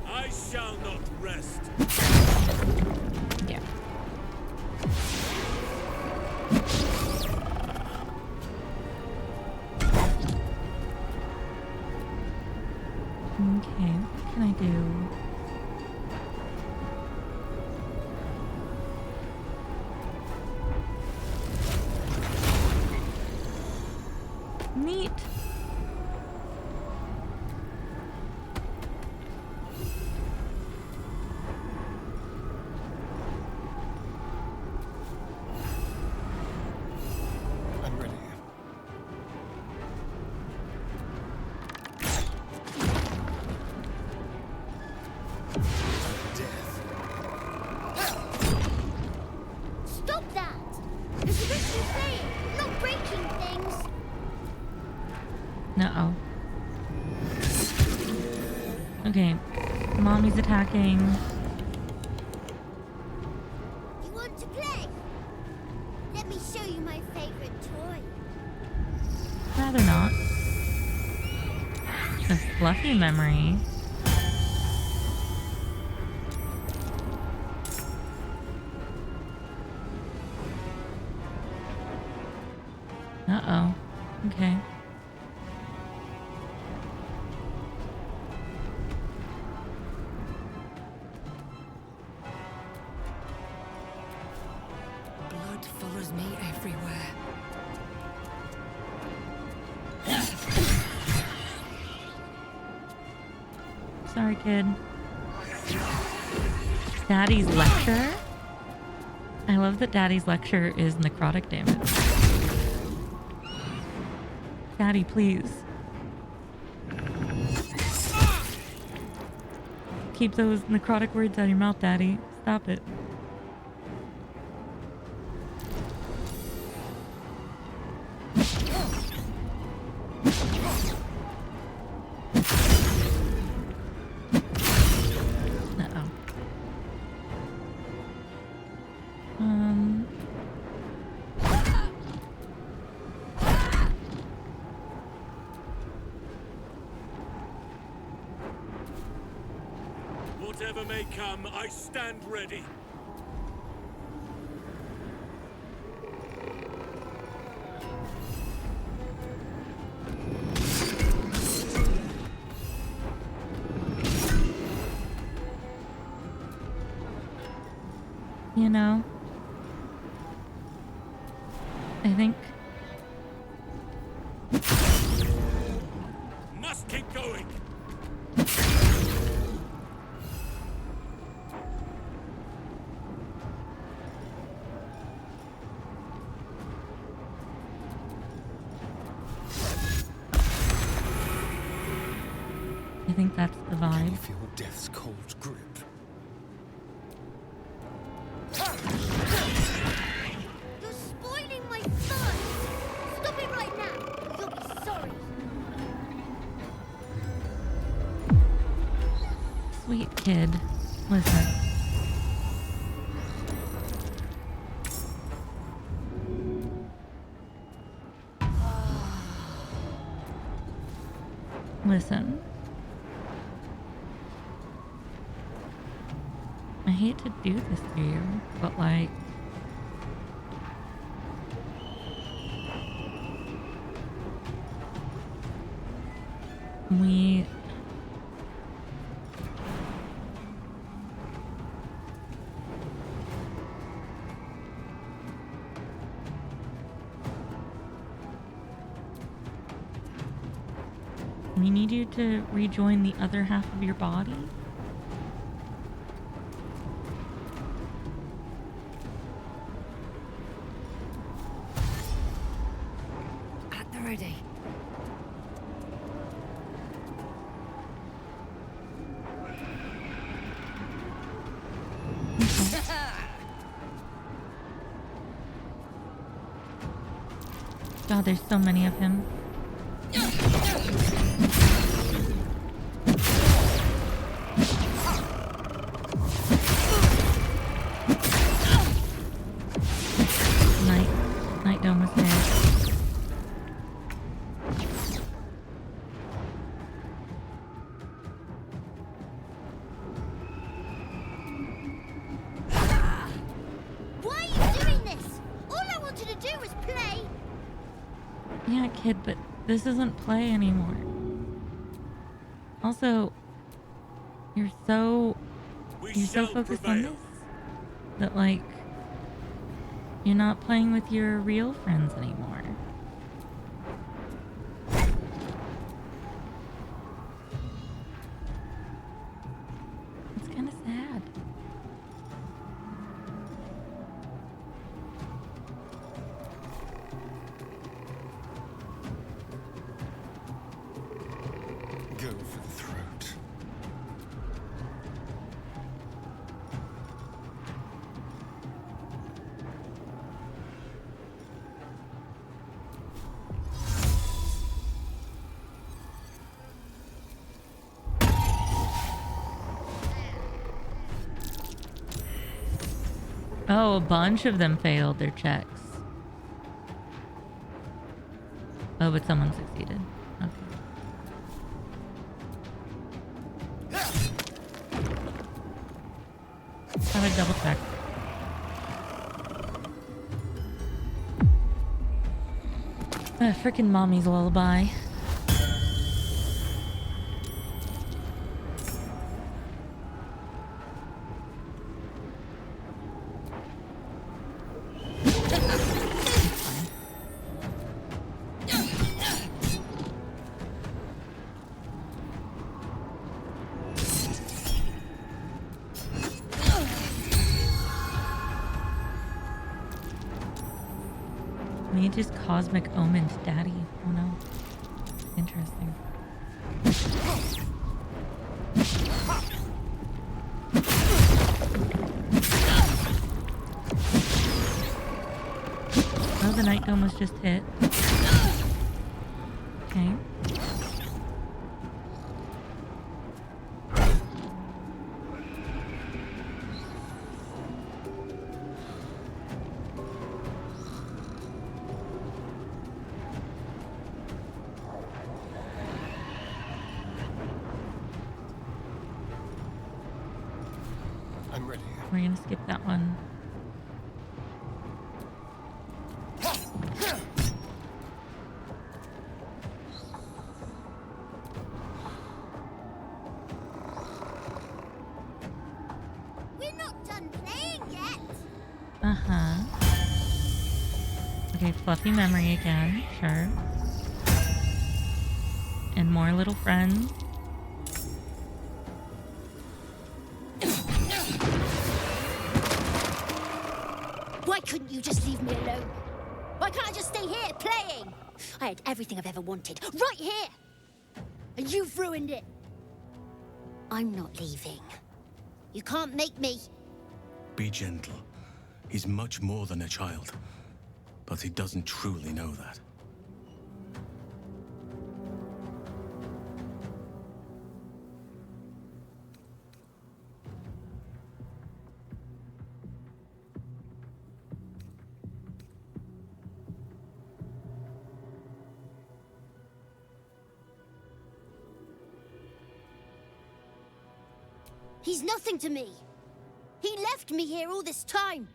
I shall not rest. Yeah. Okay, what can I do? Neat. I'm ready. Stop that! It's a risky playing, not breaking things. Uh-oh. Okay. Mommy's attacking. You want to play? Let me show you my favorite toy. Rather not. A fluffy memory. Uh-oh. Okay. Blood follows me everywhere. Sorry, kid. Daddy's lecture? I love that Daddy's lecture is necrotic damage. Daddy, please. Keep those necrotic words out of your mouth, Daddy. Stop it. Uh-oh. Whatever may come, I stand ready. You know, I think Must keep going. I think that's the vibe. Feel death's cold grip. You're spoiling my fun! Stop it right now! You'll be sorry! Sweet kid. Listen. Listen. I hate to do this to you, but like... We need you to rejoin the other half of your body. At the ready. God, there's so many of him. Night Dome was dead. Why are you doing this? All I wanted to do was play! Yeah, kid, but this isn't play anymore. Also, you're so focused on this that like you're not playing with your real friends anymore. It's kind of sad. Go for the throat. Oh, a bunch of them failed their checks. Oh, but someone succeeded. Okay. Thought I'd double check. Frickin' mommy's lullaby. Mage's cosmic omened daddy. Oh no. Interesting. Oh, the Night Dome was just hit. Okay. We're gonna skip that one. We're not done playing yet. Uh-huh. Okay, fluffy memory again, sure. And more little friends. Why couldn't you just leave me alone? Why can't I just stay here playing? I had everything I've ever wanted, right here! And you've ruined it. I'm not leaving. You can't make me. Be gentle. He's much more than a child. But he doesn't truly know that. He's nothing to me. He left me here all this time.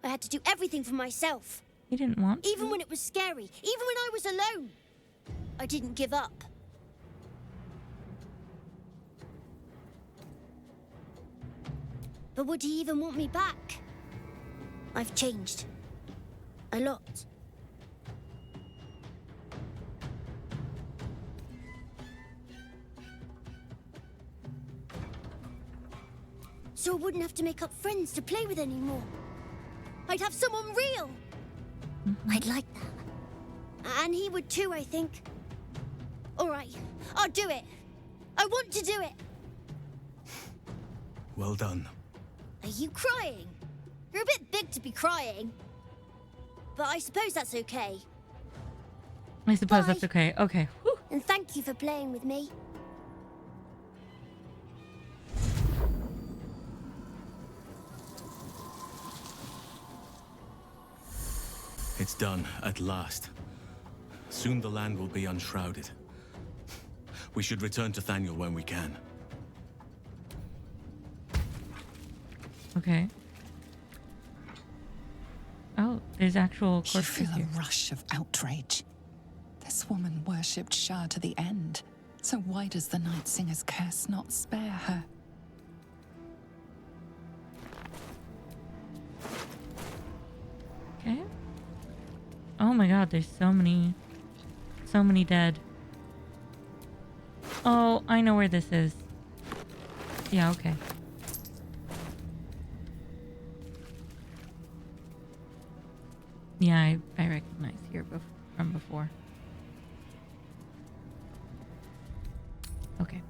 I had to do everything for myself. He didn't want to. Even when it was scary, even when I was alone. I didn't give up. But would he even want me back? I've changed. A lot. So I wouldn't have to make up friends to play with anymore. I'd have someone real. I'd like that. And he would too, I think. All right, I'll do it. I want to do it. Well done. Are you crying? You're a bit big to be crying. But I suppose that's okay. I suppose that's okay. Okay. Whew. And thank you for playing with me. It's done, at last. Soon the land will be unshrouded. We should return to Thaniel when we can. Okay. Oh, there's actual You corpses feel here. a rush of outrage. This woman worshipped Shah to the end. So why does the Night Singer's curse not spare her? Okay. Oh my god, there's so many dead. Oh, I know where this is. Yeah, okay. Yeah, I recognize here from before. Okay.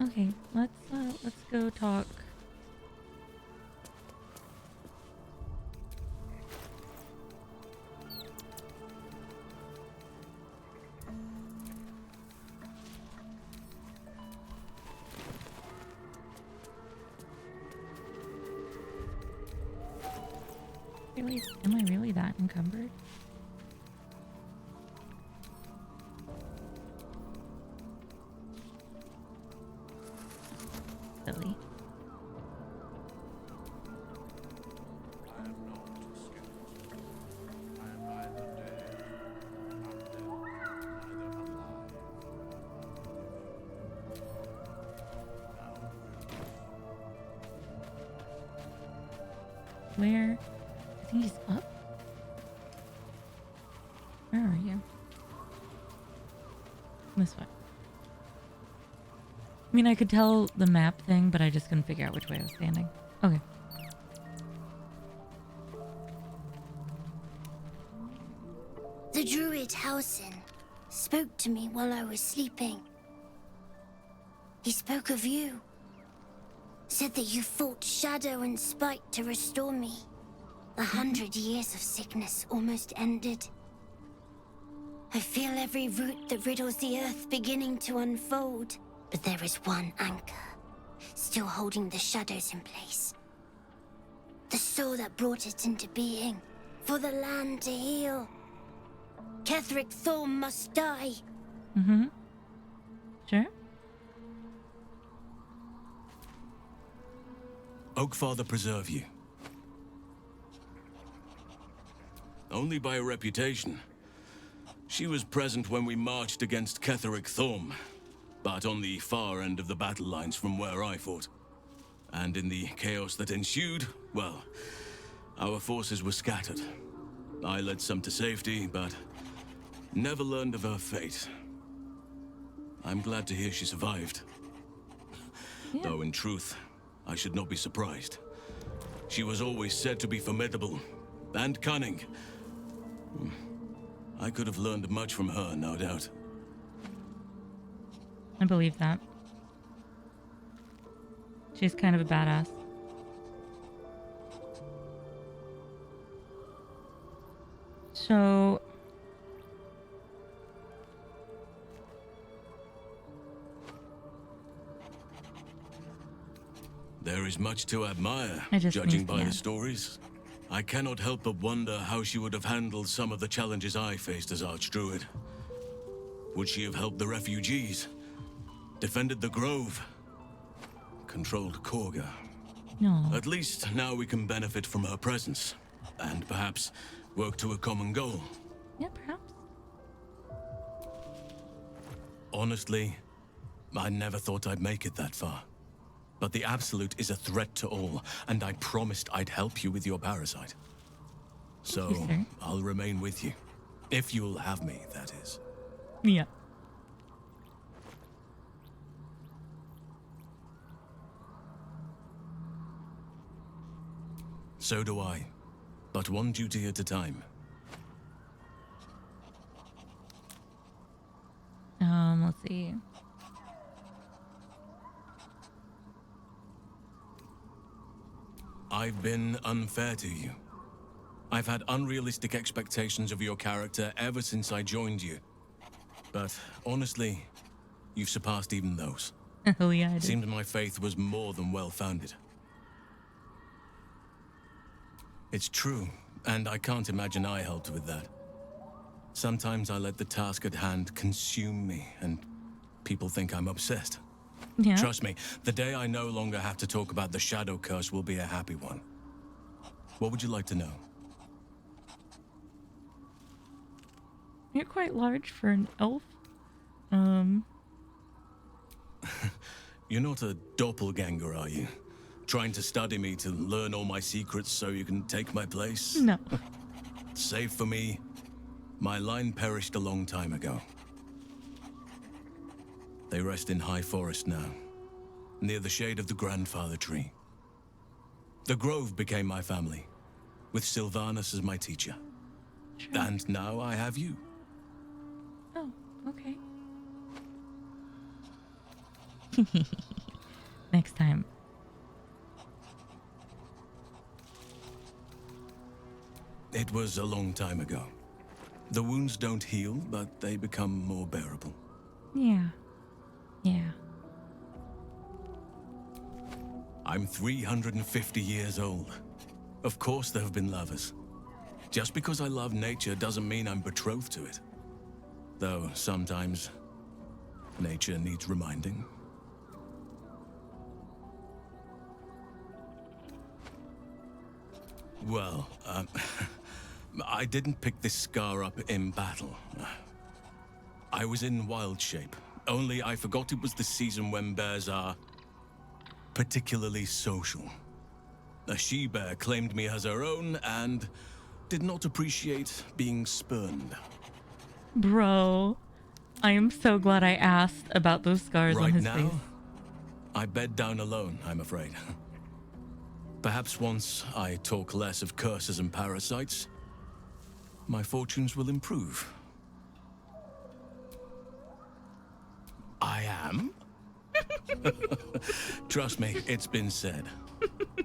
Okay, let's go talk. Really, am I really that encumbered? Silly. Where? I think he's up. Where are you? This way. I mean, I could tell the map thing, but I just couldn't figure out which way I was standing. Okay. The druid Halsin spoke to me while I was sleeping. He spoke of you. Said that you fought shadow and spite to restore me. 100 years of sickness almost ended. I feel every root that riddles the earth beginning to unfold. But there is one anchor, still holding the shadows in place. The soul that brought it into being, for the land to heal. Ketheric Thorm must die. Mm-hmm. Sure. Oakfather preserve you. Only by a reputation. She was present when we marched against Ketheric Thorm, but on the far end of the battle lines from where I fought. And in the chaos that ensued, well, our forces were scattered. I led some to safety, but never learned of her fate. I'm glad to hear she survived. Yeah. Though in truth, I should not be surprised. She was always said to be formidable and cunning. I could have learned much from her, no doubt. I believe that. She's kind of a badass. So... There is much to admire, I judging by the stories. I cannot help but wonder how she would have handled some of the challenges I faced as Archdruid. Would she have helped the refugees? Defended the Grove? Controlled Korga? No. At least now we can benefit from her presence. And perhaps work to a common goal. Yeah, perhaps. Honestly, I never thought I'd make it that far. But the Absolute is a threat to all, and I promised I'd help you with your parasite. So, I'll remain with you. If you'll have me, that is. Yeah. So do I. But one duty at a time. Let's see. I've been unfair to you. I've had unrealistic expectations of your character ever since I joined you. But honestly, you've surpassed even those. Oh yeah, I did. Seems my faith was more than well-founded. It's true, and I can't imagine I helped with that. Sometimes I let the task at hand consume me, and people think I'm obsessed. Yeah. Trust me, the day I no longer have to talk about the Shadow Curse will be a happy one. What would you like to know? You're quite large for an elf. You're not a doppelganger, are you? Trying to study me to learn all my secrets so you can take my place? No. Save for me, my line perished a long time ago. They rest in High Forest now, near the shade of the grandfather tree. The Grove became my family, with Sylvanas as my teacher. Sure. And now I have you. Oh, okay. Next time. It was a long time ago. The wounds don't heal, but they become more bearable. Yeah. Yeah. I'm 350 years old. Of course there have been lovers. Just because I love nature doesn't mean I'm betrothed to it. Though sometimes nature needs reminding. Well, I didn't pick this scar up in battle. I was in wild shape. Only I forgot it was the season when bears are particularly social. A she-bear claimed me as her own and did not appreciate being spurned. Bro, I am so glad I asked about those scars on his face. I bed down alone, I'm afraid. Perhaps once I talk less of curses and parasites, my fortunes will improve. I am? Trust me, it's been said.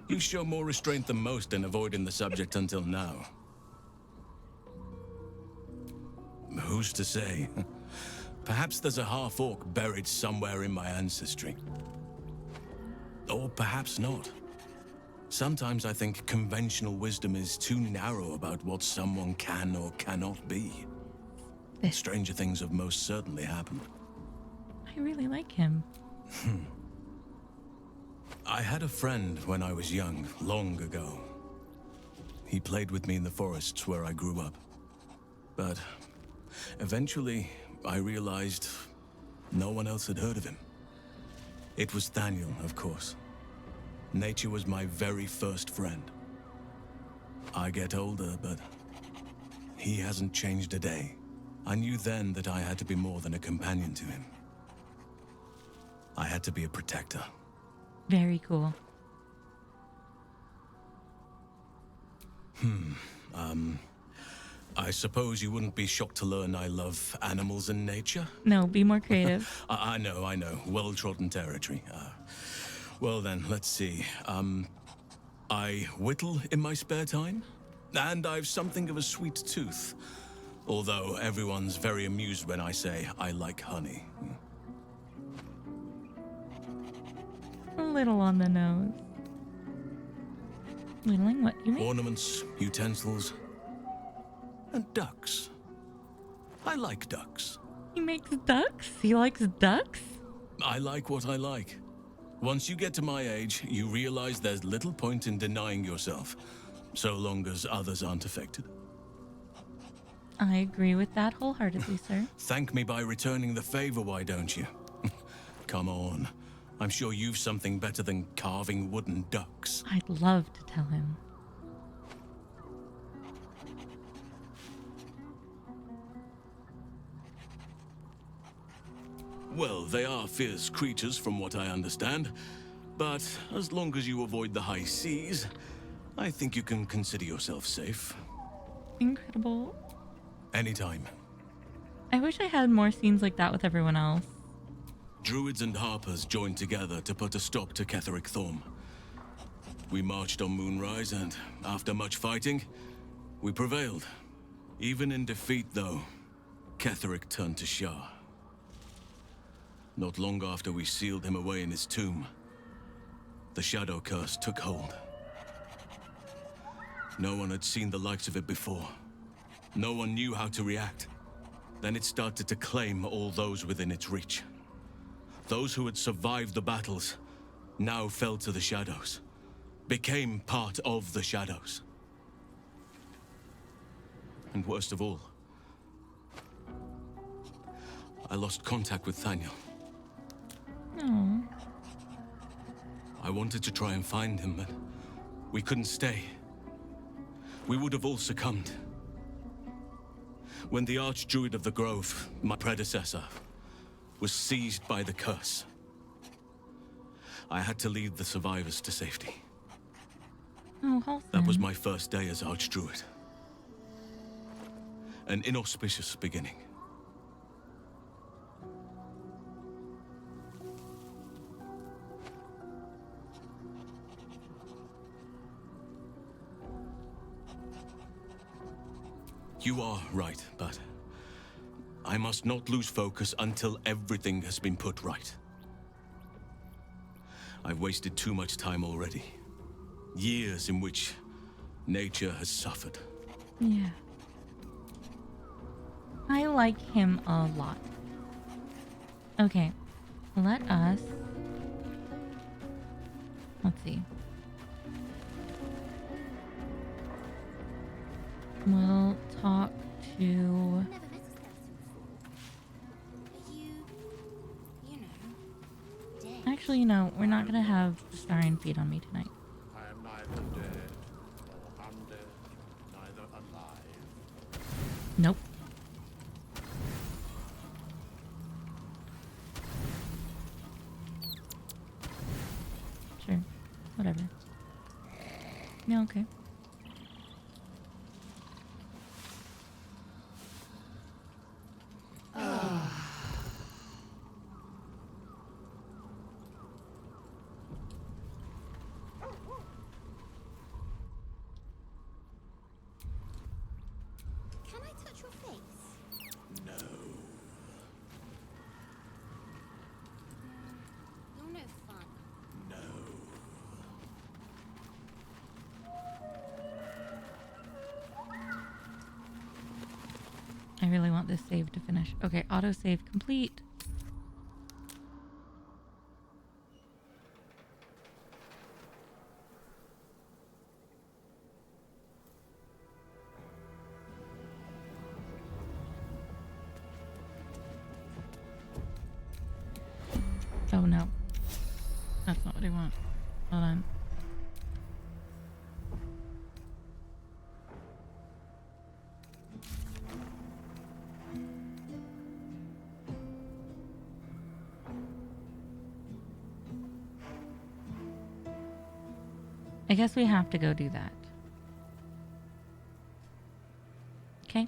You show more restraint than most in avoiding the subject until now. Who's to say? Perhaps there's a half-orc buried somewhere in my ancestry. Or perhaps not. Sometimes I think conventional wisdom is too narrow about what someone can or cannot be. Stranger things have most certainly happened. I really like him. I had a friend when I was young, long ago. He played with me in the forests where I grew up. But eventually, I realized no one else had heard of him. It was Daniel, of course. Nature was my very first friend. I get older, but he hasn't changed a day. I knew then that I had to be more than a companion to him. I had to be a protector. Very cool. I suppose you wouldn't be shocked to learn I love animals and nature? No, be more creative. I know. Well-trodden territory. Well then, let's see. I whittle in my spare time, and I've something of a sweet tooth. Although everyone's very amused when I say I like honey. A little on the nose. Whittling, what you mean? Ornaments, utensils, and ducks. I like ducks. He makes ducks? He likes ducks? I like what I like. Once you get to my age, you realize there's little point in denying yourself, so long as others aren't affected. I agree with that wholeheartedly, sir. Thank me by returning the favor, why don't you? Come on. I'm sure you've something better than carving wooden ducks. I'd love to tell him. Well, they are fierce creatures from what I understand. But as long as you avoid the high seas, I think you can consider yourself safe. Incredible. Anytime. I wish I had more scenes like that with everyone else. Druids and Harpers joined together to put a stop to Ketheric Thorm. We marched on Moonrise, and after much fighting, we prevailed. Even in defeat, though, Ketheric turned to Shah. Not long after we sealed him away in his tomb, the Shadow Curse took hold. No one had seen the likes of it before. No one knew how to react. Then it started to claim all those within its reach. Those who had survived the battles now fell to the shadows, became part of the shadows. And worst of all, I lost contact with Thaniel. No. I wanted to try and find him, but we couldn't stay. We would have all succumbed. When the Archdruid of the Grove, my predecessor, was seized by the curse, I had to lead the survivors to safety. Oh, Halfdan. That was my first day as Archdruid. An inauspicious beginning. You are right, but I must not lose focus until everything has been put right. I've wasted too much time already. Years in which nature has suffered. Yeah. I like him a lot. Okay, let us... Let's see. We'll talk to... Actually, you know, we're not gonna have Starian feed on me tonight. I am neither dead nor undead, neither alive. Nope. Sure. Whatever. Yeah, okay. Can I touch your face? No. You're no fun. No. I really want this save to finish. Okay, autosave complete. Oh no. That's not what I want. Hold on. I guess we have to go do that. Okay.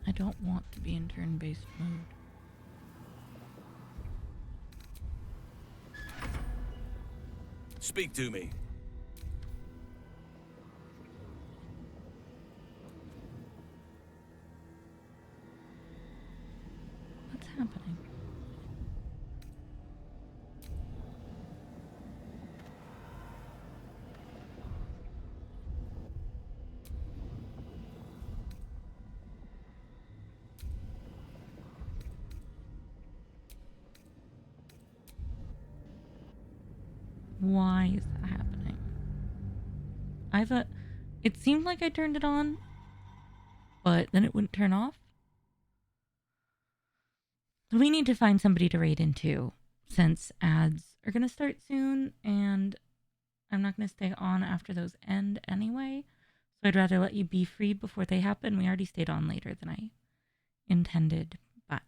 I don't want to be in turn-based mode. Speak to me. What's happening? Why is that happening? I thought it seemed like I turned it on, but then it wouldn't turn off. We need to find somebody to raid into since ads are going to start soon and I'm not going to stay on after those end anyway. So I'd rather let you be free before they happen. We already stayed on later than I intended, but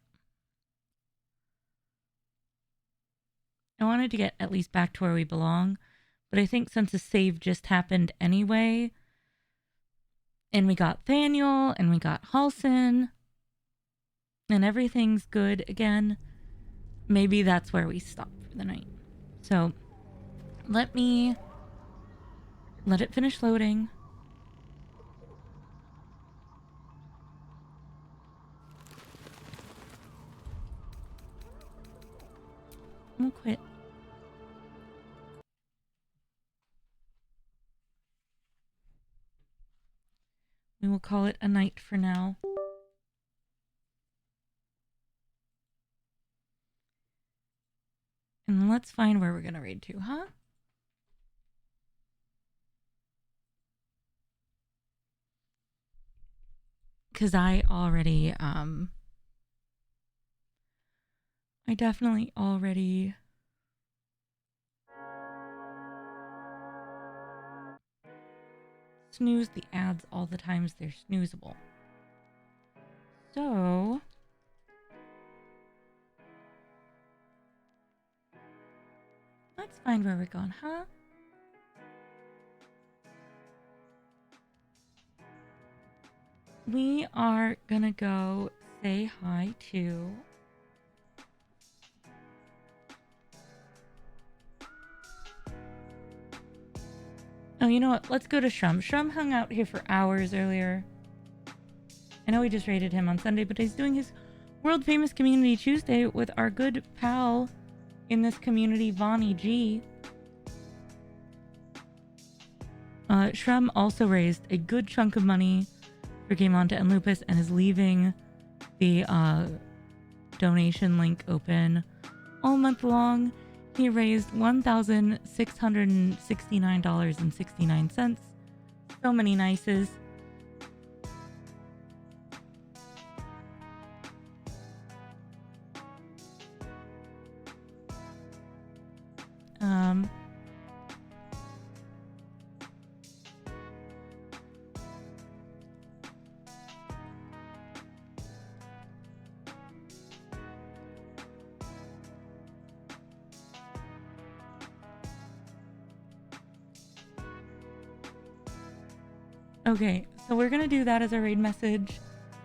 I wanted to get at least back to where we belong. But I think since the save just happened anyway, and we got Thaniel, and we got Halsin, and everything's good again, maybe that's where we stop for the night. So, let it finish loading. We'll quit. We will call it a night for now. And let's find where we're going to raid to, huh? Because I definitely already snooze the ads all the times they're snoozable. So let's find where we're going, huh? We are gonna go say hi to oh, you know what? Let's go to Shrum. Shrum hung out here for hours earlier. I know we just raided him on Sunday, but he's doing his world famous Community Tuesday with our good pal in this community, Vonnie G. Shrum also raised a good chunk of money for Game On to End Lupus and is leaving the donation link open all month long. He raised $1,669.69. So many nices. Okay, so we're gonna do that as a raid message.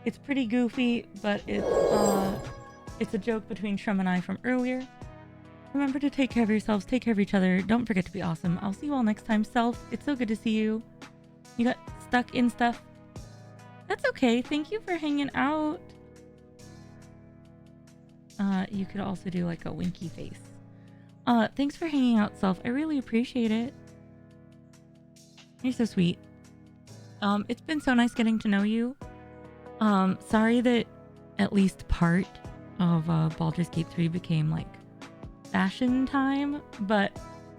It's pretty goofy, but it's a joke between Shrum and I from earlier. Remember to take care of yourselves, take care of each other. Don't forget to be awesome. I'll see you all next time. Self, it's so good to see you. You got stuck in stuff. That's okay. Thank you for hanging out. you could also do like a winky face. Thanks for hanging out, Self. I really appreciate it. You're so sweet. It's been so nice getting to know you. Sorry that at least part of Baldur's Gate 3 became like fashion time, but